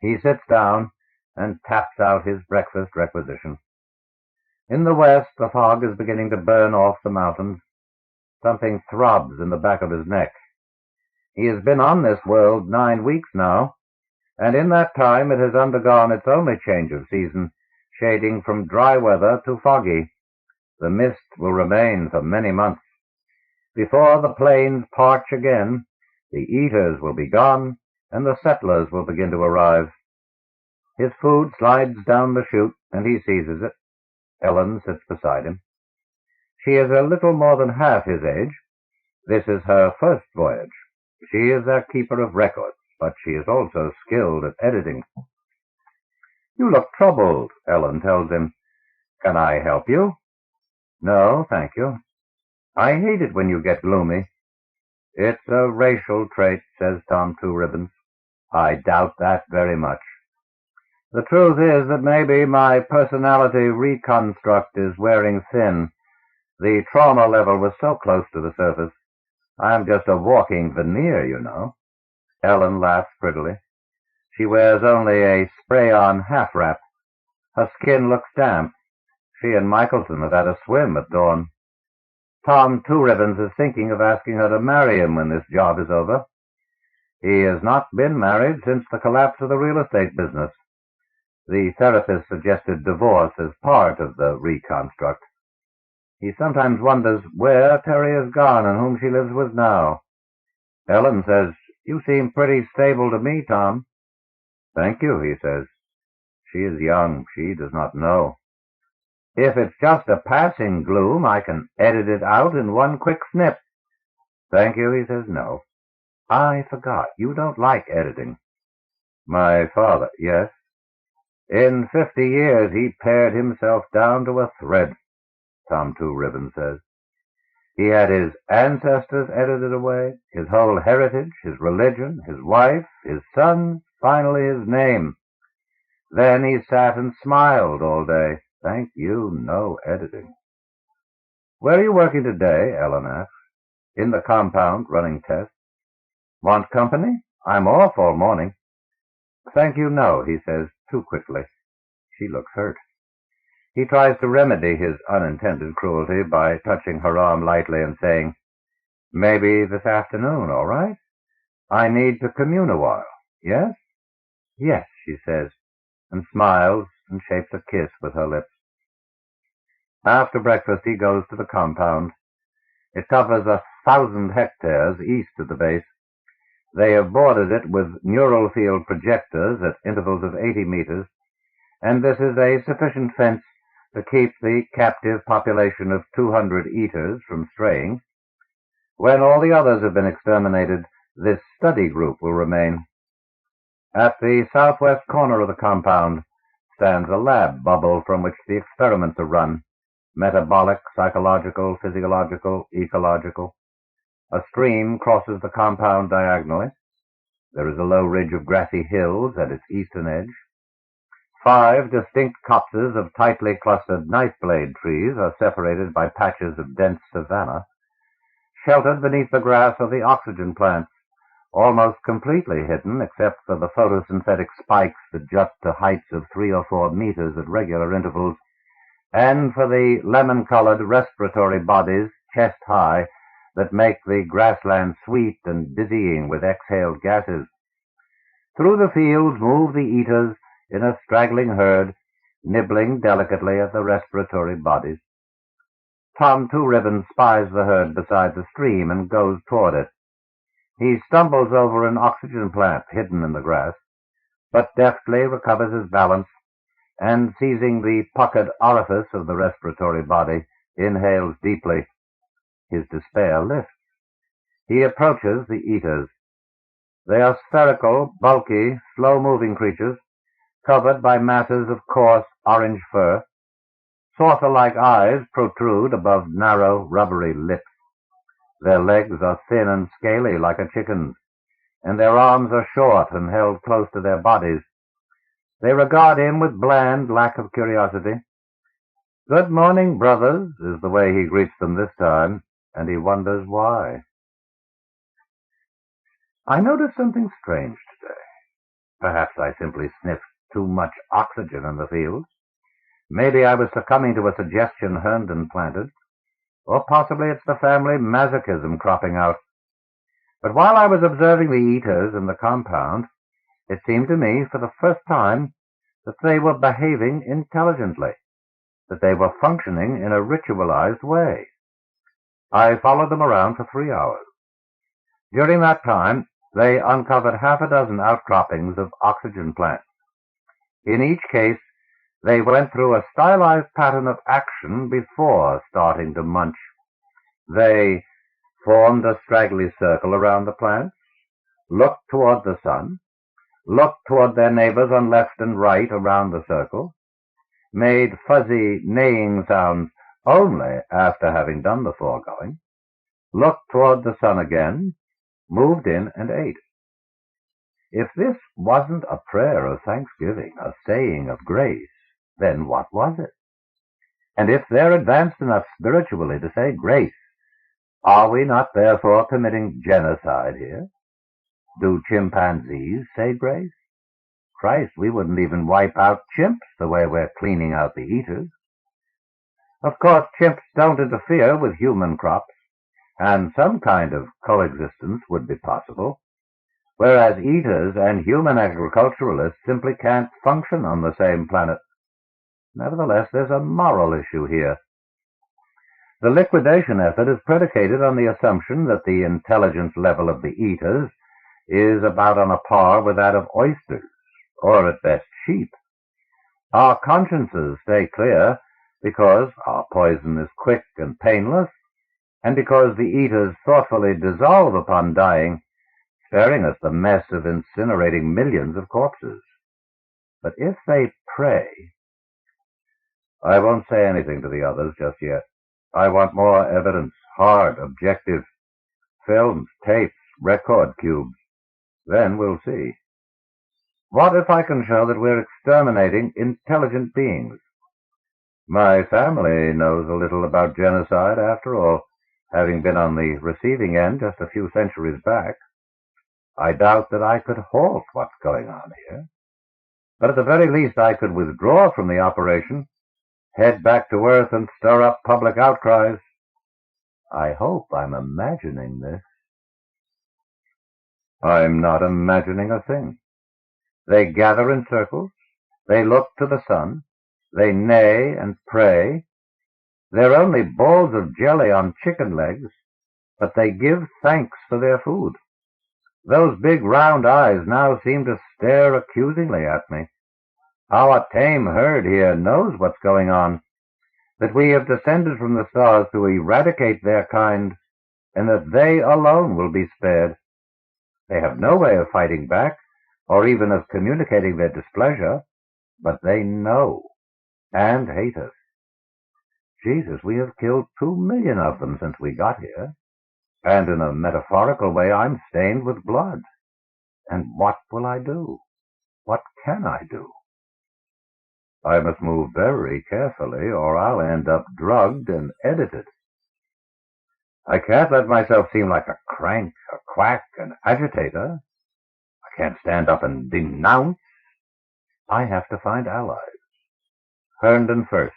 He sits down, and taps out his breakfast requisition. In the west, the fog is beginning to burn off the mountains. Something throbs in the back of his neck. He has been on this world 9 weeks now, and in that time it has undergone its only change of season, shading from dry weather to foggy. The mist will remain for many months. Before the plains parch again, the eaters will be gone, and the settlers will begin to arrive. His food slides down the chute, and he seizes it. Ellen sits beside him. She is a little more than half his age. This is her first voyage. She is a keeper of records, but she is also skilled at editing. "You look troubled," Ellen tells him. "Can I help you?" "No, thank you. I hate it when you get gloomy." "It's a racial trait," says Tom Two Ribbons. "I doubt that very much. The truth is that maybe my personality reconstruct is wearing thin. The trauma level was so close to the surface. I'm just a walking veneer, you know." Ellen laughs prettily. She wears only a spray-on half-wrap. Her skin looks damp. She and Michelson have had a swim at dawn. Tom Two Ribbons is thinking of asking her to marry him when this job is over. He has not been married since the collapse of the real estate business. The therapist suggested divorce as part of the reconstruct. He sometimes wonders where Terry has gone and whom she lives with now. Ellen says, "You seem pretty stable to me, Tom." "Thank you," he says. "She is young. She does not know. If it's just a passing gloom, I can edit it out in one quick snip." "Thank you," he says. "No." "I forgot. You don't like editing." "My father, yes. In 50 years he pared himself down to a thread," Tom Two Ribbons says. "He had his ancestors edited away, his whole heritage, his religion, his wife, his son, finally his name. Then he sat and smiled all day. Thank you, no editing." "Where are you working today?" Ellen asks. "In the compound, running tests." "Want company? I'm off all morning." "Thank you, no," he says, too quickly. She looks hurt. He tries to remedy his unintended cruelty by touching her arm lightly and saying, "Maybe this afternoon, all right? I need to commune a while. Yes?" "Yes," she says, and smiles and shapes a kiss with her lips. After breakfast, he goes to the compound. It covers 1,000 hectares east of the base. They have bordered it with neural field projectors at intervals of 80 meters, and this is a sufficient fence to keep the captive population of 200 eaters from straying. When all the others have been exterminated, this study group will remain. At the southwest corner of the compound stands a lab bubble from which the experiments are run: metabolic, psychological, physiological, ecological. A stream crosses the compound diagonally. There is a low ridge of grassy hills at its eastern edge. 5 distinct copses of tightly clustered knife-blade trees are separated by patches of dense savanna. Sheltered beneath the grass are the oxygen plants, almost completely hidden except for the photosynthetic spikes that jut to heights of 3 or 4 meters at regular intervals, and for the lemon-colored respiratory bodies, chest-high, that make the grassland sweet and dizzying with exhaled gases. Through the fields move the eaters in a straggling herd, nibbling delicately at the respiratory bodies. Tom Two Ribbons spies the herd beside the stream and goes toward it. He stumbles over an oxygen plant hidden in the grass, but deftly recovers his balance, and seizing the puckered orifice of the respiratory body, inhales deeply. His despair lifts. He approaches the eaters. They are spherical, bulky, slow-moving creatures, covered by masses of coarse orange fur. Saucer-like eyes protrude above narrow, rubbery lips. Their legs are thin and scaly like a chicken's, and their arms are short and held close to their bodies. They regard him with bland lack of curiosity. "Good morning, brothers," is the way he greets them this time, and he wonders why. I noticed something strange today. Perhaps I simply sniffed too much oxygen in the fields. Maybe I was succumbing to a suggestion Herndon planted, or possibly it's the family masochism cropping out. But while I was observing the eaters in the compound, it seemed to me for the first time that they were behaving intelligently, that they were functioning in a ritualized way. I followed them around for 3 hours. During that time, they uncovered half a dozen outcroppings of oxygen plants. In each case, they went through a stylized pattern of action before starting to munch. They formed a straggly circle around the plants, looked toward the sun, looked toward their neighbors on left and right around the circle, made fuzzy neighing sounds only after having done the foregoing, looked toward the sun again, moved in and ate. If this wasn't a prayer of thanksgiving, a saying of grace, then what was it? And if they're advanced enough spiritually to say grace, are we not therefore committing genocide here? Do chimpanzees say grace? Christ, we wouldn't even wipe out chimps the way we're cleaning out the eaters. Of course, chimps don't interfere with human crops, and some kind of coexistence would be possible, whereas eaters and human agriculturalists simply can't function on the same planet. Nevertheless, there's a moral issue here. The liquidation effort is predicated on the assumption that the intelligence level of the eaters is about on a par with that of oysters, or at best sheep. Our consciences stay clear because our poison is quick and painless, and because the eaters thoughtfully dissolve upon dying, sparing us the mess of incinerating millions of corpses. But if they pray, I won't say anything to the others just yet. I want more evidence, hard, objective, films, tapes, record cubes. Then we'll see. What if I can show that we're exterminating intelligent beings? My family knows a little about genocide, after all, having been on the receiving end just a few centuries back. I doubt that I could halt what's going on here. But at the very least I could withdraw from the operation, head back to Earth and stir up public outcries. I hope I'm imagining this. I'm not imagining a thing. They gather in circles, they look to the sun, they neigh and pray. They're only balls of jelly on chicken legs, but they give thanks for their food. Those big round eyes now seem to stare accusingly at me. Our tame herd here knows what's going on, that we have descended from the stars to eradicate their kind, and that they alone will be spared. They have no way of fighting back, or even of communicating their displeasure, but they know, and hate us. Jesus, we have killed 2 million of them since we got here, and in a metaphorical way I'm stained with blood. And what will I do? What can I do? I must move very carefully, or I'll end up drugged and edited. I can't let myself seem like a crank, a quack, an agitator. I can't stand up and denounce. I have to find allies. Herndon first.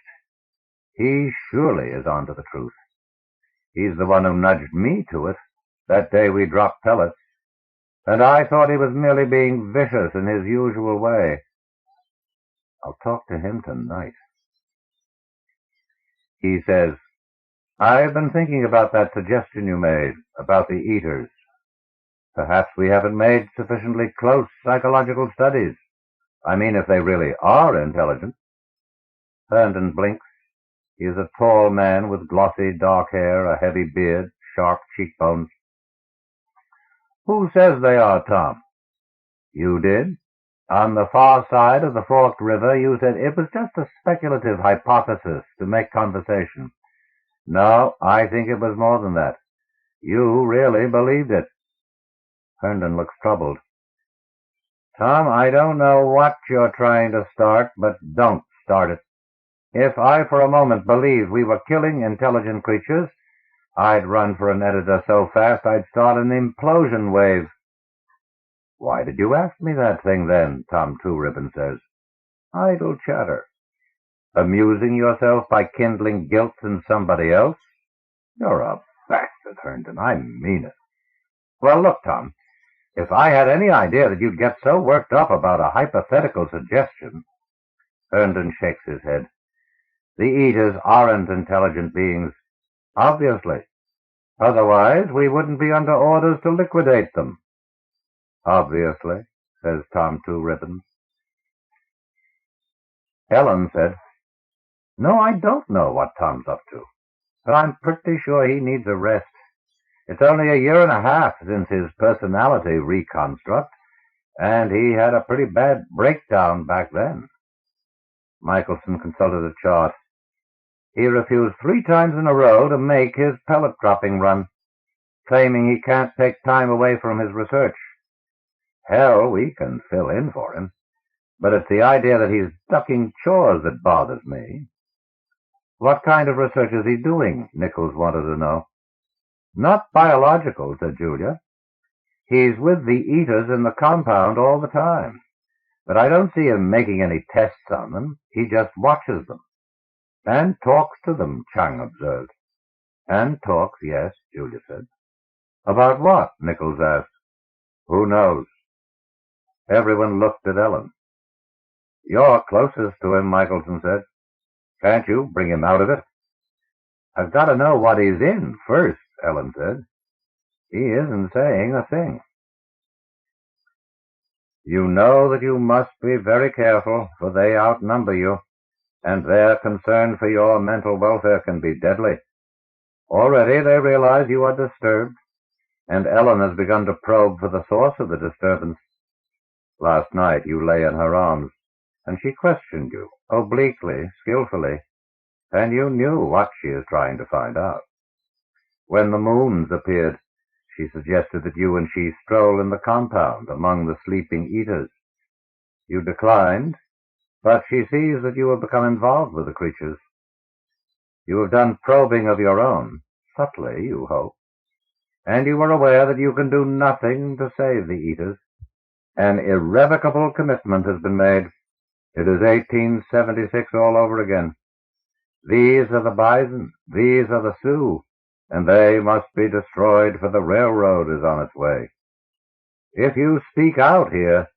He surely is onto the truth. He's the one who nudged me to it that day we dropped pellets, and I thought he was merely being vicious in his usual way. I'll talk to him tonight. He says, I've been thinking about that suggestion you made, about the eaters. Perhaps we haven't made sufficiently close psychological studies. I mean, if they really are intelligent. Herndon blinks. He is a tall man with glossy dark hair, a heavy beard, sharp cheekbones. Who says they are, Tom? You did? On the far side of the forked river, you said it was just a speculative hypothesis to make conversation. No, I think it was more than that. You really believed it. Herndon looks troubled. Tom, I don't know what you're trying to start, but don't start it. If I for a moment believed we were killing intelligent creatures, I'd run for an editor so fast I'd start an implosion wave. Why did you ask me that thing then? Tom Two Ribbon says. Idle chatter. Amusing yourself by kindling guilt in somebody else? You're a bastard, Herndon. I mean it. Well, look, Tom, if I had any idea that you'd get so worked up about a hypothetical suggestion— Herndon shakes his head. The Eaters aren't intelligent beings. Obviously. Otherwise, we wouldn't be under orders to liquidate them. Obviously, says Tom Two Ribbons. Ellen said, No, I don't know what Tom's up to, but I'm pretty sure he needs a rest. It's only a year and a half since his personality reconstruct, and he had a pretty bad breakdown back then. Michelson consulted a chart. He refused 3 times in a row to make his pellet dropping run, claiming he can't take time away from his research. Hell, we can fill in for him, but it's the idea that he's ducking chores that bothers me. What kind of research is he doing? Nichols wanted to know. Not biological, said Julia. He's with the Eaters in the compound all the time, but I don't see him making any tests on them. He just watches them. And talks to them, Chang observed. And talks, yes, Julia said. About what? Nichols asked. Who knows? Everyone looked at Ellen. You're closest to him, Michelson said. Can't you bring him out of it? I've got to know what he's in first, Ellen said. He isn't saying a thing. You know that you must be very careful, for they outnumber you, and their concern for your mental welfare can be deadly. Already they realize you are disturbed, and Ellen has begun to probe for the source of the disturbance. Last night you lay in her arms, and she questioned you, obliquely, skillfully, and you knew what she is trying to find out. When the moons appeared, she suggested that you and she stroll in the compound among the sleeping Eaters. You declined, but she sees that you have become involved with the creatures. You have done probing of your own, subtly, you hope, and you are aware that you can do nothing to save the Eaters. An irrevocable commitment has been made. It is 1876 all over again. These are the bison, these are the Sioux, and they must be destroyed, for the railroad is on its way. If you speak out here,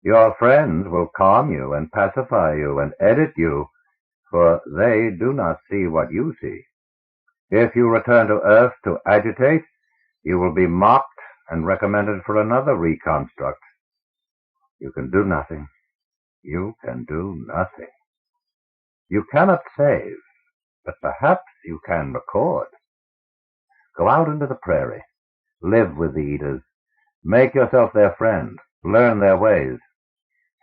your friends will calm you and pacify you and edit you, for they do not see what you see. If you return to Earth to agitate, you will be mocked and recommended for another reconstruct. You can do nothing. You can do nothing. You cannot save, but perhaps you can record. Go out into the prairie. Live with the Eaters. Make yourself their friend. Learn their ways.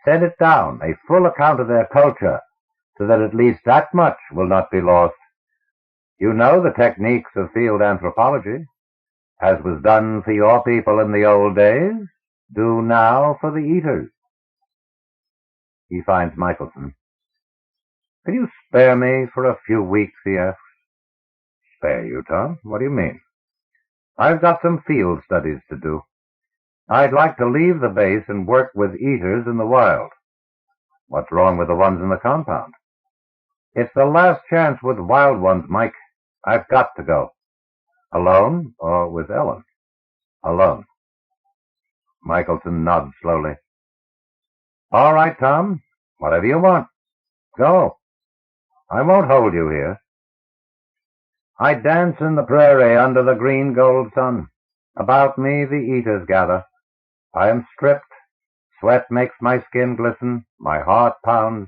Send it down, a full account of their culture, so that at least that much will not be lost. You know the techniques of field anthropology. As was done for your people in the old days, do now for the Eaters. He finds Michelson. Can you spare me for a few weeks, he asks. Spare you, Tom? What do you mean? I've got some field studies to do. I'd like to leave the base and work with Eaters in the wild. What's wrong with the ones in the compound? It's the last chance with wild ones, Mike. I've got to go. Alone or with Ellen? Alone. Michelson nods slowly. All right, Tom. Whatever you want. Go. I won't hold you here. I dance in the prairie under the green gold sun. About me the Eaters gather. I am stripped. Sweat makes my skin glisten. My heart pounds.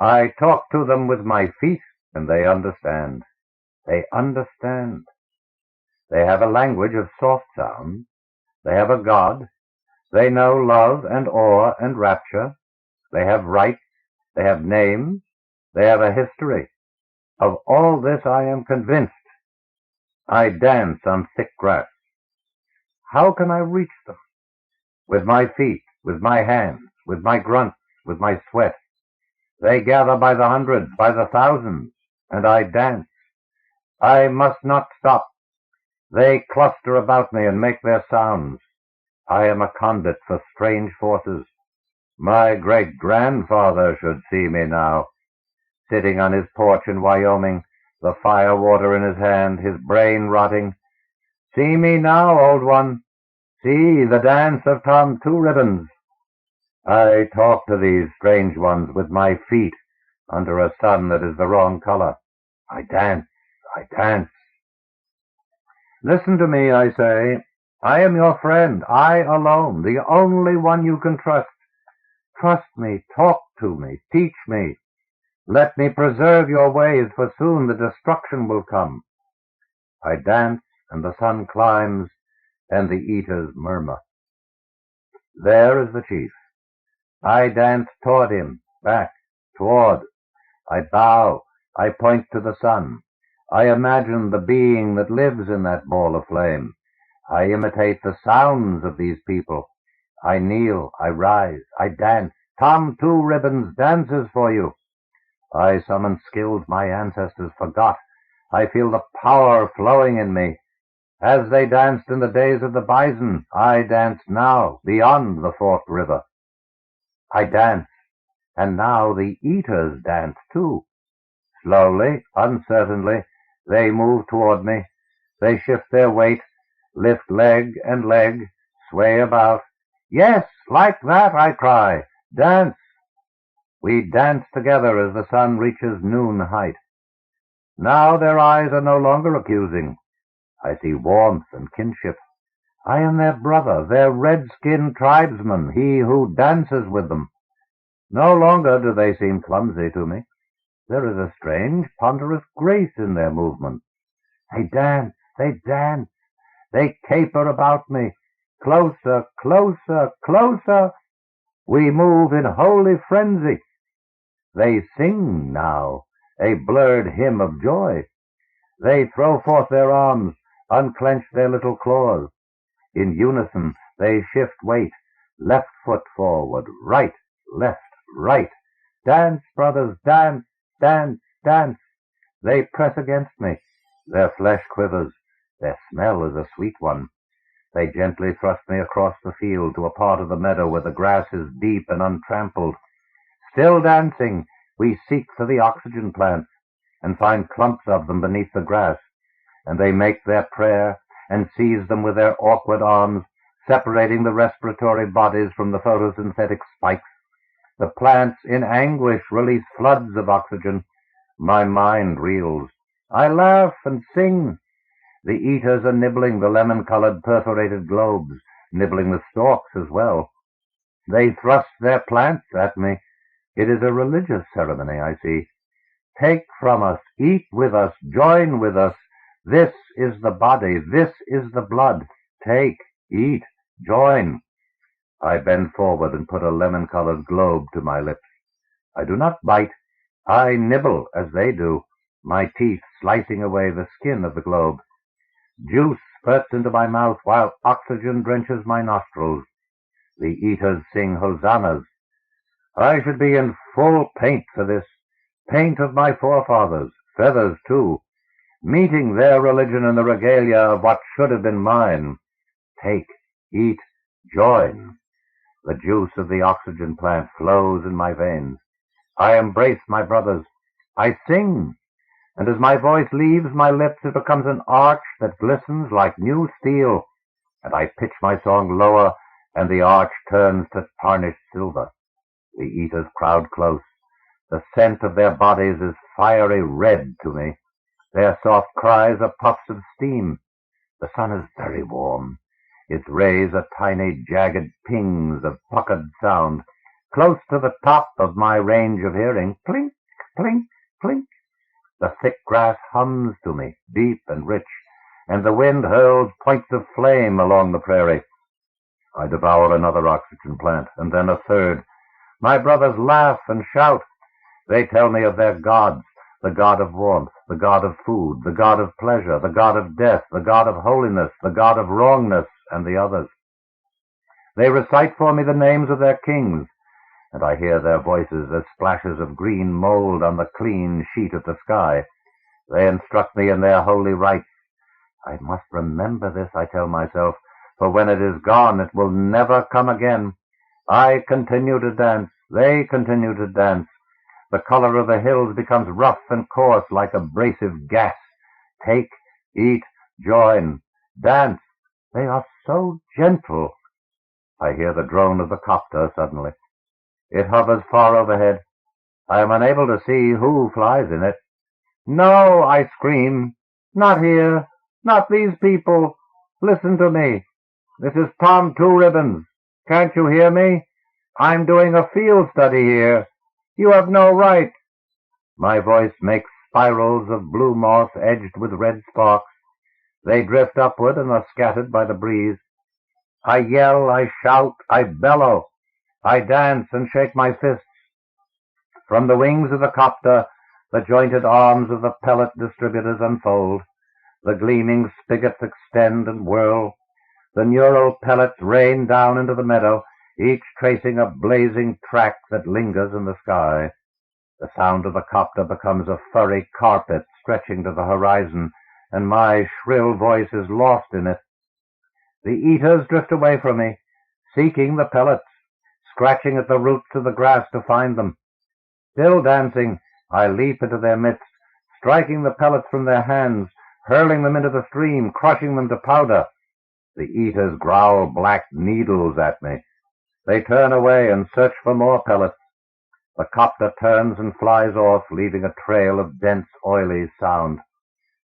I talk to them with my feet, and they understand. They understand. They have a language of soft sounds. They have a God. They know love and awe and rapture. They have rights. They have names. They have a history. Of all this I am convinced. I dance on thick grass. How can I reach them? With my feet, with my hands, with my grunts, with my sweat. They gather by the hundreds, by the thousands, and I dance. I must not stop. They cluster about me and make their sounds. I am a conduit for strange forces. My great-grandfather should see me now, sitting on his porch in Wyoming, the Firewater in his hand, his brain rotting. See me now, old one. See the dance of Tom Two Ribbons. I talk to these strange ones with my feet under a sun that is the wrong color. I dance. I dance. Listen to me, I say. I am your friend. I alone, the only one you can trust. Trust me. Talk to me. Teach me. Let me preserve your ways, for soon the destruction will come. I dance, and the sun climbs, and the eaters murmur. There is the chief. I dance toward him, back, toward. I bow. I point to the sun. I imagine the being that lives in that ball of flame. I imitate the sounds of these people. I kneel. I rise. I dance. Tom Two Ribbons dances for you. I summon skills my ancestors forgot. I feel the power flowing in me. As they danced in the days of the bison, I dance now beyond the forked river. I dance, and now the eaters dance too. Slowly, uncertainly, they move toward me. They shift their weight, lift leg and leg, sway about. Yes, like that, I cry. Dance. We dance together as the sun reaches noon height. Now their eyes are no longer accusing. I see warmth and kinship. I am their brother, their red-skinned tribesman, he who dances with them. No longer do they seem clumsy to me. There is a strange, ponderous grace in their movements. They dance, they dance. They caper about me. Closer, closer, closer. We move in holy frenzy. They sing now, a blurred hymn of joy. They throw forth their arms, unclench their little claws. In unison, they shift weight, left foot forward, right, left, right. Dance, brothers, dance, dance, dance. They press against me. Their flesh quivers. Their smell is a sweet one. They gently thrust me across the field to a part of the meadow where the grass is deep and untrampled. Still dancing, we seek for the oxygen plants and find clumps of them beneath the grass, and they make their prayer and seize them with their awkward arms, separating the respiratory bodies from the photosynthetic spikes. The plants in anguish release floods of oxygen. My mind reels. I laugh and sing. The eaters are nibbling the lemon-colored perforated globes, nibbling the stalks as well. They thrust their plants at me. It is a religious ceremony, I see. Take from us, eat with us, join with us. This is the body, this is the blood. Take, eat, join. I bend forward and put a lemon-colored globe to my lips. I do not bite. I nibble as they do, my teeth slicing away the skin of the globe. Juice spurts into my mouth while oxygen drenches my nostrils. The eaters sing hosannas. I should be in full paint for this, paint of my forefathers, feathers too, meeting their religion in the regalia of what should have been mine. Take, eat, join. The juice of the oxygen plant flows in my veins. I embrace my brothers. I sing, and as my voice leaves my lips, it becomes an arch that glistens like new steel, and I pitch my song lower, and the arch turns to tarnished silver. The eaters crowd close. The scent of their bodies is fiery red to me. Their soft cries are puffs of steam. The sun is very warm. Its rays are tiny, jagged pings of puckered sound. Close to the top of my range of hearing, plink, plink, plink. The thick grass hums to me, deep and rich, and the wind hurls points of flame along the prairie. I devour another oxygen plant, and then a third. My brothers laugh and shout. They tell me of their gods, the god of warmth, the god of food, the god of pleasure, the god of death, the god of holiness, the god of wrongness, and the others. They recite for me the names of their kings, and I hear their voices as splashes of green mold on the clean sheet of the sky. They instruct me in their holy rites. I must remember this, I tell myself, for when it is gone, it will never come again. I continue to dance. They continue to dance. The color of the hills becomes rough and coarse like abrasive gas. Take, eat, join, dance. They are so gentle. I hear the drone of the copter suddenly. It hovers far overhead. I am unable to see who flies in it. No, I scream. Not here. Not these people. Listen to me. This is Tom Two Ribbons. Can't you hear me? I'm doing a field study here. You have no right. My voice makes spirals of blue moss edged with red sparks. They drift upward and are scattered by the breeze. I yell, I shout, I bellow. I dance and shake my fists. From the wings of the copter, the jointed arms of the pellet distributors unfold. The gleaming spigots extend and whirl. The neural pellets rain down into the meadow, each tracing a blazing track that lingers in the sky. The sound of the copter becomes a furry carpet stretching to the horizon, and my shrill voice is lost in it. The eaters drift away from me, seeking the pellets, scratching at the roots of the grass to find them. Still dancing, I leap into their midst, striking the pellets from their hands, hurling them into the stream, crushing them to powder. The eaters growl black needles at me. They turn away and search for more pellets. The copter turns and flies off, leaving a trail of dense, oily sound.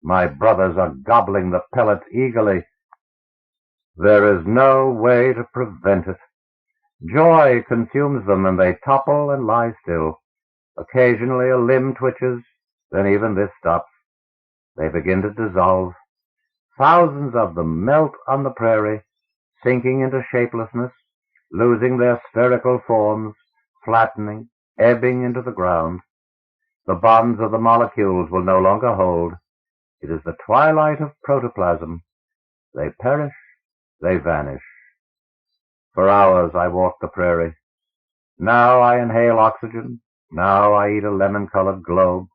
My brothers are gobbling the pellets eagerly. There is no way to prevent it. Joy consumes them, and they topple and lie still. Occasionally a limb twitches, then even this stops. They begin to dissolve. Thousands of them melt on the prairie, sinking into shapelessness, losing their spherical forms, flattening, ebbing into the ground. The bonds of the molecules will no longer hold. It is the twilight of protoplasm. They perish, they vanish. For hours I walk the prairie. Now I inhale oxygen. Now I eat a lemon-colored globe.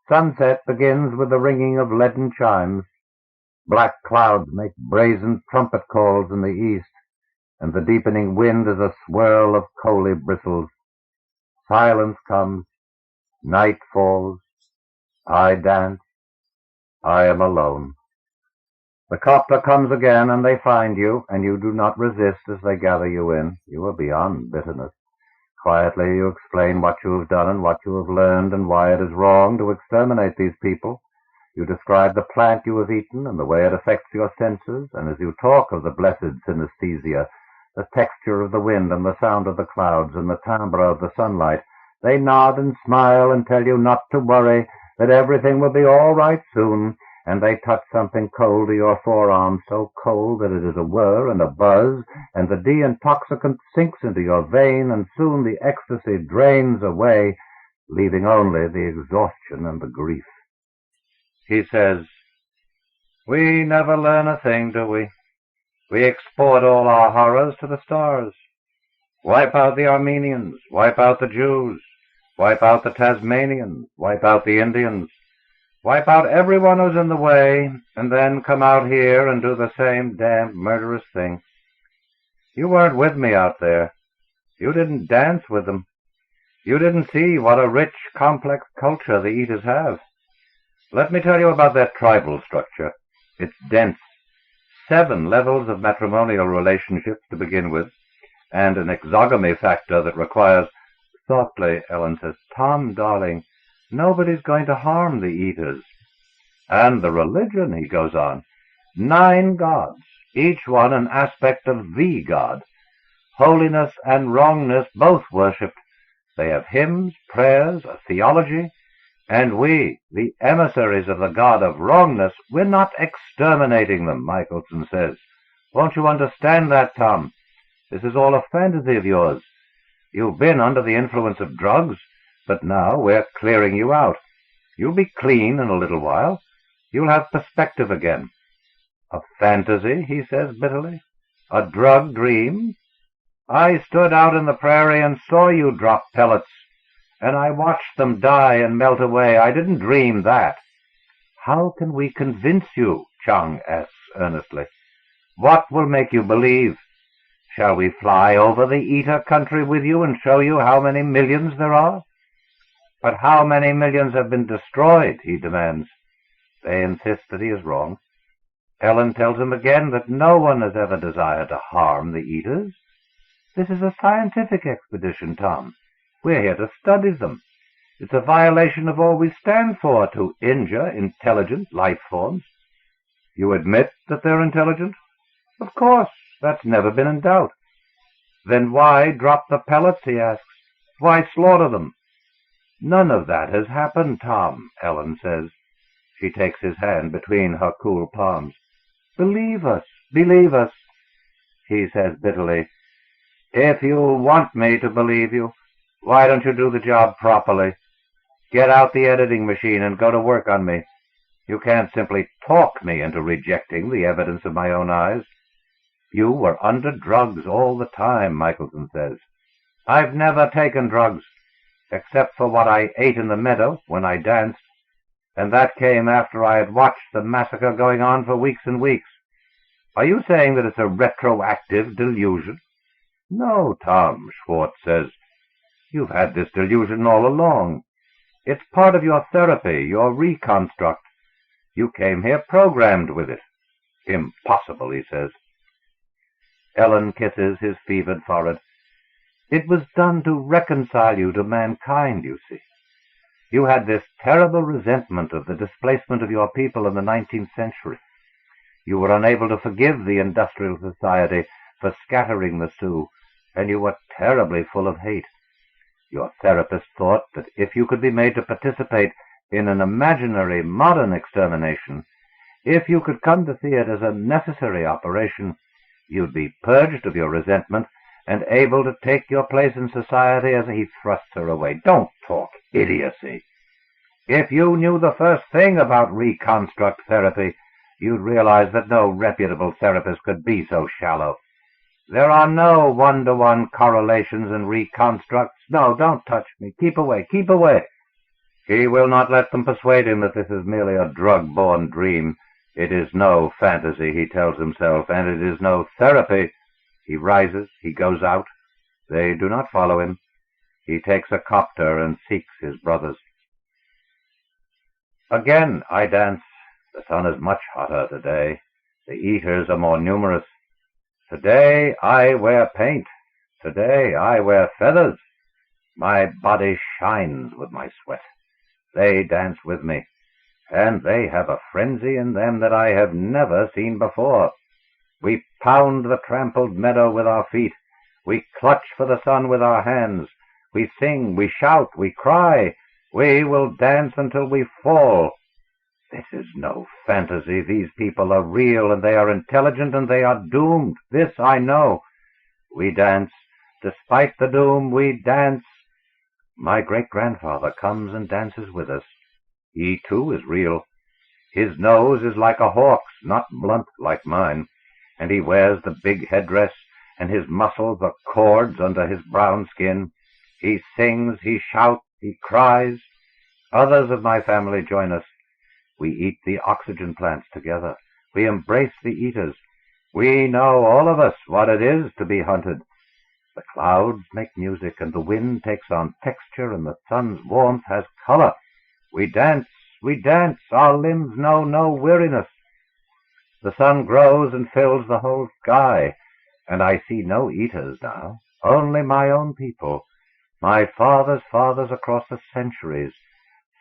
Sunset begins with the ringing of leaden chimes. Black clouds make brazen trumpet calls in the east, and the deepening wind is a swirl of coaly bristles. Silence comes. Night falls. I dance. I am alone. The copter comes again, and they find you, and you do not resist as they gather you in. You are beyond bitterness. Quietly you explain what you have done and what you have learned and why it is wrong to exterminate these people. You describe the plant you have eaten and the way it affects your senses, and as you talk of the blessed synesthesia, the texture of the wind and the sound of the clouds and the timbre of the sunlight, they nod and smile and tell you not to worry, that everything will be all right soon, and they touch something cold to your forearm, so cold that it is a whir and a buzz, and the de-intoxicant sinks into your vein, and soon the ecstasy drains away, leaving only the exhaustion and the grief. He says, "We never learn a thing, do we? We export all our horrors to the stars. Wipe out the Armenians, wipe out the Jews, wipe out the Tasmanians, wipe out the Indians, wipe out everyone who's in the way, and then come out here and do the same damned murderous thing. You weren't with me out there. You didn't dance with them. You didn't see what a rich, complex culture the eaters have. Let me tell you about their tribal structure. It's dense. 7 levels of matrimonial relationships to begin with, and an exogamy factor that requires—" Softly, Ellen says, "Tom, darling, nobody's going to harm the eaters. And the religion," he goes on, 9 gods, each one an aspect of the God. Holiness and wrongness both worshipped. They have hymns, prayers, a theology, and we, the emissaries of the God of wrongness, we're not exterminating them," Michelson says. "Won't you understand that, Tom? This is all a fantasy of yours. You've been under the influence of drugs, but now we're clearing you out. You'll be clean in a little while. You'll have perspective again." "A fantasy," he says bitterly. "A drug dream? I stood out in the prairie and saw you drop pellets, and I watched them die and melt away. I didn't dream that." "How can we convince you?" Chang asks earnestly. "What will make you believe?" Shall we fly over the eater country with you and show you how many millions there are? But how many millions have been destroyed, he demands. They insist that he is wrong. Ellen tells him again that no one has ever desired to harm the eaters. This is a scientific expedition, Tom. We're here to study them. It's a violation of all we stand for to injure intelligent life forms. You admit that they're intelligent? Of course, that's never been in doubt. Then why drop the pellets, he asks. Why slaughter them? None of that has happened, Tom, Ellen says. She takes his hand between her cool palms. Believe us, he says bitterly. If you want me to believe you, why don't you do the job properly? Get out the editing machine and go to work on me. You can't simply talk me into rejecting the evidence of my own eyes. You were under drugs all the time, Michelson says. I've never taken drugs, except for what I ate in the meadow when I danced, and that came after I had watched the massacre going on for weeks and weeks. Are you saying that it's a retroactive delusion? No, Tom, Schwartz says. You've had this delusion all along. It's part of your therapy, your reconstruct. You came here programmed with it. Impossible, he says. Ellen kisses his fevered forehead. It was done to reconcile you to mankind, you see. You had this terrible resentment of the displacement of your people in the 19th century. You were unable to forgive the Industrial Society for scattering the Sioux, and you were terribly full of hate. Your therapist thought that if you could be made to participate in an imaginary modern extermination, if you could come to see it as a necessary operation, you'd be purged of your resentment and able to take your place in society as he thrusts her away. Don't talk idiocy. If you knew the first thing about reconstruct therapy, you'd realize that no reputable therapist could be so shallow. There are no one-to-one correlations in reconstructs. No, don't touch me. Keep away, keep away. He will not let them persuade him that this is merely a drug-born dream. It is no fantasy, he tells himself, and it is no therapy. He rises, he goes out. They do not follow him. He takes a copter and seeks his brothers. Again I dance. The sun is much hotter today. The eaters are more numerous. Today I wear paint. Today I wear feathers. My body shines with my sweat. They dance with me, and they have a frenzy in them that I have never seen before. We pound the trampled meadow with our feet. We clutch for the sun with our hands. We sing, we shout, we cry. We will dance until we fall. This is no fantasy. These people are real, and they are intelligent, and they are doomed. This I know. We dance. Despite the doom, we dance. My great-grandfather comes and dances with us. He, too, is real. His nose is like a hawk's, not blunt like mine, and he wears the big headdress, and his muscles are cords under his brown skin. He sings, he shouts, he cries. Others of my family join us. We eat the oxygen plants together. We embrace the eaters. We know, all of us, what it is to be hunted. The clouds make music, and the wind takes on texture, and the sun's warmth has color. We dance, our limbs know no weariness. The sun grows and fills the whole sky, and I see no eaters now, only my own people, my father's fathers across the centuries.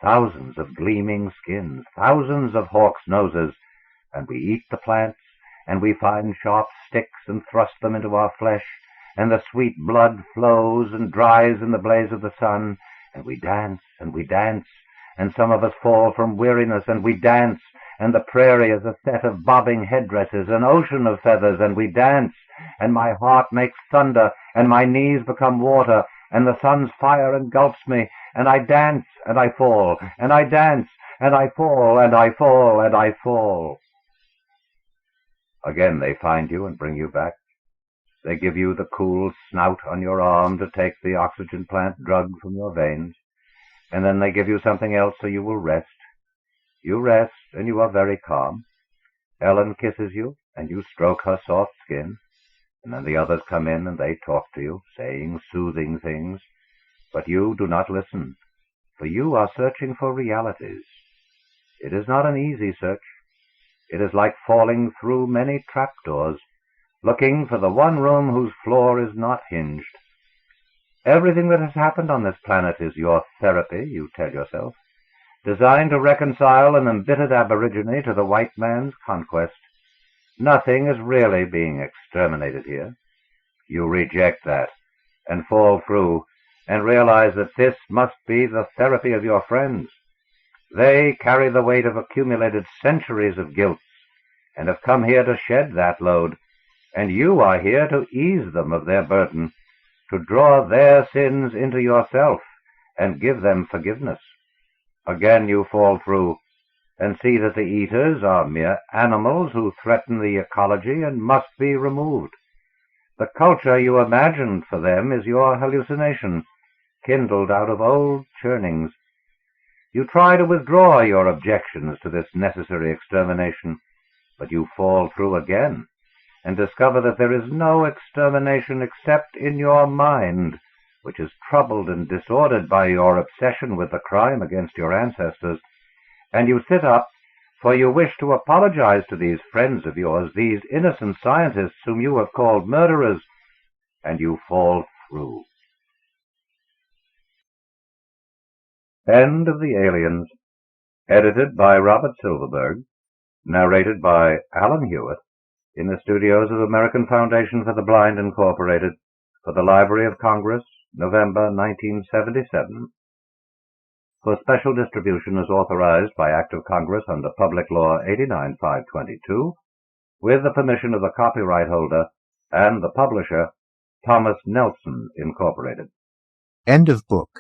Thousands of gleaming skins, thousands of hawks' noses, and we eat the plants, and we find sharp sticks and thrust them into our flesh, and the sweet blood flows and dries in the blaze of the sun, and we dance, and some of us fall from weariness, and we dance, and the prairie is a set of bobbing headdresses, an ocean of feathers, and we dance, and my heart makes thunder, and my knees become water, and the sun's fire engulfs me, and I dance, and I fall, and I dance, and I fall, and I fall, and I fall. Again they find you and bring you back. They give you the cool snout on your arm to take the oxygen plant drug from your veins, and then they give you something else so you will rest. You rest, and you are very calm. Ellen kisses you, and you stroke her soft skin. and then the others come in and they talk to you, saying soothing things, but you do not listen, for you are searching for realities. It is not an easy search. It is like falling through many trapdoors, looking for the one room whose floor is not hinged. Everything that has happened on this planet is your therapy, you tell yourself, designed to reconcile an embittered aborigine to the white man's conquest. Nothing is really being exterminated here. You reject that and fall through and realize that this must be the therapy of your friends. They carry the weight of accumulated centuries of guilt and have come here to shed that load, and you are here to ease them of their burden, to draw their sins into yourself and give them forgiveness. Again you fall through and see that the eaters are mere animals who threaten the ecology and must be removed. The culture you imagined for them is your hallucination, kindled out of old churnings. You try to withdraw your objections to this necessary extermination, but you fall through again and discover that there is no extermination except in your mind, which is troubled and disordered by your obsession with the crime against your ancestors. And you sit up, for you wish to apologize to these friends of yours, these innocent scientists whom you have called murderers, and you fall through. End of The Aliens, edited by Robert Silverberg, narrated by Alan Hewitt, in the studios of American Foundation for the Blind, Incorporated, for the Library of Congress, November 1977. For special distribution as authorized by Act of Congress under Public Law 89-522, with the permission of the copyright holder and the publisher, Thomas Nelson, Incorporated. End of book.